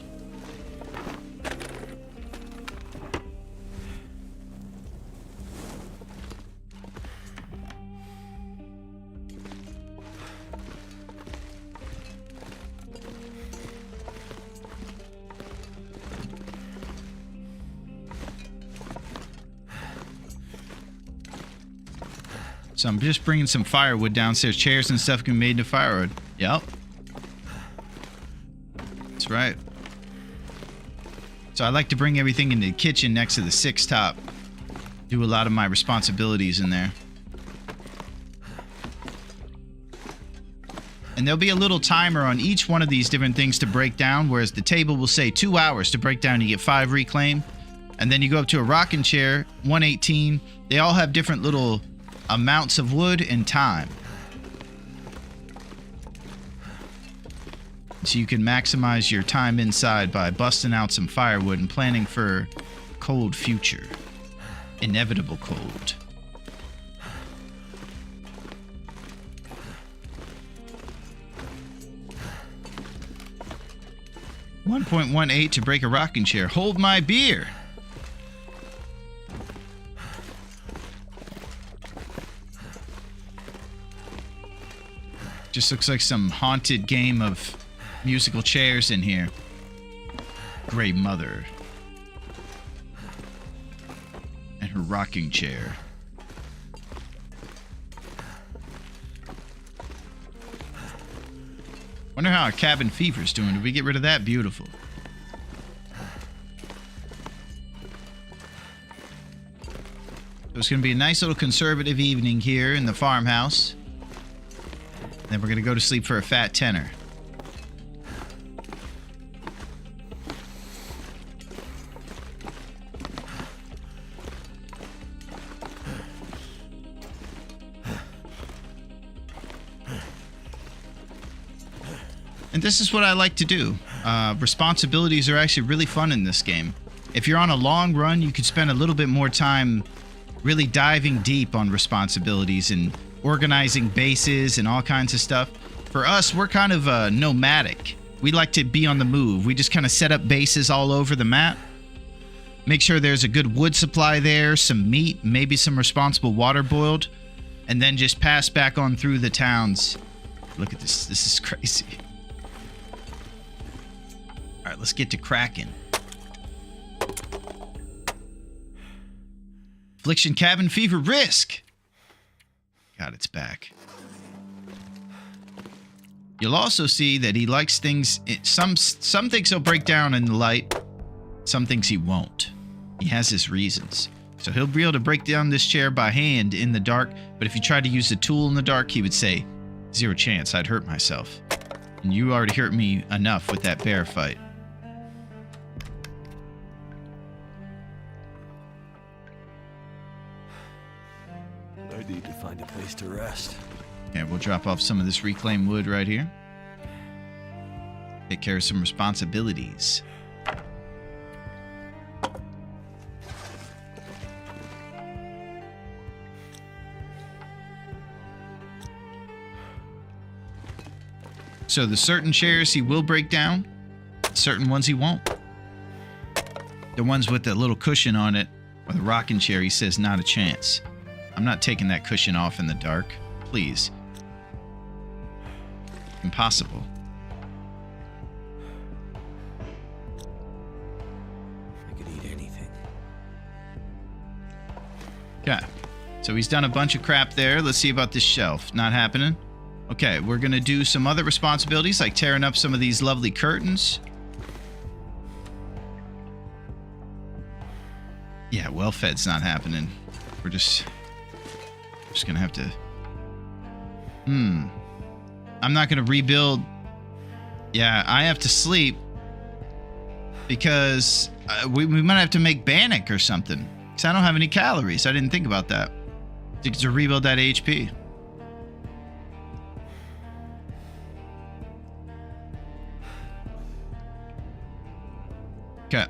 So I'm just bringing some firewood downstairs. Chairs and stuff can be made into firewood. Yep. That's right. So I like to bring everything into the kitchen next to the 6 top. Do a lot of my responsibilities in there. And there'll be a little timer on each one of these different things to break down, whereas the table will say 2 hours to break down. You get 5 reclaim. And then you go up to a rocking chair, 118. They all have different little amounts of wood and time. So you can maximize your time inside by busting out some firewood and planning for cold future. Inevitable cold. $1.18 to break a rocking chair. Hold my beer. Just looks like some haunted game of musical chairs in here. Grey Mother. And her rocking chair. Wonder how our cabin fever's doing. Did we get rid of that? Beautiful. So it's going to be a nice little conservative evening here in the farmhouse. Then we're going to go to sleep for a fat tenor. And this is what I like to do. responsibilities are actually really fun in this game. If you're on a long run, you could spend a little bit more time really diving deep on responsibilities and organizing bases and all kinds of stuff. For us, we're kind of nomadic. We like to be on the move. We just kind of set up bases all over the map. Make sure there's a good wood supply there, some meat, maybe some responsible water boiled, and then just pass back on through the towns. Look at this. This is crazy. All right, let's get to cracking. Affliction Cabin Fever Risk. God, it's back. You'll also see that he likes things. Some things he'll break down in the light. Some things he won't. He has his reasons. So he'll be able to break down this chair by hand in the dark. But if you tried to use the tool in the dark, he would say, "Zero chance. I'd hurt myself. And you already hurt me enough with that bear fight." I need to find a place to rest. Okay, we'll drop off some of this reclaimed wood right here. Take care of some responsibilities. So the certain chairs he will break down, certain ones he won't. The ones with the little cushion on it, or the rocking chair, he says not a chance. I'm not taking that cushion off in the dark. Please. Impossible. I could eat anything. Okay. So he's done a bunch of crap there. Let's see about this shelf. Not happening. Okay, we're going to do some other responsibilities, like tearing up some of these lovely curtains. Yeah, well-fed's not happening. We're just going to have to... I'm not going to rebuild. Yeah, I have to sleep. Because we might have to make Bannock or something. Because I don't have any calories. I didn't think about that. To rebuild that HP. Okay.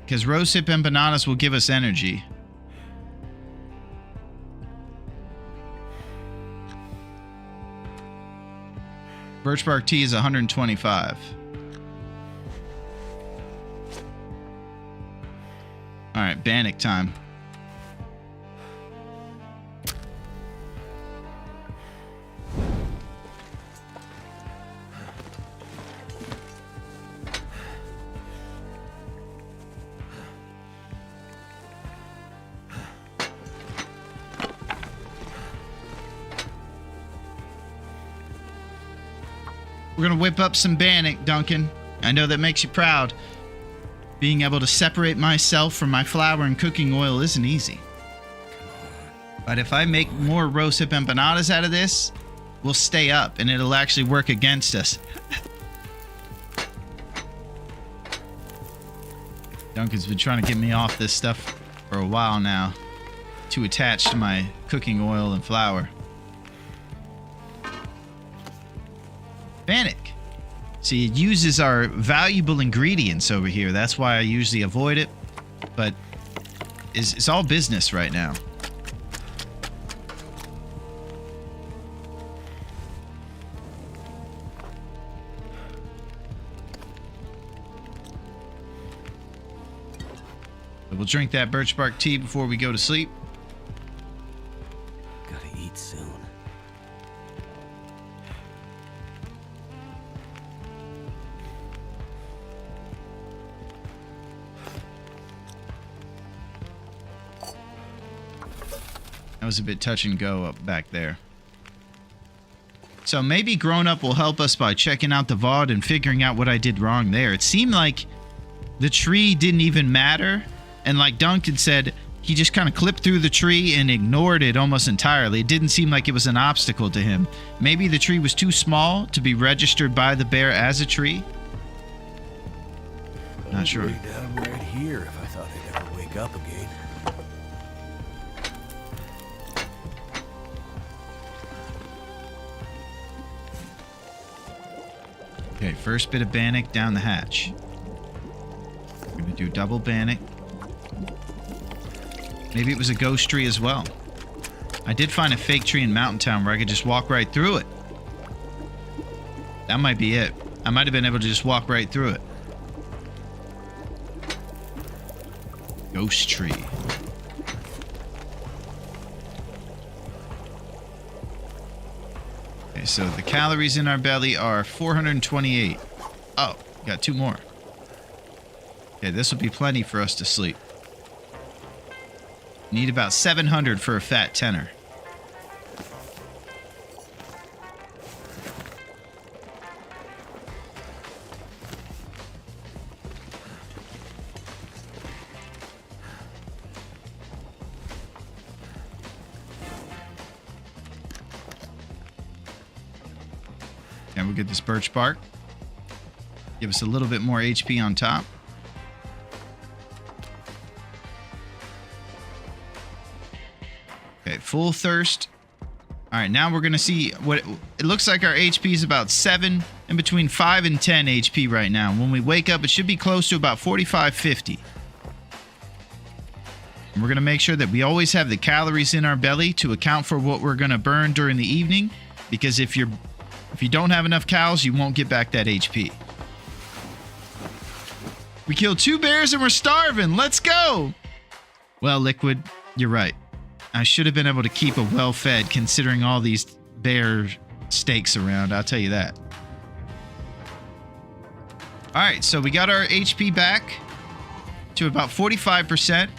Because rosehip empanadas will give us energy. Birch bark tea is 125. Alright, Bannock time. We're going to whip up some Bannock, Duncan. I know that makes you proud. Being able to separate myself from my flour and cooking oil isn't easy. But if I make more rosehip empanadas out of this, we'll stay up and it'll actually work against us. Duncan's been trying to get me off this stuff for a while now. Too attached to my cooking oil and flour. Bannock. See, it uses our valuable ingredients over here. That's why I usually avoid it. But it's all business right now. But we'll drink that birch bark tea before we go to sleep. Gotta eat soon. That was a bit touch and go up back there. So maybe Grown Up will help us by checking out the VOD and figuring out what I did wrong there. It seemed like the tree didn't even matter. And like Duncan said, he just kind of clipped through the tree and ignored it almost entirely. It didn't seem like it was an obstacle to him. Maybe the tree was too small to be registered by the bear as a tree. Not sure. I'd lay down right here if I thought I'd ever wake up again. Okay, first bit of bannock down the hatch. We're gonna do double bannock. Maybe it was a ghost tree as well. I did find a fake tree in Mountain Town where I could just walk right through it. That might be it. I might have been able to just walk right through it. Ghost tree. Okay, so the calories in our belly are 428. Oh, got 2 more. Okay, this will be plenty for us to sleep. Need about 700 for a fat tenor. And we'll get this birch bark. Give us a little bit more HP on top. Okay, full thirst. All right, now we're going to see what it looks like. Our HP is about 7, in between 5 and 10 HP right now. When we wake up, it should be close to about 45, 50. And we're going to make sure that we always have the calories in our belly to account for what we're going to burn during the evening. Because if you don't have enough calories, you won't get back that HP. We killed 2 bears and we're starving. Let's go. Well, Liquid, you're right. I should have been able to keep a well-fed considering all these bear steaks around. I'll tell you that. All right, so we got our HP back to about 45%.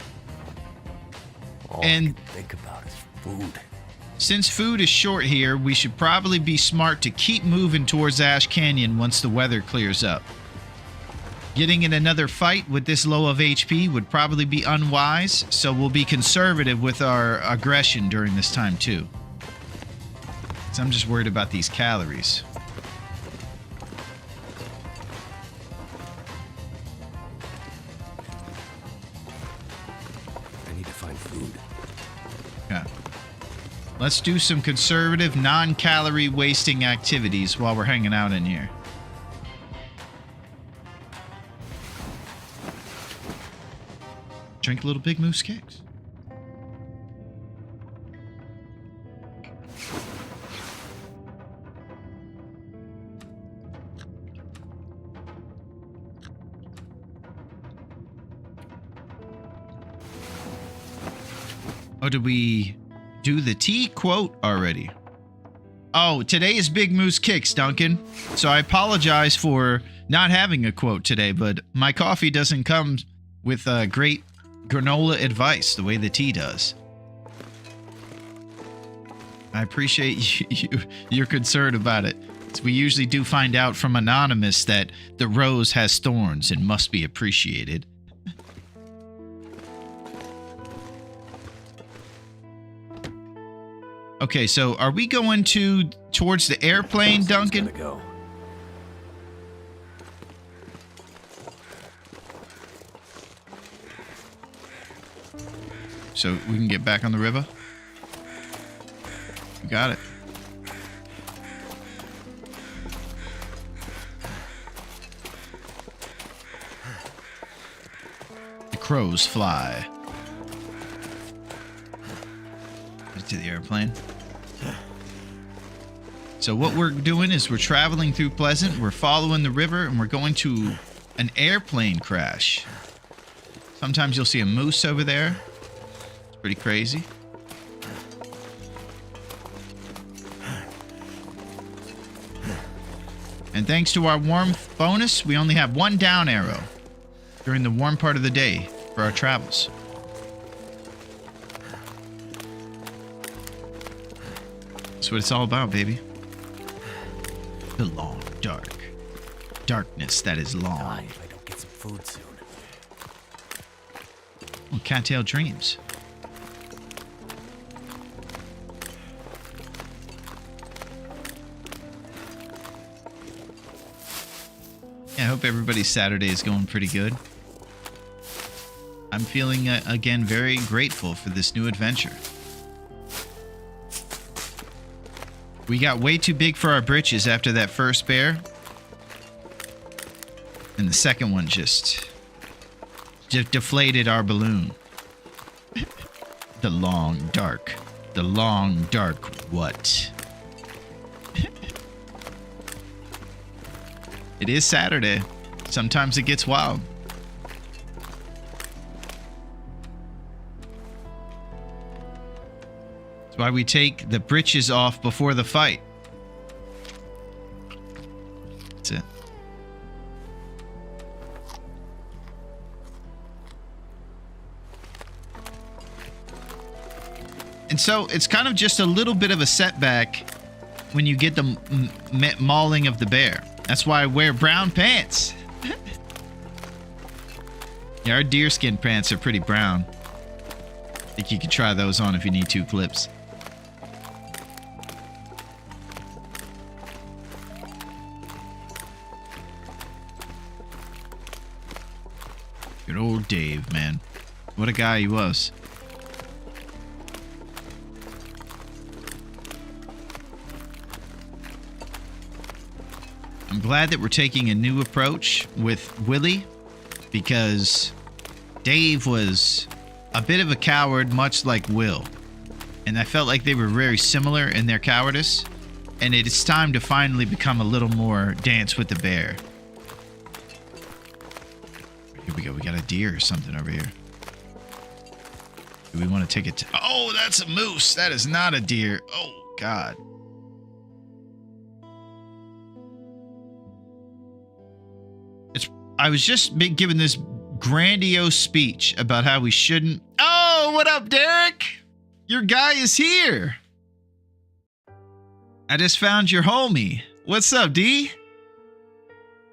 All And I can think about is food. since food is short here, we should probably be smart to keep moving towards Ash Canyon once the weather clears up. Getting in another fight with this low of HP would probably be unwise, so we'll be conservative with our aggression during this time too. So I'm just worried about these calories. I need to find food. Okay. Let's do some conservative, non-calorie wasting activities while we're hanging out in here. Drink a little Big Moose Kicks. Oh, did we do the tea quote already? Oh, today is Big Moose Kicks, Duncan. So I apologize for not having a quote today, but my coffee doesn't come with great granola advice the way the tea does. I appreciate your concern about it. We usually do find out from Anonymous that the rose has thorns and must be appreciated. Okay, so are we going towards the airplane, Duncan? Gotta go. So we can get back on the river? Got it. The crows fly. To the airplane. So what we're doing is we're traveling through Pleasant, we're following the river, and we're going to an airplane crash. Sometimes you'll see a moose over there. It's pretty crazy. And thanks to our warmth bonus, we only have 1 down arrow during the warm part of the day for our travels. That's what it's all about, baby. The long dark. Darkness that is Die long. if I don't get some food soon. Well, cattail dreams. Yeah, I hope everybody's Saturday is going pretty good. I'm feeling, again, very grateful for this new adventure. We got way too big for our britches after that first bear. And the second one just deflated our balloon. The long dark what? It is Saturday. Sometimes it gets wild. That's why we take the britches off before the fight. That's it. And so it's kind of just a little bit of a setback when you get the mauling of the bear. That's why I wear brown pants. Yeah, our deerskin pants are pretty brown. I think you could try those on if you need 2 clips. Good old Dave, man. What a guy he was. I'm glad that we're taking a new approach with Willy, because Dave was a bit of a coward, much like Will. And I felt like they were very similar in their cowardice. And it is time to finally become a little more dance with the bear. Here we go. We got a deer or something over here. Do we want to take it? Oh, that's a moose. That is not a deer. Oh, God. I was just given this grandiose speech about how we shouldn't. Oh, what up, Derek? Your guy is here. I just found your homie. What's up, D?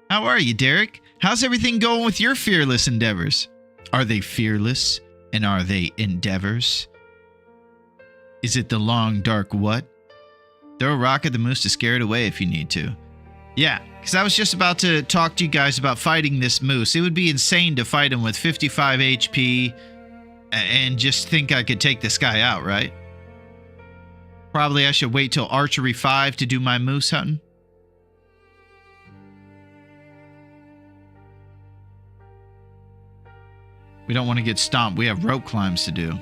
How are you, Derek? How's everything going with your fearless endeavors? Are they fearless, and are they endeavors? Is it the long dark what? Throw a rock at the moose to scare it away if you need to. Yeah, because I was just about to talk to you guys about fighting this moose. It would be insane to fight him with 55 HP and just think I could take this guy out, right? Probably I should wait till Archery 5 to do my moose hunting. We don't want to get stomped. We have rope climbs to do.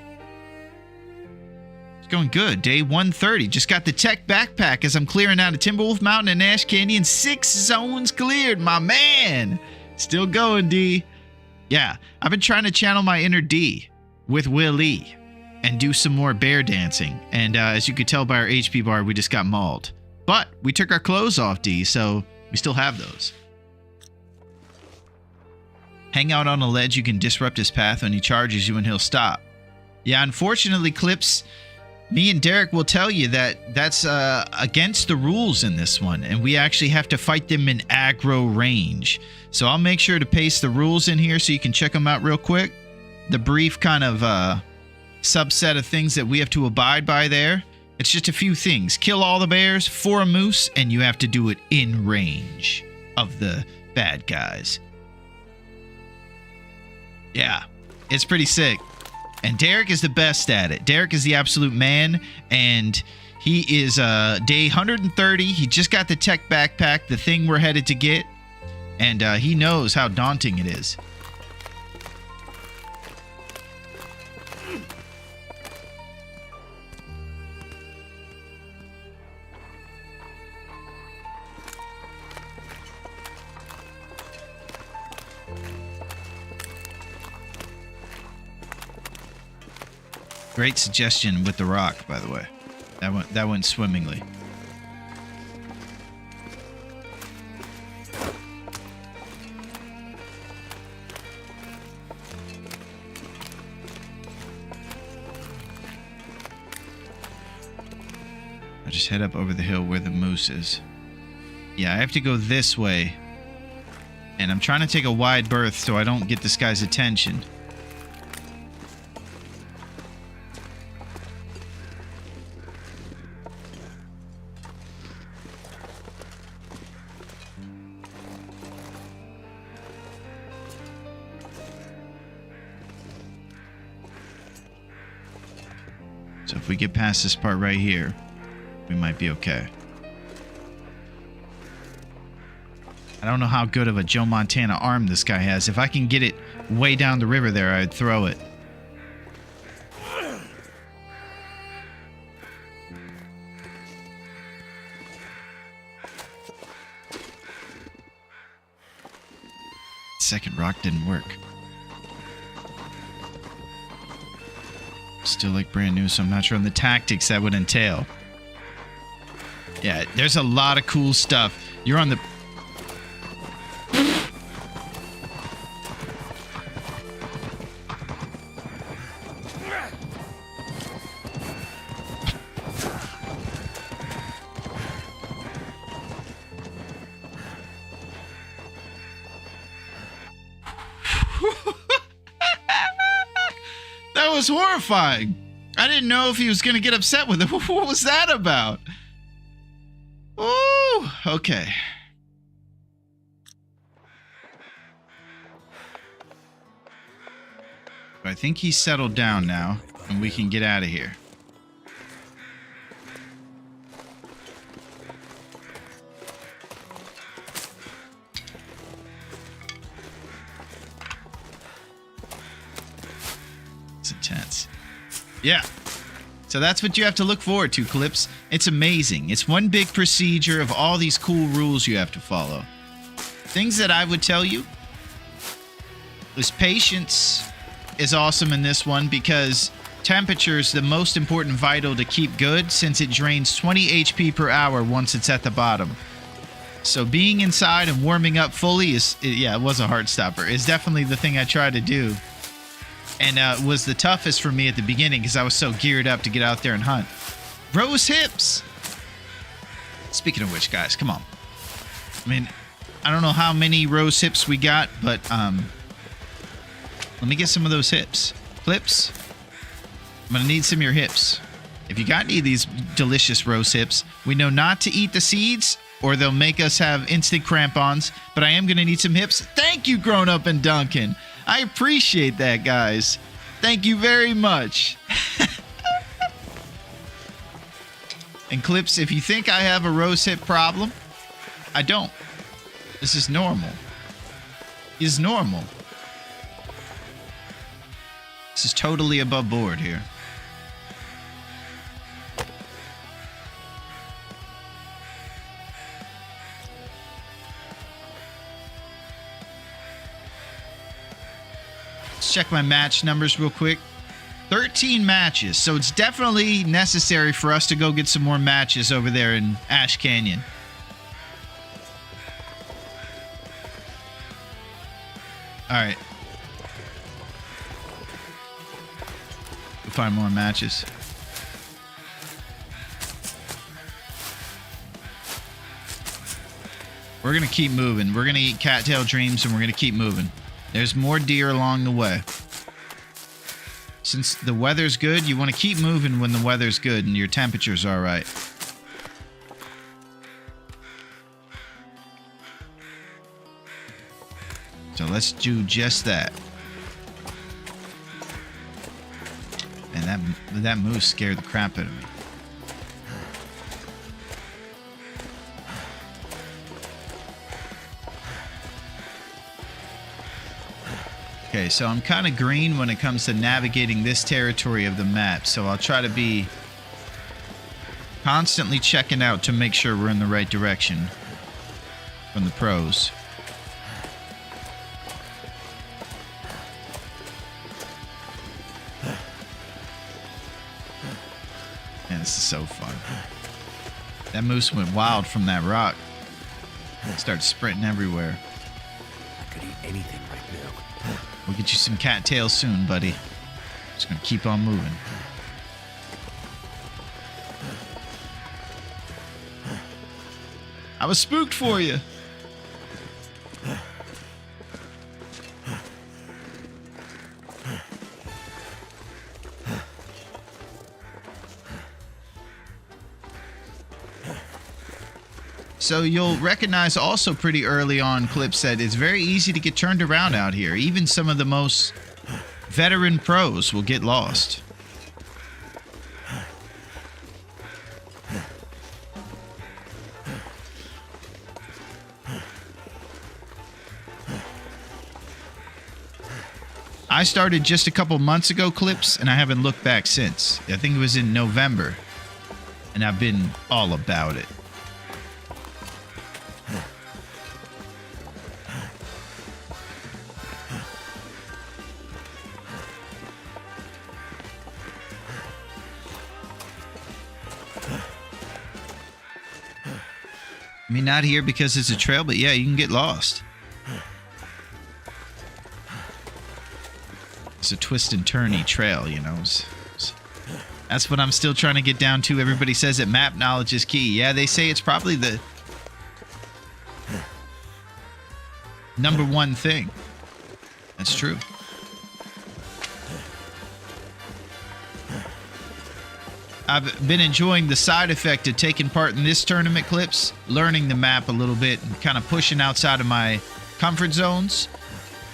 Going good. Day 130. Just got the tech backpack as I'm clearing out of Timberwolf Mountain and Ash Canyon. 6 zones cleared, my man. Still going, D. Yeah, I've been trying to channel my inner D with Willy and do some more bear dancing. And as you could tell by our HP bar, we just got mauled. But we took our clothes off, D, so we still have those. Hang out on a ledge. You can disrupt his path when he charges you and he'll stop. Yeah, unfortunately, Clips, me and Derek will tell you that that's against the rules in this one, and we actually have to fight them in aggro range. So I'll make sure to paste the rules in here so you can check them out real quick. The brief kind of subset of things that we have to abide by there. It's just a few things. Kill all the bears for a moose, and you have to do it in range of the bad guys. Yeah, it's pretty sick. And Derek is the best at it. Derek is the absolute man, and he is day 130. He just got the tech backpack, the thing we're headed to get, and he knows how daunting it is. Great suggestion with the rock, by the way. That went swimmingly. I'll just head up over the hill where the moose is. Yeah, I have to go this way. And I'm trying to take a wide berth so I don't get this guy's attention. So if we get past this part right here, we might be okay. I don't know how good of a Joe Montana arm this guy has. If I can get it way down the river there, I'd throw it. Second rock didn't work. Still like brand new, so I'm not sure on the tactics that would entail. Yeah, there's a lot of cool stuff. You're on the... That was horrifying. I didn't know if he was going to get upset with it. What was that about? Ooh, okay. I think he's settled down now, and we can get out of here. It's intense. Yeah. So that's what you have to look forward to, Clips. It's amazing. It's one big procedure of all these cool rules you have to follow. Things that I would tell you is patience is awesome in this one because temperature is the most important vital to keep good since it drains 20 HP per hour once it's at the bottom. So being inside and warming up fully it was a heart stopper. It's definitely the thing I try to do. And was the toughest for me at the beginning because I was so geared up to get out there and hunt. Rose hips! Speaking of which, guys, come on. I mean, I don't know how many rose hips we got, but let me get some of those hips. Clips, I'm going to need some of your hips. If you got any of these delicious rose hips, we know not to eat the seeds or they'll make us have instant crampons, but I am going to need some hips. Thank you, Grown Up and Duncan. I appreciate that, guys. Thank you very much. And Clips, if you think I have a rose hip problem, I don't. This is normal. Is normal. This is totally above board here. Let's check my match numbers real quick. 13 matches, so it's definitely necessary for us to go get some more matches over there in Ash Canyon. All right. We'll find more matches. We're going to keep moving. We're going to eat cattail dreams, and we're going to keep moving. There's more deer along the way. Since the weather's good, you want to keep moving when the weather's good and your temperature's all right. So let's do just that. And that moose scared the crap out of me. Okay, so I'm kind of green when it comes to navigating this territory of the map, so I'll try to be constantly checking out to make sure we're in the right direction from the pros. Man, this is so fun. That moose went wild from that rock. Started sprinting everywhere. I could eat anything right now. We'll get you some cattails soon, buddy. Just gonna keep on moving. I was spooked for you. So you'll recognize also pretty early on, Clips, that it's very easy to get turned around out here. Even some of the most veteran pros will get lost. I started just a couple months ago, Clips, and I haven't looked back since. I think it was in November, and I've been all about it. I mean, not here because it's a trail, but yeah, you can get lost. It's a twist and turny trail, you know. That's what I'm still trying to get down to. Everybody says that map knowledge is key. Yeah, they say it's probably the #1 thing. That's true. I've been enjoying the side effect of taking part in this tournament, Clips, learning the map a little bit and kind of pushing outside of my comfort zones.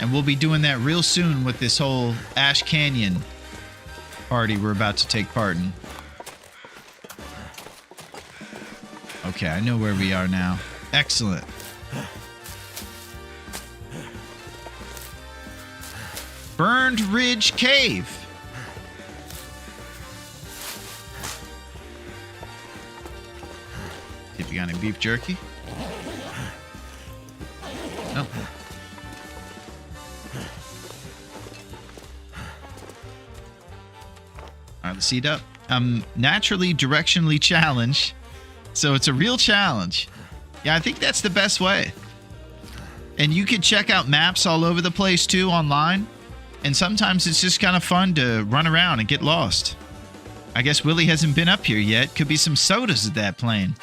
And we'll be doing that real soon with this whole Ash Canyon party we're about to take part in. Okay, I know where we are now. Excellent. Burned Ridge Cave. If you got any beef jerky? No. All right, let's seat up. I'm naturally directionally challenged, so it's a real challenge. Yeah, I think that's the best way. And you can check out maps all over the place too online. And sometimes it's just kind of fun to run around and get lost. I guess Willy hasn't been up here yet. Could be some sodas at that plane.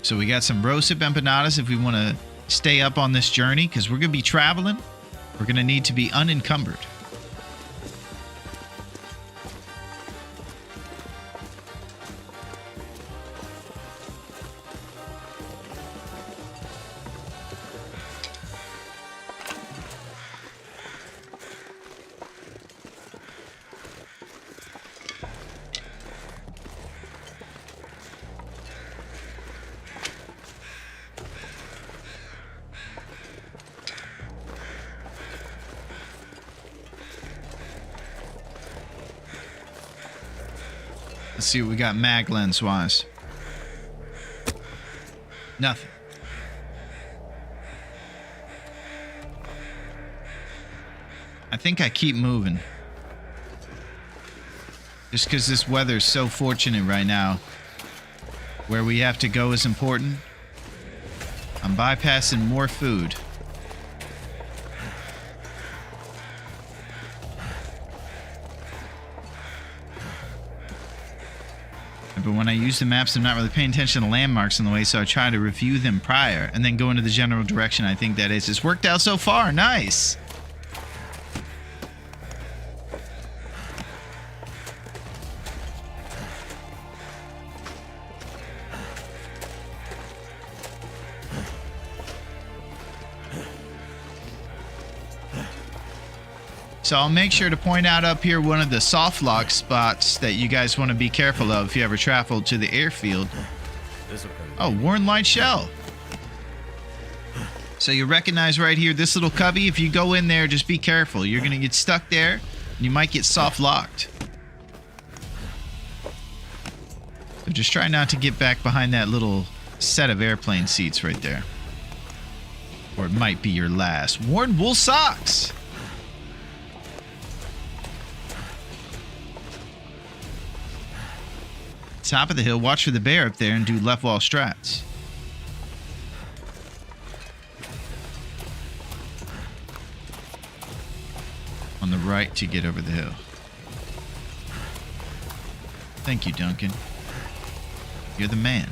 So we got some roasted empanadas if we want to stay up on this journey, because we're going to be traveling. We're going to need to be unencumbered. Let's see what we got mag lens wise. Nothing. I think I keep moving. Just because this weather is so fortunate right now. Where we have to go is important. I'm bypassing more food. But when I use the maps, I'm not really paying attention to landmarks on the way, so I try to review them prior and then go into the general direction I think that is. It's worked out so far. Nice. So I'll make sure to point out up here one of the soft lock spots that you guys want to be careful of if you ever travel to the airfield. Oh, worn light shell. So you recognize right here this little cubby. If you go in there, just be careful. You're going to get stuck there and you might get soft locked. So just try not to get back behind that little set of airplane seats right there. Or it might be your last. Worn wool socks. Top of the hill, watch for the bear up there and do left wall strats. On the right to get over the hill. Thank you, Duncan. You're the man.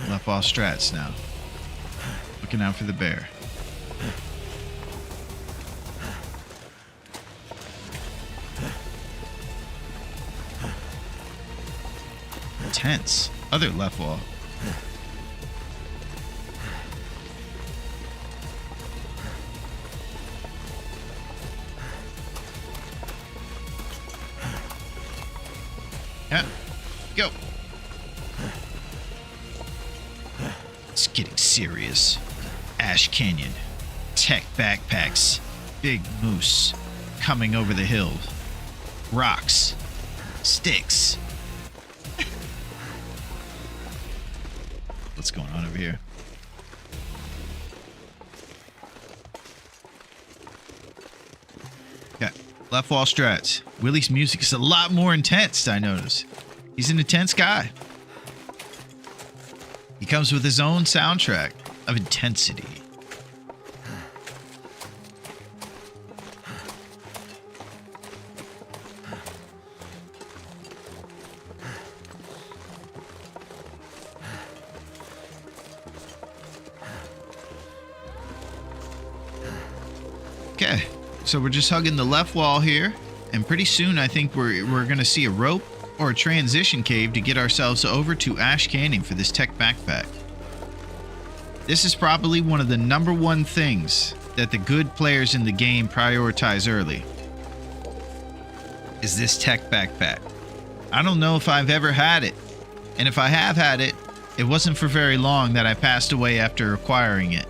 Left wall strats now. Looking out for the bear. Tense. Other left wall. Yeah. Go. It's getting serious. Ash Canyon. Tech backpacks. Big moose. Coming over the hill. Rocks. Sticks. What's going on over here? Yeah. Left wall strats. Willy's music is a lot more intense, I notice. He's an intense guy. He comes with his own soundtrack of intensity. Okay, so we're just hugging the left wall here, and pretty soon I think we're going to see a rope or a transition cave to get ourselves over to Ash Canyon for this tech backpack. This is probably one of the #1 things that the good players in the game prioritize early. Is this tech backpack. I don't know if I've ever had it, and if I have had it, it wasn't for very long that I passed away after acquiring it.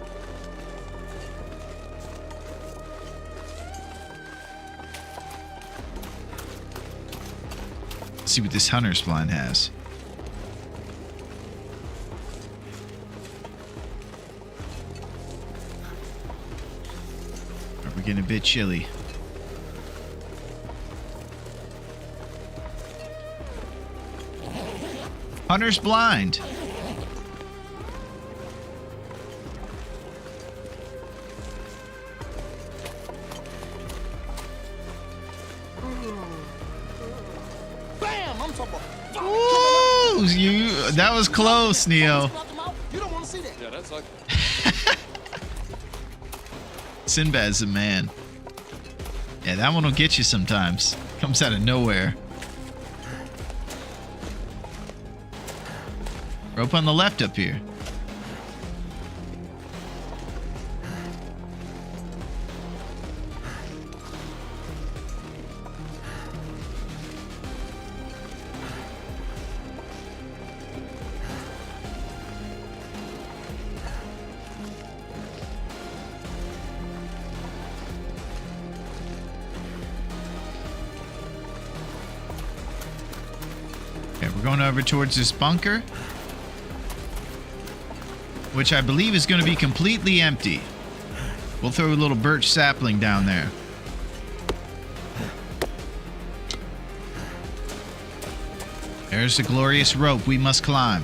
See what this hunter's blind has. We're getting a bit chilly. Hunter's blind. Ooh, that was close, Neo. You don't want to see that. Yeah, that's like. Sinbad's a man. Yeah, that one will get you sometimes. Comes out of nowhere. Rope on the left up here. Okay, we're going over towards this bunker, which I believe is going to be completely empty. We'll throw a little birch sapling down there. There's the glorious rope we must climb.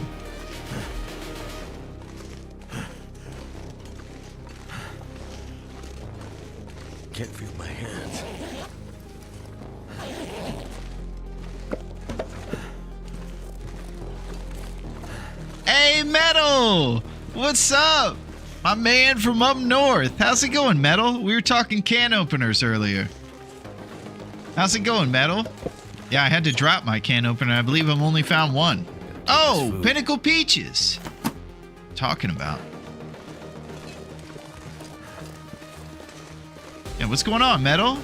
Can't feel my hands. Hey, Metal! What's up? My man from up north. How's it going, Metal? We were talking can openers earlier. How's it going, Metal? Yeah, I had to drop my can opener. I believe I've only found one. Oh, Pinnacle Peaches. Talking about. Yeah, what's going on, Metal?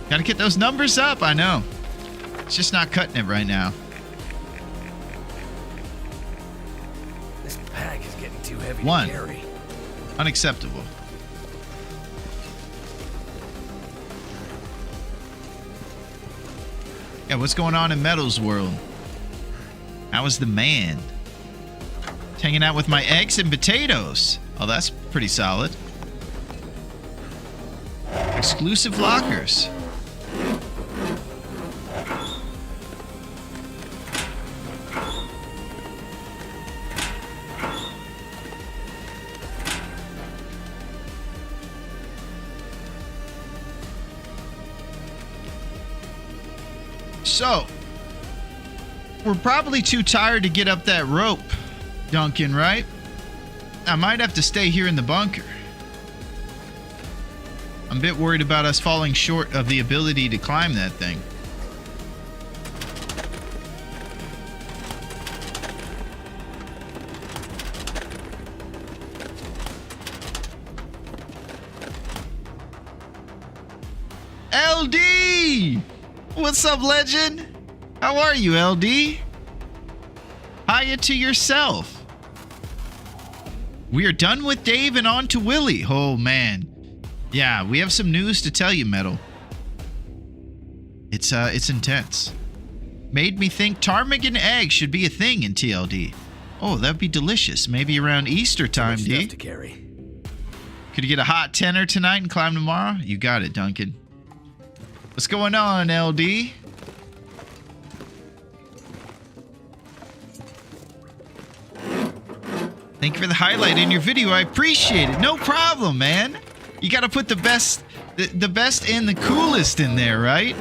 Gotta get those numbers up, I know. It's just not cutting it right now. This pack is getting too heavy One. to carry. Unacceptable. Yeah, what's going on in Metal's world? How is the man? Hanging out with my eggs and potatoes. Oh, that's pretty solid. Exclusive lockers. So, we're probably too tired to get up that rope, Duncan, right? I might have to stay here in the bunker. I'm a bit worried about us falling short of the ability to climb that thing. LD! What's up, legend? How are you, LD? Hiya to yourself. We are done with Dave and on to Willy. Oh, man. Yeah, we have some news to tell you, Metal. It's intense. Made me think ptarmigan eggs should be a thing in TLD. Oh, that'd be delicious. Maybe around Easter time, Too much D. stuff to carry. Could you get a hot tenner tonight and climb tomorrow? You got it, Duncan. What's going on, LD? Thank you for the highlight in your video. I appreciate it. No problem, man. You got to put the best and the coolest in there, right?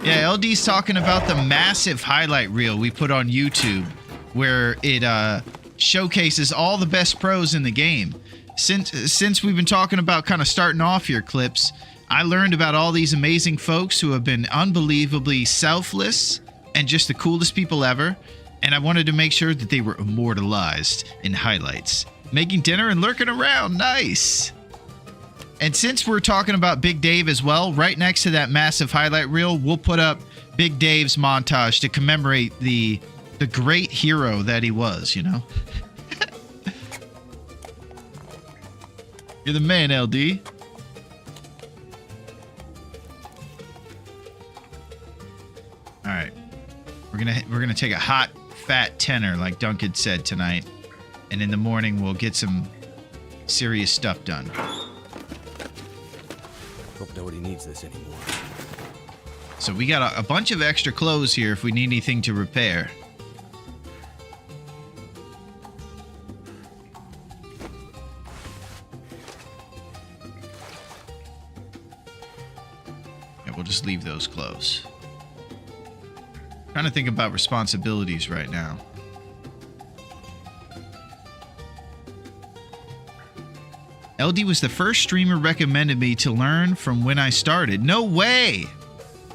Yeah, LD's talking about the massive highlight reel we put on YouTube where it showcases all the best pros in the game. Since we've been talking about kind of starting off your clips, I learned about all these amazing folks who have been unbelievably selfless and just the coolest people ever, and I wanted to make sure that they were immortalized in highlights. Making dinner and lurking around, nice. And since we're talking about Big Dave as well, right next to that massive highlight reel, we'll put up Big Dave's montage to commemorate the great hero that he was, you know? You're the man, LD. All right. We're gonna take a hot, fat tenner like Duncan said tonight. And in the morning, we'll get some serious stuff done. Hope nobody needs this anymore. So we got a bunch of extra clothes here if we need anything to repair. Yeah, we'll just leave those clothes. Trying to think about responsibilities right now. LD was the first streamer recommended me to learn from when I started. No way!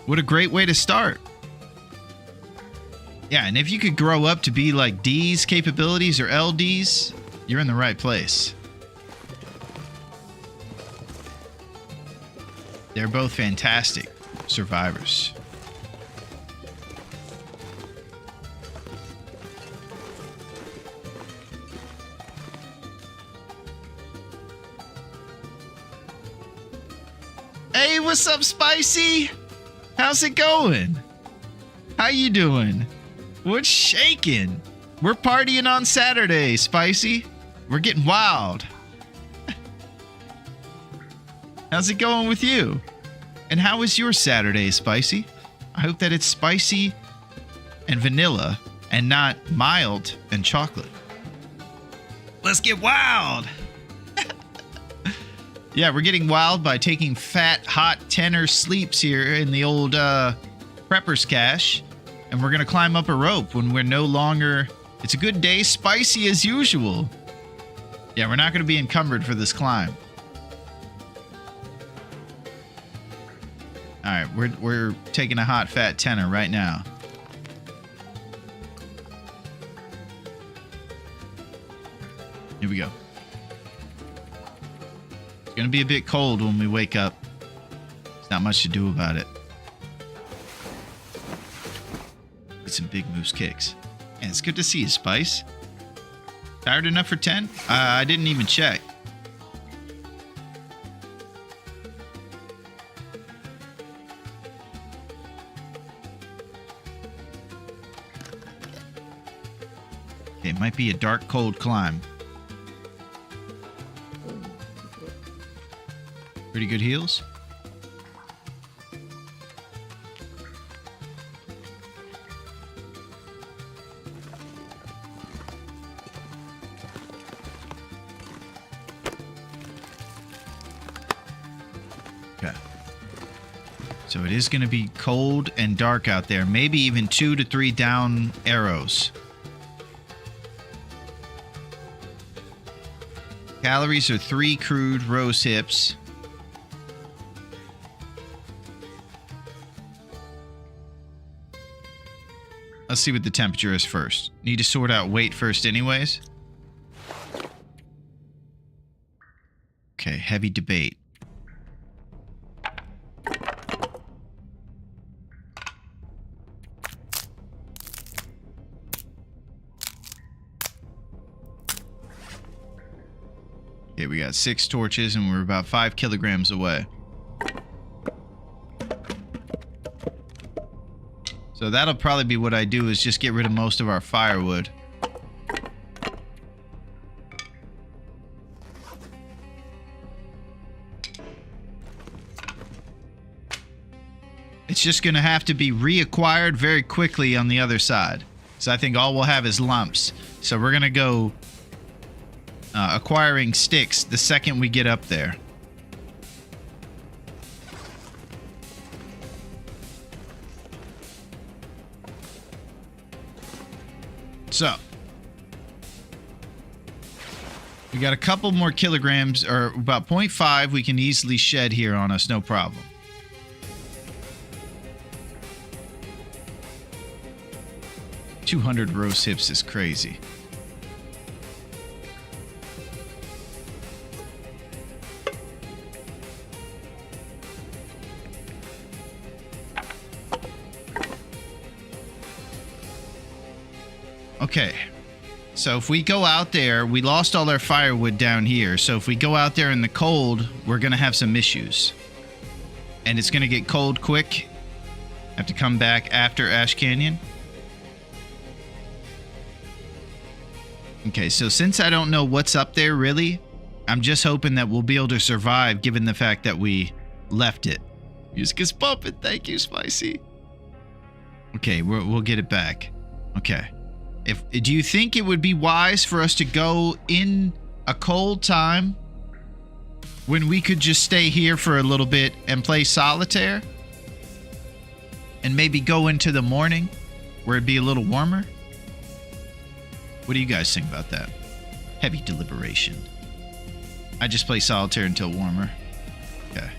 What a great way to start. Yeah, and if you could grow up to be like D's capabilities or LD's, you're in the right place. They're both fantastic survivors. Hey, what's up, Spicy? How's it going? How you doing? What's shaking? We're partying on Saturday, Spicy. We're getting wild. How's it going with you? And how was your Saturday, Spicy? I hope that it's spicy and vanilla and not mild and chocolate. Let's get wild. Yeah, we're getting wild by taking fat, hot tenner sleeps here in the old prepper's cache. And we're going to climb up a rope when we're no longer... It's a good day, spicy as usual. Yeah, we're not going to be encumbered for this climb. All right, we're taking a hot, fat tenner right now. Here we go. It's going to be a bit cold when we wake up. There's not much to do about it. Get some big moose kicks. And it's good to see you, Spice. Tired enough for 10? I didn't even check. It might be a dark, cold climb. Pretty good heels. Okay. So it is going to be cold and dark out there. Maybe even 2 to 3 down arrows. Calories are 3 crude roast hips. Let's see what the temperature is first. Need to sort out weight first anyways. Okay, heavy debate. Okay, we got 6 torches and we're about 5 kilograms away. So that'll probably be what I do, is just get rid of most of our firewood. It's just going to have to be reacquired very quickly on the other side. So I think all we'll have is lumps. So we're going to go acquiring sticks the second we get up there. So we got a couple more kilograms, or about 0.5 we can easily shed here on us, no problem. $200 roast hips is crazy. Okay, so if we go out there, we lost all our firewood down here. So if we go out there in the cold, we're going to have some issues. And it's going to get cold quick. Have to come back after Ash Canyon. Okay, so since I don't know what's up there really, I'm just hoping that we'll be able to survive given the fact that we left it. Music is bumping. Thank you, Spicy. Okay, we'll get it back. Okay. Do you think it would be wise for us to go in a cold time when we could just stay here for a little bit and play solitaire? And maybe go into the morning where it'd be a little warmer? What do you guys think about that? Heavy deliberation. I just play solitaire until warmer. Okay.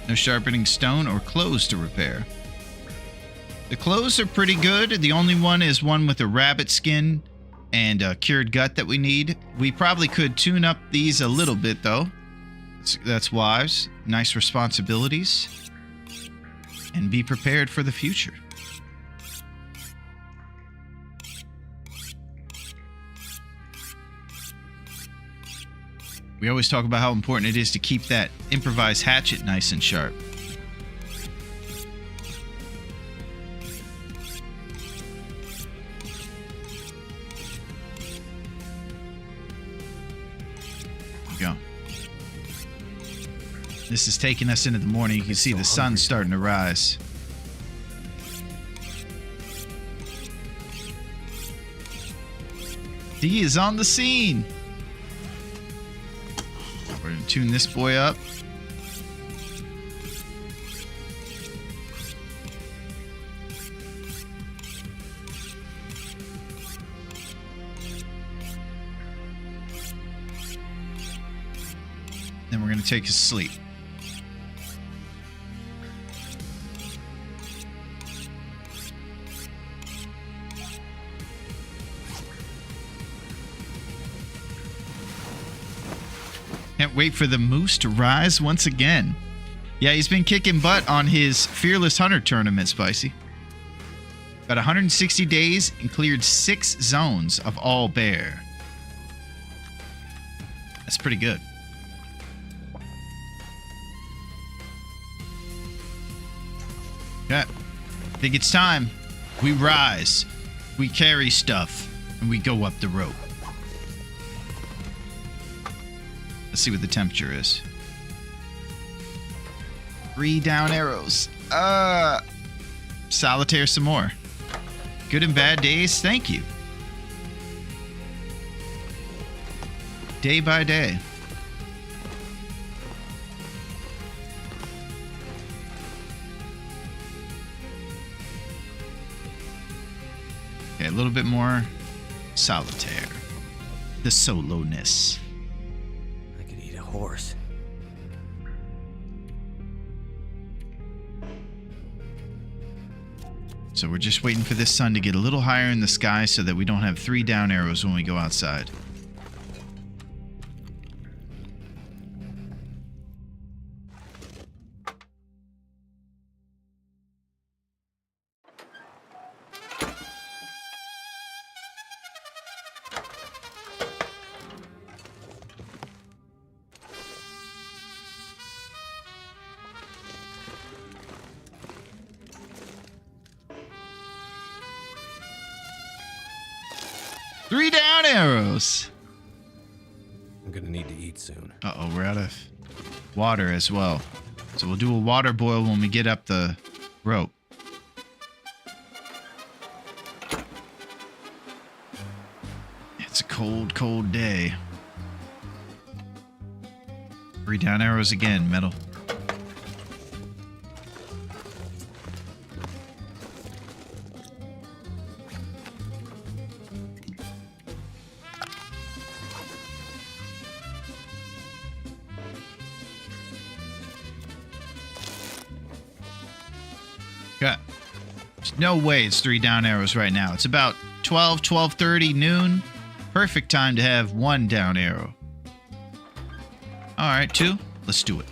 No sharpening stone or clothes to repair. The clothes are pretty good. The only one is one with a rabbit skin and a cured gut that we need. We probably could tune up these a little bit though. That's wise. Nice responsibilities. And be prepared for the future. We always talk about how important it is to keep that improvised hatchet nice and sharp. Go. This is taking us into the morning. You can see the sun's starting to rise. D is on the scene. We're gonna tune this boy up. Then we're gonna take a sleep. Can't wait for the moose to rise once again. Yeah, he's been kicking butt on his Fearless Hunter tournament, Spicy. Got 160 days and cleared 6 zones of all bear. That's pretty good. Yeah, I think it's time. We rise, we carry stuff, and we go up the rope. Let's see what the temperature is. 3 down arrows. Solitaire some more. Good and bad days, thank you. Day by day. Okay, a little bit more solitaire. The soloness. Horse. So we're just waiting for this sun to get a little higher in the sky so that we don't have 3 down arrows when we go outside. Three down arrows. I'm gonna need to eat soon. Uh-oh, we're out of water as well. So we'll do a water boil when we get up the rope. It's a cold, cold day. 3 down arrows again, metal. Okay. There's no way it's 3 down arrows right now. It's about 12:30 noon. Perfect time to have 1 down arrow. All right, 2. Let's do it.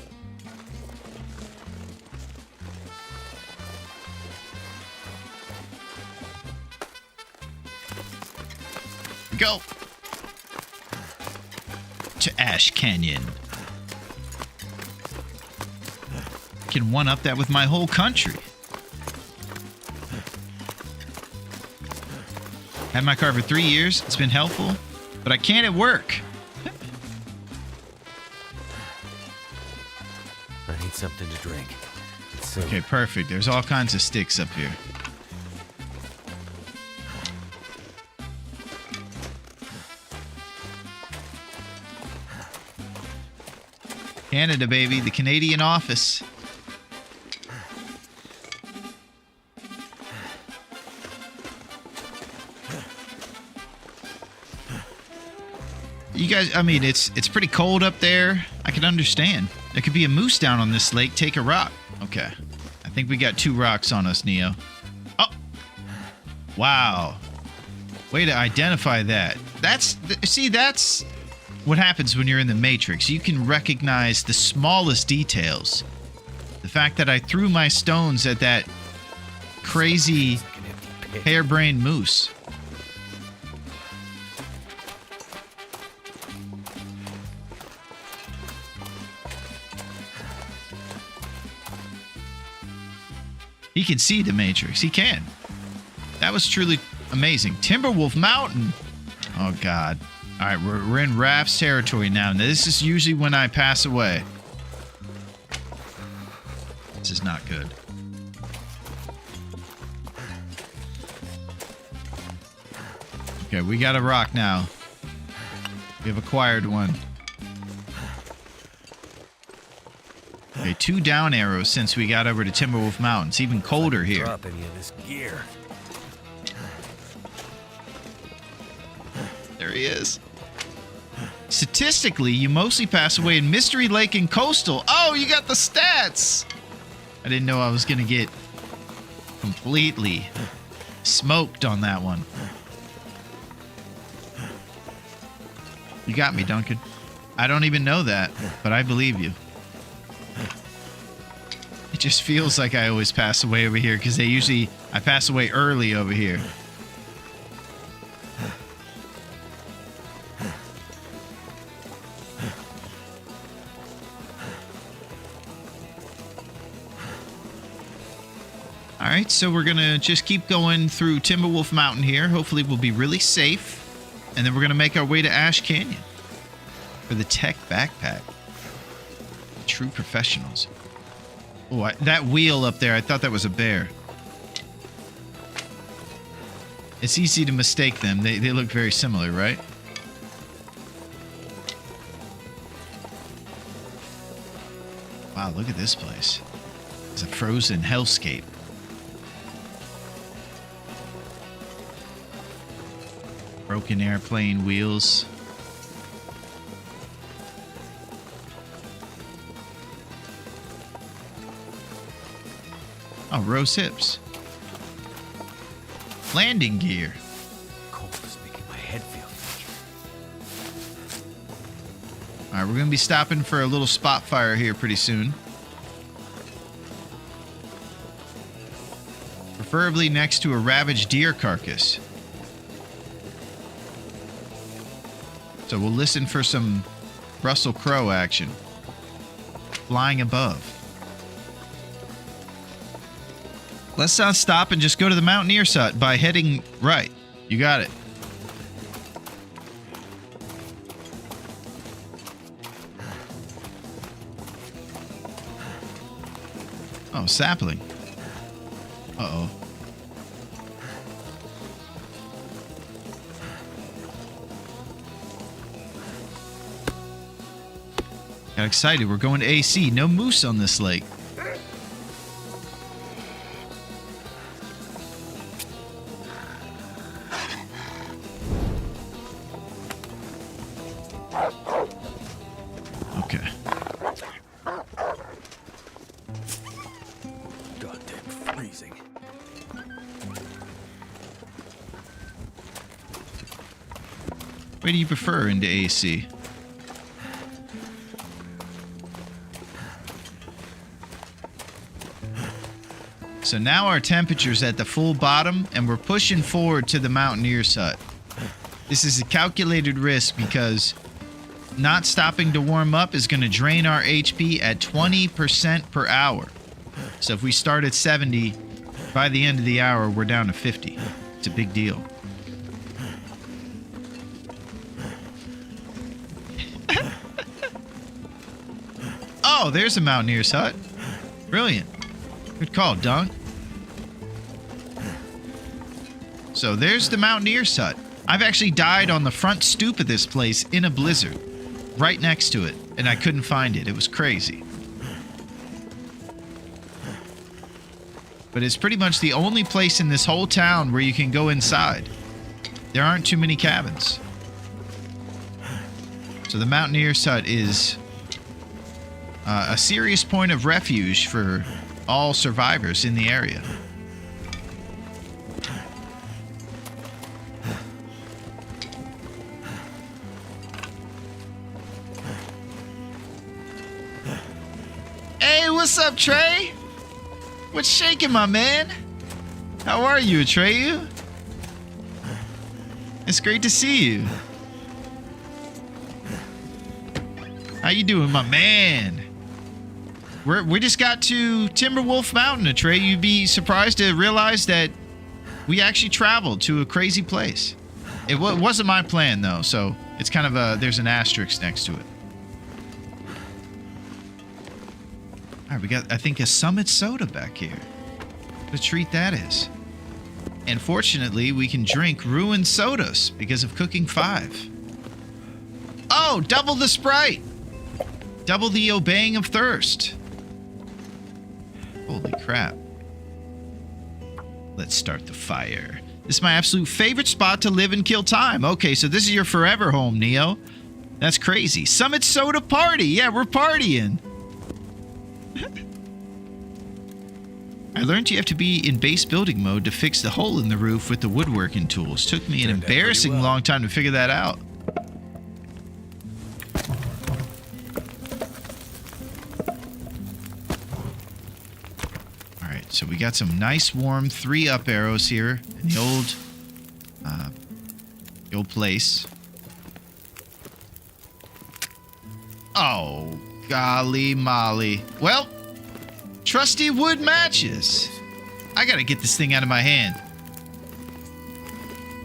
Go. To Ash Canyon. Can one-up that with my whole country. Had my car for 3 years. It's been helpful, but I can't at work. I need something to drink. Soon. Okay, perfect. There's all kinds of sticks up here. Canada, baby. The Canadian office. You guys, I mean, it's pretty cold up there. I can understand. There could be a moose down on this lake. Take a rock. Okay. I think we got 2 rocks on us, Neo. Oh! Wow. Way to identify that. That's what happens when you're in the Matrix. You can recognize the smallest details. The fact that I threw my stones at that crazy harebrained moose. He can see the Matrix. He can. That was truly amazing. Timberwolf Mountain. Oh, God. All right, we're in Raph's territory now. Now, this is usually when I pass away. This is not good. Okay, we got a rock now. We have acquired one. Okay, 2 down arrows since we got over to Timberwolf Mountain. It's even colder here. Drop any of this gear. There he is. Statistically, you mostly pass away in Mystery Lake and Coastal. Oh, you got the stats! I didn't know I was going to get completely smoked on that one. You got me, Duncan. I don't even know that, but I believe you. It just feels like I always pass away over here because I pass away early over here. All right, so we're going to just keep going through Timberwolf Mountain here. Hopefully we'll be really safe. And then we're going to make our way to Ash Canyon for the tech backpack. True professionals. Oh, that wheel up there, I thought that was a bear. It's easy to mistake them. They look very similar, right? Wow, look at this place. It's a frozen hellscape. Broken airplane wheels. Oh, rose hips. Landing gear. Cold is making my head feel weak. All right, we're going to be stopping for a little spot fire here pretty soon. Preferably next to a ravaged deer carcass. So we'll listen for some Russell Crowe action. Flying above. Let's not stop and just go to the Mountaineer's hut by heading right. You got it. Oh, sapling. Uh-oh. Got excited. We're going to AC. No moose on this lake. Okay. Goddamn freezing. Where do you prefer into AC? So now our temperature's at the full bottom, and we're pushing forward to the Mountaineer's hut. This is a calculated risk because not stopping to warm up is going to drain our HP at 20% per hour. So if we start at 70, by the end of the hour, we're down to 50. It's a big deal. Oh, there's a Mountaineer's hut. Brilliant. Good call, Dunk. So there's the Mountaineer's hut. I've actually died on the front stoop of this place in a blizzard. Right next to it. And I couldn't find it. It was crazy. But it's pretty much the only place in this whole town where you can go inside. There aren't too many cabins. So the Mountaineer's hut is a serious point of refuge for all survivors in the area. Hey, what's up, Trey? What's shaking, my man? How are you, Atreyu? It's great to see you. How you doing, my man? We just got to Timberwolf Mountain, Atreyu. You'd be surprised to realize that we actually traveled to a crazy place. It wasn't my plan, though, so it's kind of there's an asterisk next to it. All right, we got, I think, a Summit soda back here. What a treat that is. And fortunately, we can drink ruined sodas because of Cooking 5. Oh, double the Sprite. Double the obeying of thirst. Holy crap. Let's start the fire. This is my absolute favorite spot to live and kill time. Okay, so this is your forever home, Neo. That's crazy. Summit Soda Party. Yeah, we're partying. I learned you have to be in base building mode to fix the hole in the roof with the woodworking tools. Took me an embarrassing long time to figure that out. Alright, so we got some nice warm 3 up arrows here in the old place. Oh, golly molly. Well, trusty wood matches. I gotta get this thing out of my hand.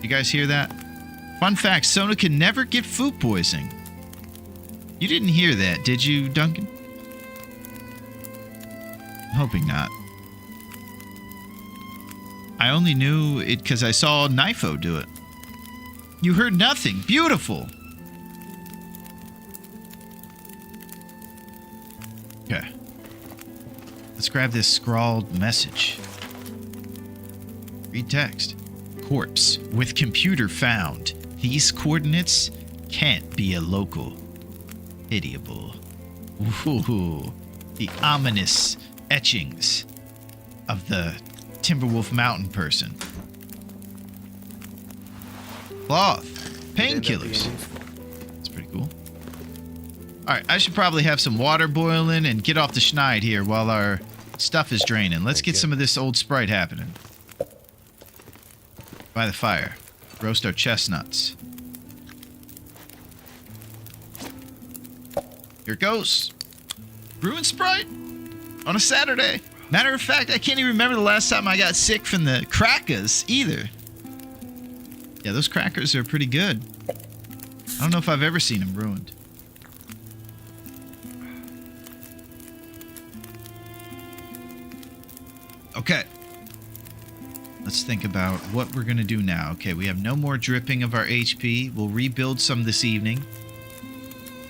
You guys hear that? Fun fact, Sona can never get food poisoning. You didn't hear that, did you, Duncan? I'm hoping not. I only knew it because I saw Knifo do it. You heard nothing. Beautiful. Okay. Let's grab this scrawled message. Read text. Corpse with computer found. These coordinates can't be a local. Pitiable. Ooh, the ominous etchings of the Timberwolf Mountain person. Cloth. Painkillers. That's pretty cool. Alright, I should probably have some water boiling and get off the schneid here while our stuff is draining. Let's get some of this old Sprite happening. By the fire. Roast our chestnuts. Here it goes. Brewing Sprite on a Saturday. Matter of fact, I can't even remember the last time I got sick from the crackers either. Yeah, those crackers are pretty good. I don't know if I've ever seen them ruined. Okay. Let's think about what we're going to do now. Okay, we have no more dripping of our HP. We'll rebuild some this evening.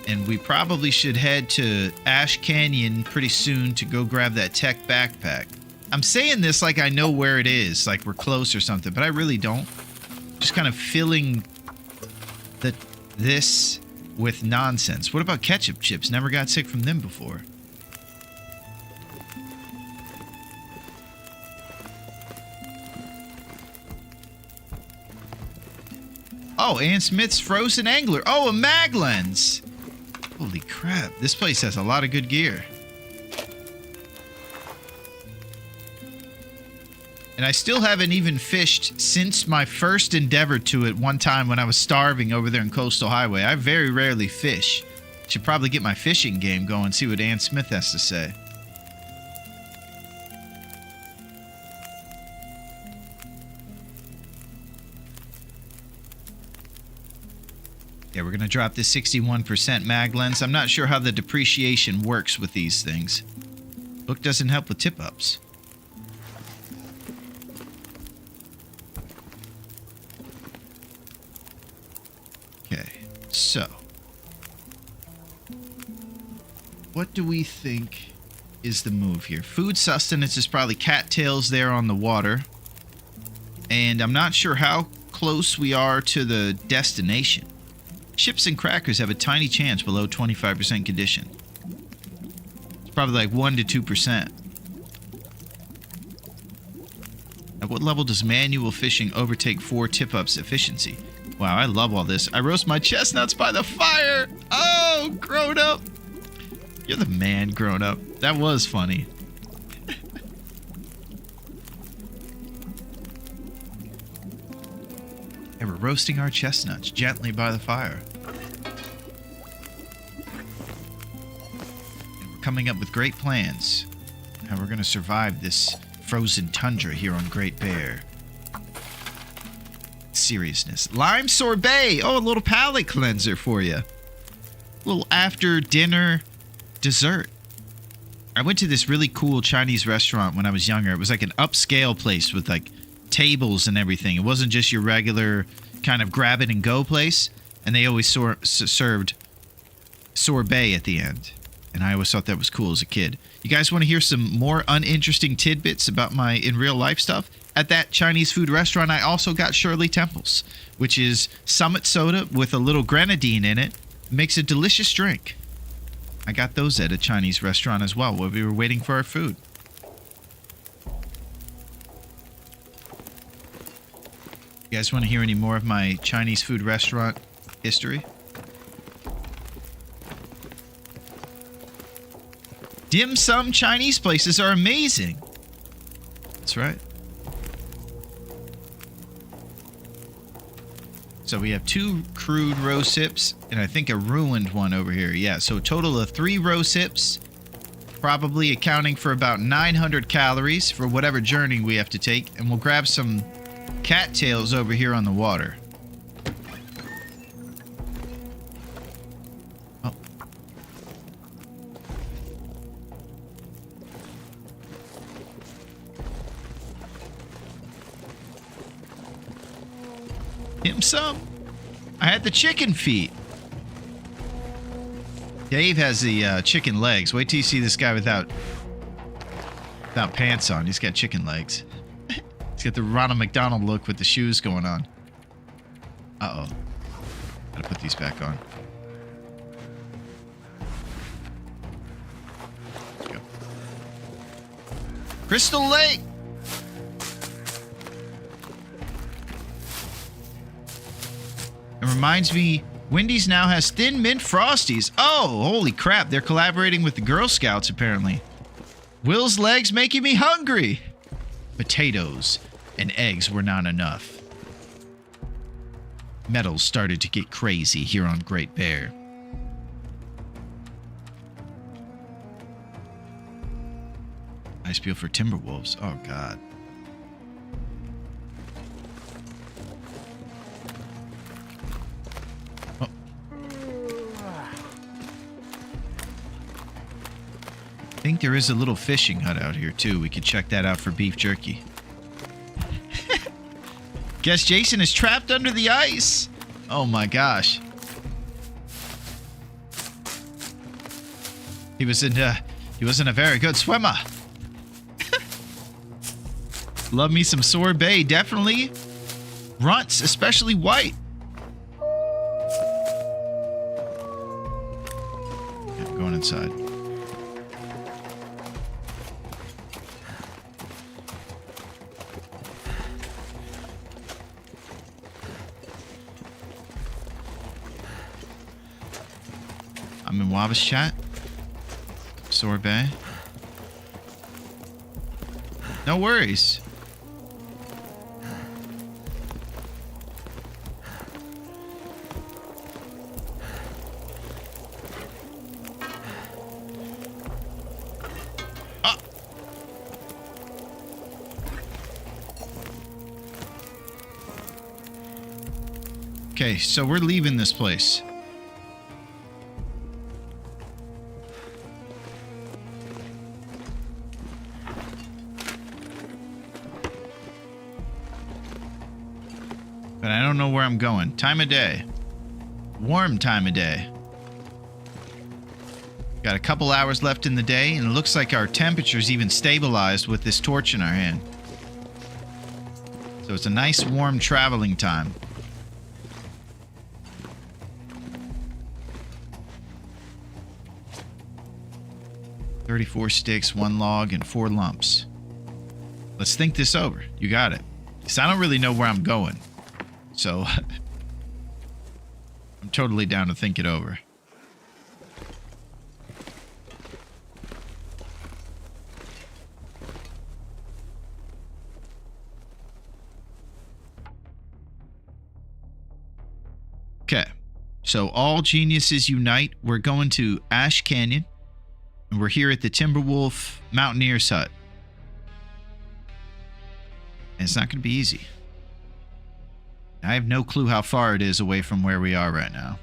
And we probably should head to Ash Canyon pretty soon to go grab that tech backpack. I'm saying this like I know where it is, like we're close or something, but I really don't. Just kind of filling this with nonsense. What about ketchup chips? Never got sick from them before. Oh, Ann Smith's Frozen Angler. Oh, a mag lens. Holy crap. This place has a lot of good gear. And I still haven't even fished since my first endeavor to it one time when I was starving over there in Coastal Highway. I very rarely fish. Should probably get my fishing game going, see what Ann Smith has to say. Yeah, we're going to drop this 61% mag lens. I'm not sure how the depreciation works with these things. Book doesn't help with tip-ups. Okay, so. What do we think is the move here? Food sustenance is probably cattails there on the water. And I'm not sure how close we are to the destination. Chips and crackers have a tiny chance below 25% condition. It's probably like 1 to 2%. At what level does manual fishing overtake 4 tip-ups efficiency? Wow, I love all this. I roast my chestnuts by the fire. Oh, grown up. You're the man, grown up. That was funny. And we're roasting our chestnuts gently by the fire. And we're coming up with great plans. How we're going to survive this frozen tundra here on Great Bear. Seriousness. Lime sorbet. Oh, a little palate cleanser for you. A little after dinner dessert. I went to this really cool Chinese restaurant when I was younger. It was like an upscale place with like tables and everything. It wasn't just your regular kind of grab it and go place. And they always served sorbet at the end. And I always thought that was cool as a kid. You guys want to hear some more uninteresting tidbits about my in real life stuff? At that Chinese food restaurant, I also got Shirley Temples, which is Summit soda with a little grenadine in it. Makes a delicious drink. I got those at a Chinese restaurant as well while we were waiting for our food. You guys want to hear any more of my Chinese food restaurant history? Dim sum Chinese places are amazing. That's right. So we have 2 crude roast hips and I think a ruined one over here. Yeah, so a total of 3 roast hips, probably accounting for about 900 calories for whatever journey we have to take. And we'll grab some cattails over here on the water. Oh. Dim sum. I had the chicken feet. Dave has the chicken legs. Wait till you see this guy without pants on. He's got chicken legs. He's got the Ronald McDonald look with the shoes going on. Uh-oh. Gotta put these back on. Let's go. Crystal Lake! reminds me, Wendy's now has Thin Mint Frosties. Oh, holy crap. They're collaborating with the Girl Scouts, apparently. Will's legs making me hungry. Potatoes and eggs were not enough. Metals started to get crazy here on Great Bear. Ice peel for Timberwolves. Oh, God. Oh. I think there is a little fishing hut out here, too. We could check that out for beef jerky. Guess Jason is trapped under the ice. Oh, my gosh. He wasn't a very good swimmer. Love me some sorbet, definitely. Runts, especially white. Yeah, I'm going inside. I'm in Waba's chat. Sorbet. No worries. Okay, so we're leaving this place. But I don't know where I'm going. Time of day. Warm time of day. Got a couple hours left in the day, and it looks like our temperature's even stabilized with this torch in our hand. So it's a nice warm traveling time. "34 sticks, 1 log, and 4 lumps. Let's think this over. You got it. Because I don't really know where I'm going. So, I'm totally down to think it over. Okay. So, all geniuses unite. We're going to Ash Canyon. And we're here at the Timberwolf Mountaineer's Hut. And it's not going to be easy. I have no clue how far it is away from where we are right now.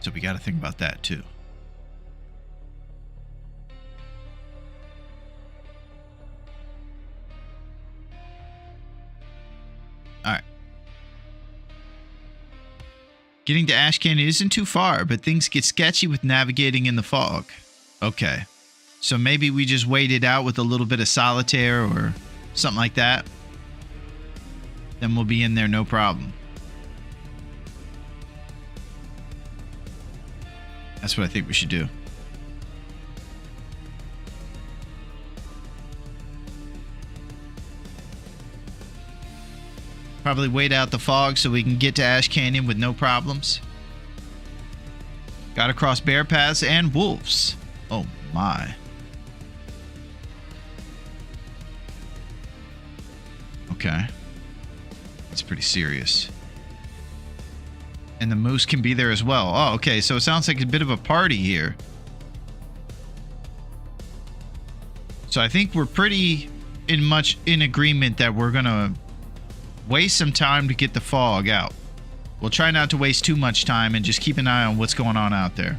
So we got to think about that too. Alright. Getting to Ash Canyon isn't too far, but things get sketchy with navigating in the fog. Okay. So maybe we just wait it out with a little bit of solitaire or something like that. Then we'll be in there no problem. That's what I think we should do. Probably wait out the fog so we can get to Ash Canyon with no problems. Gotta cross bear paths and wolves. Oh my. Okay. That's pretty serious. And the moose can be there as well. Oh, okay. So it sounds like a bit of a party here. So I think we're pretty much in agreement that we're going to waste some time to get the fog out. We'll try not to waste too much time and just keep an eye on what's going on out there.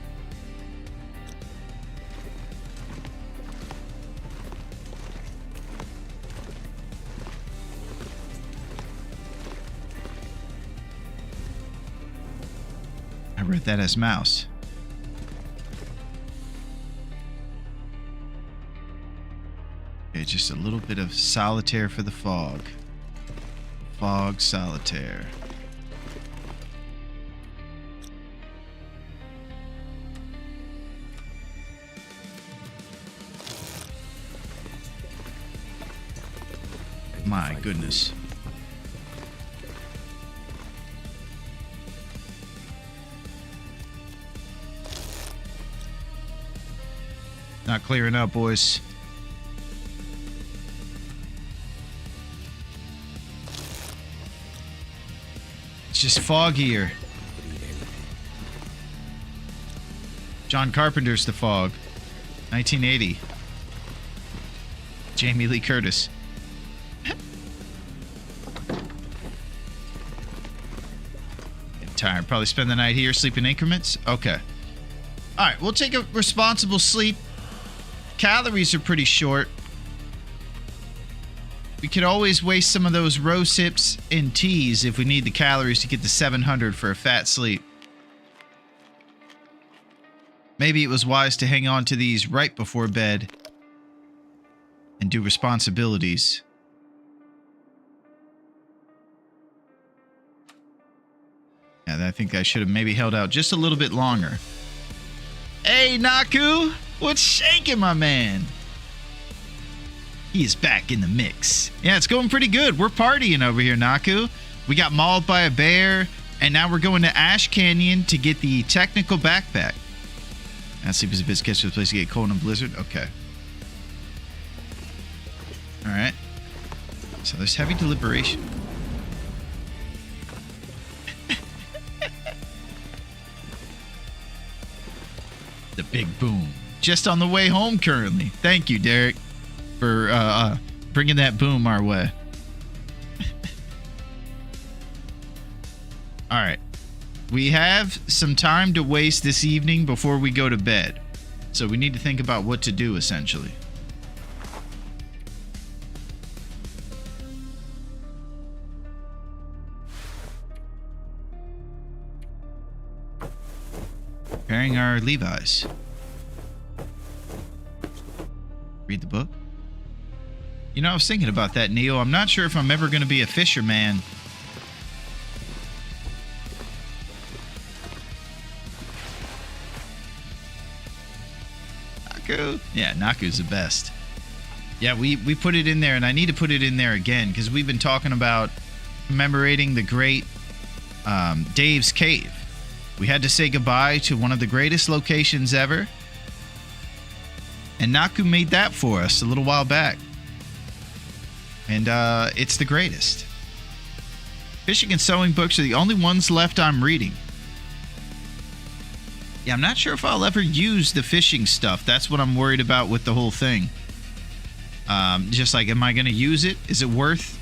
I read that as mouse. Okay, just a little bit of solitaire for the fog. Fog solitaire. My goodness. Not clearing up, boys. It's just foggier. John Carpenter's The Fog. 1980. Jamie Lee Curtis. Getting tired. Probably spend the night here, sleep in increments. Okay. Alright, we'll take a responsible sleep. Calories are pretty short. We could always waste some of those rose sips and teas if we need the calories to get to 700 for a fat sleep. Maybe it was wise to hang on to these right before bed and do responsibilities. Yeah, I think I should have maybe held out just a little bit longer. Hey, Naku! What's shaking, my man? He is back in the mix. Yeah, it's going pretty good. We're partying over here, Naku. We got mauled by a bear, and now we're going to Ash Canyon to get the technical backpack. That sleep is a bit sketchy for the place to get cold in a blizzard. Okay. Alright. So there's heavy deliberation. The big boom. Just on the way home currently. Thank you, Derek, for bringing that boom our way. Alright. We have some time to waste this evening before we go to bed. So we need to think about what to do, essentially. Preparing our Levi's. Read the book. You know, I was thinking about that, Neo. I'm not sure if I'm ever going to be a fisherman. Naku. Yeah, Naku's the best. Yeah, we put it in there, and I need to put it in there again, because we've been talking about commemorating the great Dave's Cave. We had to say goodbye to one of the greatest locations ever. And Naku made that for us a little while back. And it's the greatest. Fishing and sewing books are the only ones left I'm reading. Yeah, I'm not sure if I'll ever use the fishing stuff. That's what I'm worried about with the whole thing. Just like, am I going to use it? Is it worth?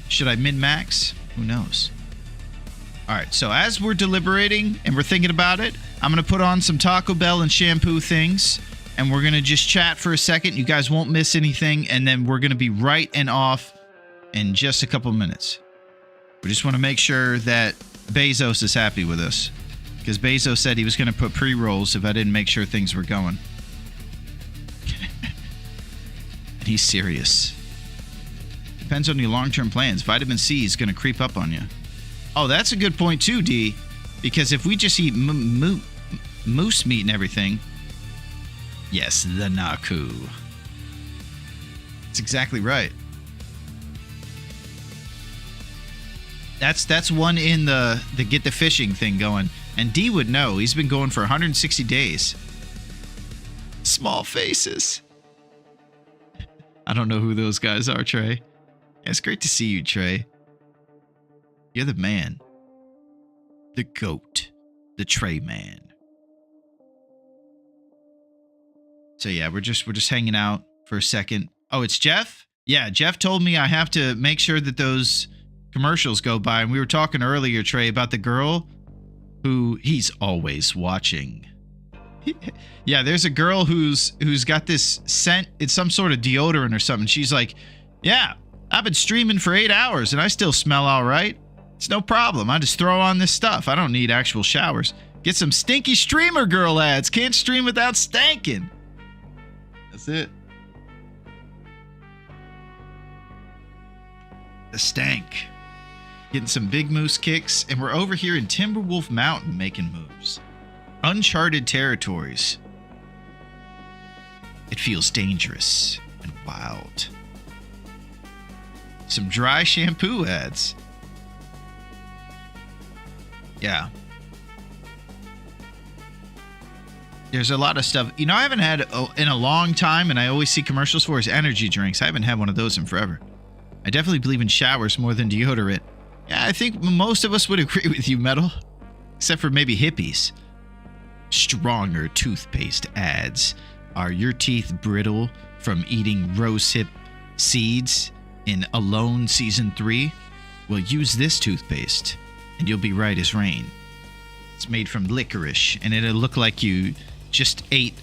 Should I min-max? Who knows? Alright, so as we're deliberating and we're thinking about it, I'm going to put on some Taco Bell and shampoo things, and we're going to just chat for a second. You guys won't miss anything, and then we're going to be right and off in just a couple minutes. We just want to make sure that Bezos is happy with us, because Bezos said he was going to put pre-rolls if I didn't make sure things were going. And he's serious. Depends on your long-term plans. Vitamin C is going to creep up on you. Oh, that's a good point too, D. Because if we just eat moose meat and everything... Yes, the Naku. That's exactly right. That's one in the get the fishing thing going. And D would know. He's been going for 160 days. Small faces. I don't know who those guys are, Trey. Yeah, it's great to see you, Trey. You're the man. The goat. The Trey man. So yeah, we're just hanging out for a second. Oh, it's Jeff? Yeah, Jeff told me I have to make sure that those commercials go by. And we were talking earlier, Trey, about the girl who he's always watching. Yeah, there's a girl who's got this scent. It's some sort of deodorant or something. She's like, yeah, I've been streaming for 8 hours and I still smell all right. It's no problem. I just throw on this stuff. I don't need actual showers. Get some stinky streamer girl ads. Can't stream without stanking. That's it. The stank. Getting some big moose kicks. And we're over here in Timberwolf Mountain making moves. Uncharted territories. It feels dangerous and wild. Some dry shampoo ads. Yeah. There's a lot of stuff. You know, I haven't had in a long time, and I always see commercials for is energy drinks. I haven't had one of those in forever. I definitely believe in showers more than deodorant. Yeah, I think most of us would agree with you, Metal. Except for maybe hippies. Stronger toothpaste ads. Are your teeth brittle from eating rosehip seeds in Alone Season 3? Well, use this toothpaste, and you'll be right as rain. It's made from licorice, and it'll look like you just ate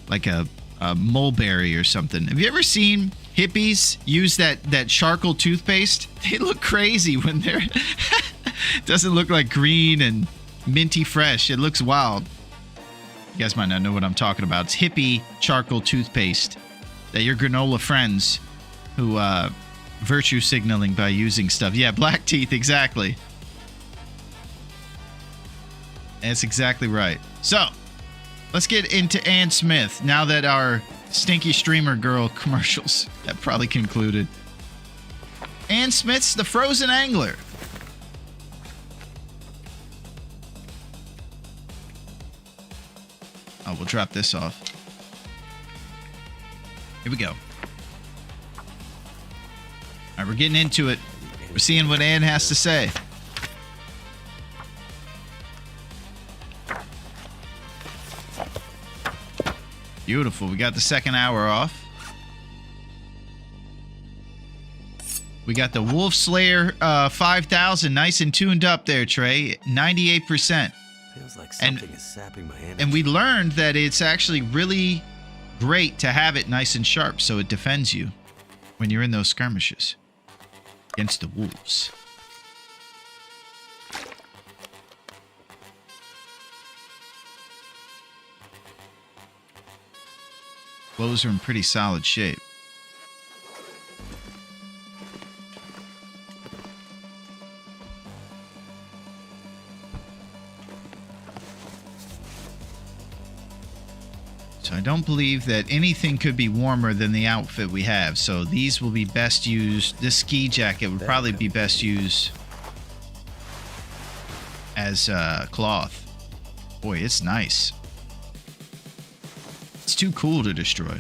like a mulberry or something. Have you ever seen hippies use that charcoal toothpaste? They look crazy when they're... Doesn't look like green and minty fresh. It looks wild. You guys might not know what I'm talking about. It's hippie charcoal toothpaste that your granola friends who virtue signaling by using stuff. Yeah, black teeth, exactly. That's exactly right. So, let's get into Ann Smith now that our Stinky Streamer Girl commercials have probably concluded. Ann Smith's The Frozen Angler. Oh, we'll drop this off. Here we go. All right, we're getting into it. We're seeing what Ann has to say. Beautiful. We got the second hour off. We got the Wolf Slayer 5000 nice and tuned up there, Trey. 98%. Feels like something is sapping my energy. And we learned that it's actually really great to have it nice and sharp so it defends you when you're in those skirmishes against the wolves. Clothes are in pretty solid shape. So I don't believe that anything could be warmer than the outfit we have. So these will be best used. This ski jacket would probably be best used as cloth. Boy, it's nice. It's too cool to destroy.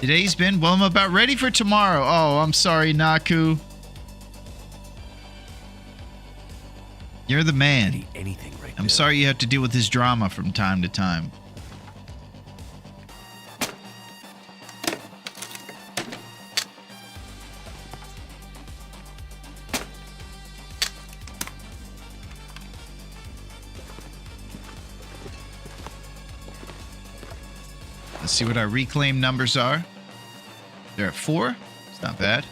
Today's been, well, I'm about ready for tomorrow. Oh, I'm sorry, Naku. You're the man. Anything right I'm now. sorry you have to deal with this drama from time to time. Let's see what our reclaim numbers are. They're at 4. It's not bad.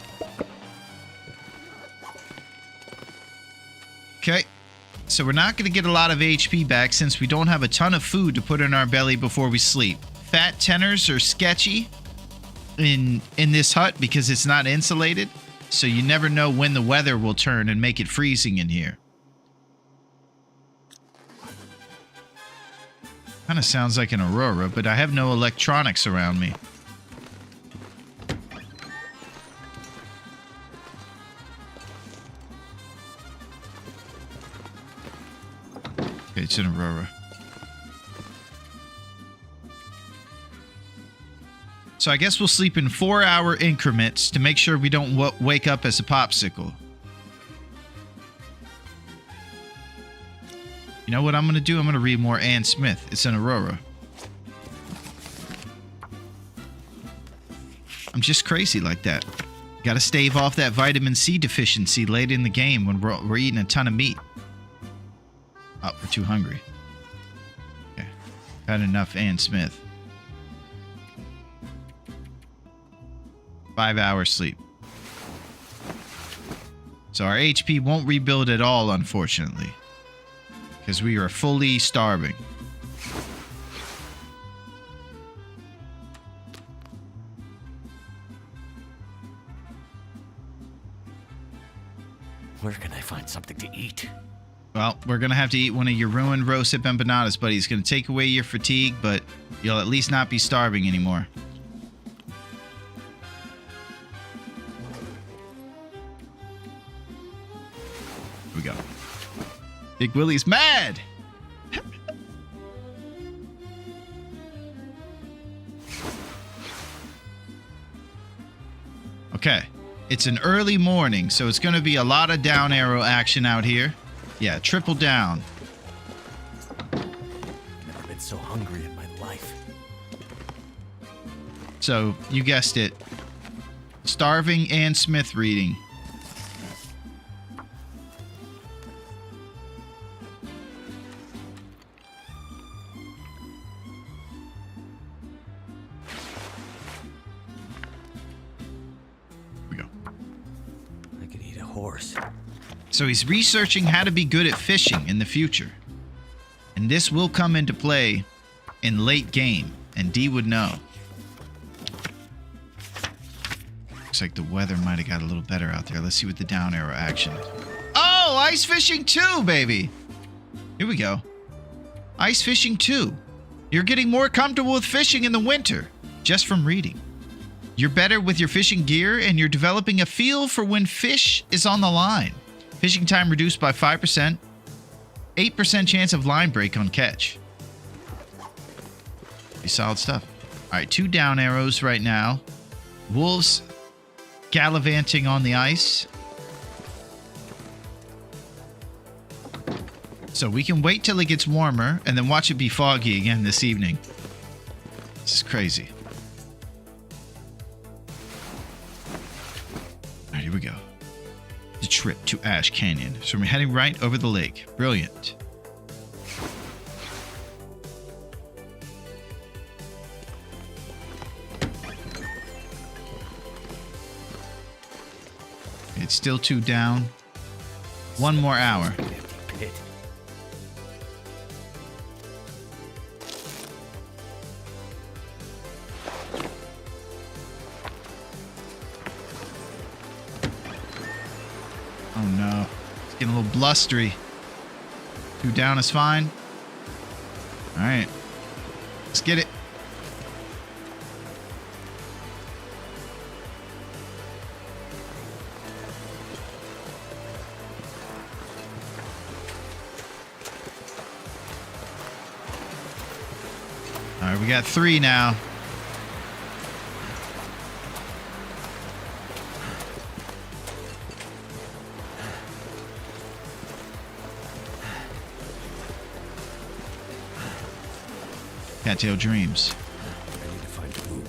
Okay. So we're not going to get a lot of HP back since we don't have a ton of food to put in our belly before we sleep. Fat tenors are sketchy in this hut because it's not insulated. So you never know when the weather will turn and make it freezing in here. Kind of sounds like an aurora, but I have no electronics around me. Okay, it's an aurora. So I guess we'll sleep in 4-hour increments to make sure we don't wake up as a popsicle. You know what I'm going to do? I'm going to read more Ann Smith. It's an aurora. I'm just crazy like that. Got to stave off that vitamin C deficiency late in the game when we're eating a ton of meat. Oh, we're too hungry. Okay. Had enough Ann Smith. 5 hours sleep. So our HP won't rebuild at all, unfortunately. Because we are fully starving. Where can I find something to eat? Well, we're going to have to eat one of your ruined rosehip empanadas, buddy. It's going to take away your fatigue, but you'll at least not be starving anymore. Big Willy's mad. Okay. It's an early morning, so it's going to be a lot of down arrow action out here. Yeah, triple down. Never been so hungry in my life. So, you guessed it. Starving and Smith reading. Here we go. I could eat a horse. So he's researching how to be good at fishing in the future. And this will come into play in late game, and D would know. Looks like the weather might have got a little better out there. Let's see what the down arrow action is. Oh, ice fishing 2, baby. Here we go. Ice fishing 2. You're getting more comfortable with fishing in the winter, just from reading. You're better with your fishing gear, and you're developing a feel for when fish is on the line. Fishing time reduced by 5%. 8% chance of line break on catch. Pretty solid stuff. All right, 2 down arrows right now. Wolves gallivanting on the ice. So we can wait till it gets warmer and then watch it be foggy again this evening. This is crazy. All right, here we go. The trip to Ash Canyon. So we're heading right over the lake. Brilliant. It's still 2 down. 1 more hour. Empty pit. Oh no. It's getting a little blustery. 2 down is fine. Alright. Let's get it. Alright, we got 3 now. Cattail Dreams. I need to find food.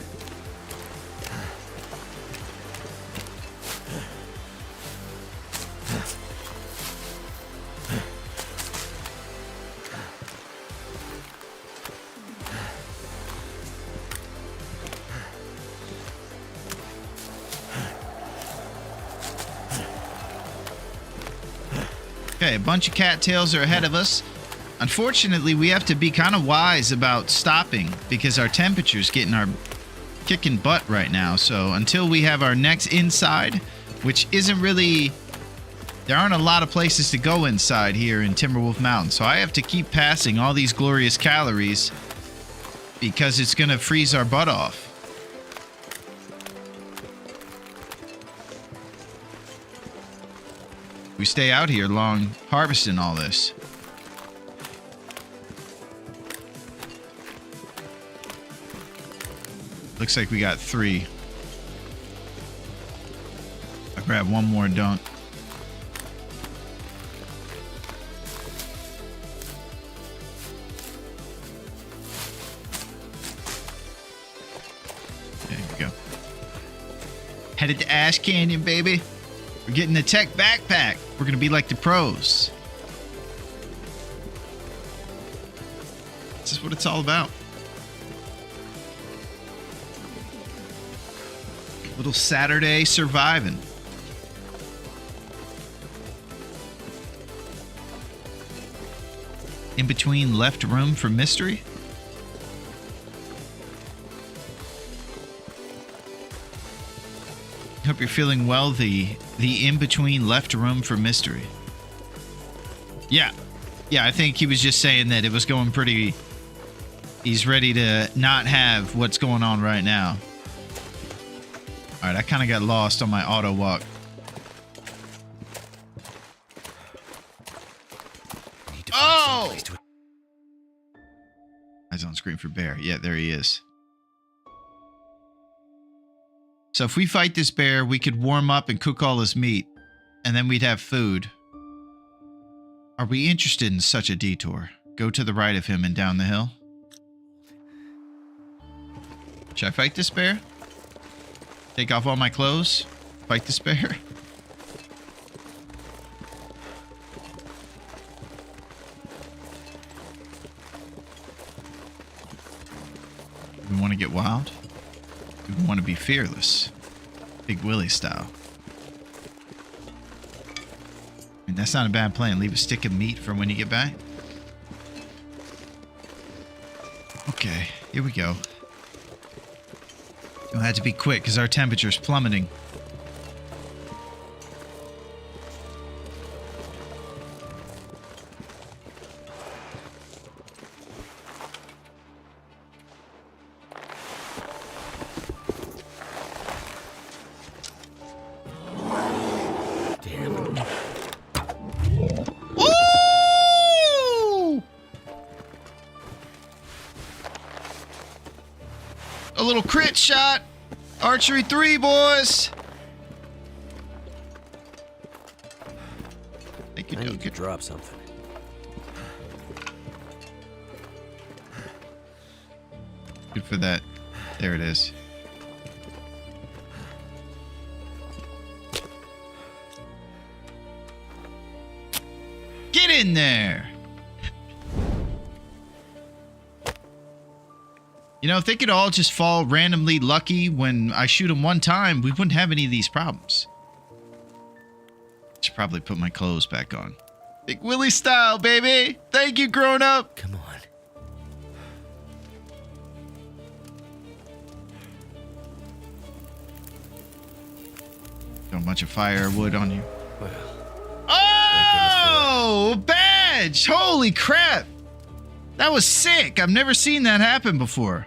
Okay, a bunch of cattails are ahead of us. Unfortunately, we have to be kind of wise about stopping because our temperature's getting our kicking butt right now. So until we have our next inside, which isn't really... There aren't a lot of places to go inside here in Timberwolf Mountain. So I have to keep passing all these glorious calories because it's going to freeze our butt off. We stay out here long harvesting all this. Looks like we got 3. I'll grab 1 more dunk. There we go. Headed to Ash Canyon, baby. We're getting the tech backpack. We're going to be like the pros. This is what it's all about. Little Saturday surviving. In between left room for mystery. Hope you're feeling well. The in between left room for mystery. Yeah, I think he was just saying that it was going pretty. He's ready to not have what's going on right now. All right, I kind of got lost on my auto walk. Oh! Someplace to- Eyes on screen for bear. Yeah, there he is. So if we fight this bear, we could warm up and cook all his meat, and then we'd have food. Are we interested in such a detour? Go to the right of him and down the hill. Should I fight this bear? Take off all my clothes? Fight this bear? We want to get wild? We want to be fearless. Big Willy style. I mean, that's not a bad plan. Leave a stick of meat for when you get back. Okay, here we go. You'll have to be quick because our temperature's plummeting. Damn. Woo! A little crit shot. Archery 3, boys. I think you I do need to good. drop something. Good for that. There it is. Get in there. You know, if they could all just fall randomly lucky when I shoot them one time, we wouldn't have any of these problems. Should probably put my clothes back on. Big Willy style, baby. Thank you, grown up. Come on. Got a bunch of firewood on you. Well, Oh, badge! Holy crap! That was sick. I've never seen that happen before.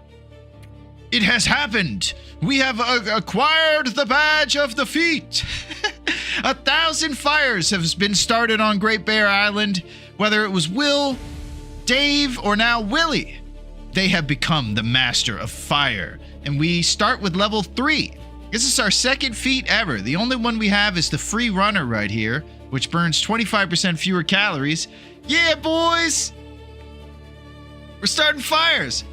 It has happened. We have acquired the badge of the feat. 1,000 fires have been started on Great Bear Island. Whether it was Will, Dave, or now Willy, they have become the master of fire. And we start with level 3. This is our second feat ever. The only one we have is the free runner right here, which burns 25% fewer calories. Yeah, boys! We're starting fires.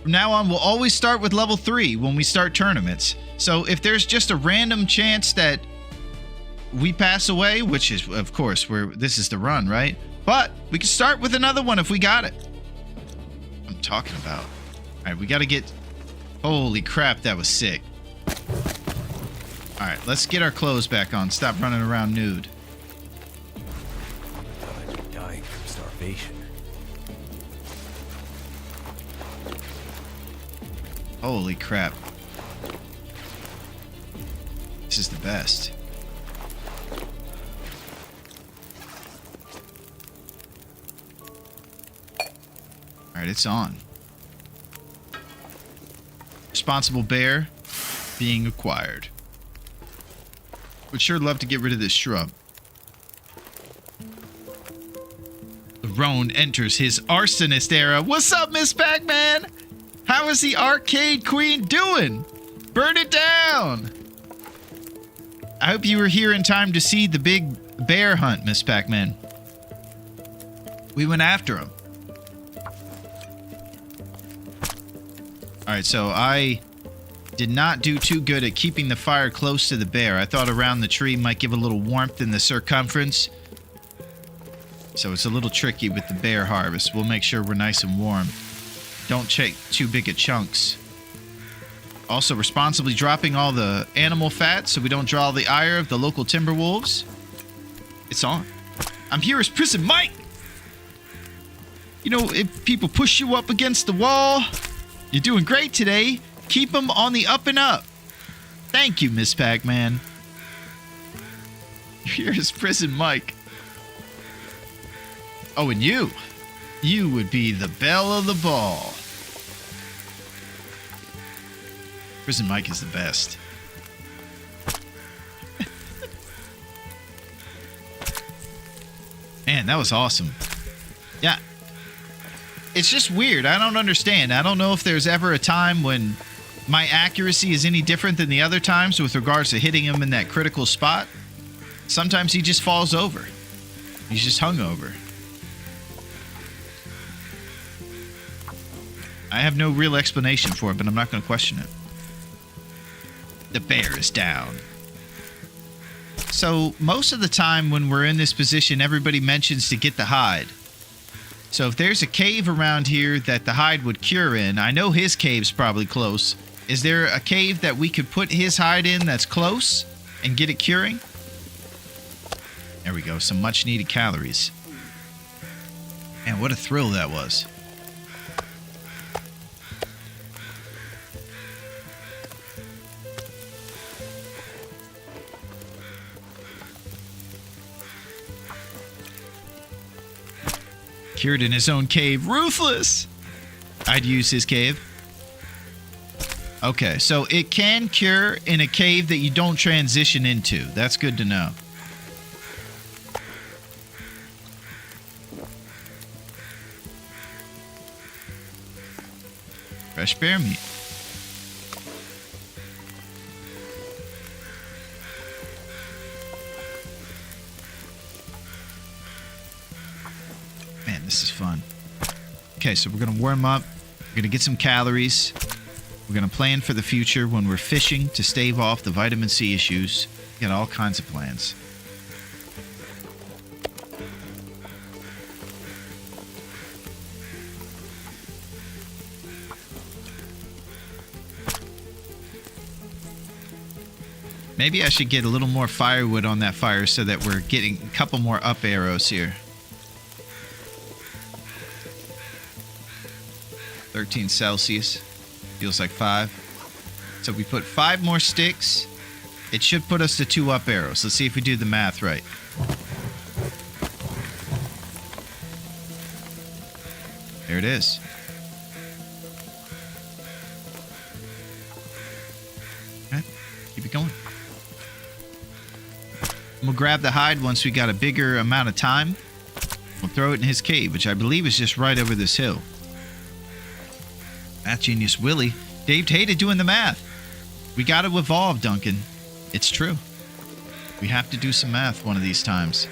From now on, we'll always start with level 3 when we start tournaments. So if there's just a random chance that we pass away, which is, of course, this is the run, right? But we can start with another one if we got it. I'm talking about. All right, we got to get... Holy crap, that was sick. All right, let's get our clothes back on. Stop running around nude. I'd be dying from starvation. Holy crap. This is the best. Alright, it's on. Responsible bear being acquired. Would sure love to get rid of this shrub. Larone enters his arsonist era. What's up, Miss Pac-Man? How is the arcade queen doing? Burn it down! I hope you were here in time to see the big bear hunt, Miss Pac-Man. We went after him. Alright, so I did not do too good at keeping the fire close to the bear. I thought around the tree might give a little warmth in the circumference. So it's a little tricky with the bear harvest. We'll make sure we're nice and warm. Don't take too big of chunks. Also, responsibly dropping all the animal fat so we don't draw the ire of the local timber wolves. It's on. I'm here as Prison Mike! You know, if people push you up against the wall, you're doing great today. Keep them on the up and up. Thank you, Miss Pac-Man. You're here as Prison Mike. Oh, and you would be the belle of the ball. Prison Mike is the best. Man, that was awesome. Yeah. It's just weird. I don't understand. I don't know if there's ever a time when my accuracy is any different than the other times with regards to hitting him in that critical spot. Sometimes he just falls over. He's just hungover. I have no real explanation for it, but I'm not going to question it. The bear is down. So most of the time when we're in this position, everybody mentions to get the hide. So if there's a cave around here that the hide would cure in, I know his cave's probably close. Is there a cave that we could put his hide in that's close and get it curing? There we go, some much needed calories. Man, what a thrill that was. Cured in his own cave. Ruthless! I'd use his cave. Okay, so it can cure in a cave that you don't transition into. That's good to know. Fresh bear meat. Man, this is fun. Okay, so we're going to warm up. We're going to get some calories. We're going to plan for the future when we're fishing to stave off the vitamin C issues. We got all kinds of plans. Maybe I should get a little more firewood on that fire so that we're getting a couple more up arrows here. 13 Celsius. Feels like 5. So we put 5 more sticks. It should put us to 2 up arrows. Let's see if we do the math right. There it is. Okay, keep it going. We'll grab the hide once we got a bigger amount of time. We'll throw it in his cave, which I believe is just right over this hill. Math genius Willy. Dave hated doing the math. We got to evolve, Duncan. It's true. We have to do some math one of these times.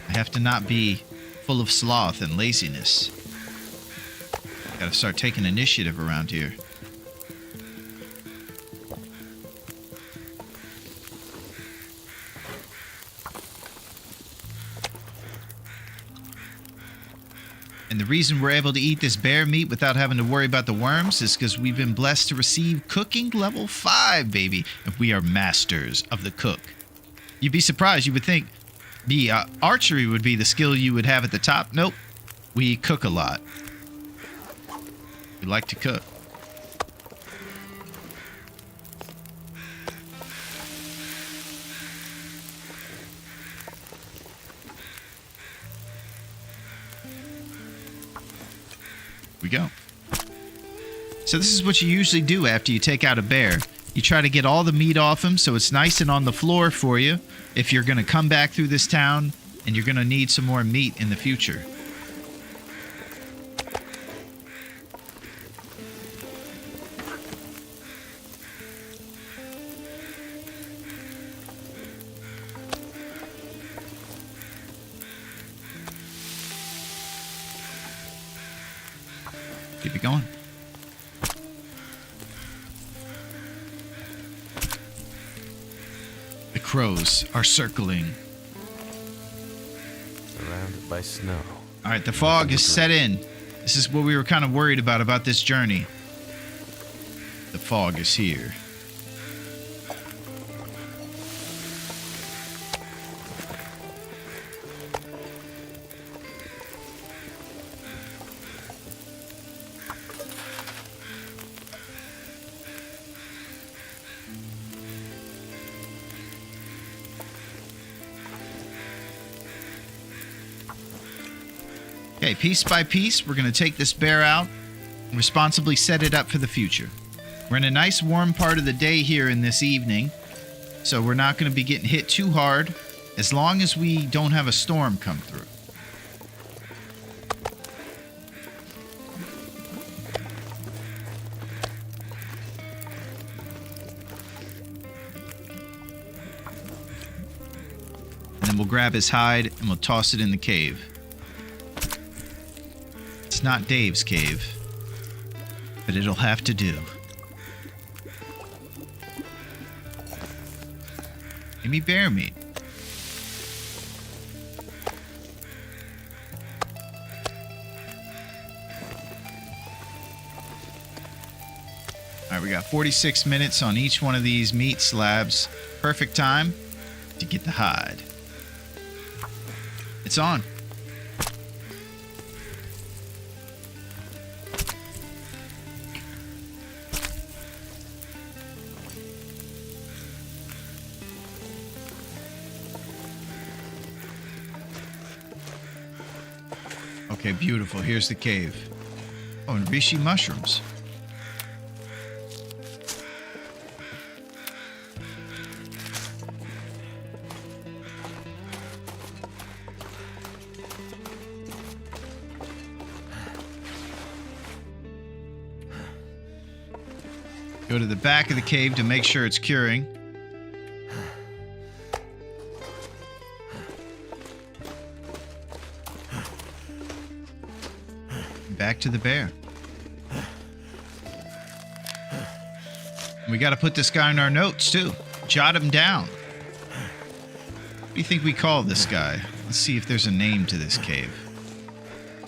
I have to not be full of sloth and laziness. Got to start taking initiative around here. And the reason we're able to eat this bear meat without having to worry about the worms is because we've been blessed to receive cooking level 5, baby. And we are masters of the cook. You'd be surprised. You would think the archery would be the skill you would have at the top. Nope. We cook a lot. We like to cook. We go. So this is what you usually do after you take out a bear. You try to get all the meat off him so it's nice and on the floor for you if you're going to come back through this town and you're going to need some more meat in the future. Keep it going. The crows are circling. Surrounded by snow. All right, the fog has set in. This is what we were kind of worried about this journey. The fog is here. Okay, piece by piece, we're going to take this bear out and responsibly set it up for the future. We're in a nice warm part of the day here in this evening, so we're not going to be getting hit too hard as long as we don't have a storm come through. then we'll grab his hide and we'll toss it in the cave. It's not Dave's cave, but it'll have to do. Give me bear meat. All right, we got 46 minutes on each one of these meat slabs. Perfect time to get the hide. It's on. Okay, beautiful. Here's the cave. Oh, and reishi mushrooms. Go to the back of the cave to make sure it's curing. Back to the bear. We got to put this guy in our notes too. Jot him down. What do you think we call this guy? Let's see if there's a name to this cave.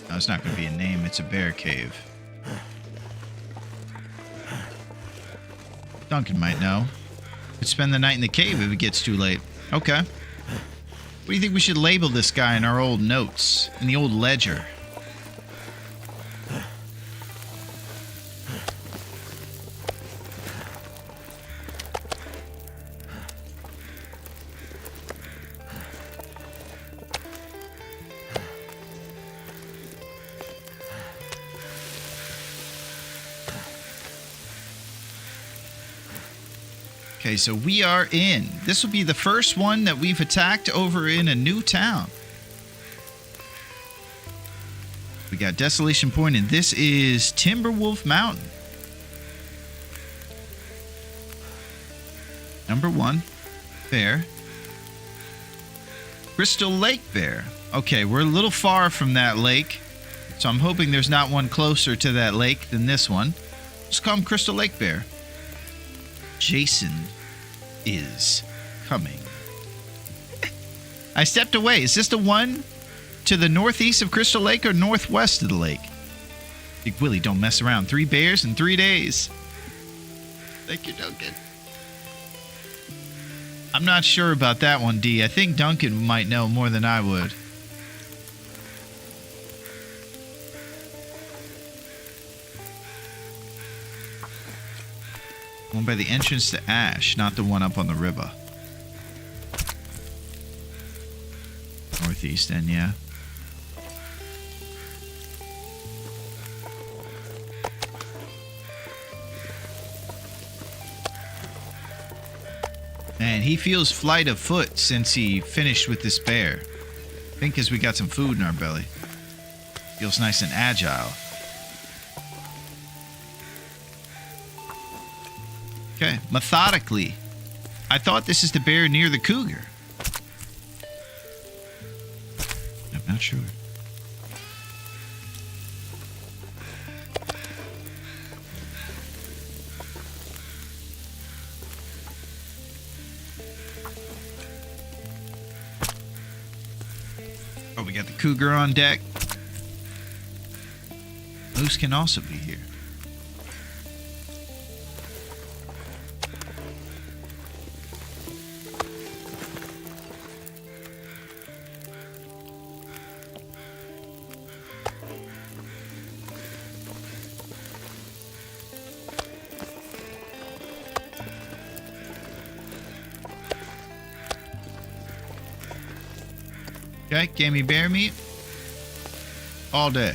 No, it's not going to be a name. It's a bear cave. Duncan might know. Could spend the night in the cave if it gets too late. Okay. What do you think we should label this guy in our old notes? In the old ledger? Okay, so we are in. This will be the first one that we've attacked over in a new town. We got Desolation Point, and this is Timberwolf Mountain. Number 1, bear. Crystal Lake bear. Okay, we're a little far from that lake, so I'm hoping there's not one closer to that lake than this one. Let's call him Crystal Lake bear. Jason is coming. I stepped away. Is this the one to the northeast of Crystal Lake or northwest of the lake? Big Willy, don't mess around. 3 bears in 3 days. Thank you, Duncan. I'm not sure about that one, D. I think Duncan might know more than I would. One by the entrance to Ash, not the one up on the river. Northeast then, yeah. Man, he feels flight of foot since he finished with this bear. I think because we got some food in our belly. Feels nice and agile. Okay, methodically. I thought this is the bear near the cougar. I'm not sure. Oh, we got the cougar on deck. Moose can also be here. Okay, gave me bear meat all day.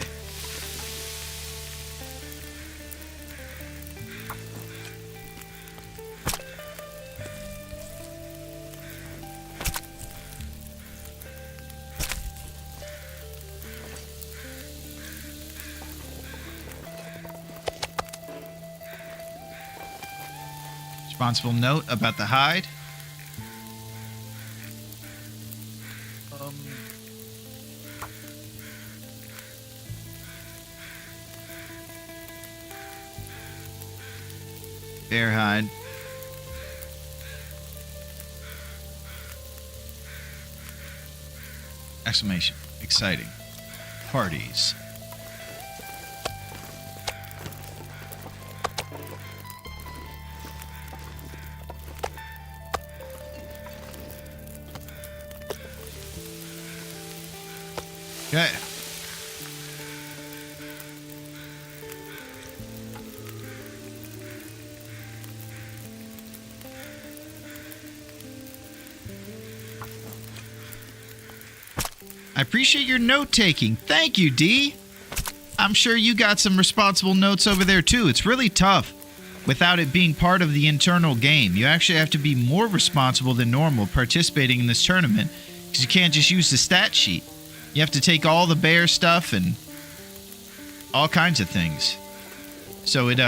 Responsible note about the hide. Bear hide. Exclamation. Exciting. Parties. Okay. I appreciate your note-taking. Thank you, D. I'm sure you got some responsible notes over there, too. It's really tough without it being part of the internal game. You actually have to be more responsible than normal participating in this tournament because you can't just use the stat sheet. You have to take all the bear stuff and all kinds of things. So it,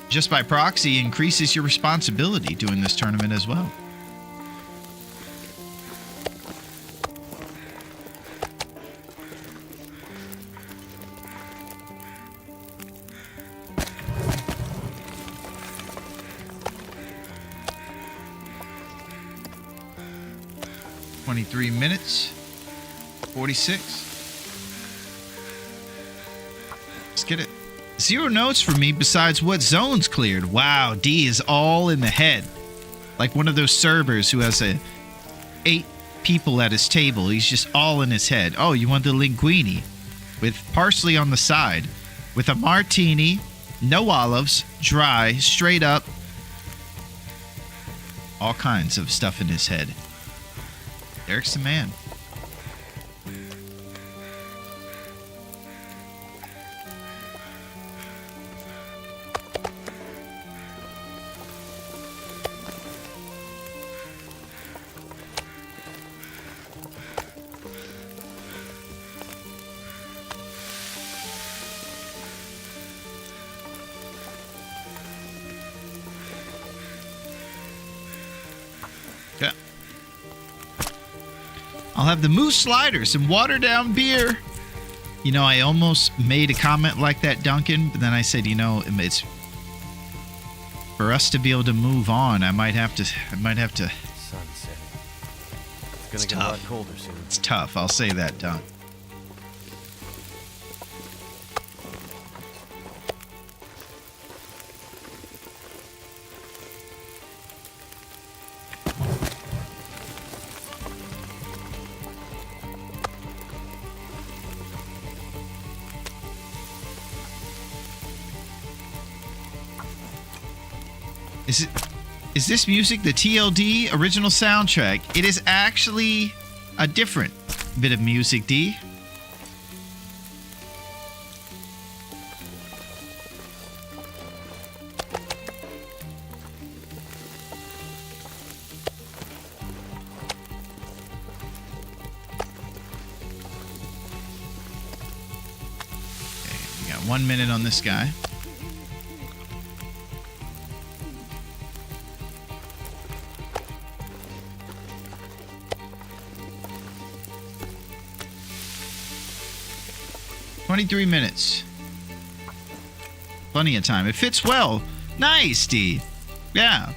just by proxy, increases your responsibility doing this tournament as well. Minutes 46. Let's get it. 0 notes for me besides what zones cleared. Wow, D is all in the head. Like one of those servers who has 8 people at his table. He's just all in his head. Oh, you want the linguine with parsley on the side with a martini, no olives, dry, straight up. All kinds of stuff in his head. Eric's the man. Okay. I'll have the moose sliders and watered down beer. You know, I almost made a comment like that, Duncan, but then I said, you know, it's for us to be able to move on. I might have to. Sun's setting. It's gonna get a lot tough. colder soon. It's tough. I'll say that, Dunk. Is this music the TLD original soundtrack? It is actually a different bit of music, D. Okay, we got 1 minute on this guy. $23 minutes. Plenty of time. It fits well. Nice, D. Yeah.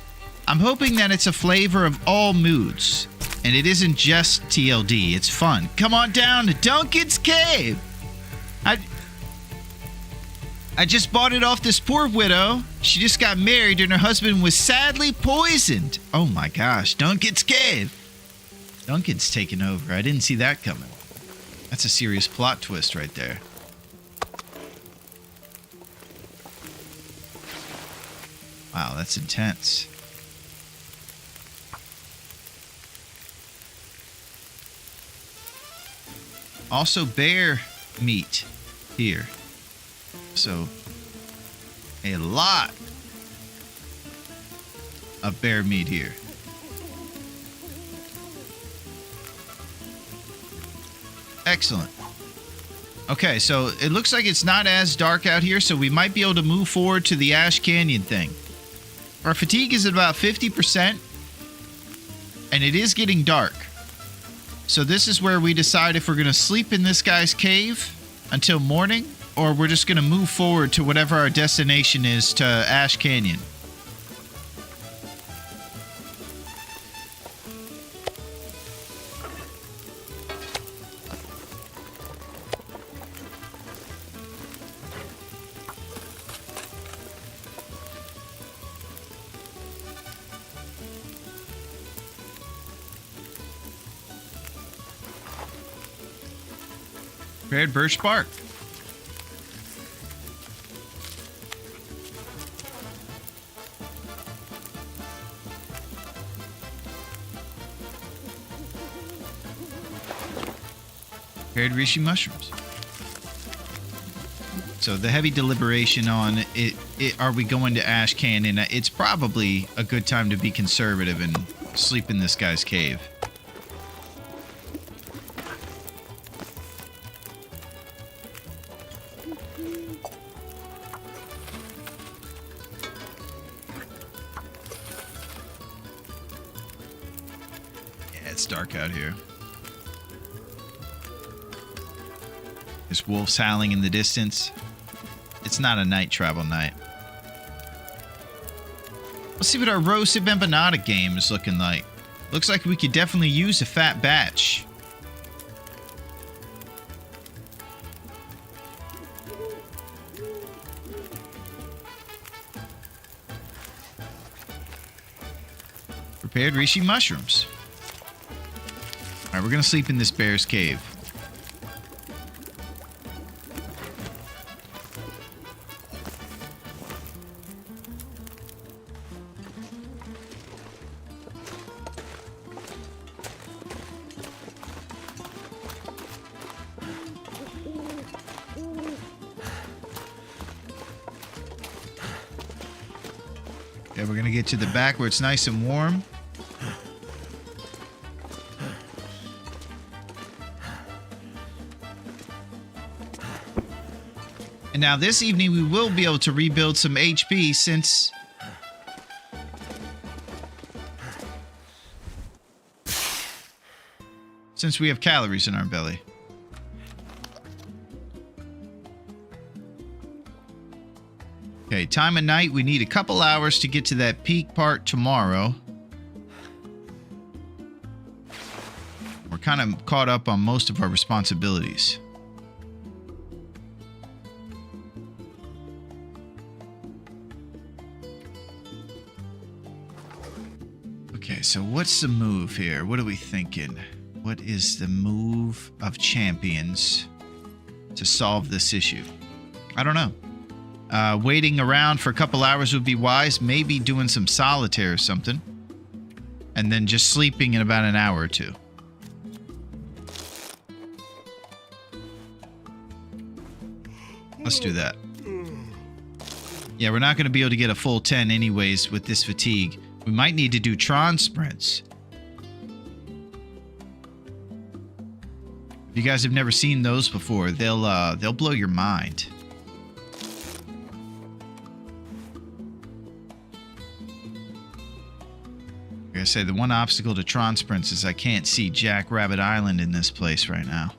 I'm hoping that it's a flavor of all moods. And it isn't just TLD. It's fun. Come on down to Duncan's Cave. I just bought it off this poor widow. She just got married and her husband was sadly poisoned. Oh my gosh. Duncan's Cave. Duncan's taken over. I didn't see that coming. That's a serious plot twist right there. Wow, that's intense. Also bear meat here. So a lot of bear meat here. Excellent. Okay, so it looks like it's not as dark out here, so we might be able to move forward to the Ash Canyon thing. Our fatigue is at about 50%, and it is getting dark. So this is where we decide if we're going to sleep in this guy's cave until morning, or we're just going to move forward to whatever our destination is to Ash Canyon. Prepared birch bark. Prepared reishi mushrooms. So the heavy deliberation on are we going to Ash Canyon? It's probably a good time to be conservative and sleep in this guy's cave. Yeah, it's dark out here. There's wolves howling in the distance. It's not a night travel night. Let's see what our roasted empanada game is looking like. Looks like we could definitely use a fat batch. Prepared reishi mushrooms. All right, we're gonna sleep in this bear's cave. Okay, we're gonna get to the back where it's nice and warm. And now this evening we will be able to rebuild some HP since we have calories in our belly. Okay, time of night. We need a couple hours to get to that peak part tomorrow. We're kind of caught up on most of our responsibilities. Okay, so what's the move here? What are we thinking? What is the move of champions to solve this issue? I don't know. Waiting around for a couple hours would be wise. Maybe doing some solitaire or something. And then just sleeping in about an hour or two. Let's do that. Yeah, we're not going to be able to get a full 10 anyways with this fatigue. We might need to do Tron sprints. If you guys have never seen those before, they'll blow your mind. Like I say, the one obstacle to Tron sprints is I can't see Jack Rabbit Island in this place right now.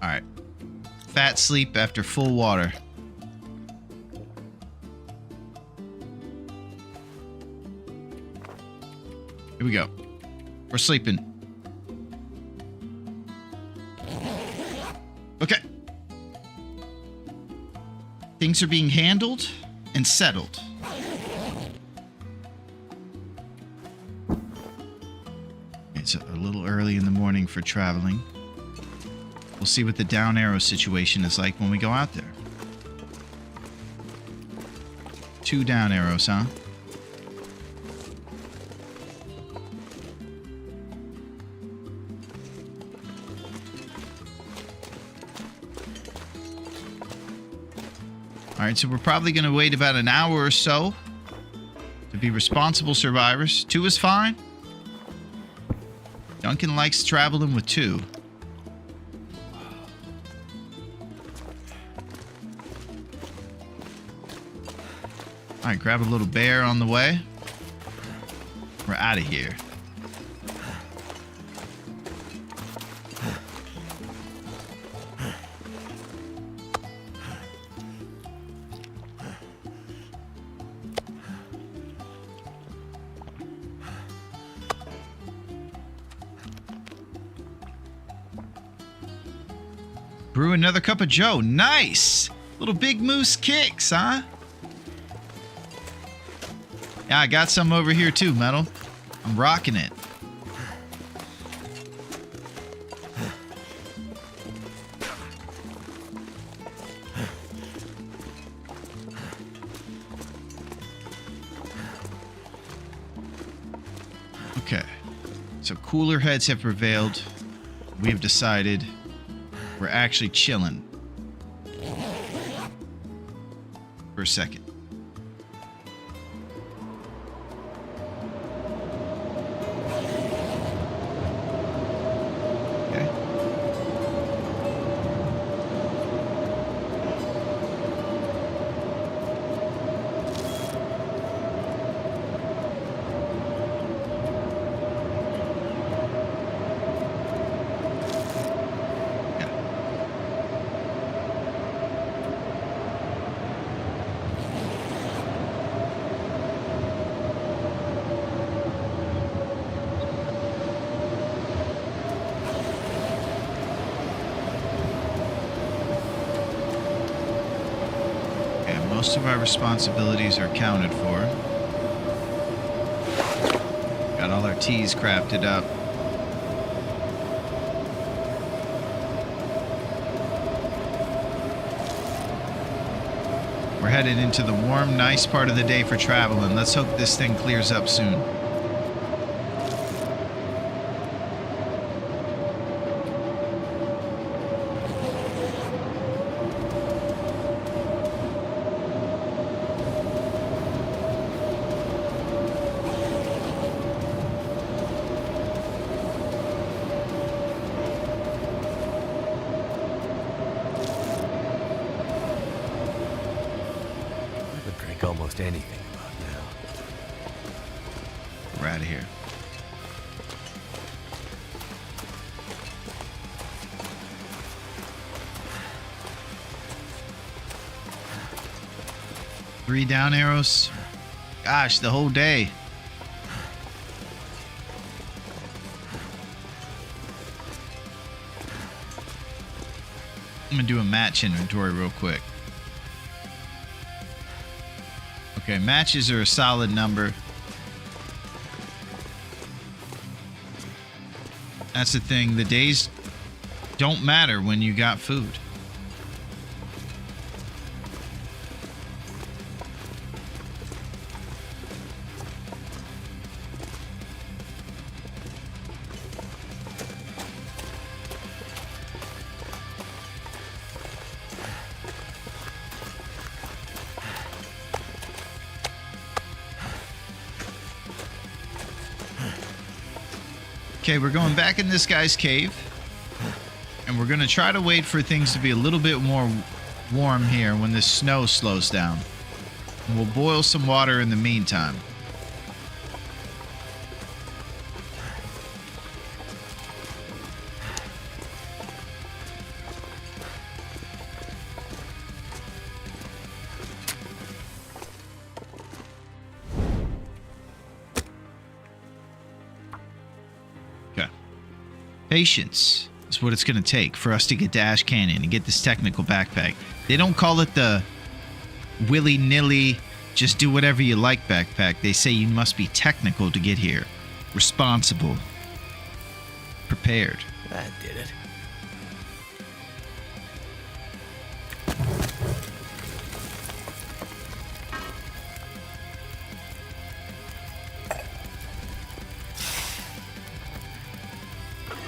Alright. Fat sleep after full water. Here we go. We're sleeping. Okay. Things are being handled and settled. It's a little early in the morning for traveling. We'll see what the down arrow situation is like when we go out there. 2 down arrows, huh? Alright, so we're probably going to wait about an hour or so to be responsible survivors. 2 is fine. Duncan likes traveling with 2. Alright, grab a little bear on the way. We're out of here. Brew another cup of Joe. Nice! Little Big Moose kicks, huh? Yeah, I got some over here too, Metal. I'm rocking it. Okay. So cooler heads have prevailed. We have decided we're actually chilling. For a second. Okay. Most of our responsibilities are accounted for. Got all our teas crafted up. We're headed into the warm, nice part of the day for traveling. Let's hope this thing clears up soon. Almost anything about now. We're out of here. Three down arrows. Gosh, the whole day. I'm gonna do a match inventory real quick. Okay, matches are a solid number. That's the thing. The days don't matter when you got food. Okay, we're going back in this guy's cave. And we're going to try to wait for things to be a little bit more warm here when this snow slows down. And we'll boil some water in the meantime. Patience is what it's going to take for us to get to Ash Canyon and get this technical backpack. They don't call it the willy-nilly, just do whatever you like backpack. They say you must be technical to get here. Responsible. Prepared. That did it.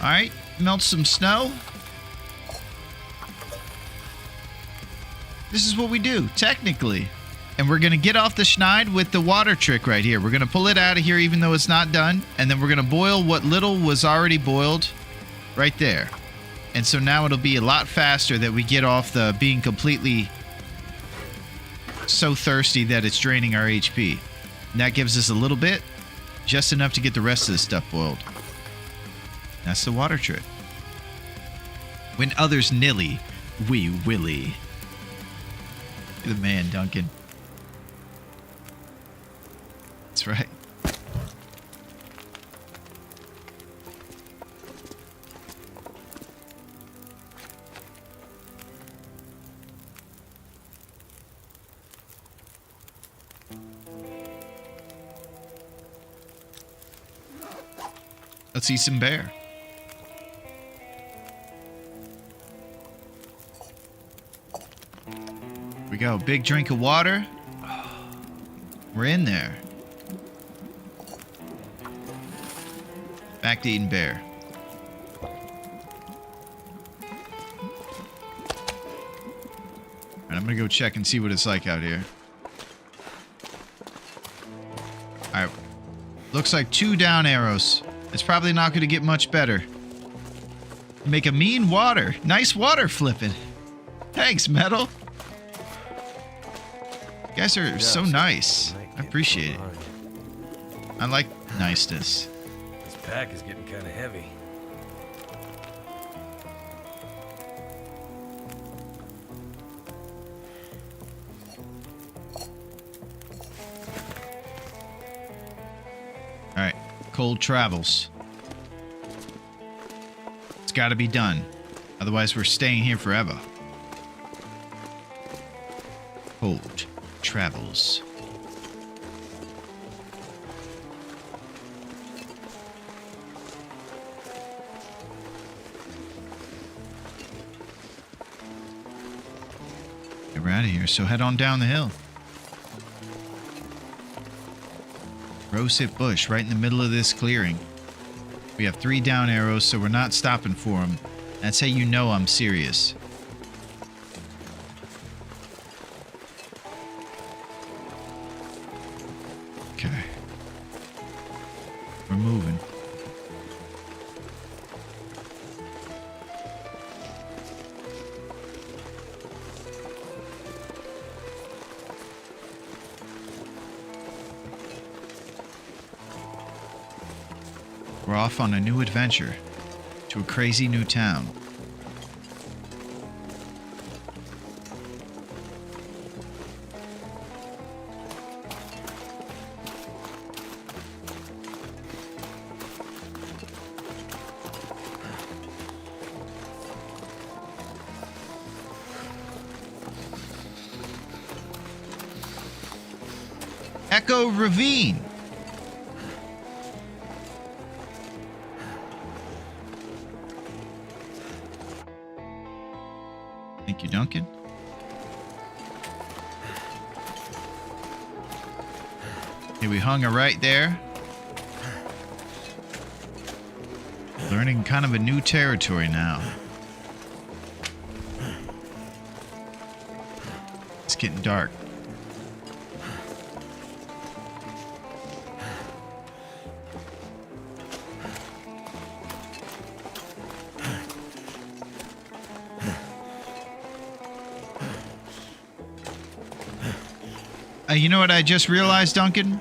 Alright, melt some snow. This is what we do, technically. And we're going to get off the schneid with the water trick right here. We're going to pull it out of here even though it's not done. And then we're going to boil what little was already boiled right there. And so now it'll be a lot faster that we get off the being completely so thirsty that it's draining our HP. And that gives us a little bit, just enough to get the rest of the stuff boiled. That's the water trick. When others nilly, we willy. You're the man, Duncan. That's right. Let's eat some bear. We go. Big drink of water. We're in there. Back to Eden Bear. Alright, I'm gonna go check and see what it's like out here. Alright. Looks like 2 down arrows. It's probably not gonna get much better. Make a mean water. Nice water flipping. Thanks, Metal. You guys are so nice. I appreciate it. I like niceness. This pack is getting kind of heavy. Alright, cold travels. It's gotta be done. Otherwise, we're staying here forever. Cold travels. We're out of here, so head on down the hill. Rosehip bush right in the middle of this clearing. We have 3 down arrows, so we're not stopping for them. That's how you know I'm serious. Okay. We're moving. We're off on a new adventure to a crazy new town. Echo Ravine. Thank you, Duncan. Okay, we hung her right there. Learning kind of a new territory now. It's getting dark. You know what I just realized, Duncan?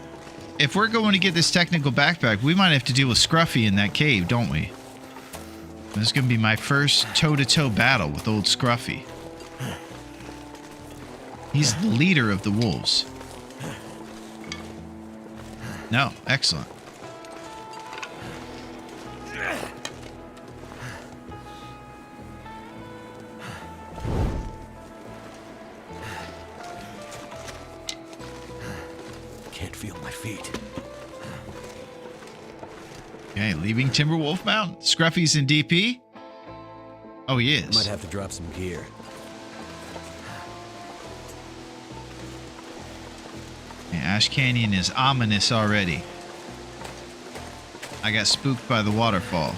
If we're going to get this technical backpack, we might have to deal with Scruffy in that cave, don't we? This is going to be my first toe-to-toe battle with old Scruffy. He's the leader of the wolves. No, excellent. Can't feel my feet. Okay, leaving Timberwolf Mountain. Scruffy's in DP? Oh, he is. Might have to drop some gear. Yeah, Ash Canyon is ominous already. I got spooked by the waterfall.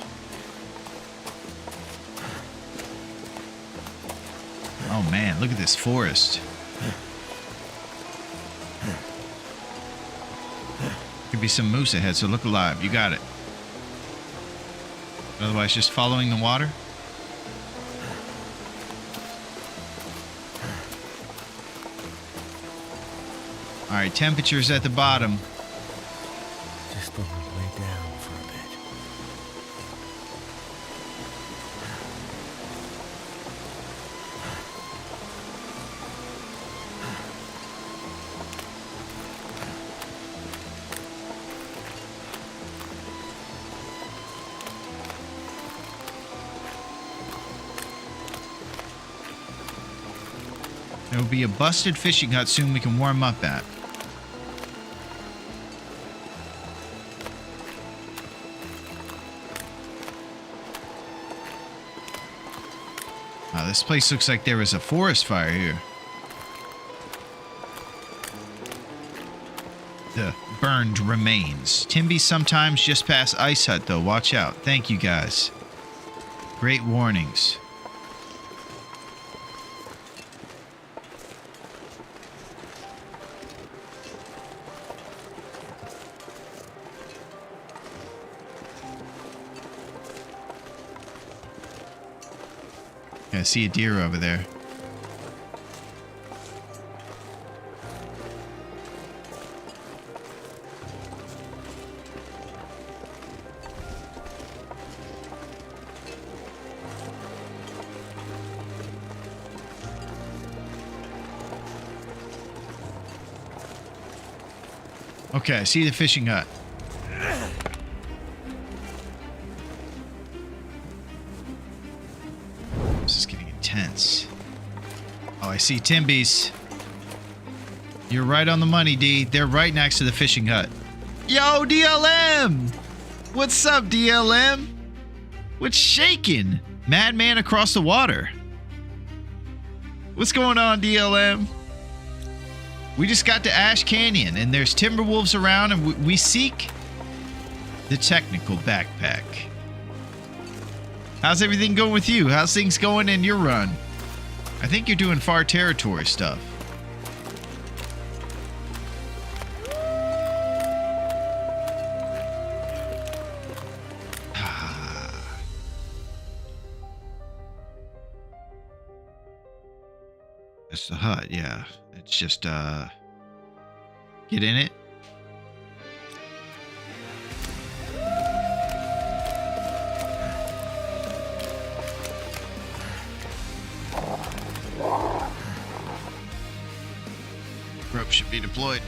Oh man, look at this forest. Could be some moose ahead, so look alive. You got it. Otherwise, just following the water. All right, temperature's at the bottom. Just let me lay down for a bit. There will be a busted fishing hut soon we can warm up at. Wow, this place looks like there was a forest fire here. the burned remains. Timby sometimes just past Ice Hut, though. Watch out. Thank you, guys. Great warnings. I see a deer over there. Okay, I see the fishing hut. This is getting intense. Oh, I see Timbies. You're right on the money, D. They're right next to the fishing hut. Yo, DLM! What's up, DLM? What's shaking? Madman across the water. What's going on, DLM? We just got to Ash Canyon, and there's timberwolves around, and we seek the technical backpack. How's everything going with you? How's things going in your run? I think you're doing far territory stuff. That's the hut, yeah. It's just, get in it. Rope should be deployed.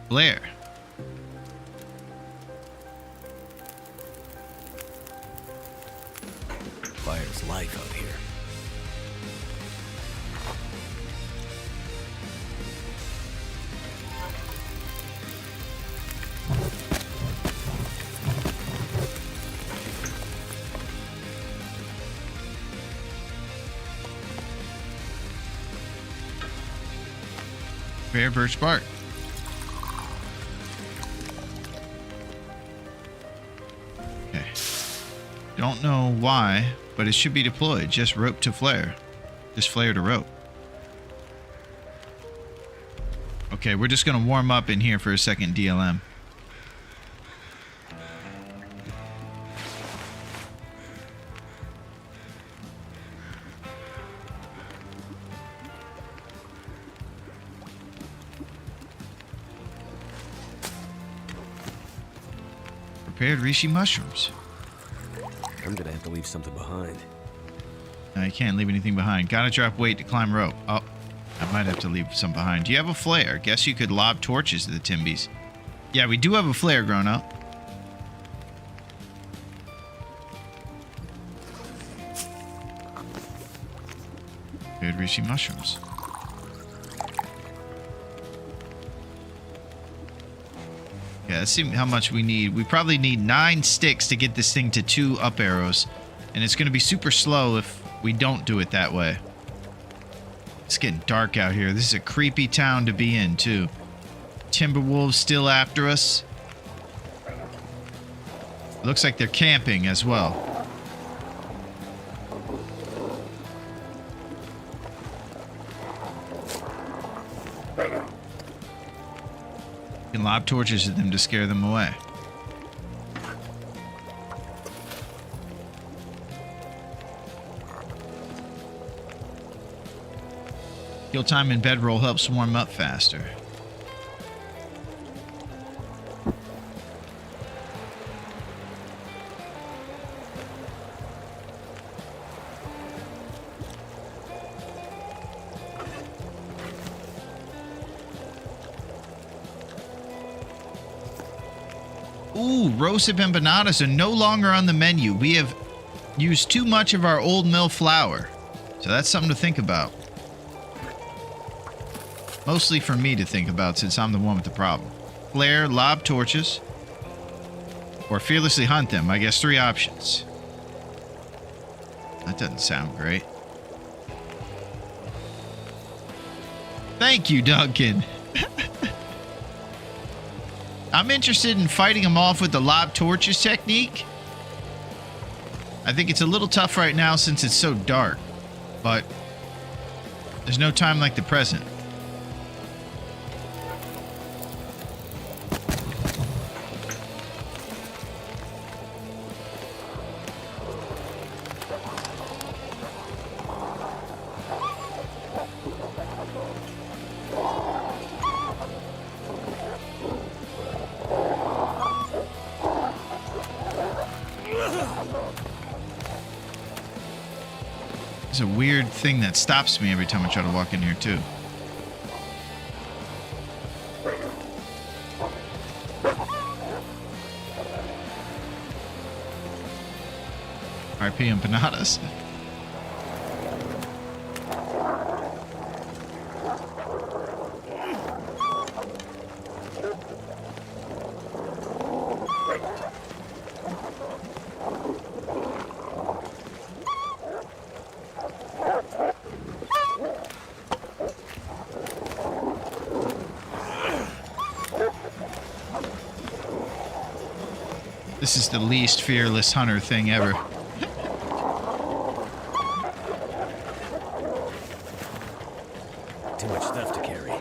Blair. Fire's life out here. Rare birch bark. Okay. Don't know why, but it should be deployed. Just rope to flare. Just flare to rope. Okay, we're just going to warm up in here for a second, DLM. Prepared reishi mushrooms. I'm gonna have to leave something behind. No, you can't leave anything behind. Gotta drop weight to climb rope. Oh, I might have to leave some behind. Do you have a flare? Guess you could lob torches to the Timbies. Yeah, we do have a flare, grown up. Prepared reishi mushrooms. Yeah, let's see how much we need. We probably need 9 sticks to get this thing to 2 up arrows. And it's going to be super slow if we don't do it that way. It's getting dark out here. This is a creepy town to be in, too. Timberwolves still after us. Looks like they're camping as well. Can lob torches at them to scare them away. Kill time in bedroll helps warm up faster. Ooh, roasted empanadas are no longer on the menu. We have used too much of our old mill flour. So that's something to think about. Mostly for me to think about since I'm the one with the problem. Flare, lob torches, or fearlessly hunt them. I guess 3 options. That doesn't sound great. Thank you, Duncan. I'm interested in fighting them off with the lob torches technique. I think it's a little tough right now since it's so dark, but there's no time like the present. There's a weird thing that stops me every time I try to walk in here, too. RP empanadas. This is the least fearless hunter thing ever. Too much stuff to carry.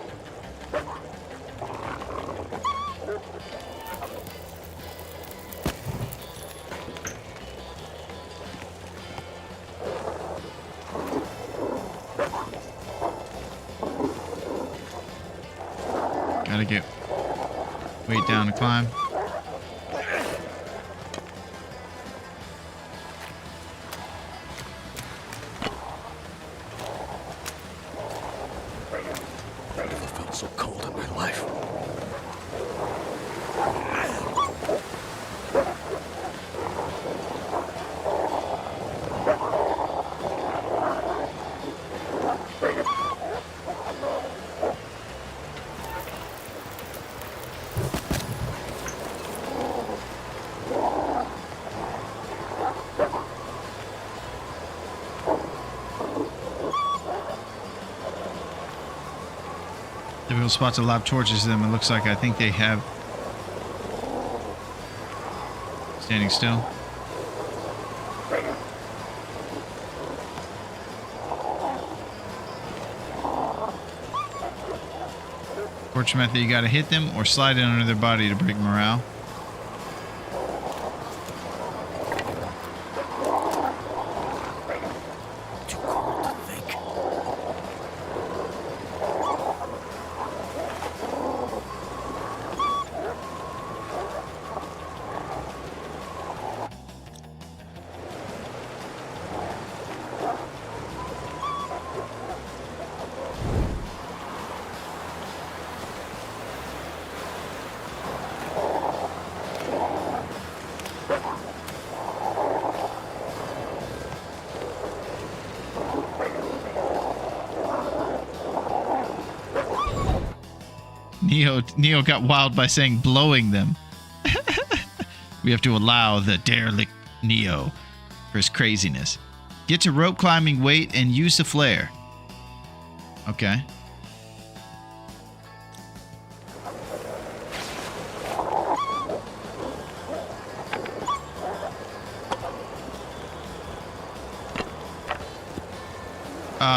Gotta get weight down to climb. Never felt so cold in my life. Difficult spot to lob torches to them. It looks like I think they have... Standing still. Torch method, you gotta hit them or slide it under their body to break morale. Too cold to think. Neo got wild by saying blowing them. We have to allow the derelict Neo for his craziness. Get to rope climbing weight and use the flare. Okay.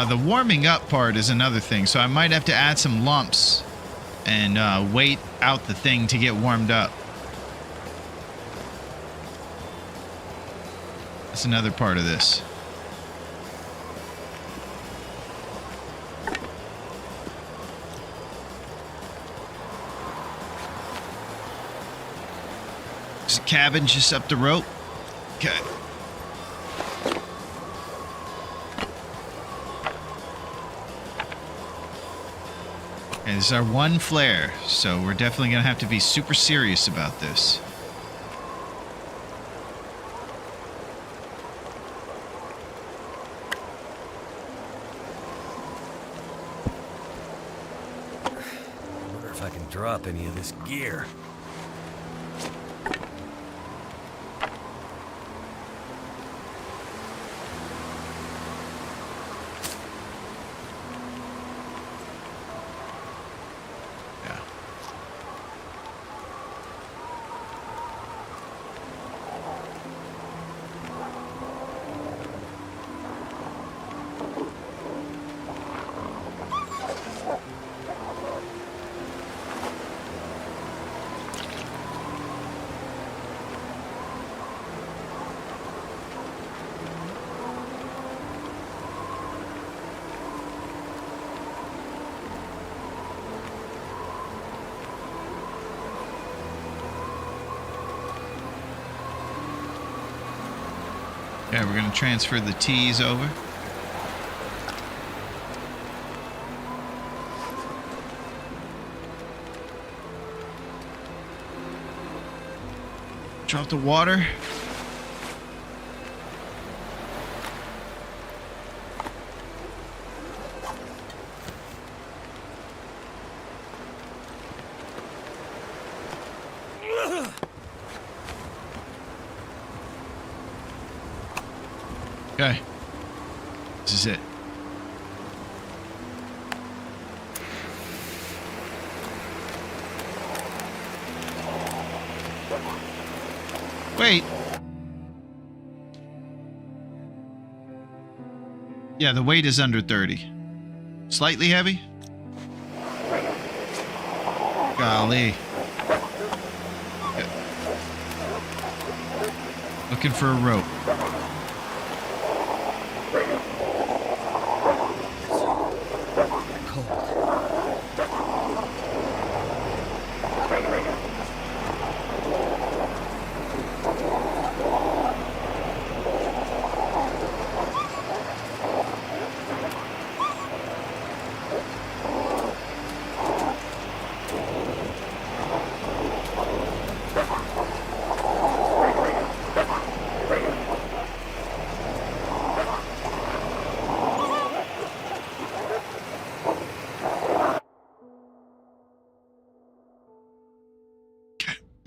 The warming up part is another thing, so I might have to add some lumps and wait out the thing to get warmed up. That's another part of this. There's a cabin just up the rope. Okay. Okay, this is our one flare, so we're definitely going to have to be super serious about this. drop any of this gear. Yeah. Okay, we're going to transfer the T's over. Drop the water. Okay. This is it. Wait. Yeah, the weight is under 30. Slightly heavy? Golly. Yeah. Looking for a rope.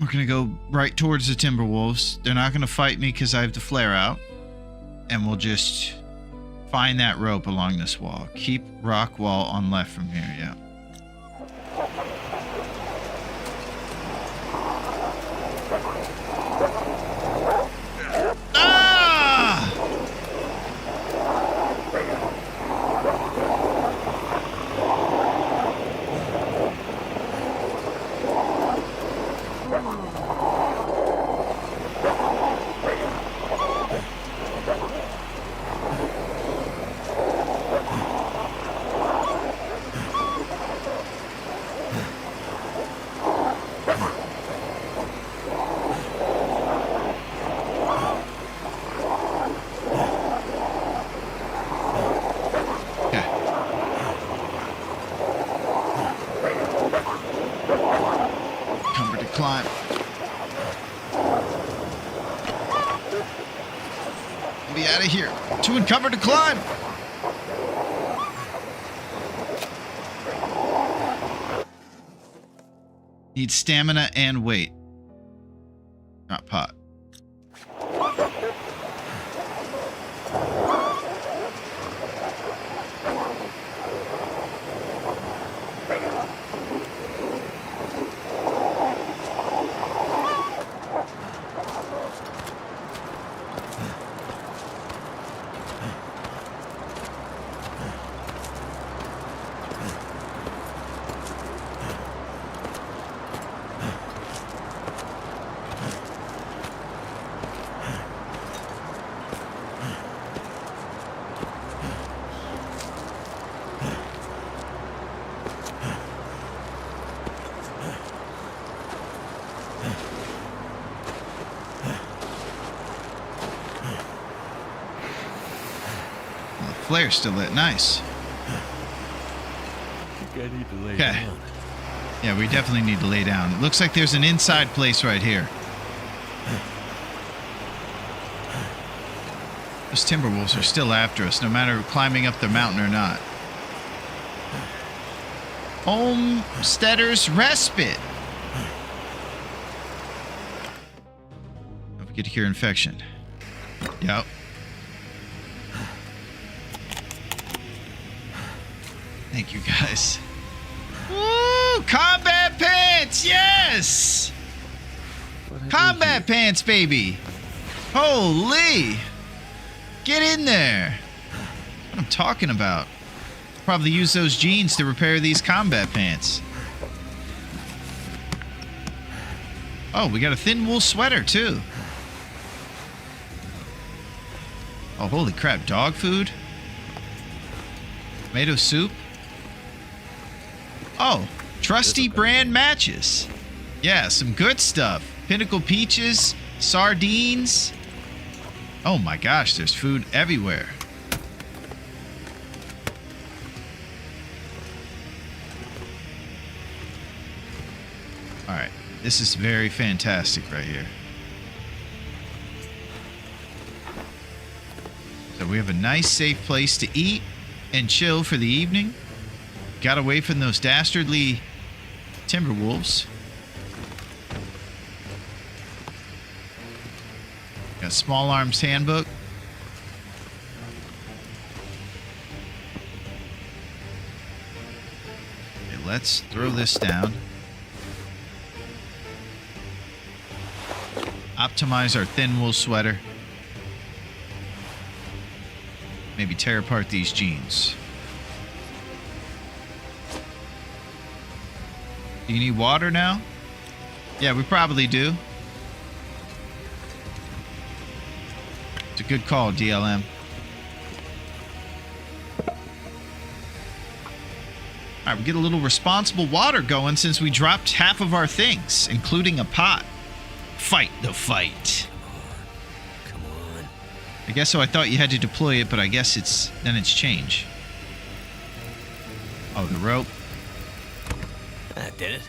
We're going to go right towards the Timberwolves. They're not going to fight me because I have the flare out. And we'll just find that rope along this wall. Keep rock wall on left from here, yeah. Climb. Be out of here. Too encumbered to climb. Need stamina and weight. Not pot. Flare's still lit. Nice. I think I need to lay Okay. down. Yeah, we definitely need to lay down. Looks like there's an inside place right here. Those Timberwolves are still after us, no matter climbing up the mountain or not. Homesteader's Respite. Don't forget to cure infection. Yep. Thank you, guys. Woo! Combat pants! Yes! Combat pants, baby! Holy! Get in there! What I'm talking about. Probably use those jeans to repair these combat pants. Oh, we got a thin wool sweater, too. Oh, holy crap. Dog food? Tomato soup? Oh, trusty brand matches. Yeah, some good stuff. Pinnacle peaches, sardines. Oh my gosh, there's food everywhere. All right, this is very fantastic right here. So we have a nice, safe place to eat and chill for the evening. Got away from those dastardly timber wolves. Got Small Arms Handbook. Okay, let's throw this down. Optimize our thin wool sweater. Maybe tear apart these jeans. Do you need water now? Yeah, we probably do. It's a good call, DLM. Alright, we get a little responsible water going since we dropped half of our things, including a pot. Fight the fight. Come on. I guess so. I thought you had to deploy it, but I guess it's changed. Oh, the rope. That did it.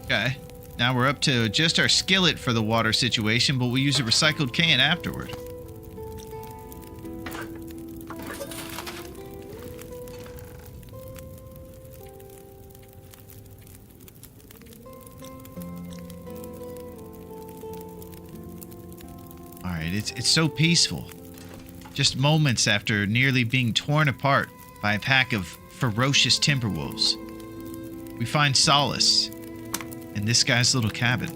Okay. Now we're up to just our skillet for the water situation, but we'll use a recycled can afterward. Alright, it's so peaceful. Just moments after nearly being torn apart by a pack of ferocious timber wolves. We find solace in this guy's little cabin.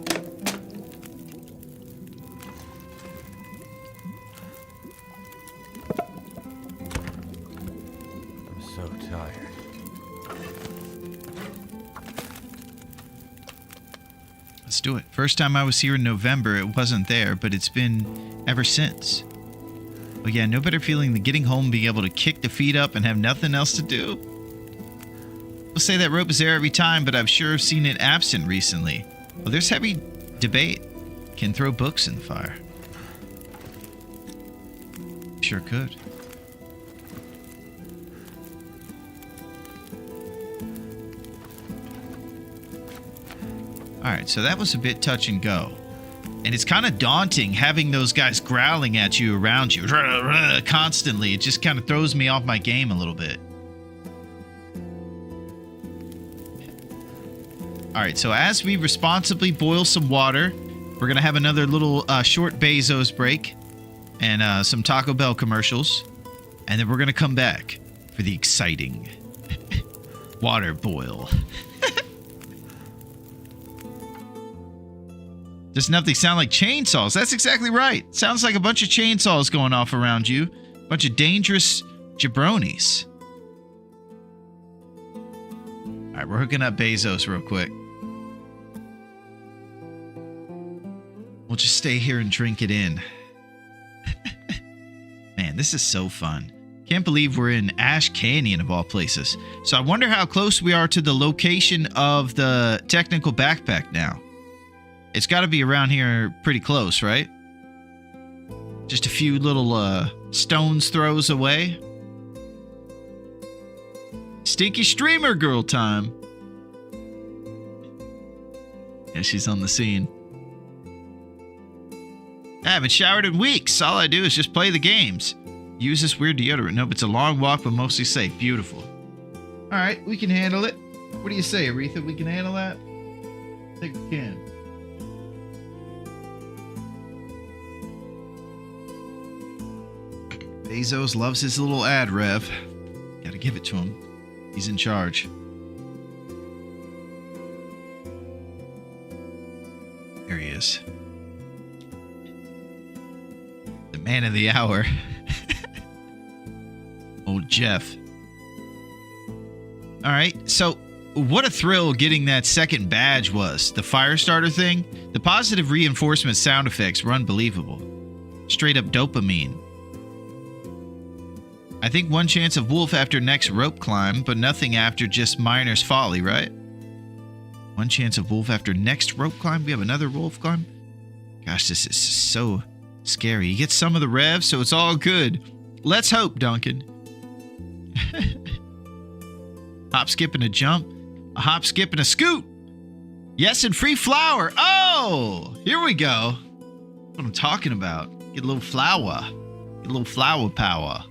I'm so tired. Let's do it. First time I was here in November, it wasn't there, but it's been ever since. But yeah, no better feeling than getting home, being able to kick the feet up and have nothing else to do. We'll say that rope is there every time, but I've sure seen it absent recently. Well, there's heavy debate. Can throw books in the fire. Sure could. Alright, so that was a bit touch and go. And it's kind of daunting having those guys growling at you around you constantly. It just kind of throws me off my game a little bit. Alright, so as we responsibly boil some water, we're going to have another little short Bezos break and some Taco Bell commercials. And then we're going to come back for the exciting water boil. Does nothing sound like chainsaws? That's exactly right. Sounds like a bunch of chainsaws going off around you. A bunch of dangerous jabronis. Alright, we're hooking up Bezos real quick. We'll just stay here and drink it in. Man, this is so fun. Can't believe we're in Ash Canyon of all places. So I wonder how close we are to the location of the technical backpack now. It's got to be around here pretty close, right? Just a few little stones throws away. Stinky streamer girl time. Yeah, she's on the scene. I haven't showered in weeks. All I do is just play the games. Use this weird deodorant. Nope, it's a long walk, but mostly safe. Beautiful. All right, we can handle it. What do you say, Aretha? We can handle that? I think we can. Bezos loves his little ad rev. Gotta give it to him. He's in charge. There he is. The man of the hour. Old Jeff. All right, so what a thrill getting that second badge was. The fire starter thing. The positive reinforcement sound effects were unbelievable. Straight up dopamine. I think one chance of wolf after next rope climb, but nothing after just miner's folly, right? One chance of wolf after next rope climb. We have another wolf climb. Gosh, this is so scary. You get some of the revs, so it's all good. Let's hope, Duncan. Hop, skip, and a jump. A hop, skip, and a scoot. Yes, and free flour. Oh, here we go. What I'm talking about. Get a little flour. Get a little flour power.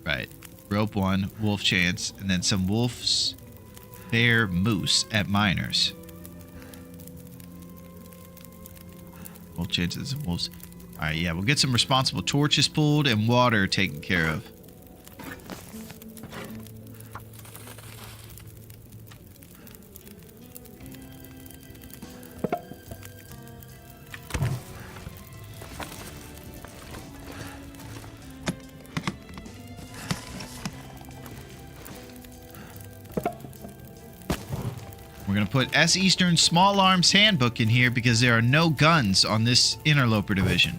Right. Rope 1, wolf chance, and then some wolves, bear, moose at miners. Wolf chances and wolves. Alright, yeah, we'll get some responsible torches pulled and water taken care of. We're going to put S. Eastern Small Arms Handbook in here because there are no guns on this Interloper Division.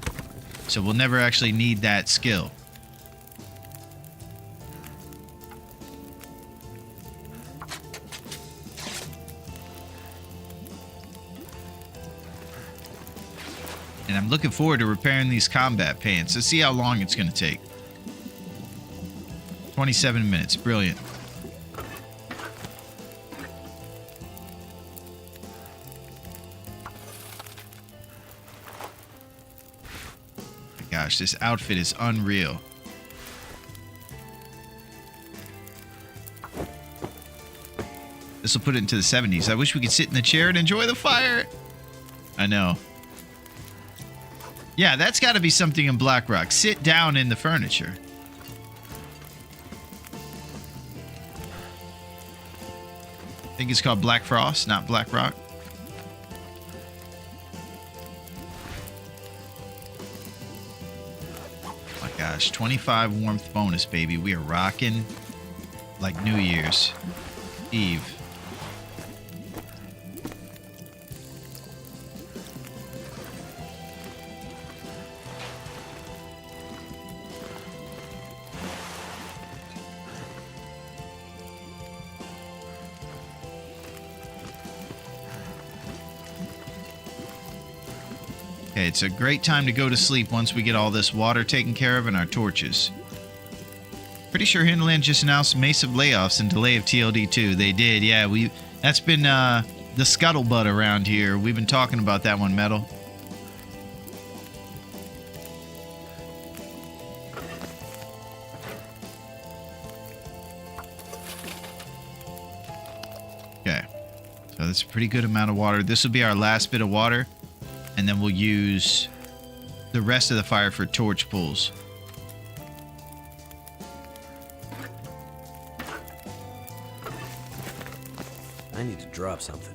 So we'll never actually need that skill. And I'm looking forward to repairing these combat pants. Let's see how long it's going to take. 27 minutes. Brilliant. Gosh, this outfit is unreal. This will put it into the 70s. I wish we could sit in the chair and enjoy the fire. I know. Yeah, that's got to be something in Black Rock. Sit down in the furniture. I think it's called Black Frost, not Black Rock. Gosh, 25 warmth bonus, baby. We are rocking like New Year's Eve. Okay, it's a great time to go to sleep once we get all this water taken care of and our torches. Pretty sure Hinterland just announced massive layoffs and delay of TLD2. They did, yeah. That's been the scuttlebutt around here. We've been talking about that one, Metal. Okay, so that's a pretty good amount of water. This will be our last bit of water. And then we'll use the rest of the fire for torch pulls. I need to drop something.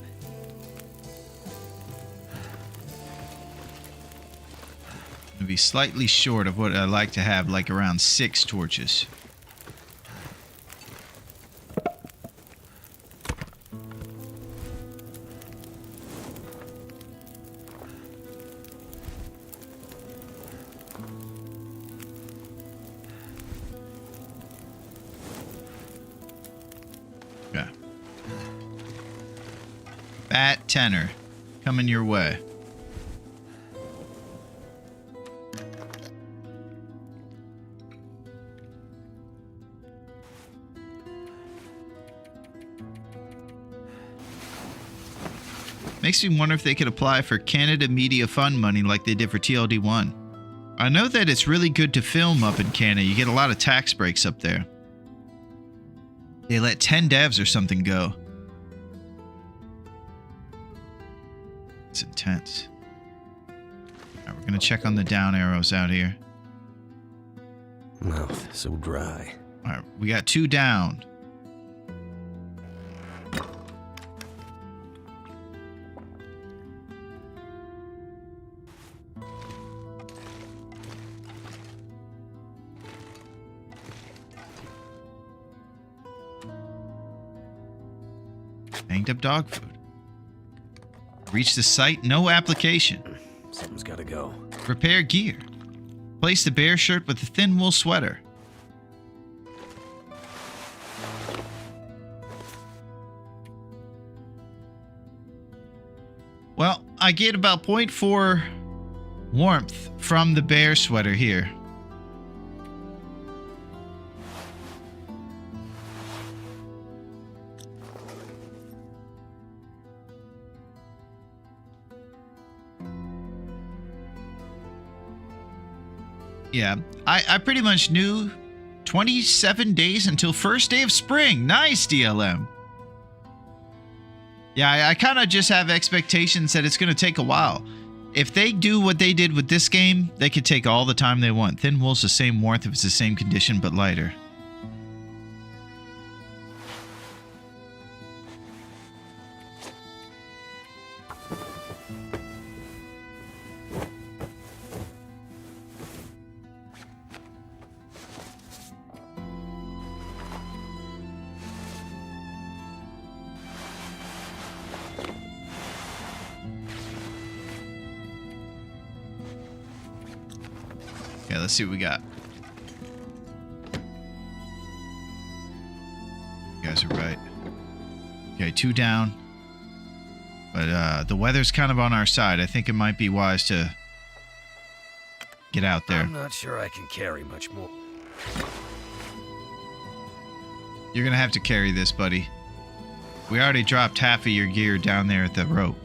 It'll be slightly short of what I like to have, like around 6 torches. tenor coming your way. Makes me wonder if they could apply for Canada Media Fund money like they did for TLD1. I know that it's really good to film up in Canada. You get a lot of tax breaks up there. They let 10 devs or something go. It's intense. Alright, we're gonna check on the down arrows out here. Mouth so dry. Alright, we got 2 down. Banged up dog food. Reach the site, no application. Something's gotta go. Repair gear. Place the bear shirt with the thin wool sweater. Well, I get about 0.4 warmth from the bear sweater here. Yeah, I pretty much knew 27 days until first day of spring. Nice, DLM. Yeah, I kind of just have expectations that it's going to take a while. If they do what they did with this game, they could take all the time they want. Thin wool's the same warmth if it's the same condition, but lighter. Okay, let's see what we got. You guys are right. Okay, 2 down. But the weather's kind of on our side. I think it might be wise to get out there. I'm not sure I can carry much more. You're gonna have to carry this, buddy. We already dropped half of your gear down there at the rope.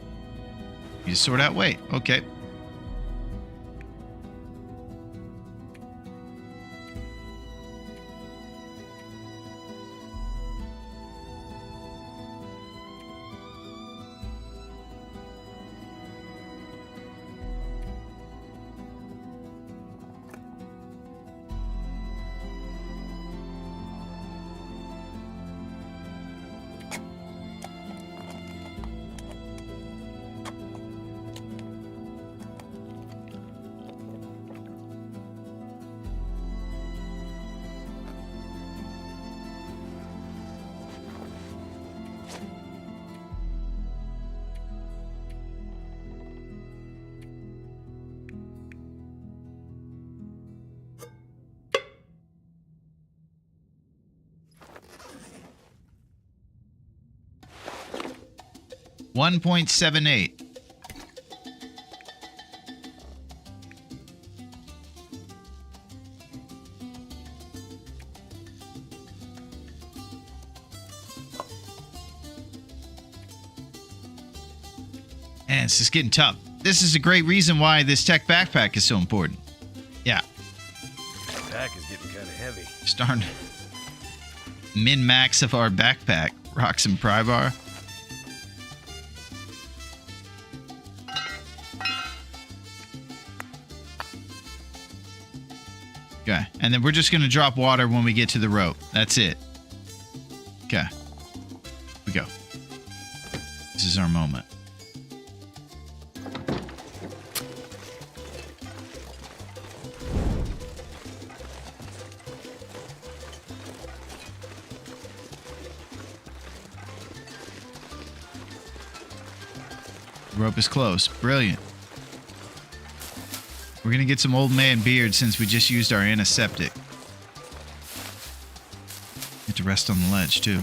You just sort out weight. Okay. $1.78. And it's just getting tough. This is a great reason why this tech backpack is so important. Yeah. The pack is getting kind of heavy. Starting min-max of our backpack. Rocks and pry bar. Okay, and then we're just going to drop water when we get to the rope. That's it. Okay. Here we go. This is our moment. The rope is close. Brilliant. We're going to get some old man beard since we just used our antiseptic. Get to rest on the ledge, too.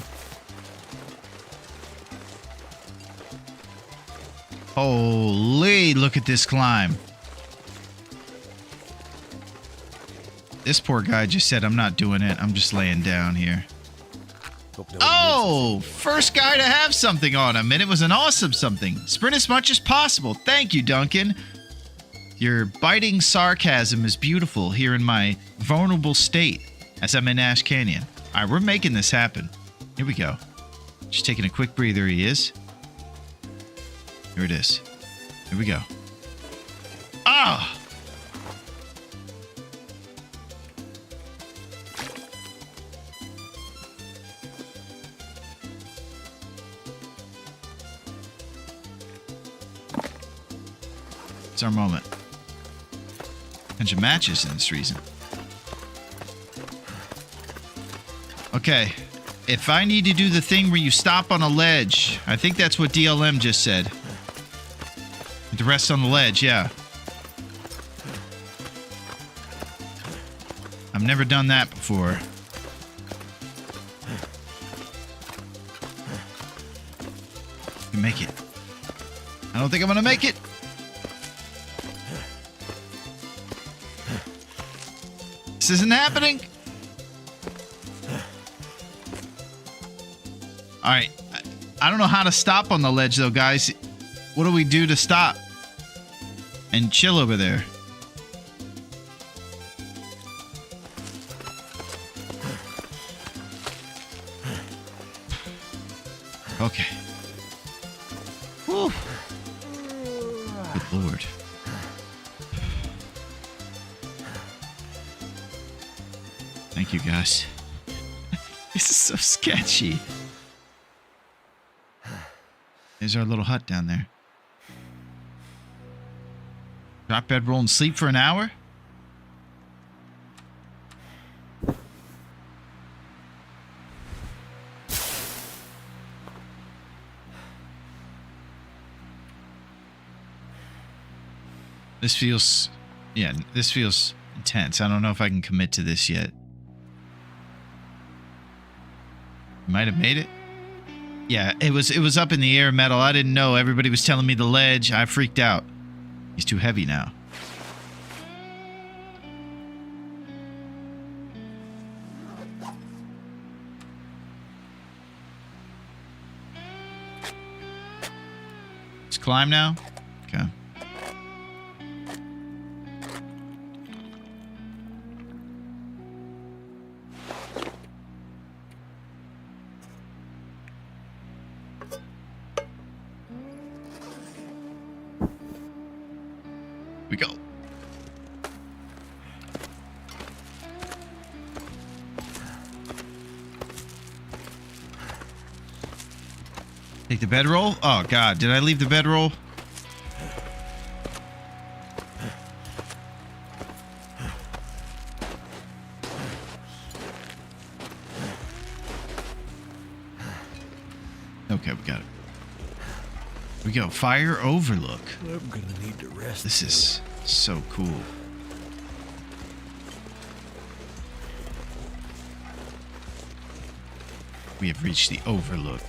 Holy, look at this climb. This poor guy just said, I'm not doing it. I'm just laying down here. Oh, first guy to have something on him, and it was an awesome something. Sprint as much as possible. Thank you, Duncan. Your biting sarcasm is beautiful here in my vulnerable state as I'm in Ash Canyon. All right, we're making this happen. Here we go. Just taking a quick breather, he is. Here it is. Here we go. Ah! It's our moment. Bunch of matches in this reason. Okay. If I need to do the thing where you stop on a ledge, I think that's what DLM just said. To rest on the ledge, yeah. I've never done that before. I can make it. I don't think I'm gonna make it. This isn't happening. All right. I don't know how to stop on the ledge, though, guys. What do we do to stop? And chill over there. Okay. Whew. Good Lord. Thank you, guys. This is so sketchy. There's our little hut down there. Drop bedroll and sleep for an hour? This feels... yeah, this feels intense. I don't know if I can commit to this yet. Might have made it. Yeah, it was up in the air, metal. I didn't know. Everybody was telling me the ledge. I freaked out. He's too heavy now. Let's climb now. Okay. We go. Take the bedroll? Oh god, did I leave the bedroll? Okay, we got it. We go. Fire overlook. I'm gonna need to rest. This is so cool. We have reached the overlook.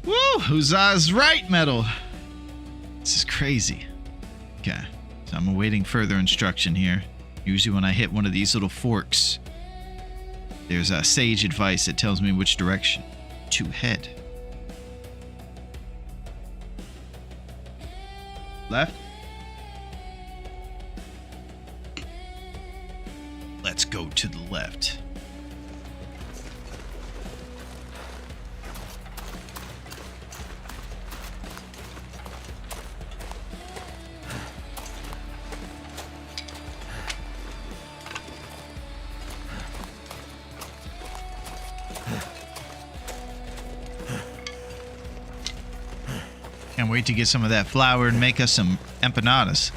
Woo! Huzzah's right, metal. This is crazy. Okay, so I'm awaiting further instruction here. Usually when I hit one of these little forks, there's a sage advice that tells me which direction to head. Left. Let's go to the left. Can't wait to get some of that flour and make us some empanadas.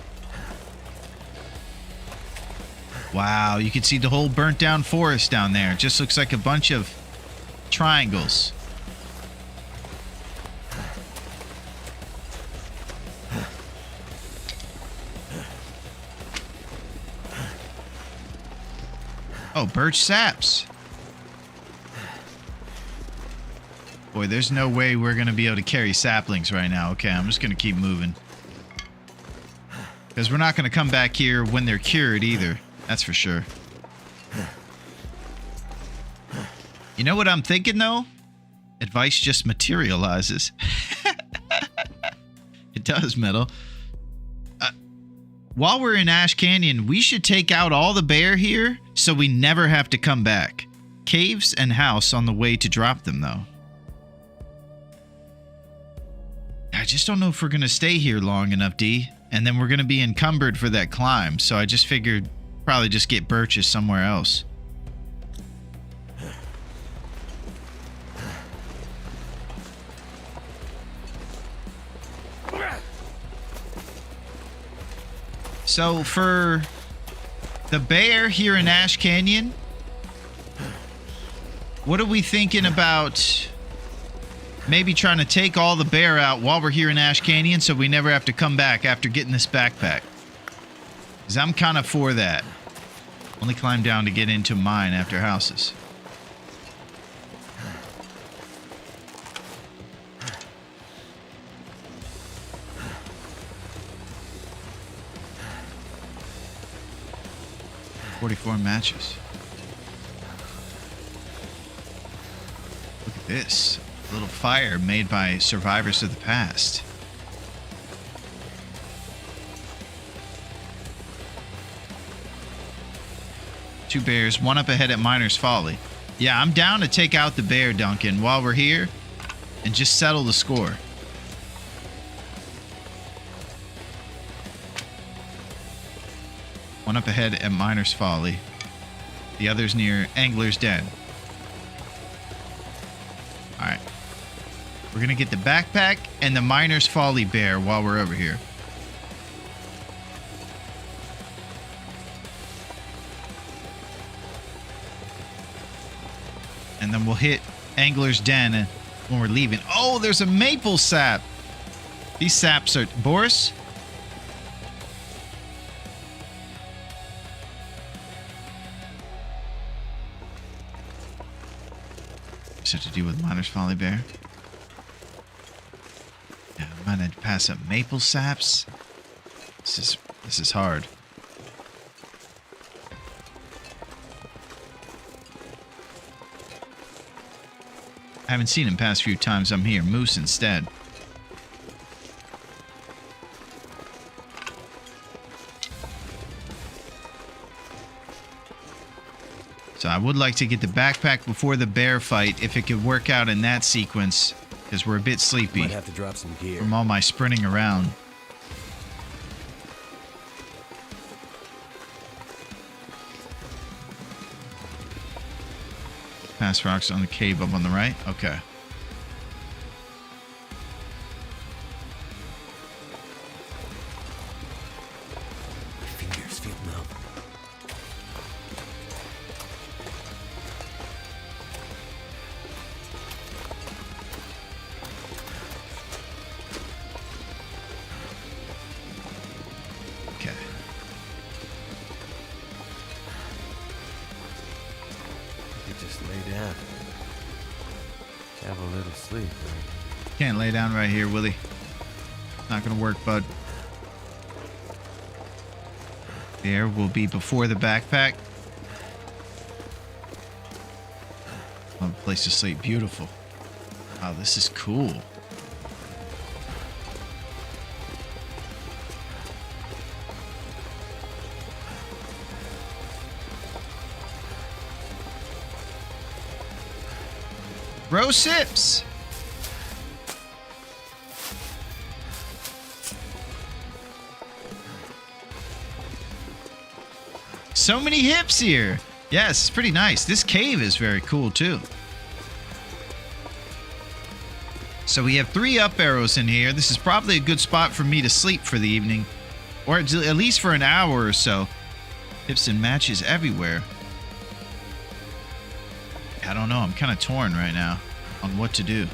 Wow, you can see the whole burnt down forest down there. It just looks like a bunch of triangles. Oh, birch saps. Boy, there's no way we're going to be able to carry saplings right now. Okay, I'm just going to keep moving. Because we're not going to come back here when they're cured either. That's for sure. You know what I'm thinking, though? Advice just materializes. It does, Metal. While we're in Ash Canyon, we should take out all the bear here so we never have to come back. Caves and house on the way to drop them, though. I just don't know if we're going to stay here long enough, D. And then we're going to be encumbered for that climb. So I just figured probably just get birches somewhere else. So for the bear here in Ash Canyon, what are we thinking about maybe trying to take all the bear out while we're here in Ash Canyon so we never have to come back after getting this backpack? Because I'm kind of for that. Only climb down to get into mine after houses. $44 matches. Look at this. A little fire made by survivors of the past. Two bears, one up ahead at Miner's Folly. Yeah, I'm down to take out the bear, Duncan, while we're here and just settle the score. One up ahead at Miner's Folly. The other's near Angler's Den. Alright. We're going to get the backpack and the Miner's Folly bear while we're over here. And then we'll hit Angler's Den when we're leaving. Oh, there's a maple sap. These saps are... Boris? To do with Miner's Folly Bear. Yeah, I might have to pass up maple saps. This is hard. I haven't seen him past few times I'm here. Moose instead. So I would like to get the backpack before the bear fight if it could work out in that sequence, because we're a bit sleepy. Might have to drop some gear from all my sprinting around. Pass rocks on the cave up on the right. Okay. My fingers feel numb. Have a little sleep, right? Can't lay down right here, Willy. Not gonna work, bud. There will be before the backpack. Oh, place to sleep. Beautiful. Wow, this is cool. Bro sips. So many hips here. Yes, it's pretty nice. This cave is very cool too. So we have 3 up arrows in here. This is probably a good spot for me to sleep for the evening. Or at least for an hour or so. Hips and matches everywhere. I don't know. I'm kind of torn right now on what to do.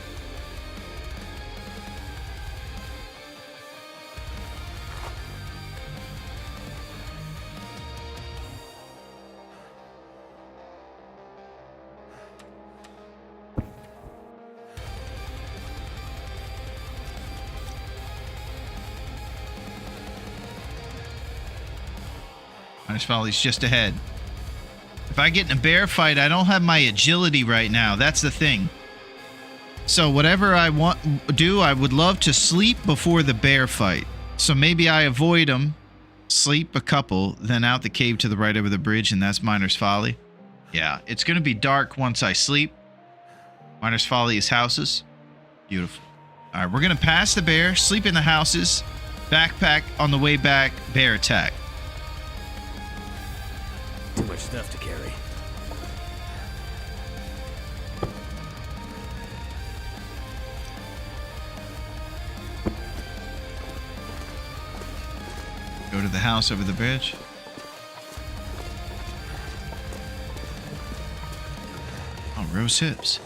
Miners Folly's just ahead. If I get in a bear fight, I don't have my agility right now. That's the thing. So whatever I do, I would love to sleep before the bear fight. So maybe I avoid them, sleep a couple, then out the cave to the right over the bridge, and that's Miner's Folly. Yeah, it's going to be dark once I sleep. Miner's Folly is houses. Beautiful. All right, we're going to pass the bear, sleep in the houses, backpack on the way back, bear attack. Too much stuff to carry. Go to the house over the bridge. Oh, rose hips.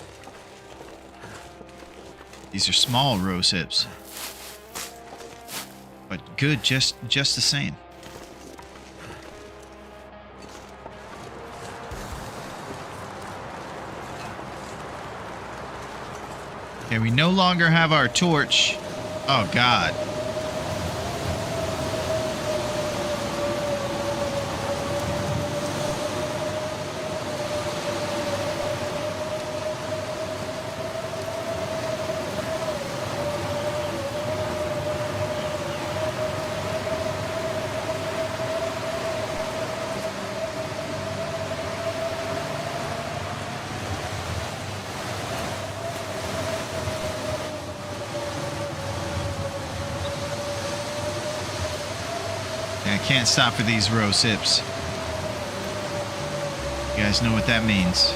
These are small rose hips. But good, just the same. Okay, we no longer have our torch. Oh, God. I can't stop for these rose hips. You guys know what that means.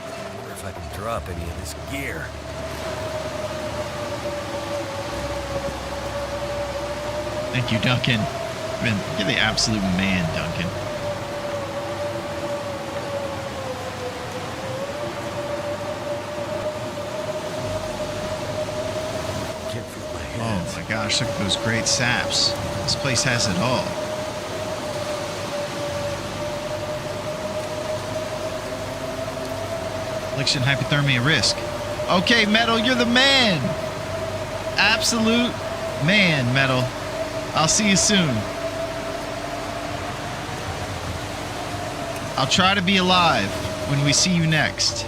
I wonder if I can drop any of this gear. Thank you, Duncan. Man, you're the absolute man, Duncan. Oh my gosh, look at those great saps. This place has it all. Affliction, hypothermia, risk. Okay, Metal, you're the man. Absolute man, Metal. I'll see you soon. I'll try to be alive when we see you next.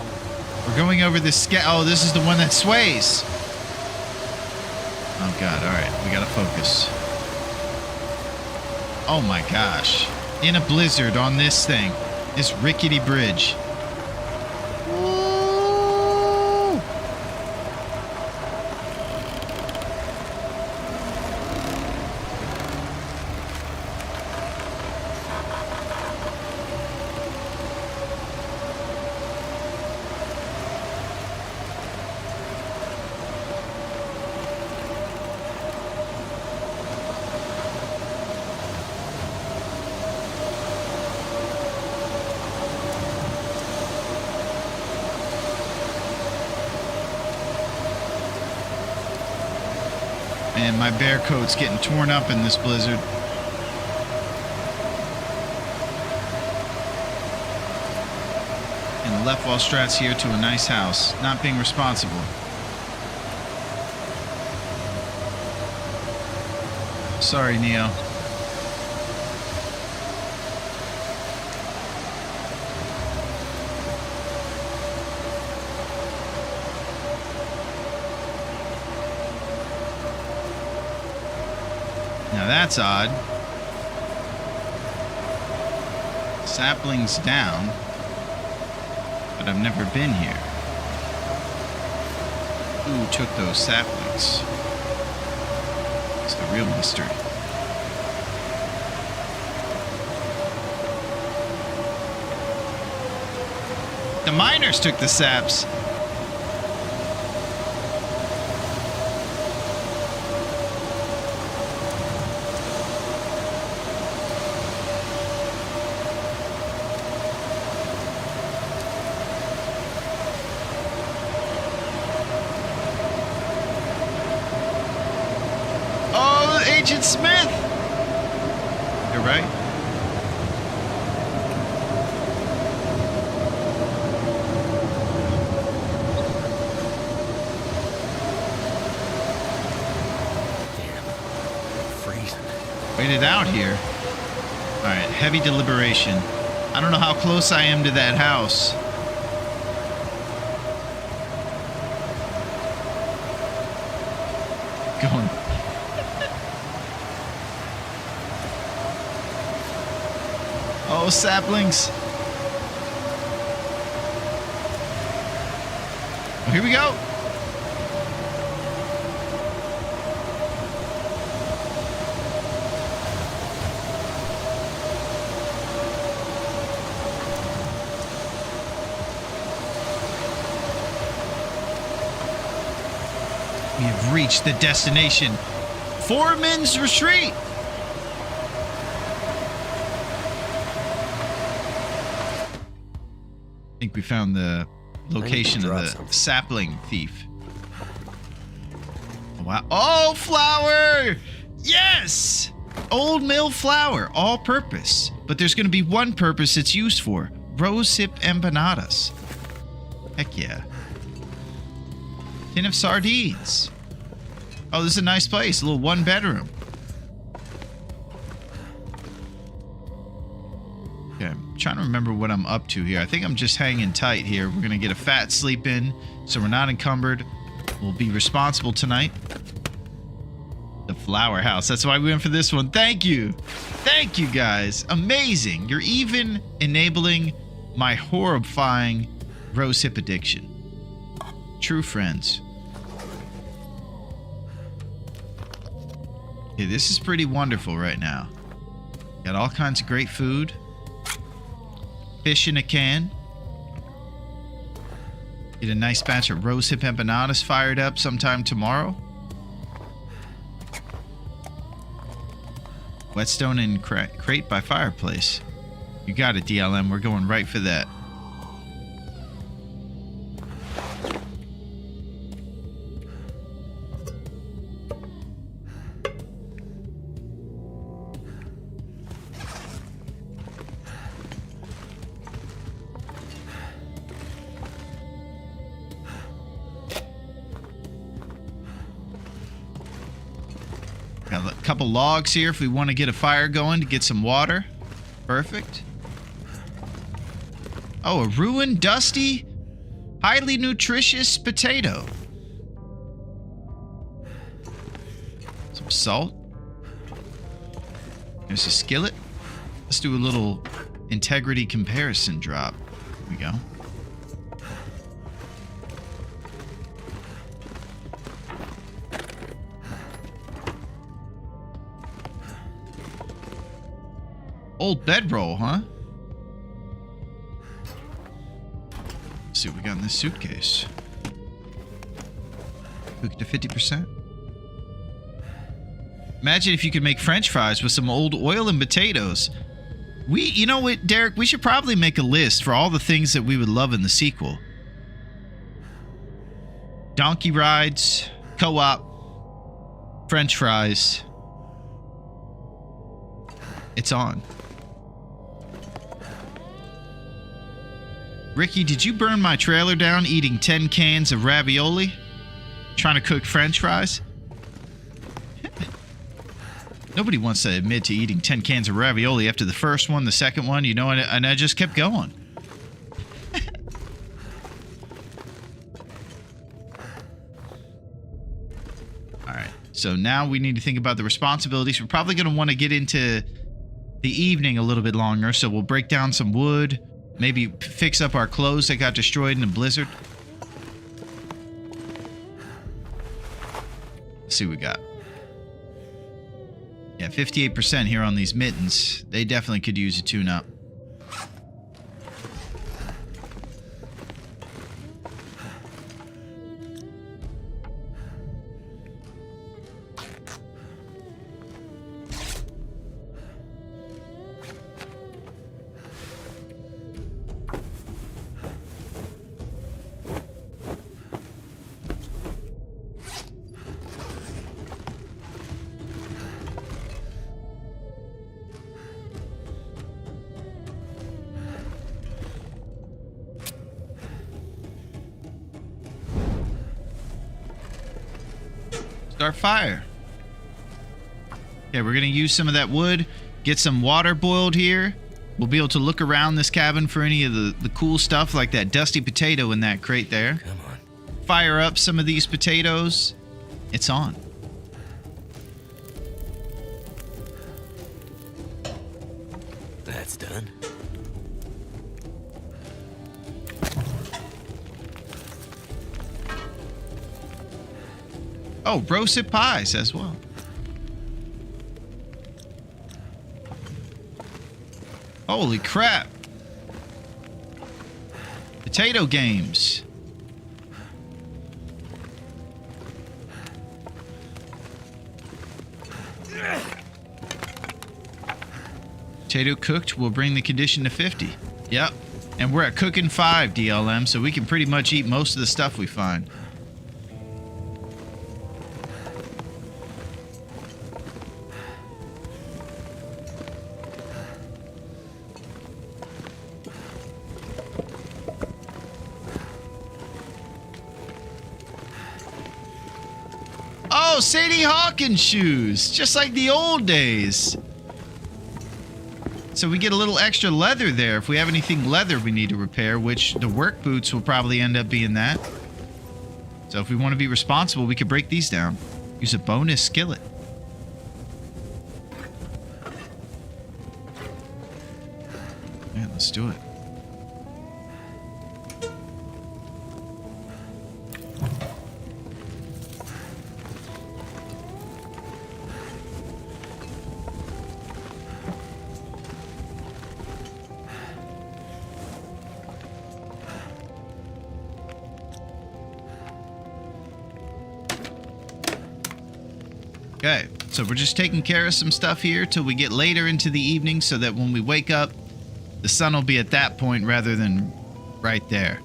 We're going over this oh, this is the one that sways. Oh God, alright, we gotta focus. Oh my gosh. In a blizzard on this thing. This rickety bridge. Woo! And my bear coat's getting torn up in this blizzard. And left while Strat's here to a nice house, not being responsible. Sorry, Neo. Now that's odd. Saplings down, but I've never been here. Who took those saplings? real mystery. The miners took the saps. Oh, Agent Smith! You're right. Wait it out here. Alright, heavy deliberation. I don't know how close I am to that house. Going. Oh, saplings. Oh, here we go. We have reached the destination. Foreman's Retreat. I think we found the location of the sapling thief. Wow. Oh, flour! Yes! Old mill flour, all purpose. But there's going to be one purpose it's used for. Rosehip empanadas. Heck yeah. Tin of sardines. Oh, this is a nice place. A little one bedroom. Okay, I'm trying to remember what I'm up to here. I think I'm just hanging tight here. We're going to get a fat sleep in, so we're not encumbered. We'll be responsible tonight. The flower house. That's why we went for this one. Thank you. Thank you, guys. Amazing. You're even enabling my horrifying rosehip addiction. True friends. Okay, this is pretty wonderful right now. Got all kinds of great food. Fish in a can. Get a nice batch of rosehip empanadas fired up sometime tomorrow. Whetstone and crate by fireplace. You got it, DLM. We're going right for that. Got a couple logs here if we want to get a fire going to get some water. Perfect. Oh, a ruined, dusty, highly nutritious potato. Some salt. There's a skillet. Let's do a little integrity comparison drop. Here we go. Old bedroll, huh? Let's see what we got in this suitcase. Cooked to 50%. Imagine if you could make French fries with some old oil and potatoes. You know what, Derek? We should probably make a list for all the things that we would love in the sequel. Donkey rides, co-op, French fries. It's on. Ricky, did you burn my trailer down eating 10 cans of ravioli? Trying to cook French fries? Nobody wants to admit to eating 10 cans of ravioli after the first one, the second one, you know, and I just kept going. Alright, so now we need to think about the responsibilities. We're probably going to want to get into the evening a little bit longer, so we'll break down some wood. Maybe fix up our clothes that got destroyed in a blizzard. Let's see what we got. Yeah, 58% here on these mittens. They definitely could use a tune-up. Start fire. Okay, we're gonna use some of that wood, get some water boiled here. We'll be able to look around this cabin for any of the cool stuff like that dusty potato in that crate there. Come on. Fire up some of these potatoes. It's on. That's done. Oh, roasted pies as well. Holy crap. Potato games. Potato cooked will bring the condition to 50. Yep. And we're at cooking 5 DLM, so we can pretty much eat most of the stuff we find. Oh, Sadie Hawkins shoes, just like the old days. So we get a little extra leather there if we have anything leather we need to repair, which the work boots will probably end up being that. So if we want to be responsible, we could break these down. Use a bonus skillet. Yeah, let's do it. Okay, so we're just taking care of some stuff here till we get later into the evening so that when we wake up, the sun will be at that point rather than right there.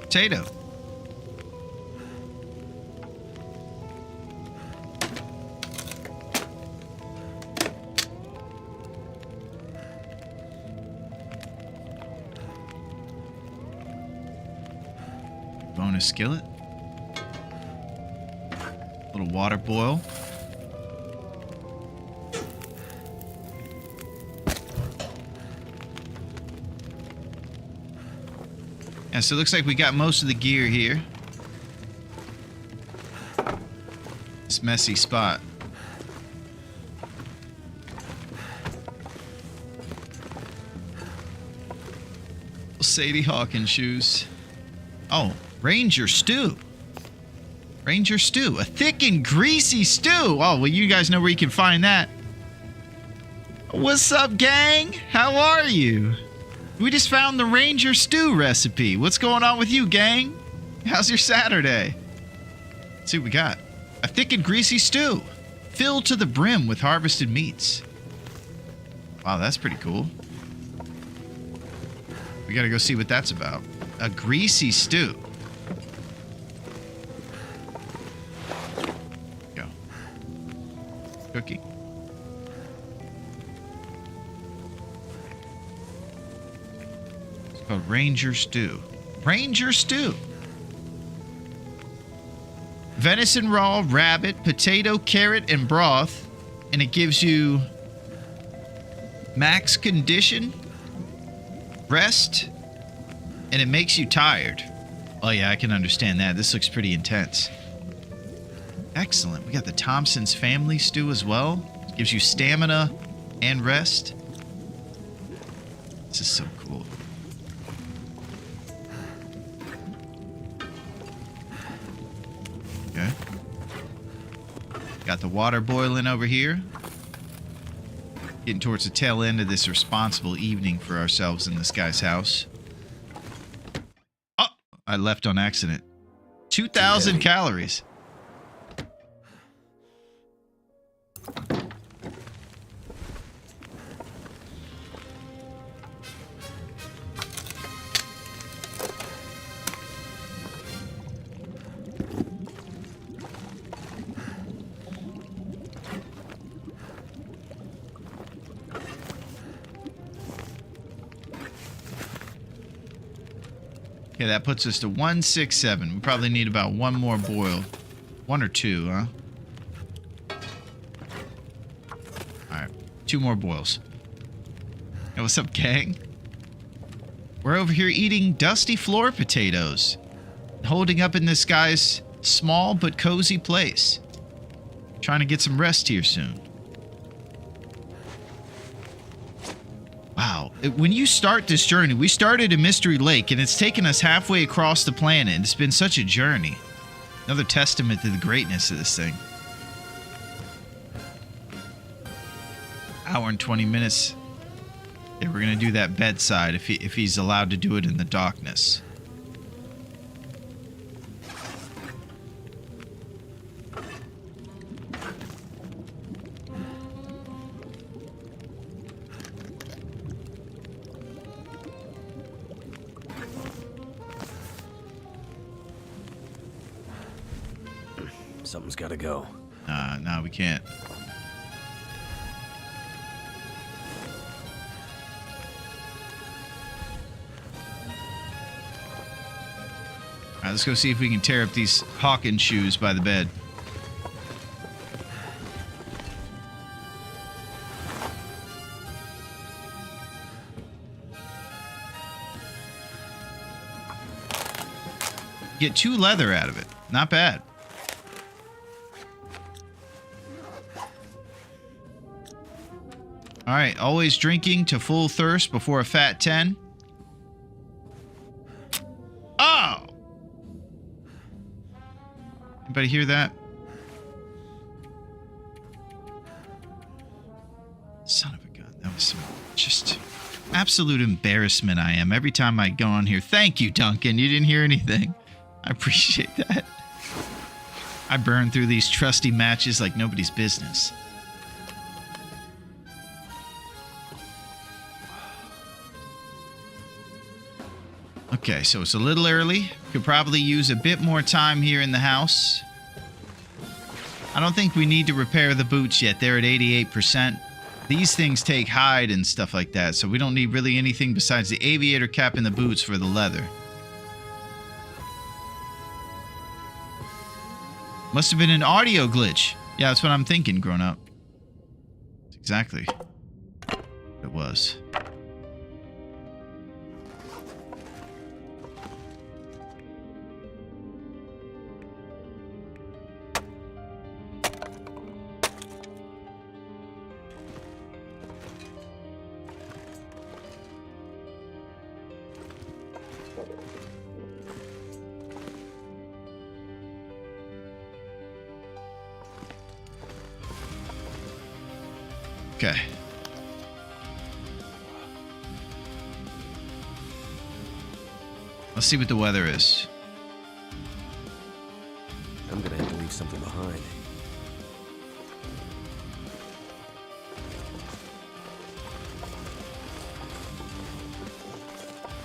Potato. Bonus skillet. Little water boil. Yeah, so it looks like we got most of the gear here. This messy spot. Sadie Hawkins shoes. Oh, Ranger stew. Ranger stew. A thick and greasy stew. Oh, well, you guys know where you can find that. What's up, gang? How are you? We just found the Ranger stew recipe. What's going on with you, gang? How's your Saturday? Let's see what we got. A thick and greasy stew. Filled to the brim with harvested meats. Wow, that's pretty cool. We gotta go see what that's about. A greasy stew. Go. Cookie. It's called Ranger stew. Ranger stew. Venison raw, rabbit, potato, carrot, and broth. And it gives you max condition, rest, and it makes you tired. Oh yeah, I can understand that. This looks pretty intense. Excellent. We got the Thompson's family stew as well. Gives you stamina and rest. This is so cool. Got the water boiling over here. Getting towards the tail end of this responsible evening for ourselves in this guy's house. Oh, I left on accident. 2,000 calories. Okay, that puts us to 167. We probably need about one more boil. One or two, huh? Alright, 2 more boils. Hey, what's up, gang? We're over here eating dusty floor potatoes. Holding up in this guy's small but cozy place. Trying to get some rest here soon. Wow. When you start this journey, we started in Mystery Lake, and it's taken us halfway across the planet. It's been such a journey. Another testament to the greatness of this thing. Hour and 20 minutes. Yeah, we're going to do that bedside if he's allowed to do it in the darkness. Something's gotta go. No, we can't. Alright, let's go see if we can tear up these Hawkins shoes by the bed. Get 2 leather out of it. Not bad. Alright, always drinking to full thirst before a fat 10. Oh! Anybody hear that? Son of a gun. That was some just absolute embarrassment I am every time I go on here. Thank you, Duncan. You didn't hear anything. I appreciate that. I burn through these trusty matches like nobody's business. Okay, so it's a little early. Could probably use a bit more time here in the house. I don't think we need to repair the boots yet. They're at 88%. These things take hide and stuff like that, so we don't need really anything besides the aviator cap and the boots for the leather. Must have been an audio glitch. Yeah, that's what I'm thinking, grown up. That's exactly what it was. Okay. Let's see what the weather is. I'm gonna have to leave something behind.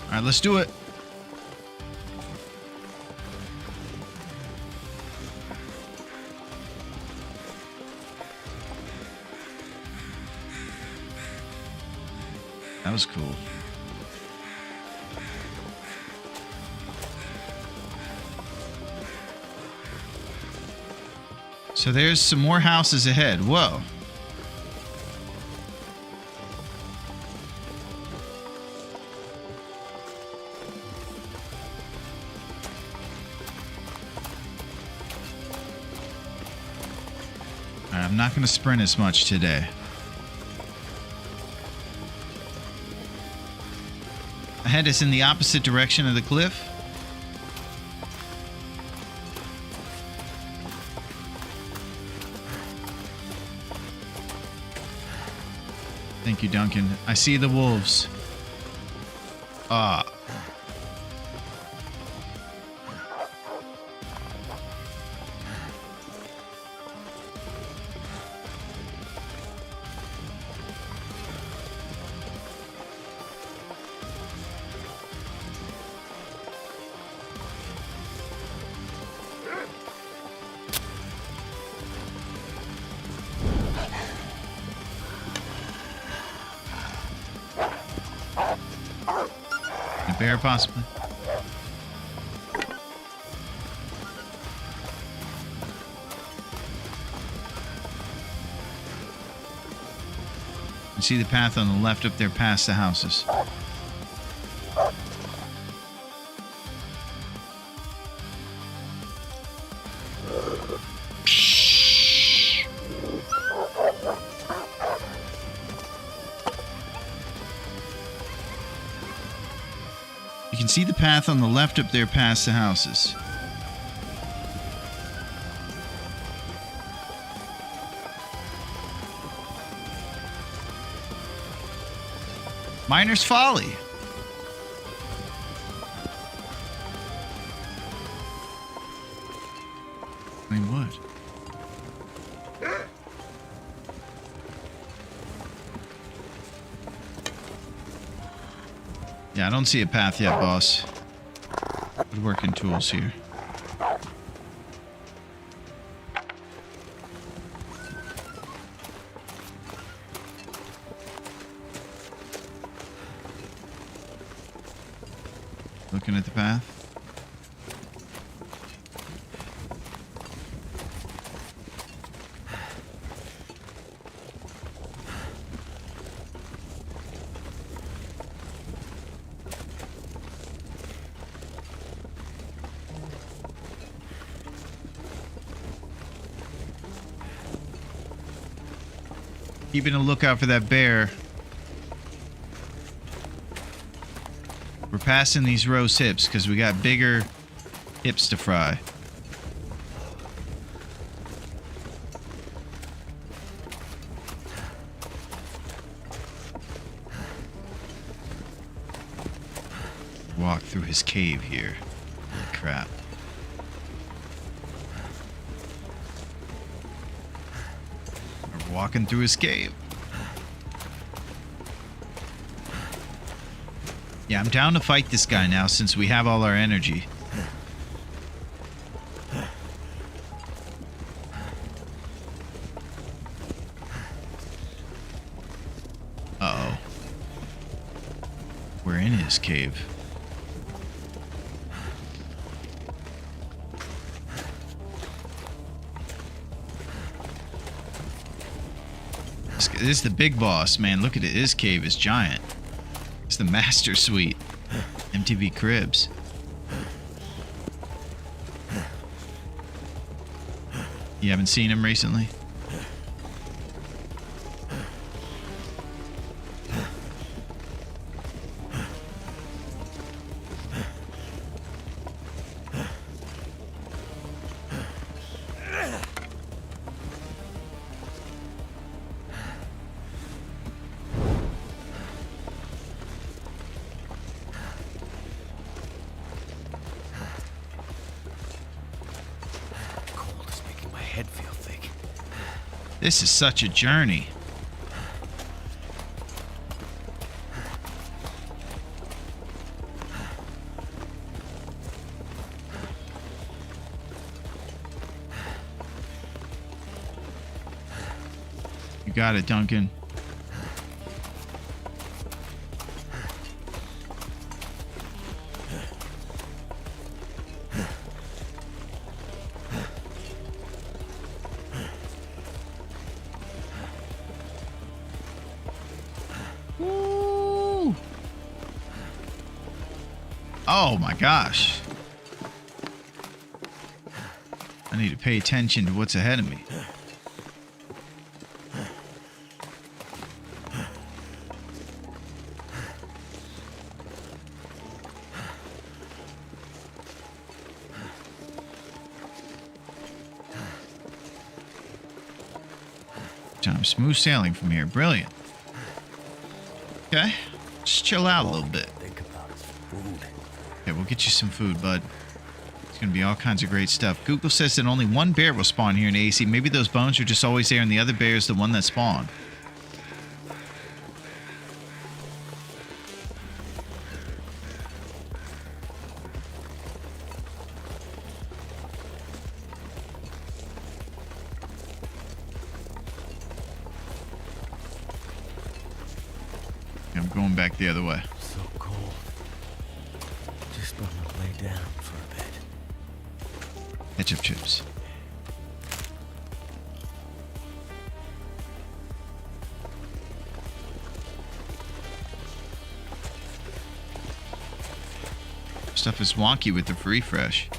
All right, let's do it. That was cool. So there's some more houses ahead. Whoa. All right, I'm not going to sprint as much today. Ahead is in the opposite direction of the cliff. Thank you, Duncan. I see the wolves. Ah. A bear, possibly. You see the path on the left up there past the houses. You can see the path on the left up there past the houses. Miner's Folly. I mean, what? Yeah, I don't see a path yet, boss. Woodworking tools here. Looking at the path. Keeping a lookout for that bear. We're passing these roast hips because we got bigger hips to fry. Walk through his cave here. Holy crap. We're walking through his cave. Yeah, I'm down to fight this guy now since we have all our energy. Uh-oh. We're in his cave. This is the big boss, man. Look at it. His cave is giant. It's the master suite. MTV Cribs. You haven't seen him recently? This is such a journey. You got it, Duncan. Oh my gosh. I need to pay attention to what's ahead of me. John, smooth sailing from here. Brilliant. Okay. Just chill out a little bit. Think about is food. Okay, we'll get you some food, bud. It's gonna be all kinds of great stuff. Google says that only one bear will spawn here in AC. Maybe those bones are just always there and the other bear is the one that spawned. I'm going back the other way. So cold. Just gonna lay down for a bit. Ketchup chips. Stuff is wonky with the refresh.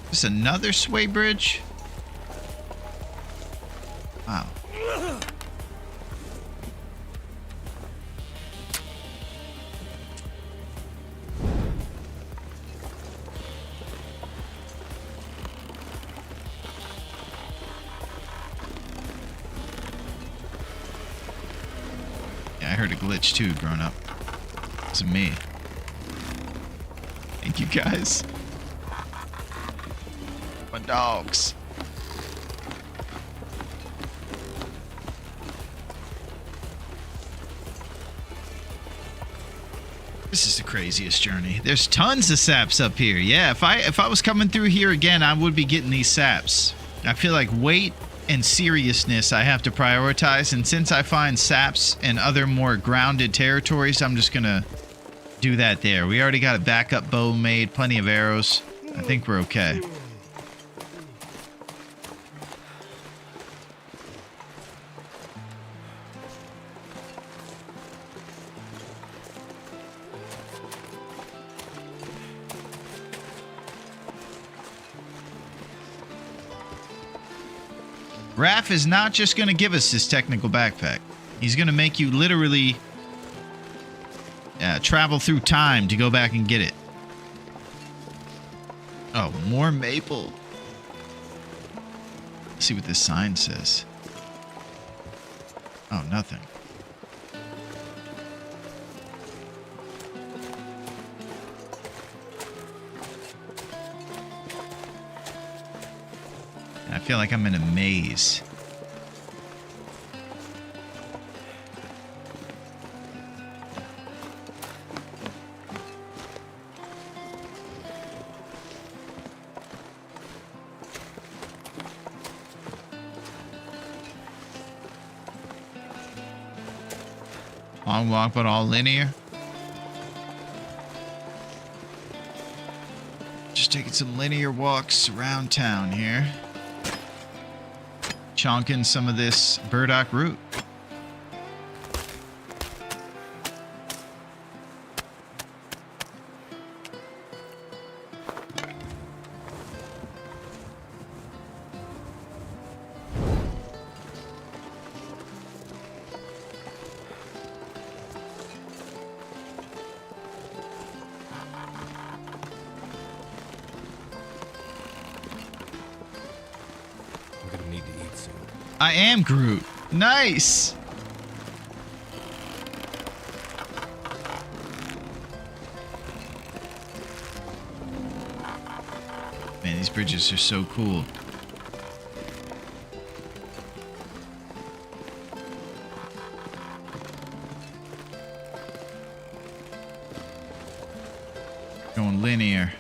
Is this another sway bridge? Wow. Yeah, I heard a glitch too growing up. It wasn't me. Thank you guys. My dogs. This is the craziest journey. There's tons of saps up here. Yeah, if I was coming through here again, I would be getting these saps. I feel like weight and seriousness I have to prioritize, and since I find saps in other more grounded territories, I'm just gonna do that there. We already got a backup bow made, plenty of arrows. I think we're okay. Raph is not just going to give us this technical backpack. He's going to make you literally travel through time to go back and get it. Oh, more maple. Let's see what this sign says. Oh, nothing. I feel like I'm in a maze. Long walk, but all linear. Just taking some linear walks around town here. Chonking some of this burdock root. I am Groot. Nice. Man, these bridges are so cool. Going linear.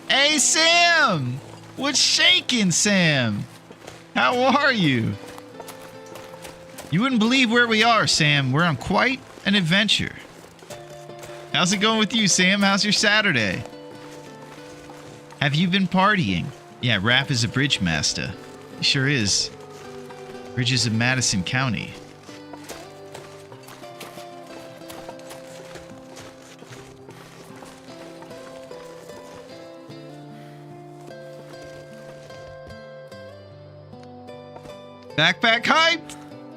Hey, Sam! What's shaking, Sam? How are you? You wouldn't believe where we are, Sam. We're on quite an adventure. How's it going with you, Sam? How's your Saturday? Have you been partying? Yeah, Raph is a bridge master. He sure is. Bridges of Madison County. Backpack hype?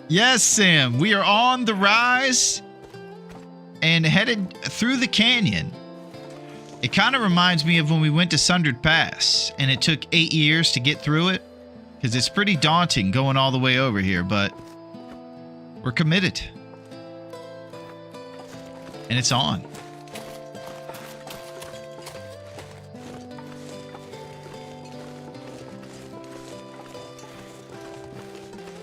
Yes, Sam. We are on the rise and headed through the canyon. It kind of reminds me of when we went to Sundered Pass, and it took 8 years to get through it, because it's pretty daunting going all the way over here, but we're committed. And it's on.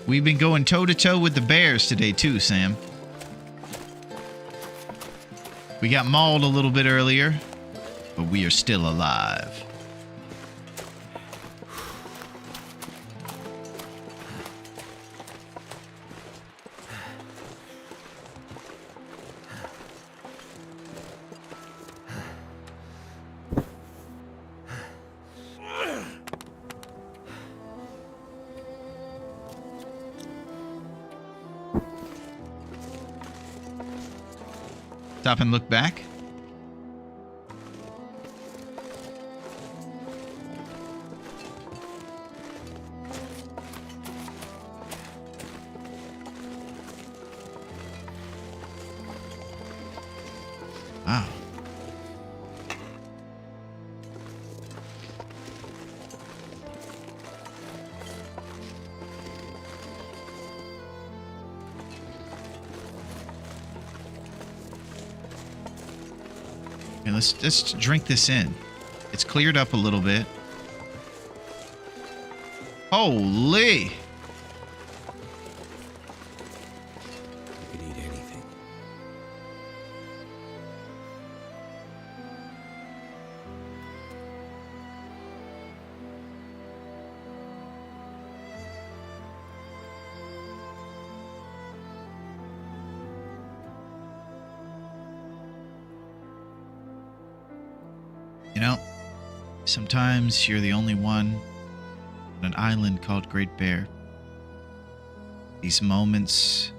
We've been going toe-to-toe with the bears today, too, Sam. We got mauled a little bit earlier, but we are still alive. Stop and look back. Wow. Okay, let's drink this in. It's cleared up a little bit. Holy! You could eat anything. You know, sometimes you're the only one on an island called Great Bear. These moments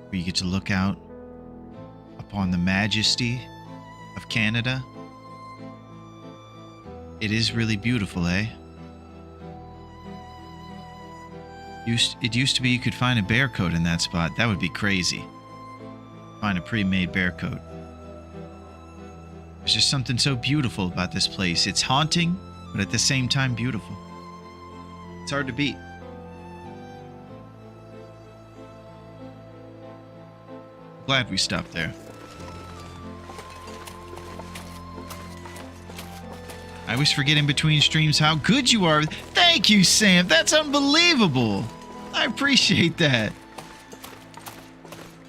where you get to look out upon the majesty of Canada. It is really beautiful, eh? It used to be you could find a bear coat in that spot. That would be crazy. Find a pre-made bear coat. There's just something so beautiful about this place. It's haunting, but at the same time beautiful. It's hard to beat. Glad we stopped there. I always forget in between streams how good you are. Thank you, Sam. That's unbelievable. I appreciate that.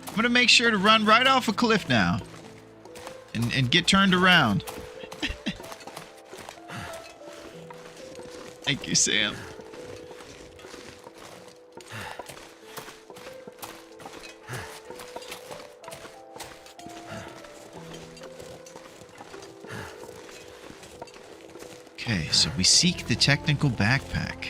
I'm going to make sure to run right off a cliff now. And get turned around. Thank you, Sam. Okay, so we seek the technical backpack.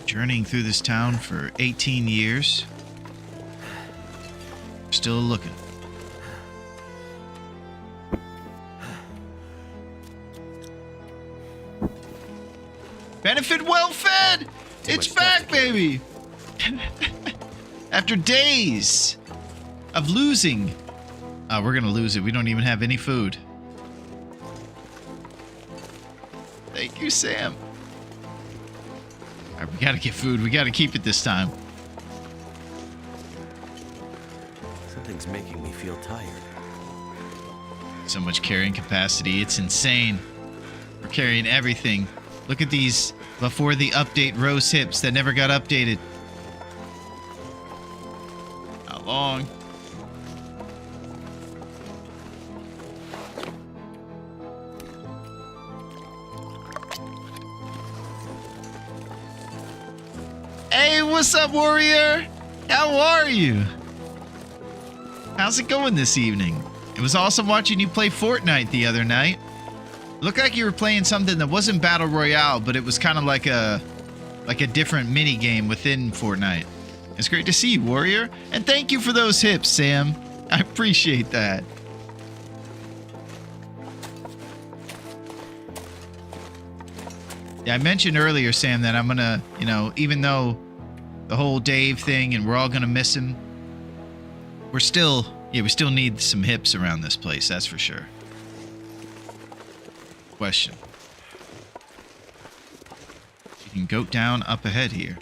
Journeying through this town for 18 years. Still looking. Benefit well fed! It's back, baby! After days of losing. Oh, we're gonna lose it. We don't even have any food. Thank you, Sam. Alright, we gotta get food. We gotta keep it this time. Something's making me feel tired. So much carrying capacity. It's insane. We're carrying everything. Look at these before the update rose hips that never got updated. How long? Hey, what's up, warrior? How are you? How's it going this evening? It was awesome watching you play Fortnite the other night. Looked like you were playing something that wasn't Battle Royale, but it was kind of like a different mini game within Fortnite. It's great to see you, warrior. And thank you for those hips, Sam. I appreciate that. Yeah, I mentioned earlier, Sam, that I'm gonna, even though the whole Dave thing and we're all gonna miss him, we're still Yeah, we still need some hips around this place, that's for sure. Question. You can goat down up ahead here.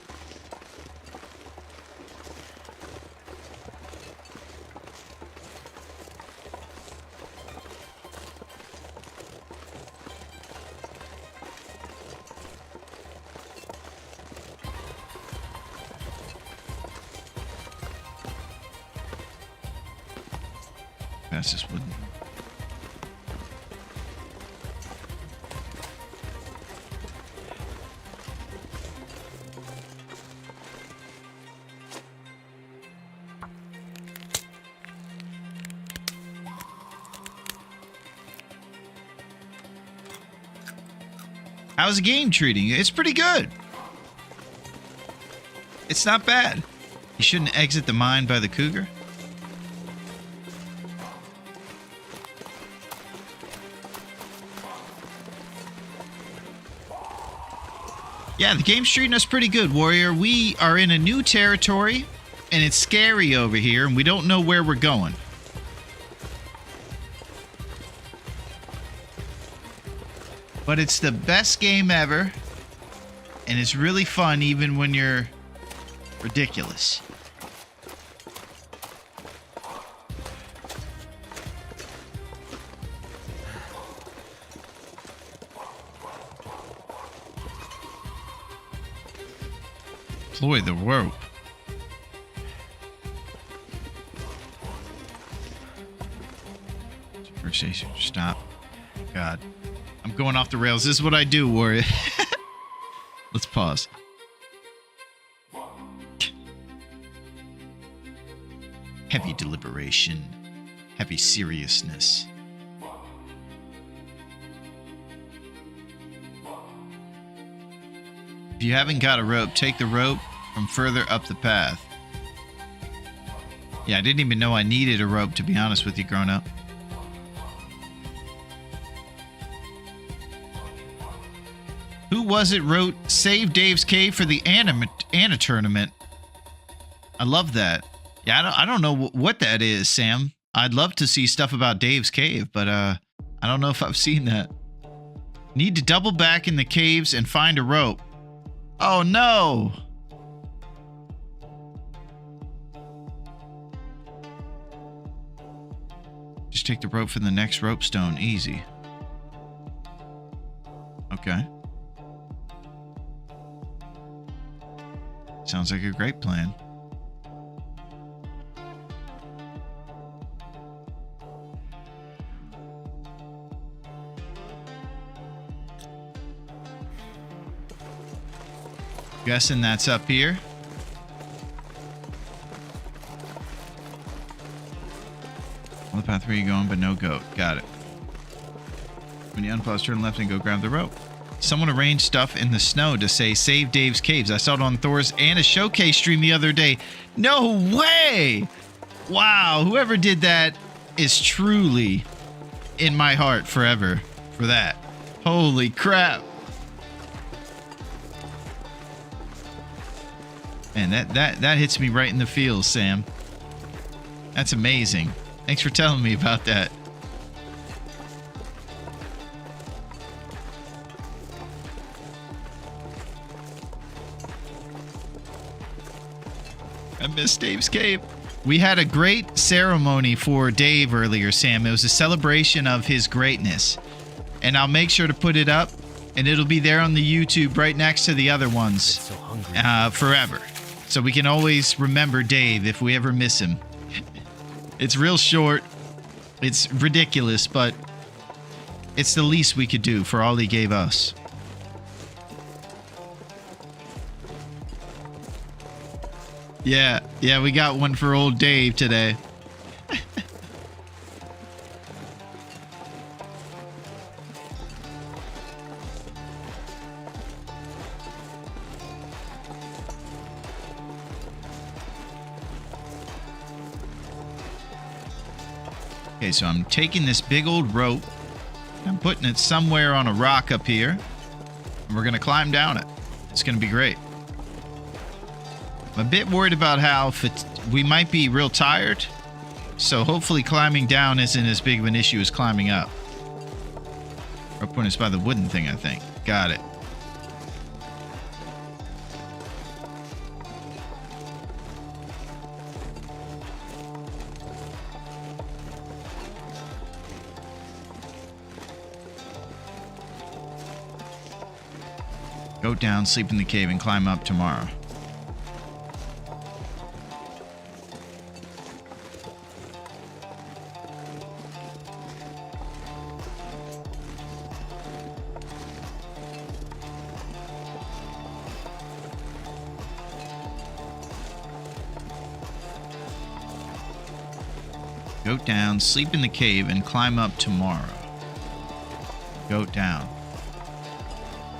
That's just wooden. How's the game treating you? It's pretty good. It's not bad. You shouldn't exit the mine by the cougar. Yeah, the game's treating us pretty good, Warrior. We are in a new territory, and it's scary over here, and we don't know where we're going. But it's the best game ever, and it's really fun even when you're ridiculous. Deploy the rope. First station, stop. God. I'm going off the rails. This is what I do, Warrior. Let's pause. Heavy deliberation. Heavy seriousness. If you haven't got a rope, take the rope from further up the path. Yeah, I didn't even know I needed a rope, to be honest with you, grown up. Who was it wrote Save Dave's Cave for the Anna tournament? I love that. Yeah, I don't know what that is, Sam. I'd love to see stuff about Dave's Cave, but I don't know if I've seen that. Need to double back in the caves and find a rope. Oh no! Just take the rope from the next rope stone. Easy. Okay. Sounds like a great plan. Guessing that's up here. On the path where you're going, but no goat. Got it. When you unpause, turn left and go grab the rope. Someone arranged stuff in the snow to say Save Dave's Caves. I saw it on Thor's Anna Showcase stream the other day. No way! Wow, whoever did that is truly in my heart forever for that. Holy crap. Man, that hits me right in the feels, Sam. That's amazing. Thanks for telling me about that. I miss Dave's Cave. We had a great ceremony for Dave earlier, Sam. It was a celebration of his greatness. And I'll make sure to put it up, and it'll be there on the YouTube right next to the other ones forever. So we can always remember Dave if we ever miss him. It's real short. It's ridiculous, but it's the least we could do for all he gave us. Yeah, we got one for old Dave today. Okay, so I'm taking this big old rope. I'm putting it somewhere on a rock up here. And we're going to climb down it. It's going to be great. I'm a bit worried about how we might be real tired. so hopefully climbing down isn't as big of an issue as climbing up. Rope point is by the wooden thing, I think. Got it. Go down, sleep in the cave, and climb up tomorrow. Go down, sleep in the cave, and climb up tomorrow. Go down.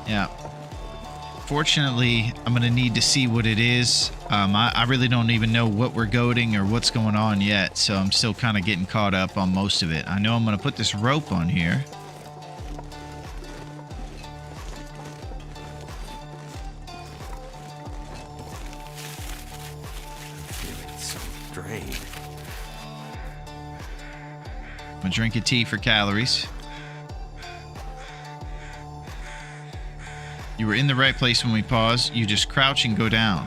Yeah. Fortunately, I'm going to need to see what it is. I really don't even know what we're goading or what's going on yet, so I'm still kind of getting caught up on most of it. I know I'm going to put this rope on here. Feeling so drained. I'm going to drink a tea for calories. You were in the right place when we paused. You just crouch and go down.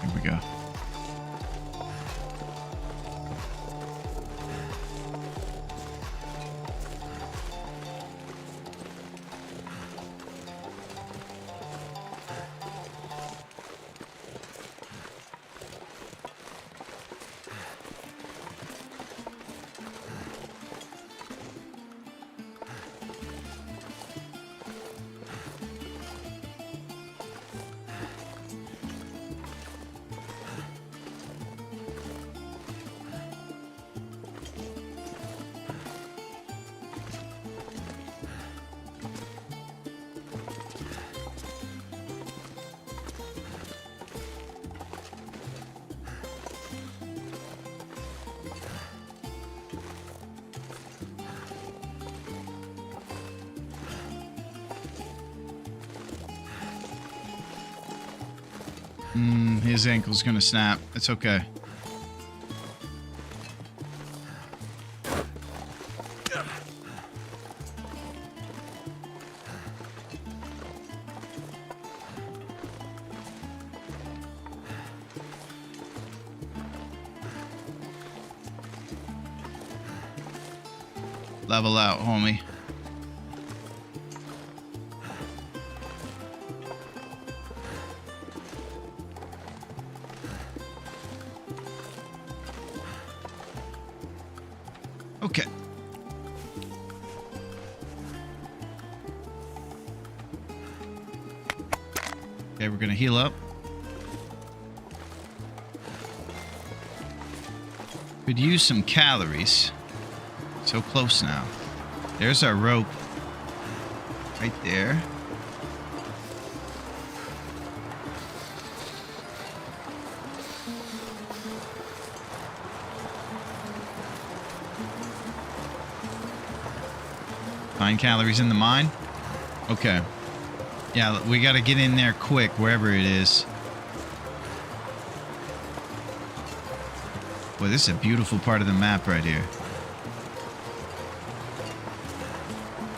Here we go. His ankle's gonna snap. It's okay. Level out, homie. Okay. Okay, we're gonna heal up. Could use some calories. So close now. There's our rope. Right there. Find calories in the mine? Okay. Yeah, we gotta get in there quick, wherever it is. Boy, this is a beautiful part of the map right here.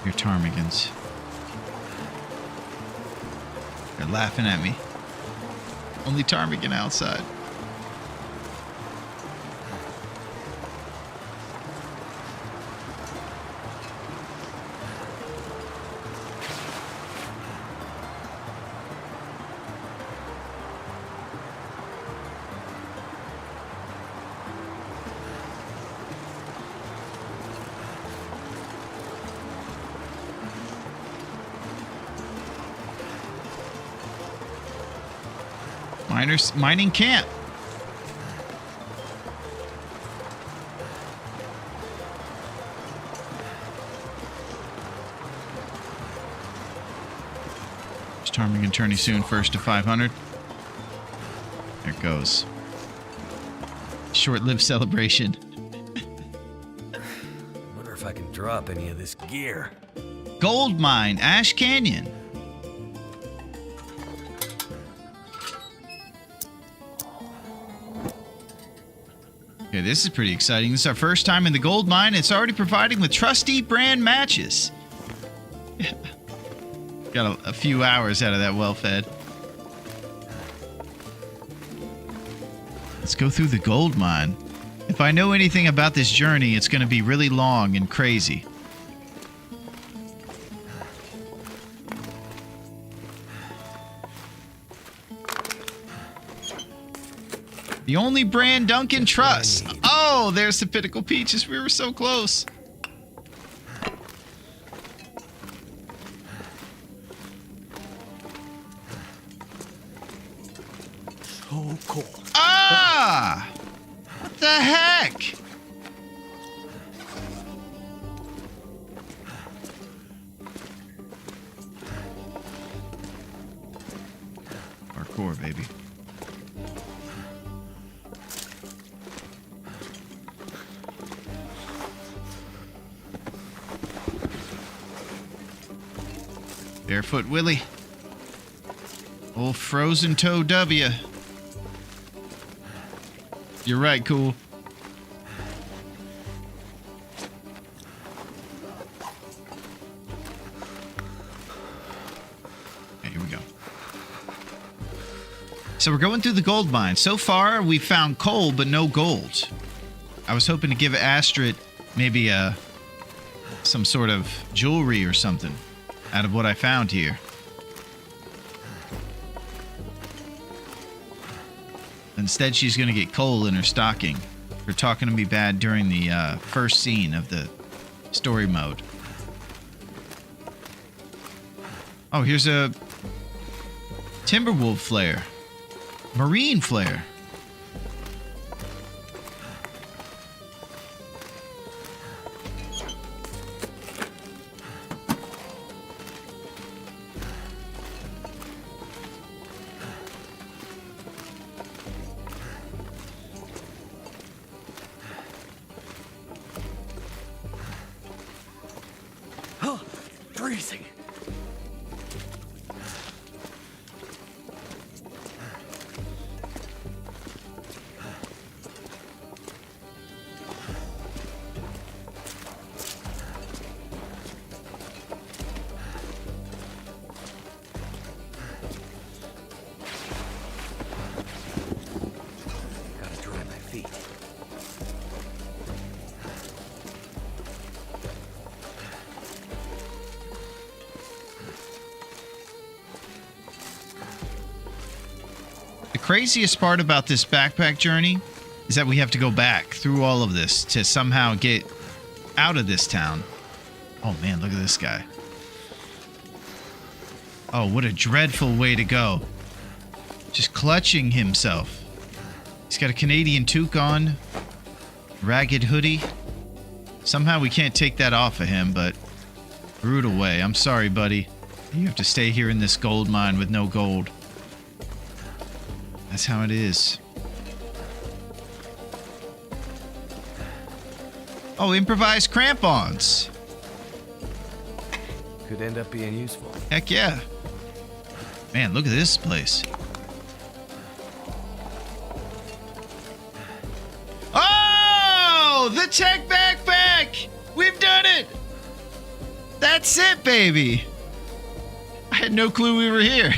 Your ptarmigans. They're laughing at me. Only ptarmigan outside. Mining camp. Ptarmigan tourney soon, first to 500. There it goes. Short-lived celebration. Wonder if I can drop any of this gear. Gold mine, Ash Canyon. Okay, this is pretty exciting. This is our first time in the gold mine. It's already providing with trusty brand matches. Got a few hours out of that well-fed. Let's go through the gold mine. If I know anything about this journey, it's going to be really long and crazy. The only brand Duncan trusts. Oh, there's the Pinnacle Peaches. We were so close. So cool. Ah! What the heck? Parkour, baby. Barefoot Willy. Old frozen toe W. You're right, cool. Okay, here we go. So we're going through the gold mine. So far, we found coal, but no gold. I was hoping to give Astrid maybe some sort of jewelry or something out of what I found here. Instead, she's going to get coal in her stocking for talking to me bad during the first scene of the story mode. Oh, here's a Timberwolf flare. Marine flare. Freezing. Gotta dry my feet. The craziest part about this backpack journey is that we have to go back through all of this to somehow get out of this town. Oh man, look at this guy. Oh, what a dreadful way to go. Just clutching himself. He's got a Canadian toque on, ragged hoodie. Somehow we can't take that off of him, but brutal way. I'm sorry, buddy. You have to stay here in this gold mine with no gold. That's how it is. Oh, improvised crampons. Could end up being useful. Heck yeah. Man, look at this place. Oh, the tech backpack. We've done it. That's it, baby. I had no clue we were here.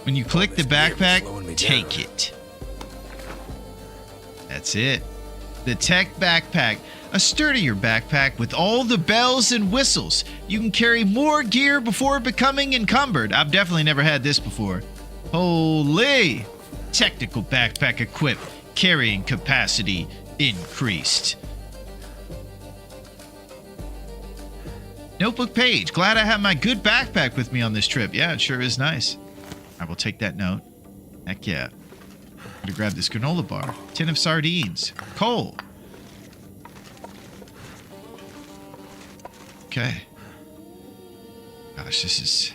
When you click the backpack, take it. That's it. The tech backpack. A sturdier backpack with all the bells and whistles. You can carry more gear before becoming encumbered. I've definitely never had this before. Holy! Technical backpack equipped. Carrying capacity increased. Notebook page. Glad I have my good backpack with me on this trip. Yeah, it sure is nice. I will take that note. Heck yeah. I'm gonna grab this granola bar. Tin of sardines. Coal. Okay. Gosh, this is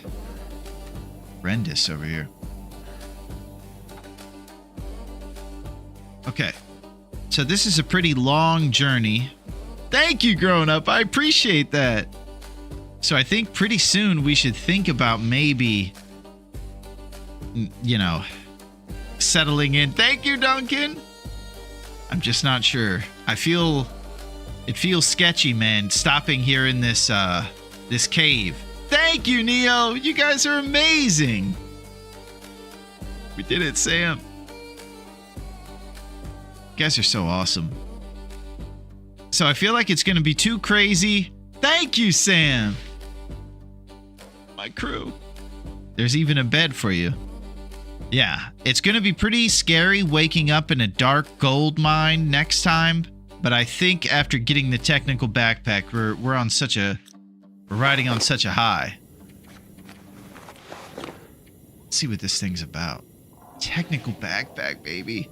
horrendous over here. Okay. So this is a pretty long journey Thank you, grown up. I appreciate that. So I think pretty soon we should think about maybe, you know, settling in. Thank you, Duncan. I'm just not sure. It feels sketchy, man, stopping here in this this cave. Thank you, Neo. You guys are amazing. We did it, Sam. You guys are so awesome. So I feel like it's going to be too crazy. Thank you, Sam. My crew. There's even a bed for you. Yeah, it's going to be pretty scary waking up in a dark gold mine next time. But I think after getting the technical backpack, we're riding on such a high. Let's see what this thing's about. Technical backpack, baby.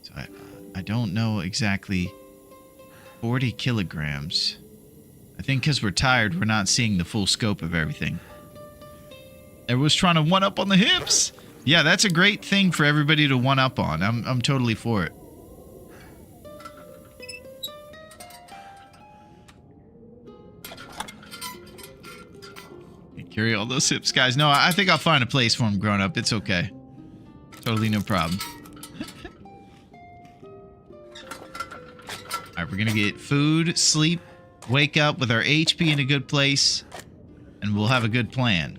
So I don't know exactly. 40 kilograms. I think because we're tired, we're not seeing the full scope of everything. Everyone's trying to one up on the hips. Yeah, that's a great thing for everybody to one up on. I'm totally for it. Carry all those hips, guys. No, I think I'll find a place for him grown up. It's okay. Totally no problem. Alright, we're gonna get food, sleep, wake up with our HP in a good place, and we'll have a good plan.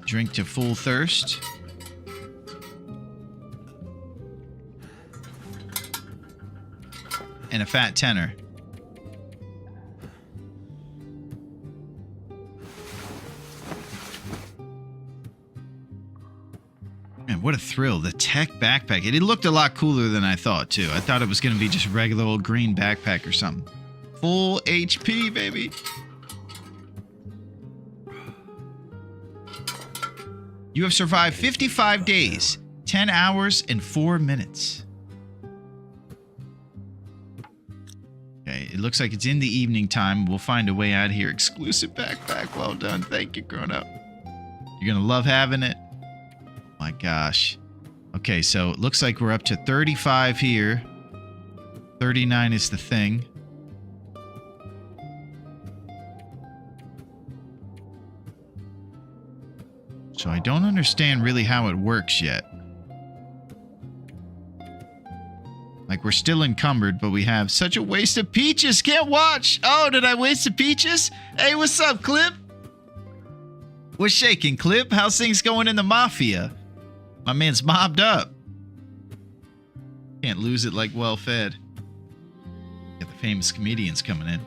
Drink to full thirst. And a fat tenor. Man, what a thrill. The tech backpack. It looked a lot cooler than I thought, too. I thought it was going to be just a regular old green backpack or something. Full HP, baby. You have survived 55 days, 10 hours, and 4 minutes. Okay, it looks like it's in the evening time. We'll find a way out of here. Exclusive backpack. Well done. Thank you, grown up. You're going to love having it. My gosh. Okay, so it looks like we're up to 35 here. 39 is the thing. So I don't understand really how it works yet. Like, we're still encumbered, but we have such a waste of peaches. Can't watch. Oh, did I waste the peaches? Hey, what's up, Clip? What's shaking, Clip? How's things going in the Mafia? My man's mobbed up. Can't lose it like well-fed. Got the famous comedians coming in.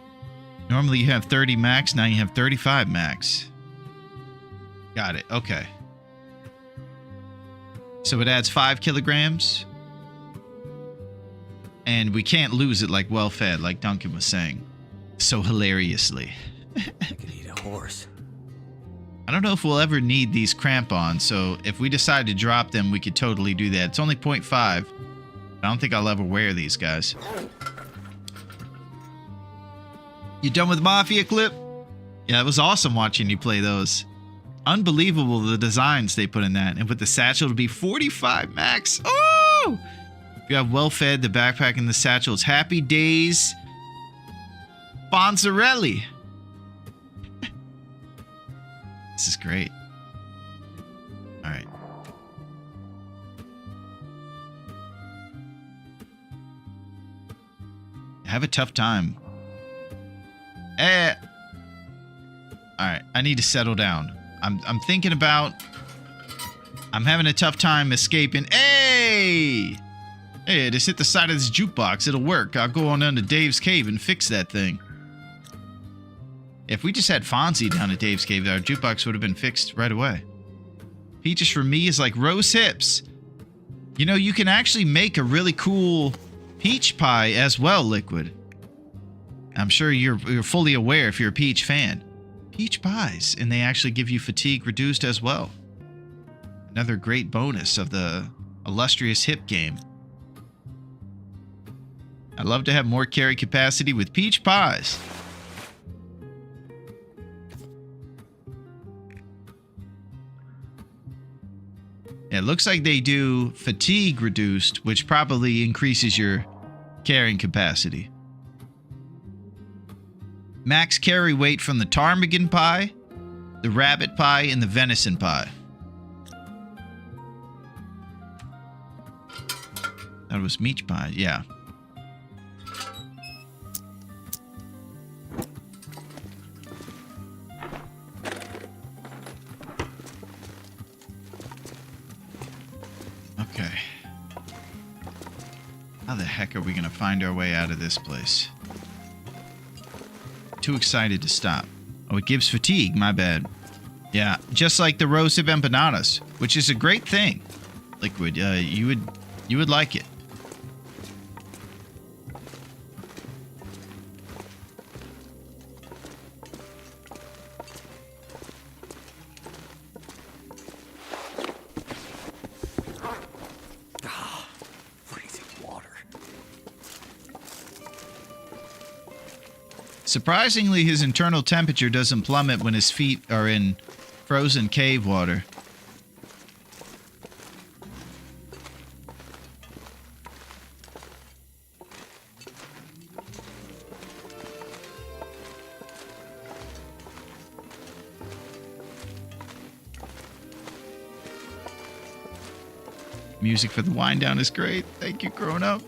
Normally you have 30 max, now you have 35 max. Got it. Okay. So it adds 5 kilograms. And we can't lose it like well-fed, like Duncan was saying. So hilariously. I could eat a horse. I don't know if we'll ever need these crampons, so if we decide to drop them, we could totally do that. It's only 0.5. I don't think I'll ever wear these, guys. You done with Mafia, Clip? Yeah, it was awesome watching you play those. Unbelievable the designs they put in that. And with the satchel to be 45 max. Oh! If you have well-fed, the backpack and the satchel, it's happy days. Bonzarelli. This is great. All right. I have a tough time. All right, I need to settle down. I'm thinking about. I'm having a tough time escaping. Hey, just hit the side of this jukebox. It'll work. I'll go on down to Dave's cave and fix that thing. If we just had Fonzie down at Dave's cave, our jukebox would have been fixed right away. Peaches for me is like rose hips. You know, you can actually make a really cool peach pie as well, Liquid. I'm sure you're fully aware if you're a peach fan. Peach pies, and they actually give you fatigue reduced as well. Another great bonus of the illustrious hip game. I'd love to have more carry capacity with peach pies. Yeah, it looks like they do fatigue reduced, which probably increases your carrying capacity. Max carry weight from the ptarmigan pie, the rabbit pie, and the venison pie. That was meat pie, yeah. Okay. How the heck are we gonna find our way out of this place? Too excited to stop. Oh, it gives fatigue, my bad. Yeah, just like the roasted empanadas, which is a great thing. Liquid, you would like it. Surprisingly, his internal temperature doesn't plummet when his feet are in frozen cave water. Music for the wind down is great. Thank you, grown up.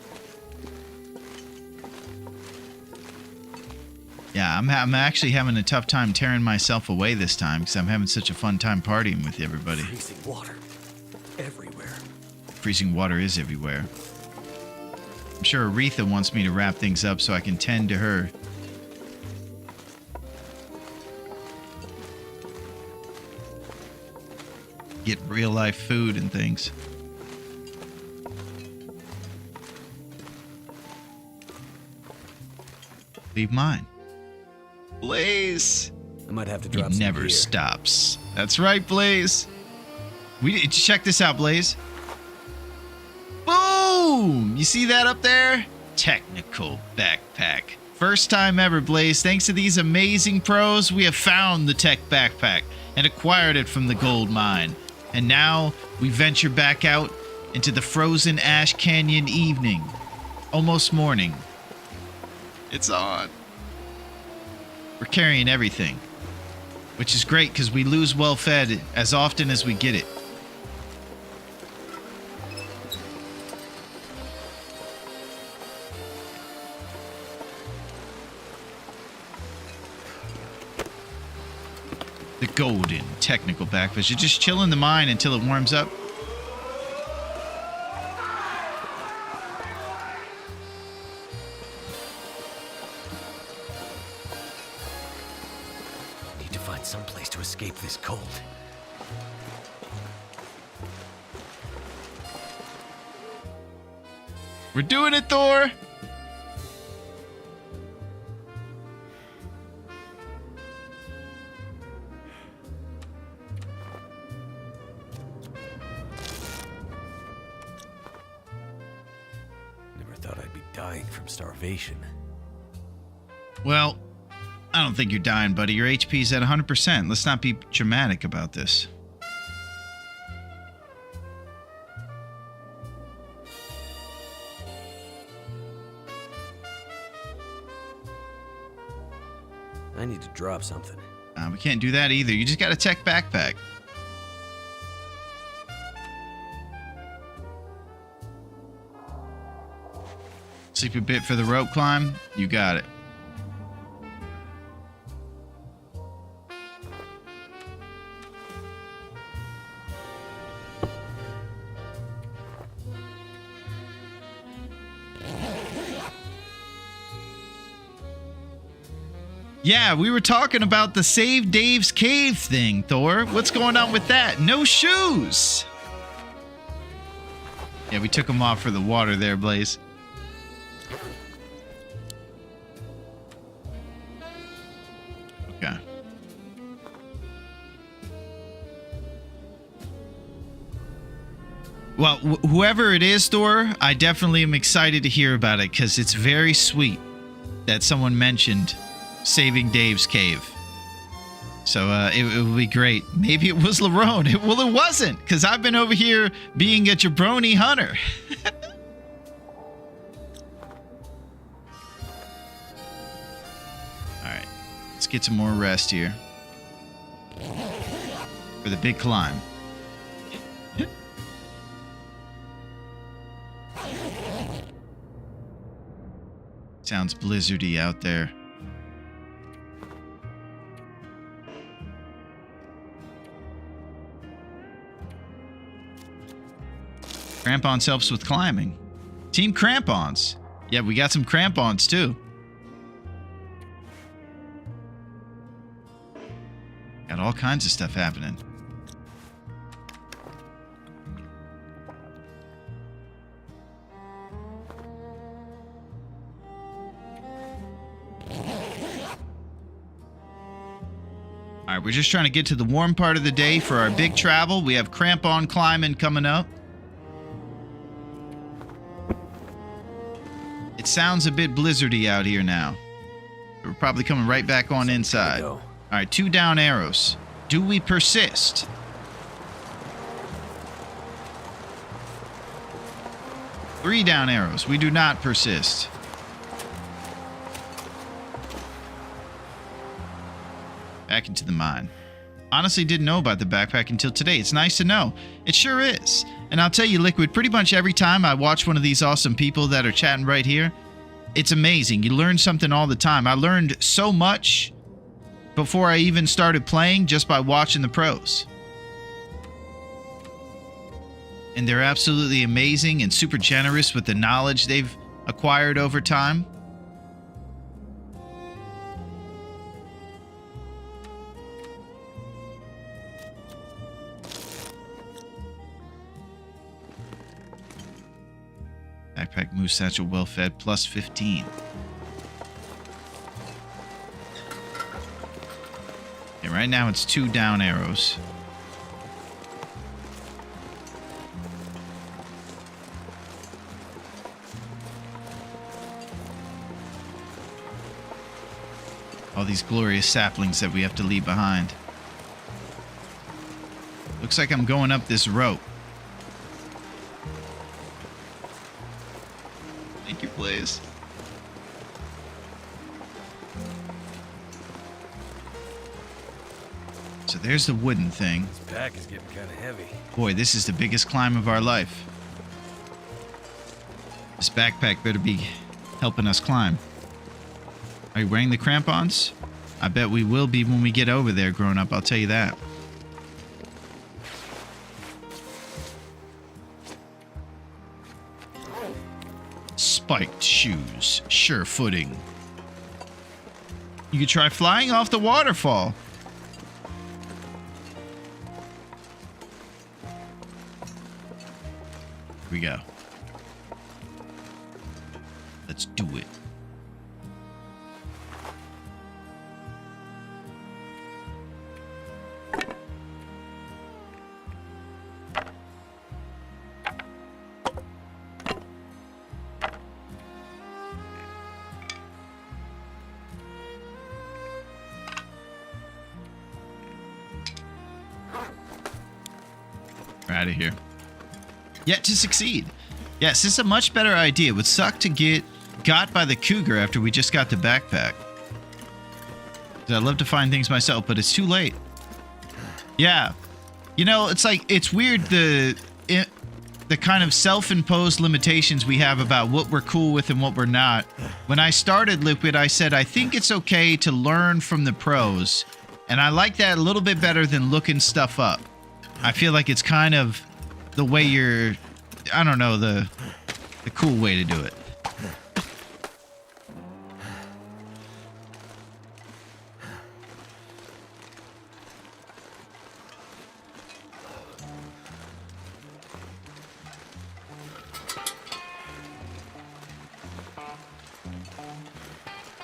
Yeah, I'm actually having a tough time tearing myself away this time because I'm having such a fun time partying with everybody. Freezing water everywhere. Freezing water is everywhere. I'm sure Aretha wants me to wrap things up so I can tend to her. Get real life food and things. Leave mine. Blaze. I might have to He drop some never gear. stops. That's right, Blaze. Check this out, Blaze. Boom! You see that up there? Technical backpack. First time ever, Blaze. Thanks to these amazing pros, we have found the tech backpack and acquired it from the gold mine. And now we venture back out into the frozen Ash Canyon evening. Almost morning. It's on. We're carrying everything, which is great because we lose well-fed as often as we get it. The golden technical backfish. You just chill in the mine until it warms up. Need to find some place to escape this cold. We're doing it, Thor! Never thought I'd be dying from starvation. Well, I don't think you're dying, buddy. Your HP's at 100%. Let's not be dramatic about this. I need to drop something. We can't do that either. You just got a tech backpack. Sleepy bit for the rope climb? You got it. Yeah, we were talking about the Save Dave's Cave thing, Thor. What's going on with that? No shoes! Yeah, we took them off for the water there, Blaze. Okay. Well, whoever it is, Thor, I definitely am excited to hear about it because it's very sweet that someone mentioned Saving Dave's Cave. So it would be great. Maybe it was Larone. Well, it wasn't, because I've been over here being a jabroni hunter. All right, let's get some more rest here for the big climb. Sounds blizzardy out there. Crampons helps with climbing. Team Crampons. Yeah, we got some crampons too. Got all kinds of stuff happening. All right, we're just trying to get to the warm part of the day for our big travel. We have crampon climbing coming up. It sounds a bit blizzardy out here now. We're probably coming right back on inside. All right, 2 down arrows. Do we persist? Three down arrows. We do not persist. Back into the mine. Honestly didn't know about the backpack until today. It's nice to know. It sure is. And I'll tell you, Liquid, pretty much every time I watch one of these awesome people that are chatting right here, it's amazing. You learn something all the time. I learned so much before I even started playing just by watching the pros. And they're absolutely amazing and super generous with the knowledge they've acquired over time. Backpack moose satchel well fed plus 15. And right now it's 2 down arrows. All these glorious saplings that we have to leave behind. Looks like I'm going up this rope. Thank you, Blaze. So there's the wooden thing. This pack is getting kind of heavy. Boy, this is the biggest climb of our life. This backpack better be helping us climb. Are you wearing the crampons? I bet we will be when we get over there, grown up. I'll tell you that. Spiked shoes, sure footing. You could try flying off the waterfall. Here we go. Let's do it. We're out of here. Yet to succeed. Yes, this is a much better idea. It would suck to get got by the cougar after we just got the backpack. I'd love to find things myself, but it's too late. Yeah. You know, it's like, it's weird the kind of self-imposed limitations we have about what we're cool with and what we're not. When I started Liquid, I said, I think it's okay to learn from the pros. And I like that a little bit better than looking stuff up. I feel like it's kind of the way you're, I don't know, the cool way to do it.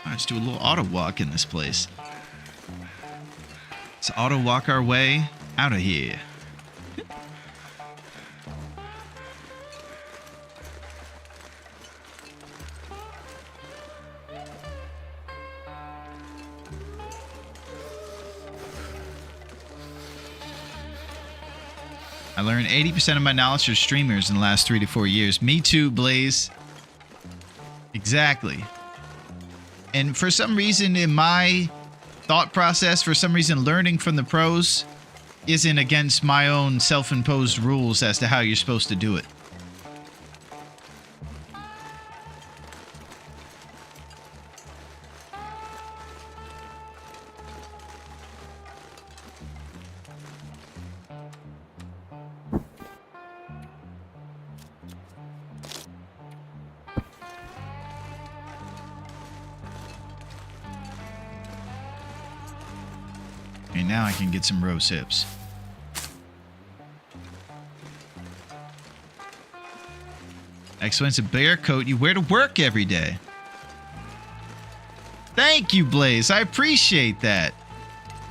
Let's do a little auto walk in this place. Let's auto walk our way out of here. I learned 80% of my knowledge from streamers in the last 3 to 4 years. Me too, Blaze. Exactly. And for some reason in my thought process, for some reason learning from the pros isn't against my own self-imposed rules as to how you're supposed to do it. Okay, now I can get some rose hips. Expensive bear coat you wear to work every day. Thank you, Blaze. I appreciate that.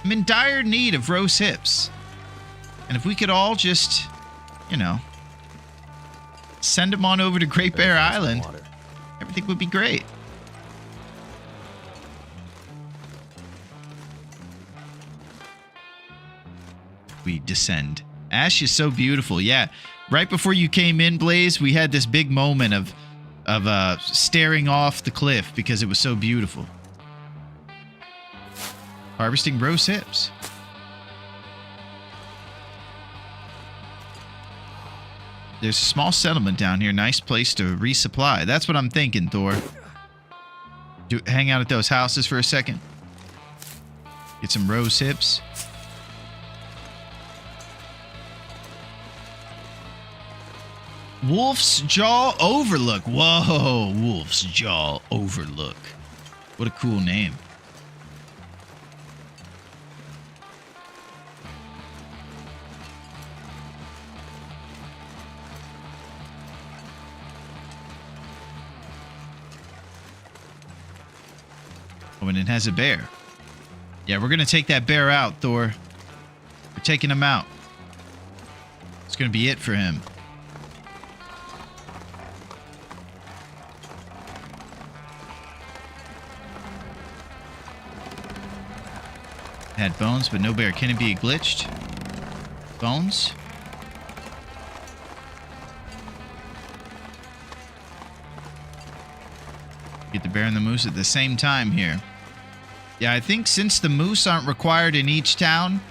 I'm in dire need of rose hips. And if we could all just, you know, send them on over to Great Bear Island, everything would be great. We descend. Ash is so beautiful. Yeah, right before you came in, Blaze, we had this big moment of staring off the cliff because it was so beautiful. Harvesting rose hips. There's a small settlement down here. Nice place to resupply. That's what I'm thinking, Thor. Hang out at those houses for a second. Get some rose hips. Wolf's Jaw Overlook. Whoa, Wolf's Jaw Overlook. What a cool name. Oh, and it has a bear. Yeah, we're going to take that bear out, Thor. We're taking him out. It's going to be it for him. Had bones, but no bear. Can it be glitched? Bones? Get the bear and the moose at the same time here. Yeah, I think since the moose aren't required in each town,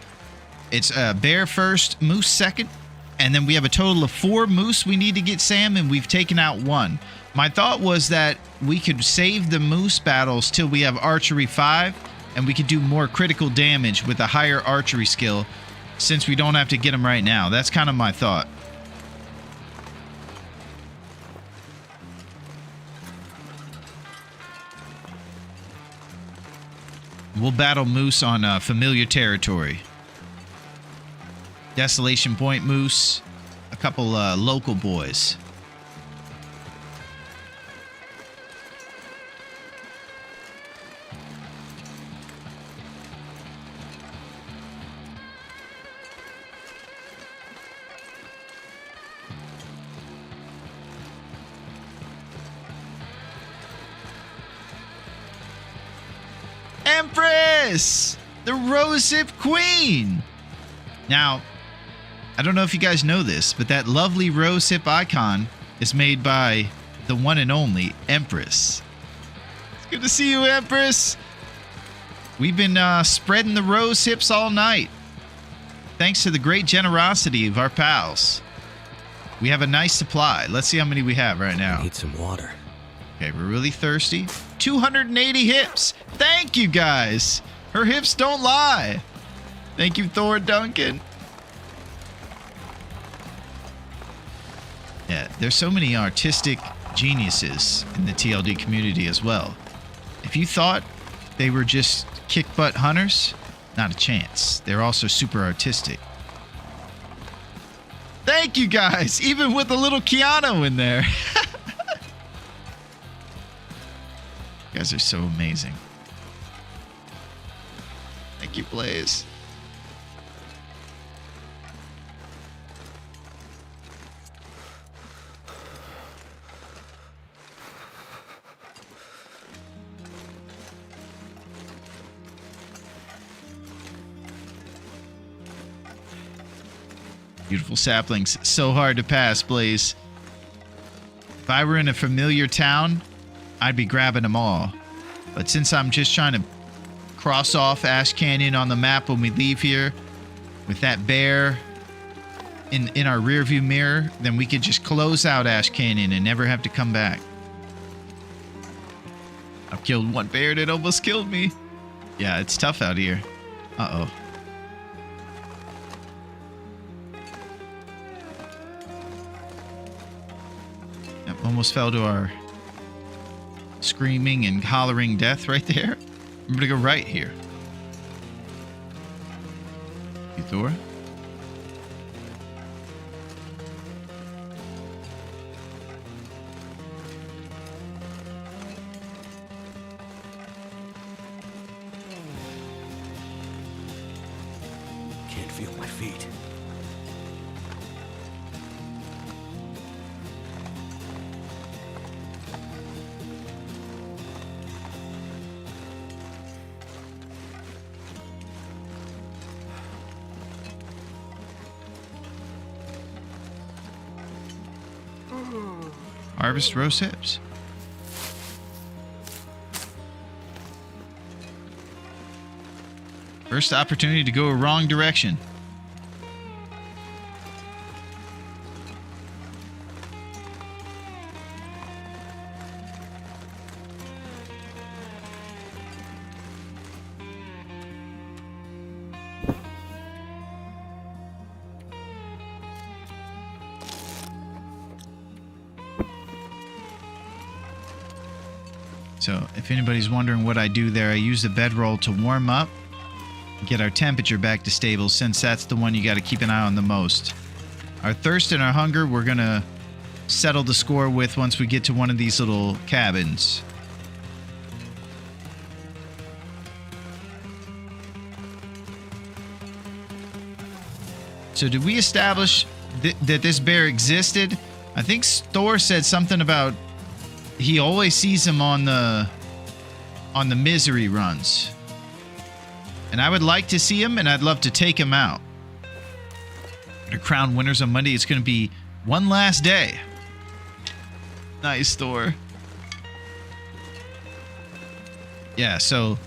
it's bear first, moose second, and then we have a total of 4 moose we need to get, Sam, and we've taken out 1. My thought was that we could save the moose battles till we have archery 5, and we could do more critical damage with a higher archery skill since we don't have to get them right now. That's kind of my thought. We'll battle moose on familiar territory. Desolation Point moose, a couple local boys. Empress! The Rosehip Queen! Now, I don't know if you guys know this, but that lovely rosehip icon is made by the one and only Empress. It's good to see you, Empress! We've been spreading the rose hips all night. Thanks to the great generosity of our pals. We have a nice supply. Let's see how many we have right now. Need some water. Okay, we're really thirsty. 280 hips. Thank you, guys. Her hips don't lie. Thank you, Thor Duncan. Yeah, there's so many artistic geniuses in the TLD community as well. If you thought they were just kick-butt hunters, not a chance. They're also super artistic. Thank you, guys. Even with a little Keanu in there. You guys are so amazing. Thank you, Blaze. Beautiful saplings. So hard to pass, Blaze. If I were in a familiar town, I'd be grabbing them all. But since I'm just trying to cross off Ash Canyon on the map when we leave here, with that bear in our rearview mirror, then we could just close out Ash Canyon and never have to come back. I've killed one bear that almost killed me. Yeah, it's tough out here. Uh-oh. Yep, almost fell to our screaming and hollering death right there. I'm gonna go right here. You Thor? Can't feel my feet. Harvest roast hips. First opportunity to go a wrong direction. So, if anybody's wondering what I do there, I use the bedroll to warm up, get our temperature back to stable, since that's the one you got to keep an eye on the most. Our thirst and our hunger, we're going to settle the score with once we get to one of these little cabins. So, did we establish that this bear existed? I think Thor said something about he always sees him on the misery runs. And I would like to see him, and I'd love to take him out. To crown winners on Monday, it's going to be one last day. Nice, Thor. Yeah, so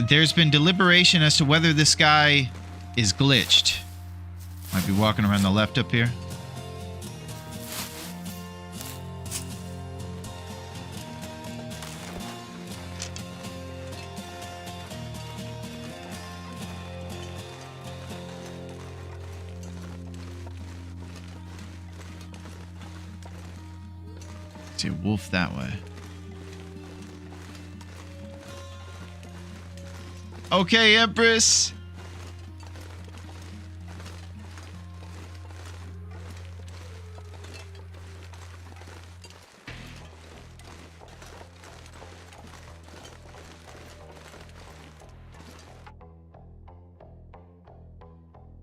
there's been deliberation as to whether this guy is glitched. Might be walking around the left up here. See a wolf that way. Okay, Empress.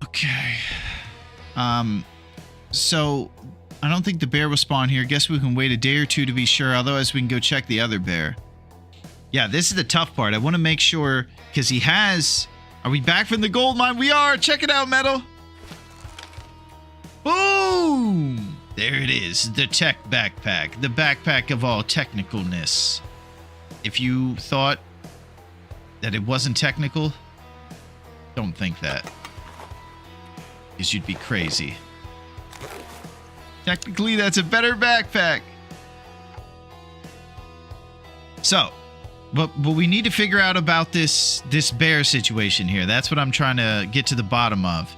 Okay. So I don't think the bear will spawn here. Guess we can wait a day or two to be sure. Otherwise, we can go check the other bear. Yeah, this is the tough part. I want to make sure, because he has... Are we back from the gold mine? We are! Check it out, Metal! Boom! There it is. The tech backpack. The backpack of all technicalness. If you thought that it wasn't technical, don't think that. Because you'd be crazy. Technically, that's a better backpack. So, but we need to figure out about this bear situation here. That's what I'm trying to get to the bottom of.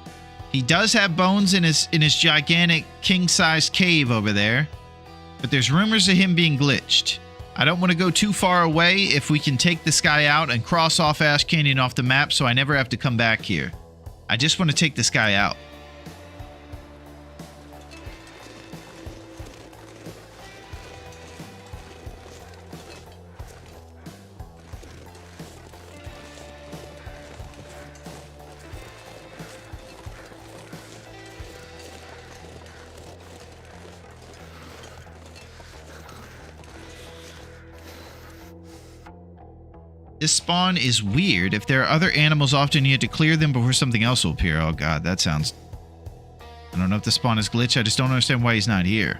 He does have bones in his gigantic king-size cave over there, but there's rumors of him being glitched. I don't want to go too far away if we can take this guy out and cross off Ash Canyon off the map so I never have to come back here. I just want to take this guy out. This spawn is weird. If there are other animals, often you have to clear them before something else will appear. Oh god, that sounds I don't know if the spawn is glitched. I just don't understand why he's not here.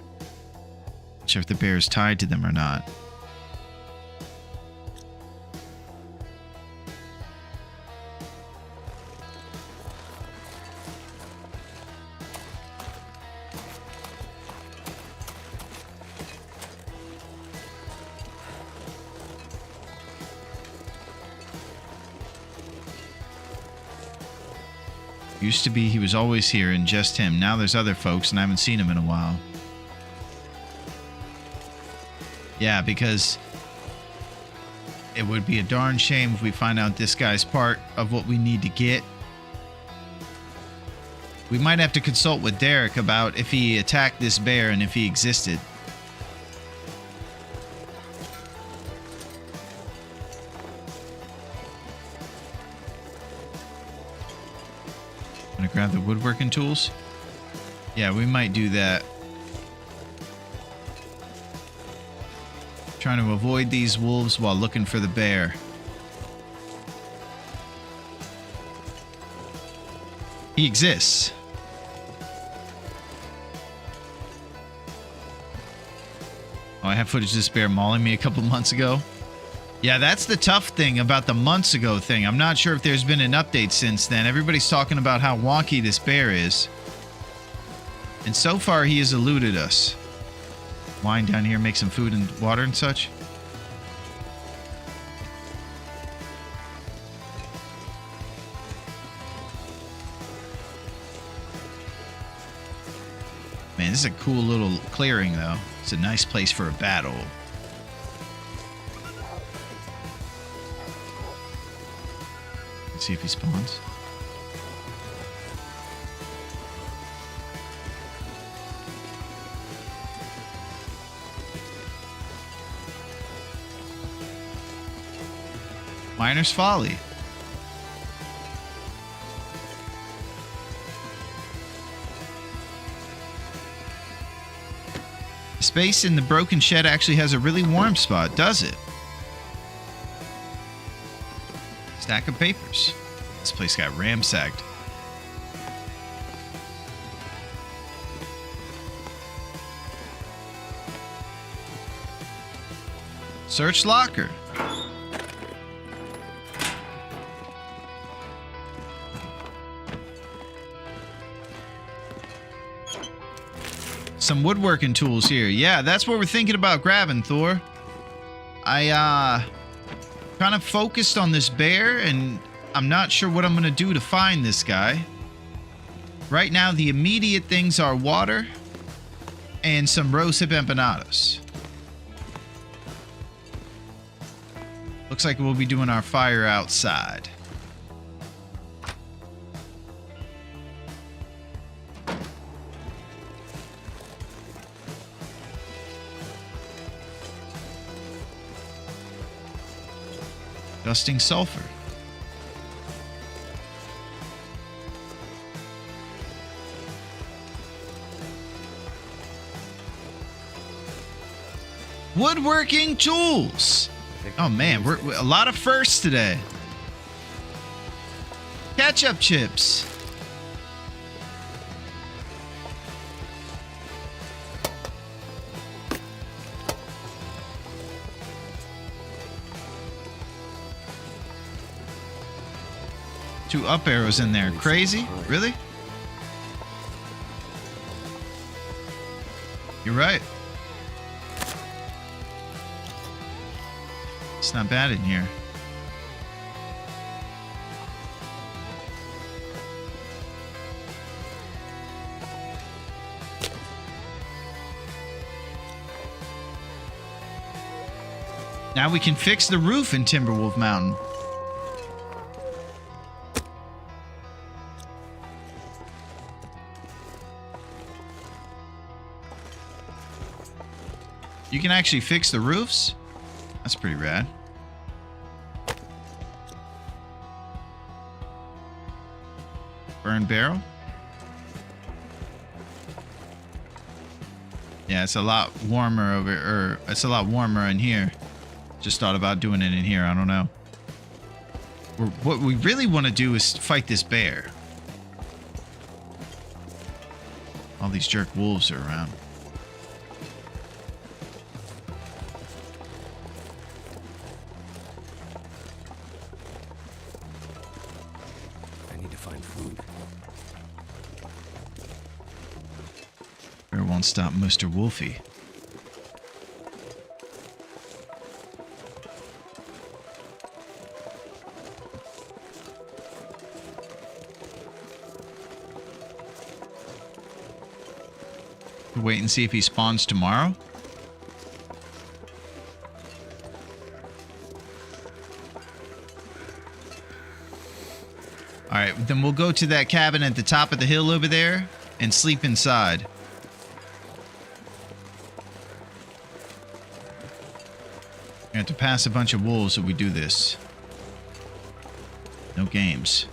Not sure if the bear is tied to them or not. Used to be he was always here and just him. Now there's other folks and I haven't seen him in a while. Yeah, because it would be a darn shame if we find out this guy's part of what we need to get. We might have to consult with Derek about if he attacked this bear and if he existed. Gonna grab the woodworking tools? Yeah, we might do that. Trying to avoid these wolves while looking for the bear. He exists. Oh, I have footage of this bear mauling me a couple months ago. Yeah, that's the tough thing about the months ago thing. I'm not sure if there's been an update since then. Everybody's talking about how wonky this bear is. And so far, he has eluded us. Wine down here, make some food and water and such. Man, this is a cool little clearing, though. It's a nice place for a battle. Let's see if he spawns. Miner's Folly. The space in the broken shed actually has a really warm spot, does it? Stack of papers. This place got ransacked. Search locker. Some woodworking tools here. Yeah, that's what we're thinking about grabbing, Thor. I kind of focused on this bear, and I'm not sure what I'm going to do to find this guy. Right now, the immediate things are water and some rosehip empanadas. Looks like we'll be doing our fire outside. Dusting sulfur. Woodworking tools. Oh man, we're a lot of firsts today. Ketchup chips. Two up arrows in there. Crazy? Really? You're right. It's not bad in here. Now we can fix the roof in Timberwolf Mountain. You can actually fix the roofs? That's pretty rad. Burn barrel? Yeah, it's a lot warmer it's a lot warmer in here. Just thought about doing it in here, I don't know. What we really want to do is fight this bear. All these jerk wolves are around. I need to find food. It won't stop Mr. Wolfie. Wait and see if he spawns tomorrow. Alright, then we'll go to that cabin at the top of the hill over there and sleep inside. We have to pass a bunch of wolves if we do this. No games.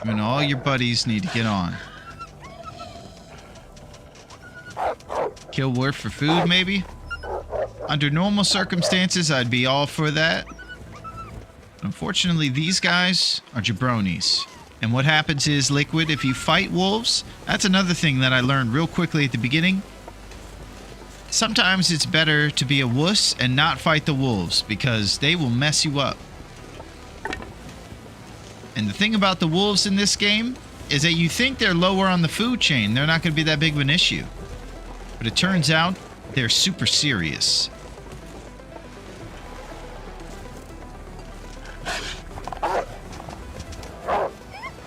I mean, all your buddies need to get on. Kill wolf for food, maybe? Under normal circumstances, I'd be all for that. Unfortunately, these guys are jabronis. And what happens is, Liquid, if you fight wolves, that's another thing that I learned real quickly at the beginning. Sometimes it's better to be a wuss and not fight the wolves, because they will mess you up. And the thing about the wolves in this game is that you think they're lower on the food chain. They're not going to be that big of an issue. But it turns out they're super serious.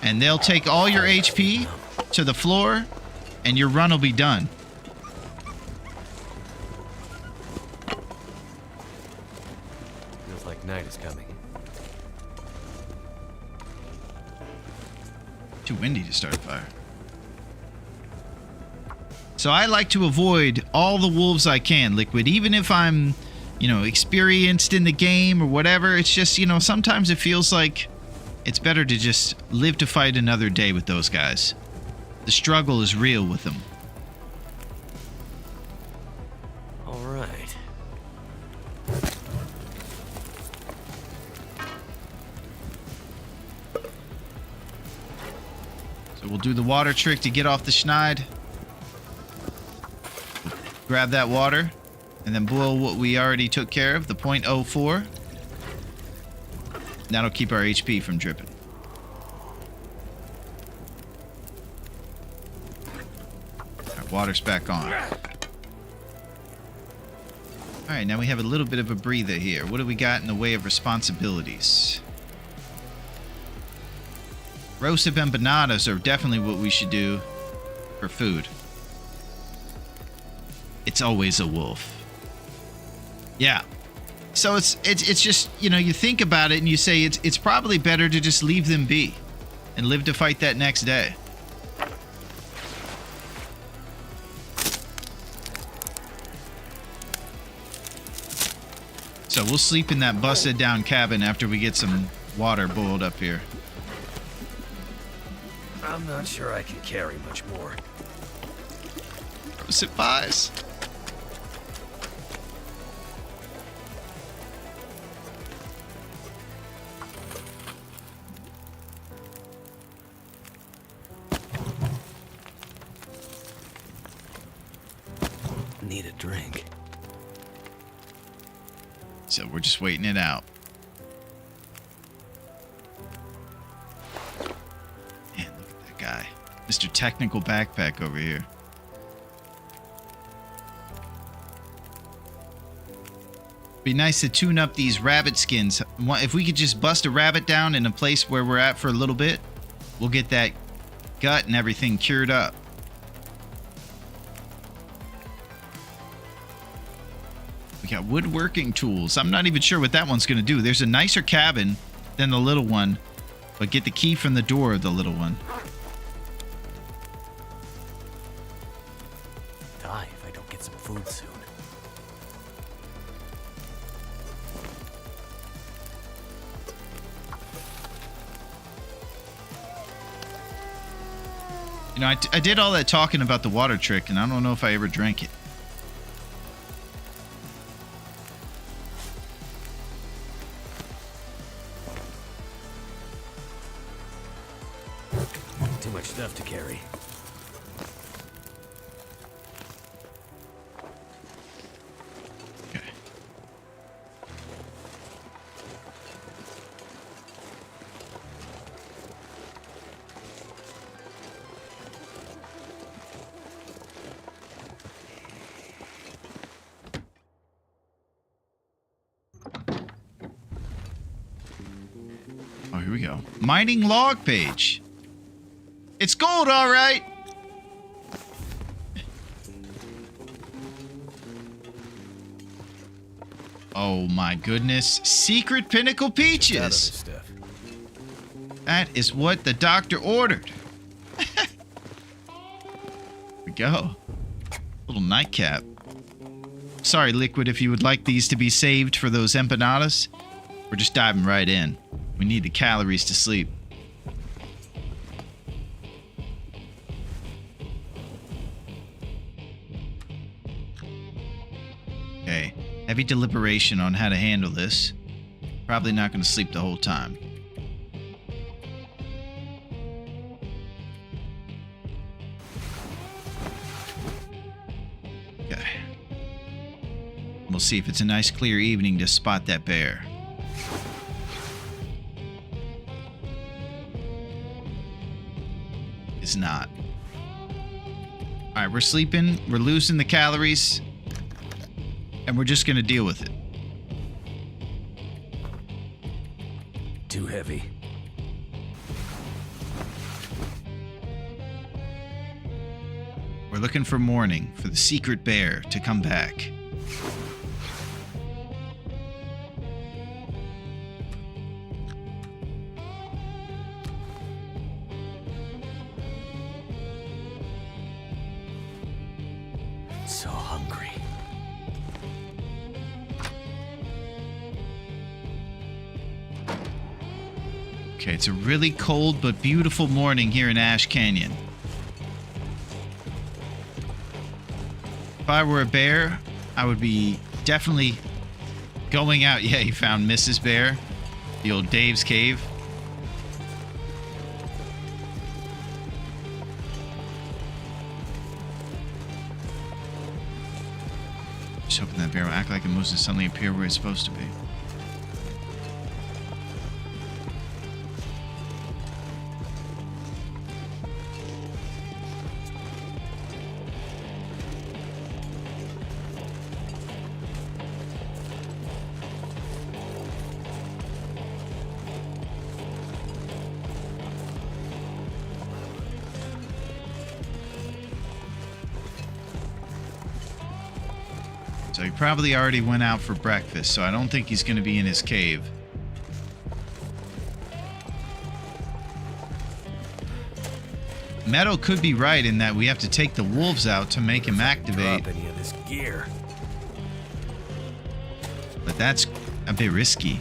And they'll take all your HP to the floor, and your run will be done. Feels like night is coming. Too windy to start a fire. So I like to avoid all the wolves I can, Liquid. Even if I'm, experienced in the game or whatever, it's just, sometimes it feels like it's better to just live to fight another day with those guys. The struggle is real with them. All right. So we'll do the water trick to get off the schneid. Grab that water, and then boil what we already took care of, the 0.04. That'll keep our HP from dripping. Our water's back on. Alright, now we have a little bit of a breather here. What do we got in the way of responsibilities? Roasted empanadas are definitely what we should do for food. It's always a wolf. Yeah. So it's just, you think about it and you say it's probably better to just leave them be and live to fight that next day. So we'll sleep in that busted down cabin after we get some water boiled up here. I'm not sure I can carry much more. Roasted pies. Need a drink. So we're just waiting it out. Man, look at that guy. Mr. Technical Backpack over here. Be nice to tune up these rabbit skins. If we could just bust a rabbit down in a place where we're at for a little bit, we'll get that gut and everything cured up. We got woodworking tools. I'm not even sure what that one's going to do. There's a nicer cabin than the little one, but get the key from the door of the little one. Die if I don't get some food soon. You know, I did all that talking about the water trick, and I don't know if I ever drank it. Too much stuff to carry. Okay. Oh, here we go. Mining log page. It's gold, all right. Oh my goodness. Secret pinnacle Out of this peaches. stuff. That is what the doctor ordered. Here we go. Little nightcap. Sorry, Liquid, if you would like these to be saved for those empanadas. We're just diving right in. We need the calories to sleep. Okay. Heavy deliberation on how to handle this. Probably not going to sleep the whole time. Okay. We'll see if it's a nice clear evening to spot that bear. It's not. Alright, we're sleeping. We're losing the calories. And we're just going to deal with it. Too heavy. We're looking for morning, for the secret bear to come back. So hungry. Okay, it's a really cold but beautiful morning here in Ash Canyon. If I were a bear, I would be definitely going out. Yeah, you found Mrs. Bear, the old Dave's cave. Just hoping that bear will act like it moves and suddenly appear where it's supposed to be. So he probably already went out for breakfast, so I don't think he's going to be in his cave. Meadow could be right in that we have to take the wolves out to make him activate, Drop any of this gear. but that's a bit risky.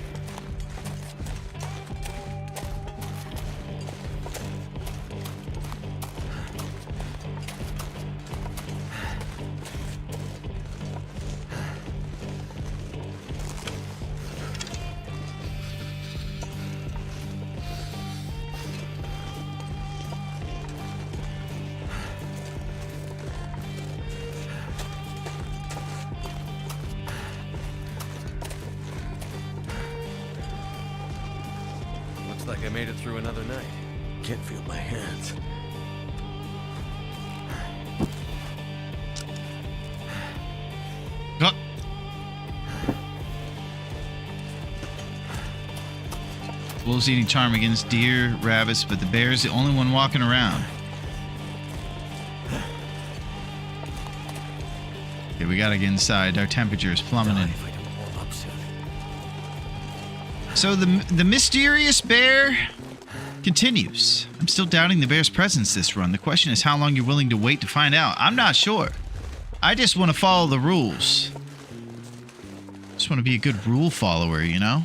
Looks like I made it through another night. Can't feel my hands. Oh. Wolves eating ptarmigans, deer, rabbits, but the bear's the only one walking around. Okay, we gotta get inside. Our temperature is plummeting. If I don't warm up soon. So the mysterious bear continues. I'm still doubting the bear's presence this run. The question is how long you're willing to wait to find out. I'm not sure. I just want to follow the rules. Just want to be a good rule follower, you know?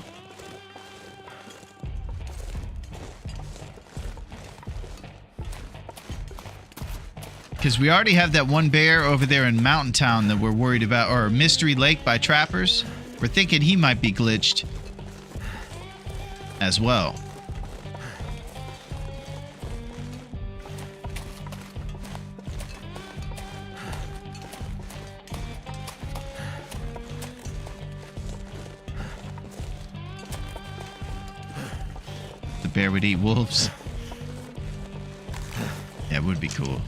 Because we already have that one bear over there in Mountain Town that we're worried about, or Mystery Lake by Trappers. We're thinking he might be glitched as well. The bear would eat wolves. That would be cool.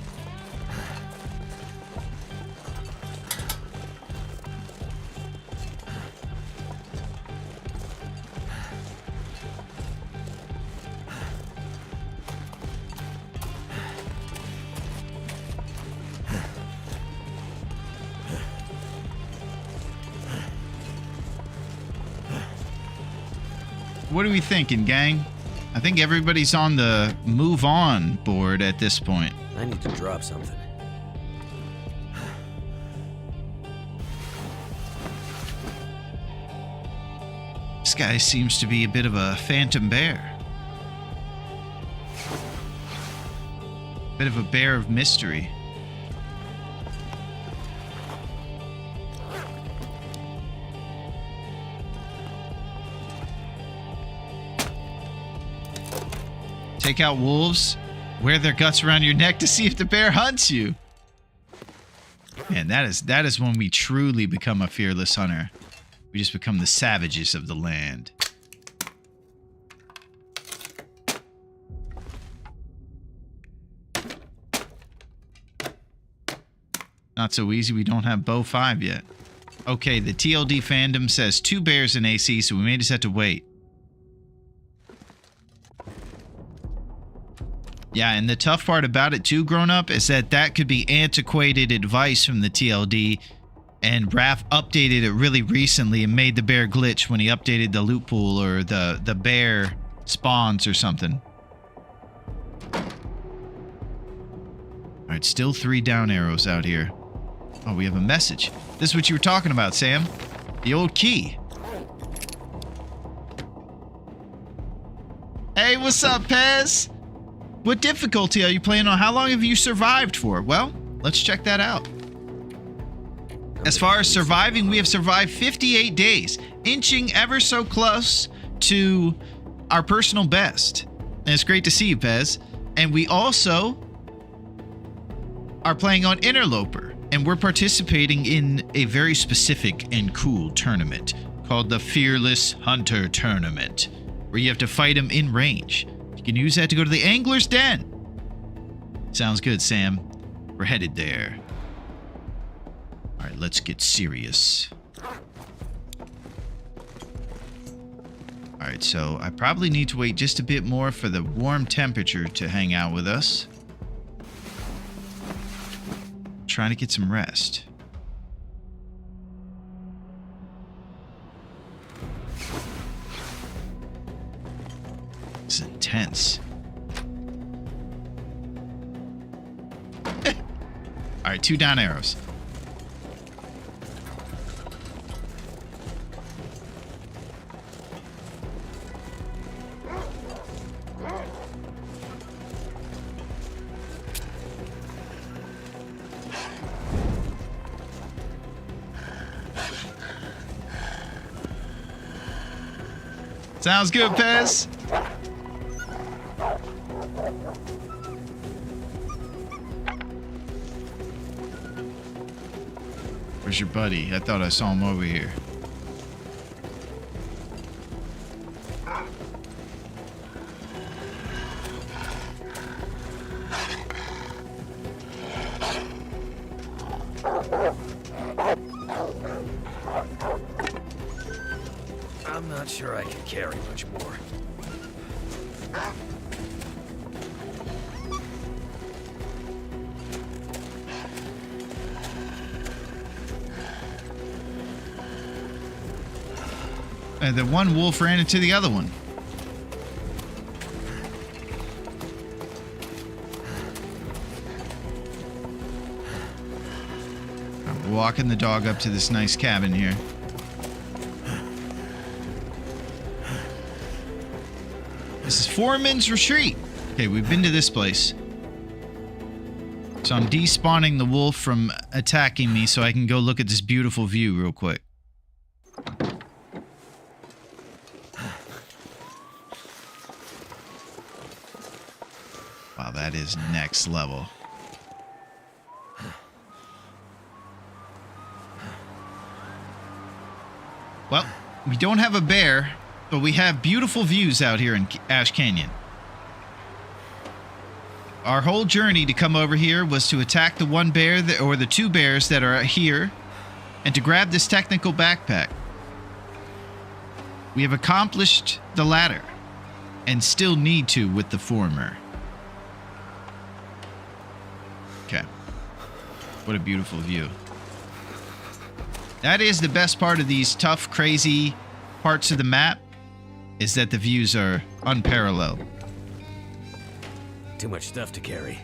What are we thinking, gang? I think everybody's on the move on board at this point. I need to drop something. This guy seems to be a bit of a phantom bear. Bit of a bear of mystery. Take out wolves, wear their guts around your neck to see if the bear hunts you. Man, that is when we truly become a fearless hunter. We just become the savages of the land. Not so easy, we don't have bow 5 yet. Okay, the TLD fandom says 2 bears in AC, so we may just have to wait. Yeah, and the tough part about it too, grown up, is that could be antiquated advice from the TLD, and Raph updated it really recently and made the bear glitch when he updated the loot pool or the bear spawns or something. Alright, still 3 down arrows out here. Oh, we have a message. This is what you were talking about, Sam. The old key. Hey, what's up, Pez? What difficulty are you playing on? How long have you survived for? Well, let's check that out. As far as surviving, we have survived 58 days, inching ever so close to our personal best. And it's great to see you, Pez. And we also are playing on Interloper, and we're participating in a very specific and cool tournament called the Fearless Hunter Tournament, where you have to fight him in range. You can use that to go to the Angler's Den. Sounds good, Sam. We're headed there. All right, let's get serious. All right, so I probably need to wait just a bit more for the warm temperature to hang out with us. Trying to get some rest. It's intense. All right, 2 down arrows. Sounds good, Pez. Where's your buddy? I thought I saw him over here. I'm not sure I can carry much more. And the one wolf ran into the other one. I'm walking the dog up to this nice cabin here. This is Foreman's Retreat. Okay, we've been to this place. So So I'm despawning the wolf from attacking me so I can go look at this beautiful view real quick. Wow, that is next level. Well, we don't have a bear, but we have beautiful views out here in Ash Canyon. Our whole journey to come over here was to attack the one bear or the two bears that are here and to grab this technical backpack. We have accomplished the latter and still need to with the former. Okay. What a beautiful view. That is the best part of these tough, crazy parts of the map, is that the views are unparalleled. Too much stuff to carry.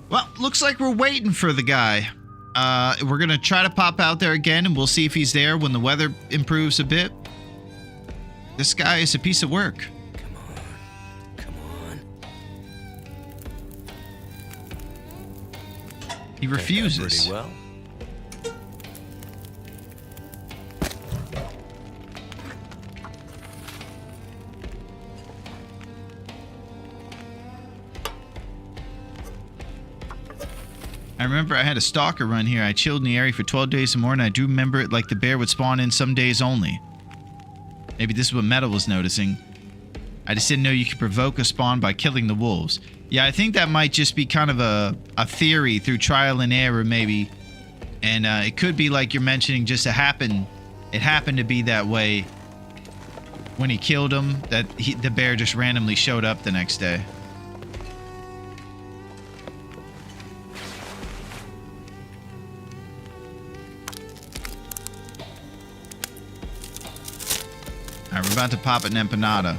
Well, looks like we're waiting for the guy. We're going to try to pop out there again, and we'll see if he's there when the weather improves a bit. This guy is a piece of work. Come on. Come on. He refuses. Pretty well. I remember I had a stalker run here. I chilled in the area for 12 days or more, and I do remember it like the bear would spawn in some days only. Maybe this is what Metal was noticing. I just didn't know you could provoke a spawn by killing the wolves. Yeah, I think that might just be kind of a theory through trial and error, maybe. And it could be like you're mentioning, just it happened to be that way when he killed him, that the bear just randomly showed up the next day. Alright, we're about to pop an empanada.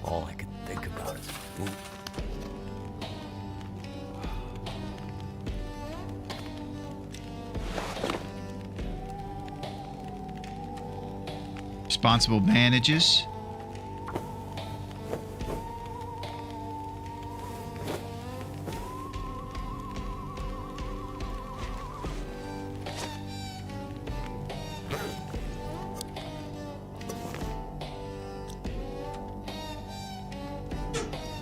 All I could think about is food. Responsible bandages.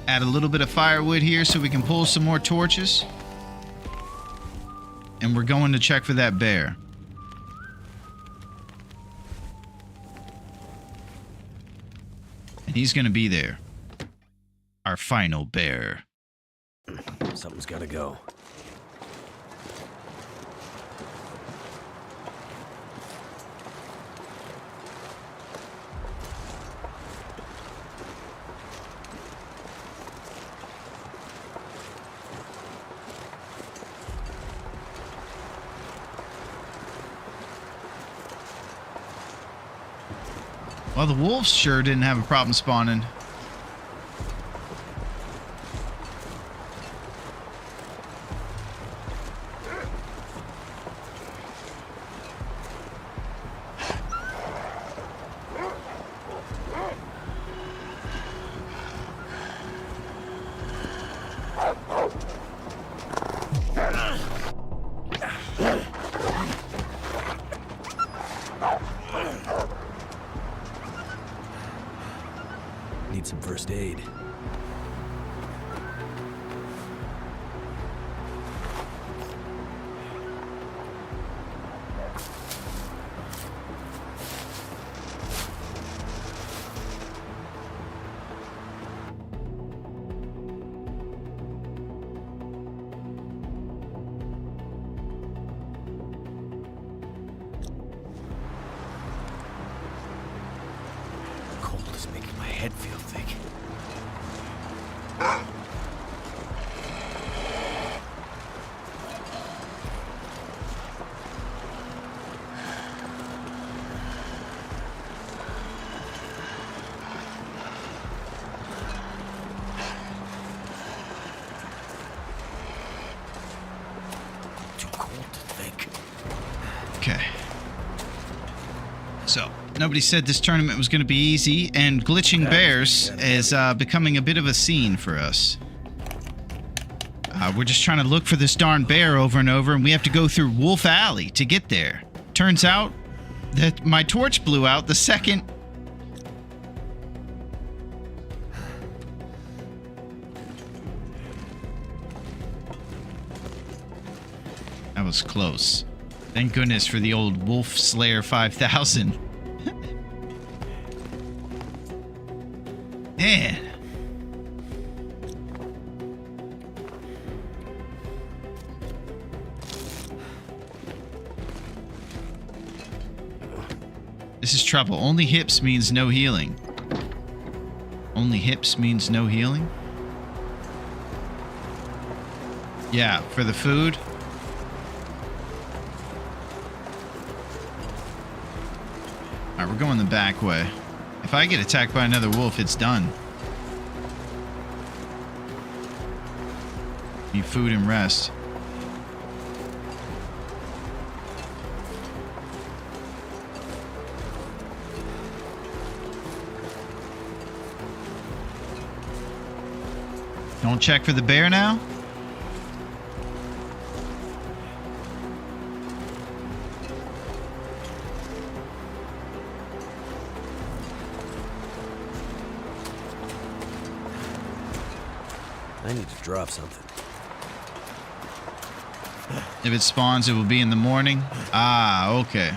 Add a little bit of firewood here so we can pull some more torches. And we're going to check for that bear. And he's going to be there. Our final bear. Something's gotta go. Well, the wolves sure didn't have a problem spawning. Need some first aid. Cold is making my head feel thick. Okay. So, nobody said this tournament was going to be easy, and glitching bears is becoming a bit of a scene for us. We're just trying to look for this darn bear over and over, and we have to go through Wolf Alley to get there. Turns out that my torch blew out the second... That was close. Thank goodness for the old Wolf Slayer 5000. Man. This is trouble. Only hips means no healing. Only hips means no healing? Yeah, for the food. Alright, we're going the back way. If I get attacked by another wolf, it's done. Need food and rest. Don't check for the bear now? I need to drop something. If it spawns, it will be in the morning. Ah, okay.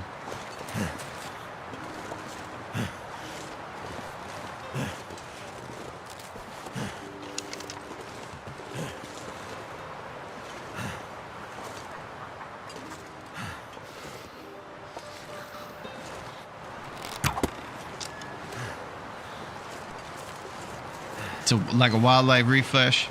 It's like a wildlife refresh.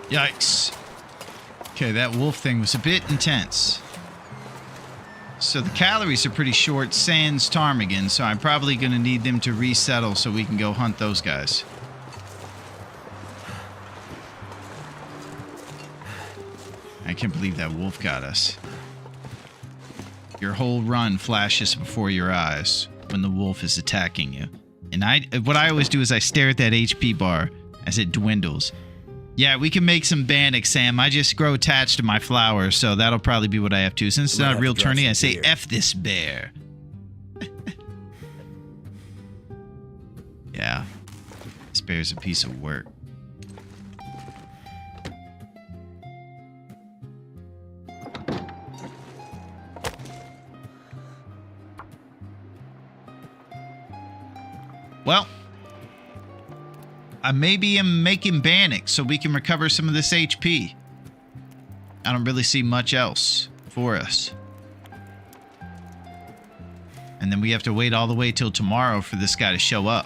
Yikes. Okay, that wolf thing was a bit intense. So the calories are pretty short, sans ptarmigan, so I'm probably going to need them to resettle so we can go hunt those guys. I can't believe that wolf got us. Your whole run flashes before your eyes when the wolf is attacking you. And what I always do is I stare at that HP bar as it dwindles. Yeah, we can make some bannock, Sam. I just grow attached to my flowers, so that'll probably be what I have to. Since it's not a real tourney, I say F this bear. Yeah. This bear's a piece of work. Well, I maybe am making bannock so we can recover some of this HP. I don't really see much else for us. And then we have to wait all the way till tomorrow for this guy to show up.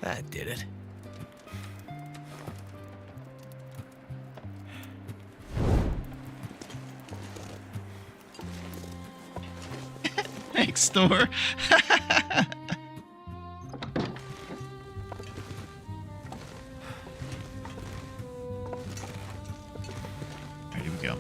That did it. Thanks, Thor. Alright, here we go.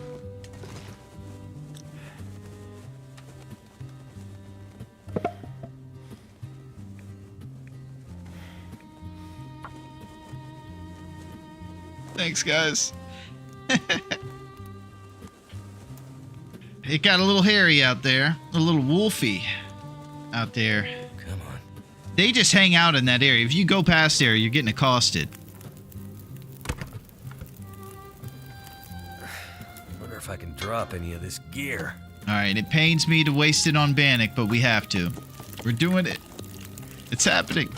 Thanks, guys. It got a little hairy out there. A little wolfy out there. Come on. They just hang out in that area. If you go past there, you're getting accosted. Wonder if I can drop any of this gear. Alright, it pains me to waste it on bannock, but we have to. We're doing it. It's happening.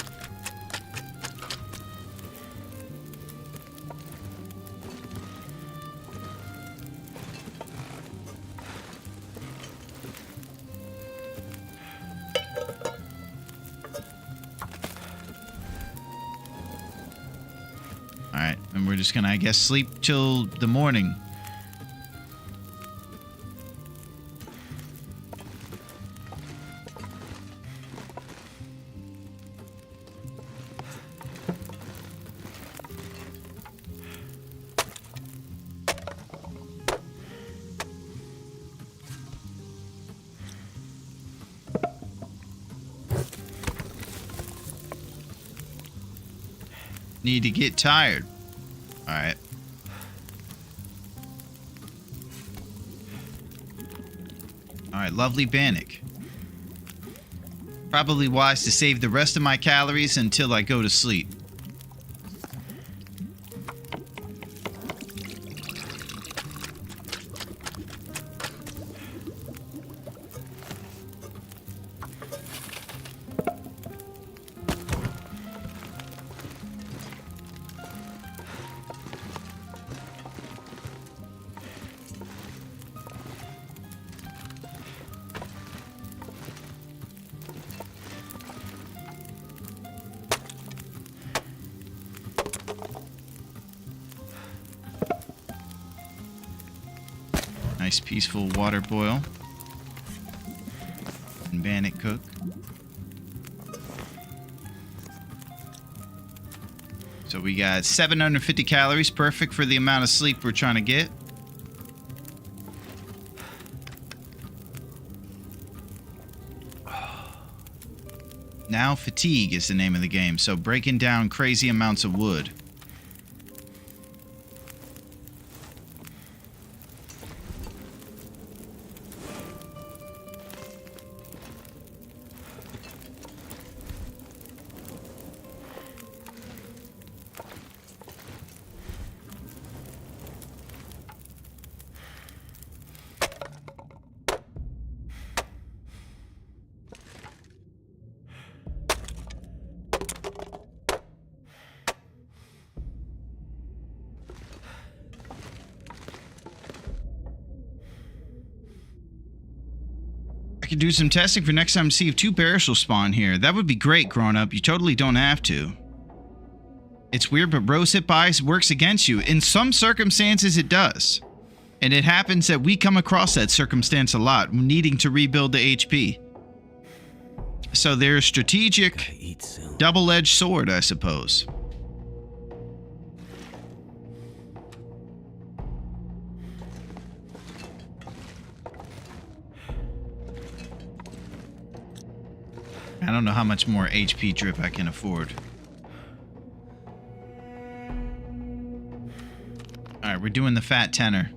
we're just gonna, I guess, sleep till the morning. Need to get tired. All right. All right, lovely Bannock. Probably wise to save the rest of my calories until I go to sleep. Nice peaceful water boil. And Bannock cook. So we got 750 calories, perfect for the amount of sleep we're trying to get. Now fatigue is the name of the game, so breaking down crazy amounts of wood. I could do some testing for next time to see if 2 bears will spawn here. That would be great, grown-up. You totally don't have to. It's weird, but Rose hit buys works against you. In some circumstances, it does. And it happens that we come across that circumstance a lot, needing to rebuild the HP. So there's strategic, double-edged sword, I suppose. I don't know how much more HP drip I can afford. Alright, we're doing the fat tenor.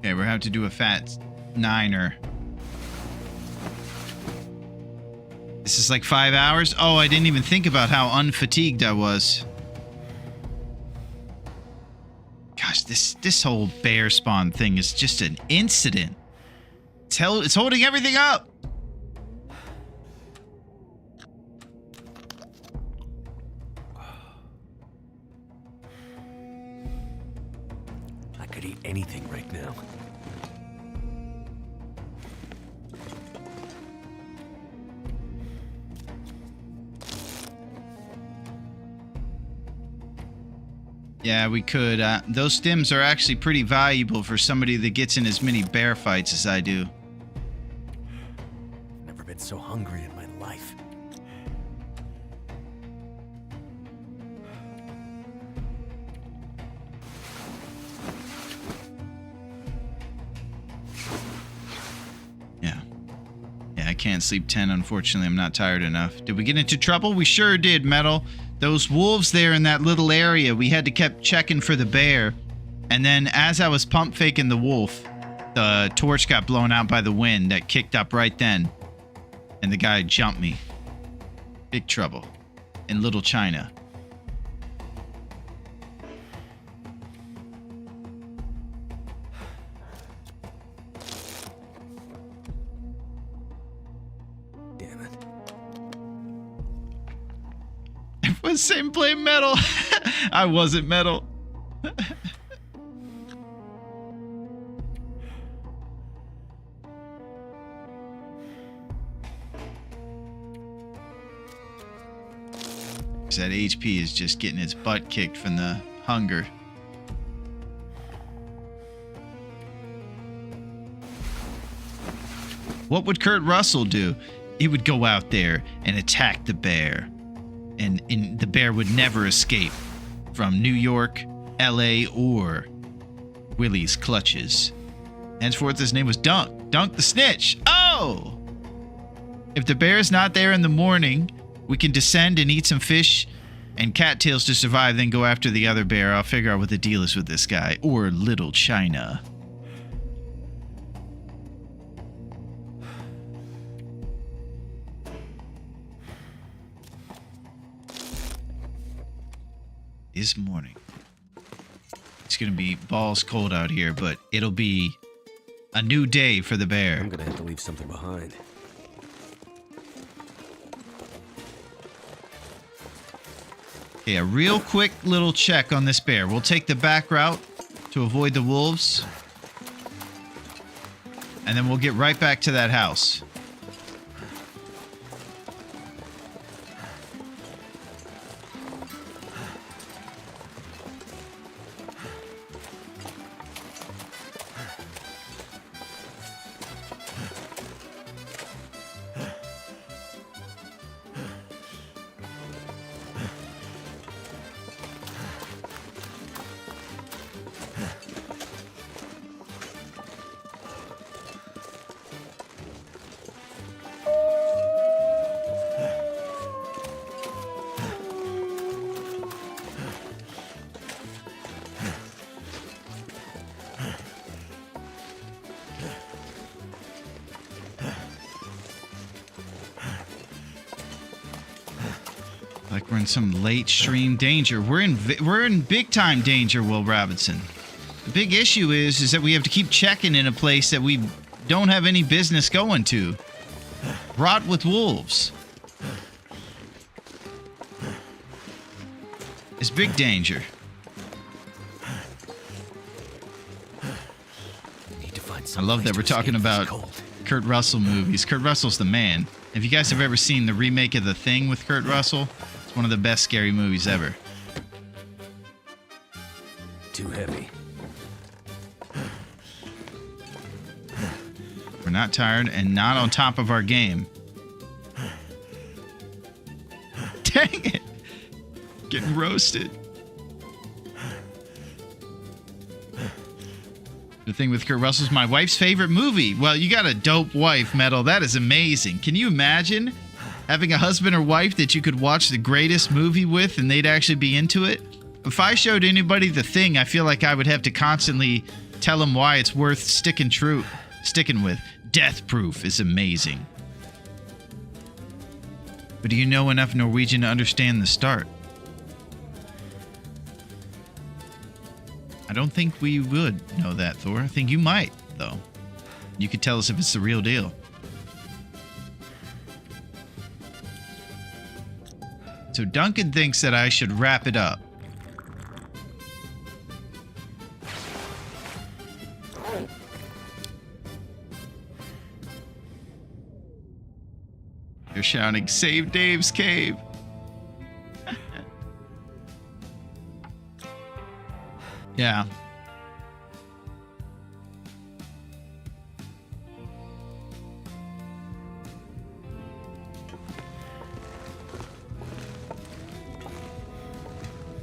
Okay, we're have to do a fat niner. This is like 5 hours? Oh, I didn't even think about how unfatigued I was. Gosh, this whole bear spawn thing is just an incident. It's holding everything up. I could eat anything right now. Yeah, we could. Those stems are actually pretty valuable for somebody that gets in as many bear fights as I do. Never been so hungry in my life. Yeah, I can't sleep 10, unfortunately. I'm not tired enough. Did we get into trouble? We sure did, Metal. Those wolves there in that little area, we had to keep checking for the bear. And then as I was pump faking the wolf, the torch got blown out by the wind that kicked up right then. And the guy jumped me. Big trouble in Little China. Damn it. Everyone's saying play metal. I wasn't metal. That HP is just getting its butt kicked from the hunger. What would Kurt Russell do? He would go out there and attack the bear. And the bear would never escape from New York, LA, or Willy's clutches. Henceforth, his name was Dunk. Dunk the Snitch. Oh! If the bear is not there in the morning, we can descend and eat some fish and cattails to survive, then go after the other bear. I'll figure out what the deal is with this guy. Or Little China. This morning. It's going to be balls cold out here, but it'll be a new day for the bear. I'm gonna have to leave something behind. Okay, a real quick little check on this bear. We'll take the back route to avoid the wolves. And then we'll get right back to that house. Like we're in some late stream danger. We're in big time danger, Will Robinson. The big issue is that we have to keep checking in a place that we don't have any business going to. Rot with wolves. It's big danger. Need to find I some love place that we're to talking escape this about cold. Kurt Russell movies. Kurt Russell's the man. If you guys have ever seen the remake of The Thing with Kurt Russell, it's one of the best scary movies ever. Too heavy. We're not tired and not on top of our game. Dang it! Getting roasted. The Thing with Kurt Russell's my wife's favorite movie. Well, you got a dope wife, Metal. That is amazing. Can you imagine having a husband or wife that you could watch the greatest movie with and they'd actually be into it? If I showed anybody The Thing, I feel like I would have to constantly tell them why it's worth sticking with. Death Proof is amazing. But do you know enough Norwegian to understand the start? I don't think we would know that, Thor. I think you might, though. You could tell us if it's the real deal. So Duncan thinks that I should wrap it up. They're shouting, "Save Dave's cave." Yeah.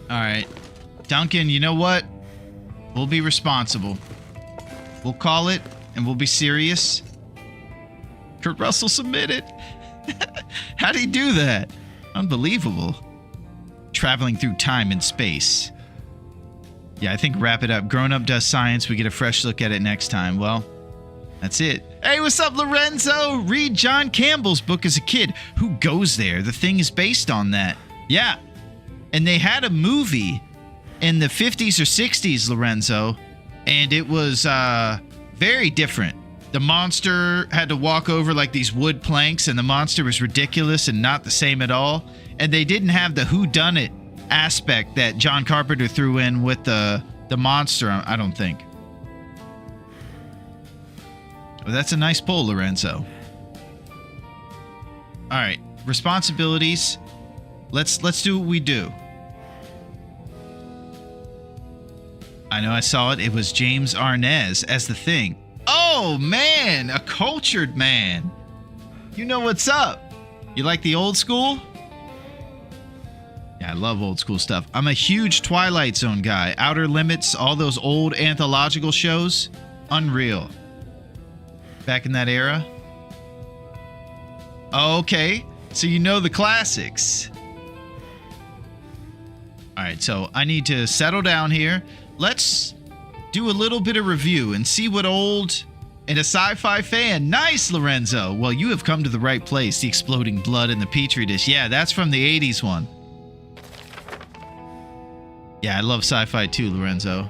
All right. Duncan, you know what? We'll be responsible. We'll call it, and we'll be serious. Kurt Russell submitted. How'd he do that? Unbelievable. Traveling through time and space. Yeah, I think wrap it up. Grown Up Does Science. We get a fresh look at it next time. Well, that's it. Hey, what's up, Lorenzo? Read John Campbell's book as a kid. Who goes there? The thing is based on that. Yeah. And they had a movie in the 50s or 60s, Lorenzo, and it was very different. The monster had to walk over like these wood planks, and the monster was ridiculous and not the same at all. And they didn't have the whodunit aspect that John Carpenter threw in with the monster, I don't think. Well, that's a nice pull, Lorenzo. All right, responsibilities. Let's do what we do. I know I saw it. It was James Arnaz as the Thing. Oh, man, a cultured man. You know what's up. You like the old school? Yeah, I love old school stuff. I'm a huge Twilight Zone guy. Outer Limits, all those old anthological shows. Unreal. Back in that era? Okay, so you know the classics. All right, so I need to settle down here. Let's do a little bit of review and see what old and a sci-fi fan. Nice, Lorenzo. Well, you have come to the right place. The exploding blood in the petri dish. Yeah, that's from the 80s one. Yeah, I love sci-fi too, Lorenzo.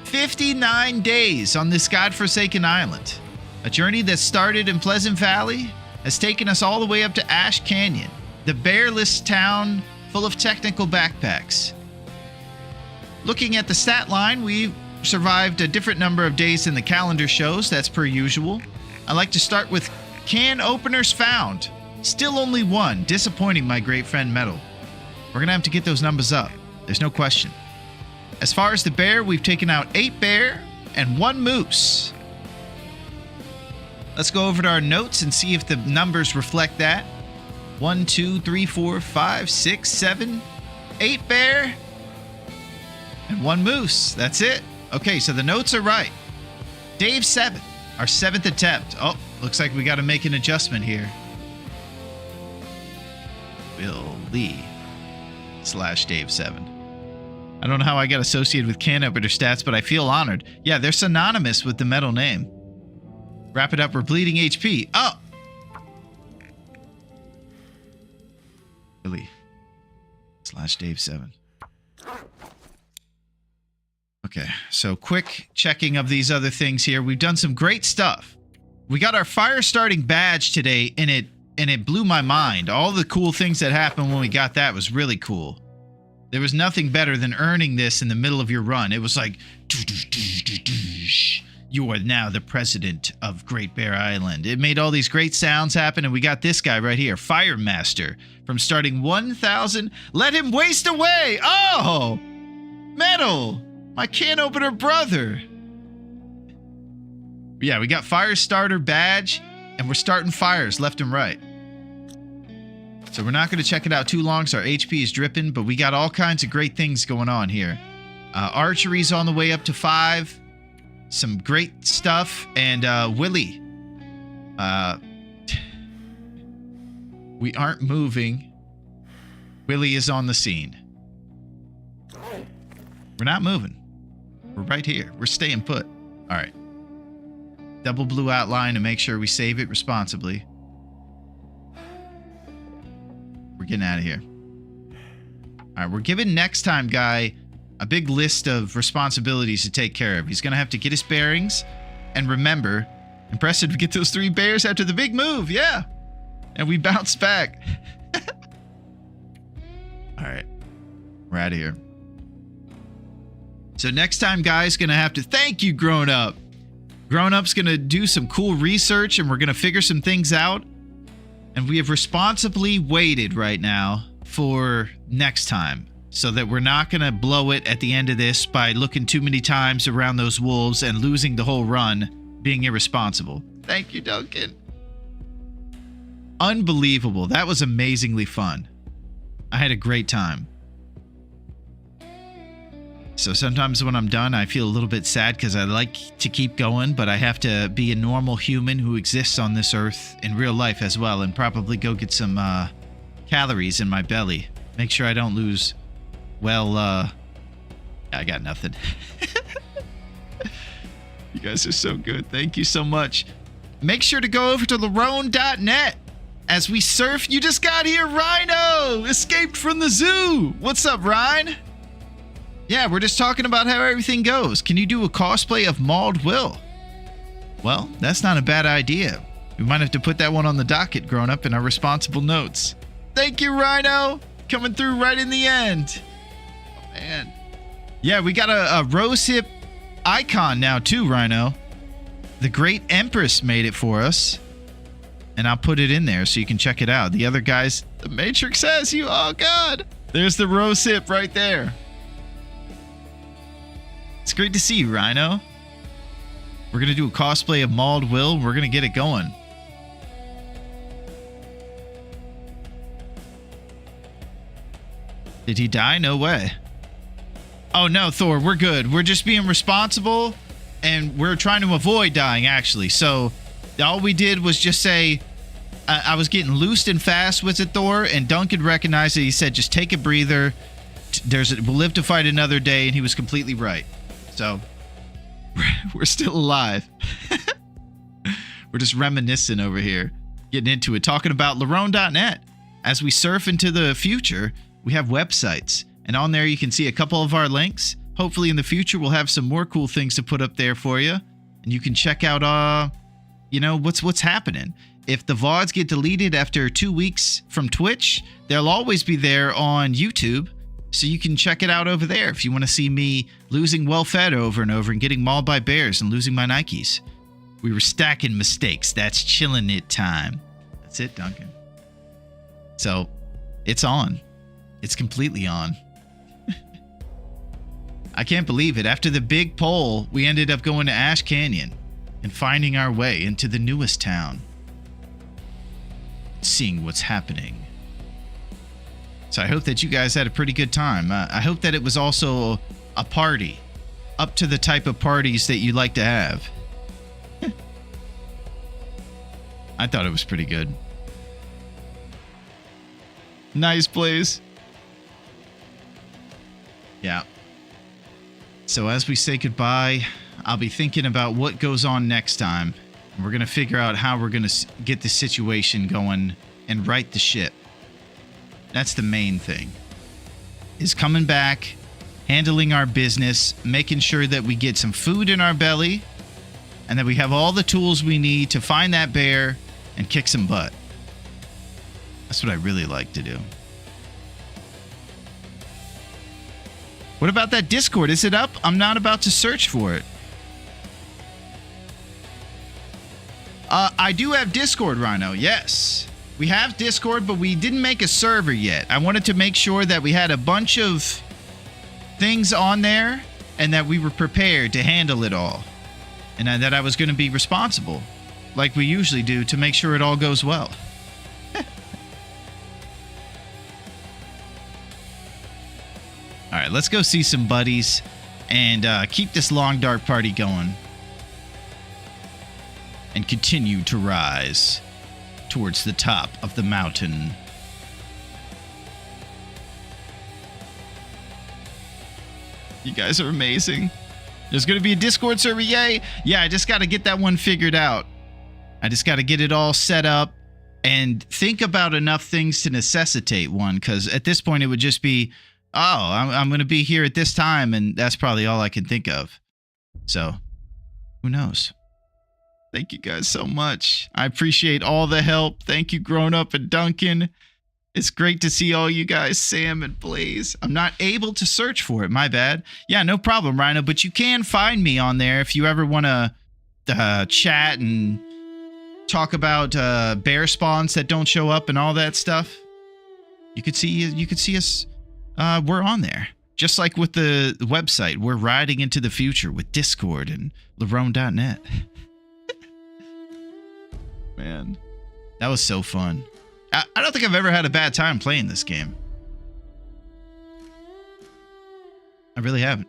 59 days on this godforsaken island. A journey that started in Pleasant Valley has taken us all the way up to Ash Canyon, the bearless town full of technical backpacks. Looking at the stat line, we survived a different number of days than the calendar shows, that's per usual. I like to start with can openers found. Still only one, disappointing my great friend Metal. We're gonna have to get those numbers up, there's no question. As far as the bear, we've taken out 8 bear and 1 moose. Let's go over to our notes and see if the numbers reflect that. 1, 2, 3, 4, 5, 6, 7, 8 bear and 1 moose. That's it. Okay, so the notes are right. Dave 7, our 7th attempt. Oh, looks like we got to make an adjustment here. Willy / Dave 7. I don't know how I got associated with can opener stats, but I feel honored. Yeah, they're synonymous with the metal name. Wrap it up, we're bleeding HP. Oh! Willy / Dave 7. Okay, so quick checking of these other things here. We've done some great stuff. We got our fire starting badge today, and it blew my mind. All the cool things that happened when we got that was really cool. There was nothing better than earning this in the middle of your run. It was like, you are now the president of Great Bear Island. It made all these great sounds happen, and we got this guy right here, Fire Master, from starting 1,000. Let him waste away! Oh! Metal! My can opener brother! Yeah, we got Fire Starter badge, and we're starting fires left and right. So we're not going to check it out too long, so our HP is dripping, but we got all kinds of great things going on here. Archery's on the way up to 5. Some great stuff. And Willy. We aren't moving. Willy is on the scene. We're not moving. We're right here. We're staying put. All right. Double blue outline to make sure we save it responsibly. We're getting out of here. All right, we're giving next time guy a big list of responsibilities to take care of. He's going to have to get his bearings and remember, impressive to get those 3 bears after the big move. Yeah. And we bounce back. All right. We're out of here. So next time guy's going to have to thank you, Grown Up. Grown Up's going to do some cool research and we're going to figure some things out. And we have responsibly waited right now for next time so that we're not going to blow it at the end of this by looking too many times around those wolves and losing the whole run, being irresponsible. Thank you, Duncan. Unbelievable. That was amazingly fun. I had a great time. So sometimes when I'm done, I feel a little bit sad because I like to keep going, but I have to be a normal human who exists on this earth in real life as well and probably go get some calories in my belly. Make sure I don't lose, well, I got nothing. You guys are so good. Thank you so much. Make sure to go over to Larone.net. As we surf, you just got here, Rhino! Escaped from the zoo! What's up, Ryan? Yeah, we're just talking about how everything goes. Can you do a cosplay of Mauled Will? Well, that's not a bad idea. We might have to put that one on the docket, grown up, in our responsible notes. Thank you, Rhino! Coming through right in the end. Oh, man. Yeah, we got a rosehip icon now, too, Rhino. The Great Empress made it for us. And I'll put it in there so you can check it out. The other guys, the Matrix has you. Oh, God. There's the rosehip right there. It's great to see you, Rhino. We're going to do a cosplay of Mauled Will. We're going to get it going. Did he die? No way. Oh, no, Thor, we're good. We're just being responsible, and we're trying to avoid dying, actually. So all we did was just say, I was getting loosed and fast with it, Thor, and Duncan recognized it. He said, just take a breather. We'll live to fight another day, and he was completely right. So we're still alive. We're just reminiscing over here, getting into it, talking about Larone.net. As we surf into the future, we have websites, and on there you can see a couple of our links. Hopefully in the future we'll have some more cool things to put up there for you, and you can check out what's happening. If the VODs get deleted after 2 weeks from Twitch, they'll always be there on YouTube. So you can check it out over there if you want to see me losing well-fed over and over and getting mauled by bears and losing my Nikes. We were stacking mistakes. That's chilling it time. That's it, Duncan. So, it's on. It's completely on. I can't believe it. After the big poll, we ended up going to Ash Canyon and finding our way into the newest town. Seeing what's happening. So I hope that you guys had a pretty good time. I hope that it was also a party, up to the type of parties that you like to have. I thought it was pretty good. Nice place. Yeah. So as we say goodbye, I'll be thinking about what goes on next time. We're going to figure out how we're going to get the situation going and right the ship. That's the main thing. Is coming back, handling our business, making sure that we get some food in our belly, and that we have all the tools we need to find that bear and kick some butt. That's what I really like to do. What about that Discord? Is it up? I'm not about to search for it. I do have Discord, Rhino. Yes. We have Discord, but we didn't make a server yet. I wanted to make sure that we had a bunch of things on there and that we were prepared to handle it all. And that I was going to be responsible, like we usually do, to make sure it all goes well. All right, let's go see some buddies and keep this long dark party going. And continue to rise towards the top of the mountain. You guys are amazing. There's going to be a Discord server, yay! Yeah, I just got to get that one figured out. I just got to get it all set up and think about enough things to necessitate one, because at this point it would just be, oh, I'm going to be here at this time, and that's probably all I can think of. So, who knows? Thank you guys so much. I appreciate all the help. Thank you, Grown Up and Duncan. It's great to see all you guys, Sam and Blaze. I'm not able to search for it. My bad. Yeah, no problem, Rhino. But you can find me on there if you ever want to chat and talk about bear spawns that don't show up and all that stuff. You could see us. We're on there. Just like with the website, we're riding into the future with Discord and Larone.net. Man, that was so fun. I don't think I've ever had a bad time playing this game. I really haven't.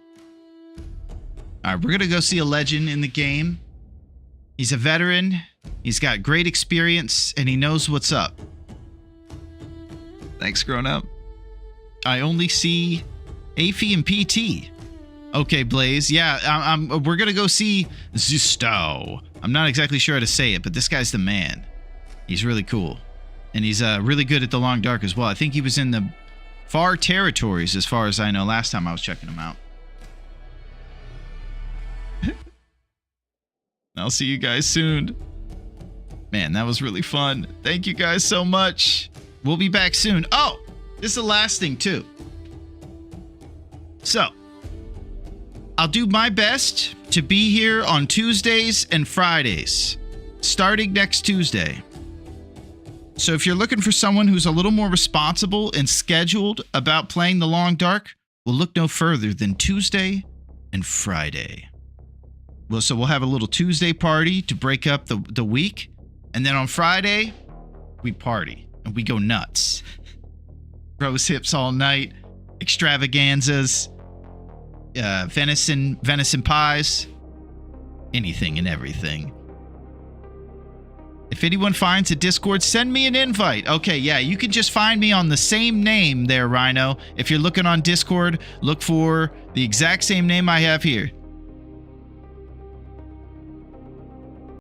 All right, we're going to go see a legend in the game. He's a veteran. He's got great experience, and he knows what's up. Thanks, Grown Up. I only see Afy and PT. Okay, Blaze. Yeah, we're gonna go see Zustow. I'm not exactly sure how to say it, but this guy's the man. He's really cool. And he's really good at the Long Dark as well. I think he was in the Far Territories, as far as I know, last time I was checking him out. I'll see you guys soon. Man, that was really fun. Thank you guys so much. We'll be back soon. Oh, this is the last thing, too. So, I'll do my best to be here on Tuesdays and Fridays, starting next Tuesday. So if you're looking for someone who's a little more responsible and scheduled about playing the Long Dark, we'll look no further than Tuesday and Friday. Well, so we'll have a little Tuesday party to break up the week, and then on Friday, we party and we go nuts. Rose hips all night, extravaganzas, venison pies, anything and everything. If anyone finds a Discord, send me an invite. Okay, yeah, you can just find me on the same name there, Rhino. If you're looking on Discord, look for the exact same name I have here.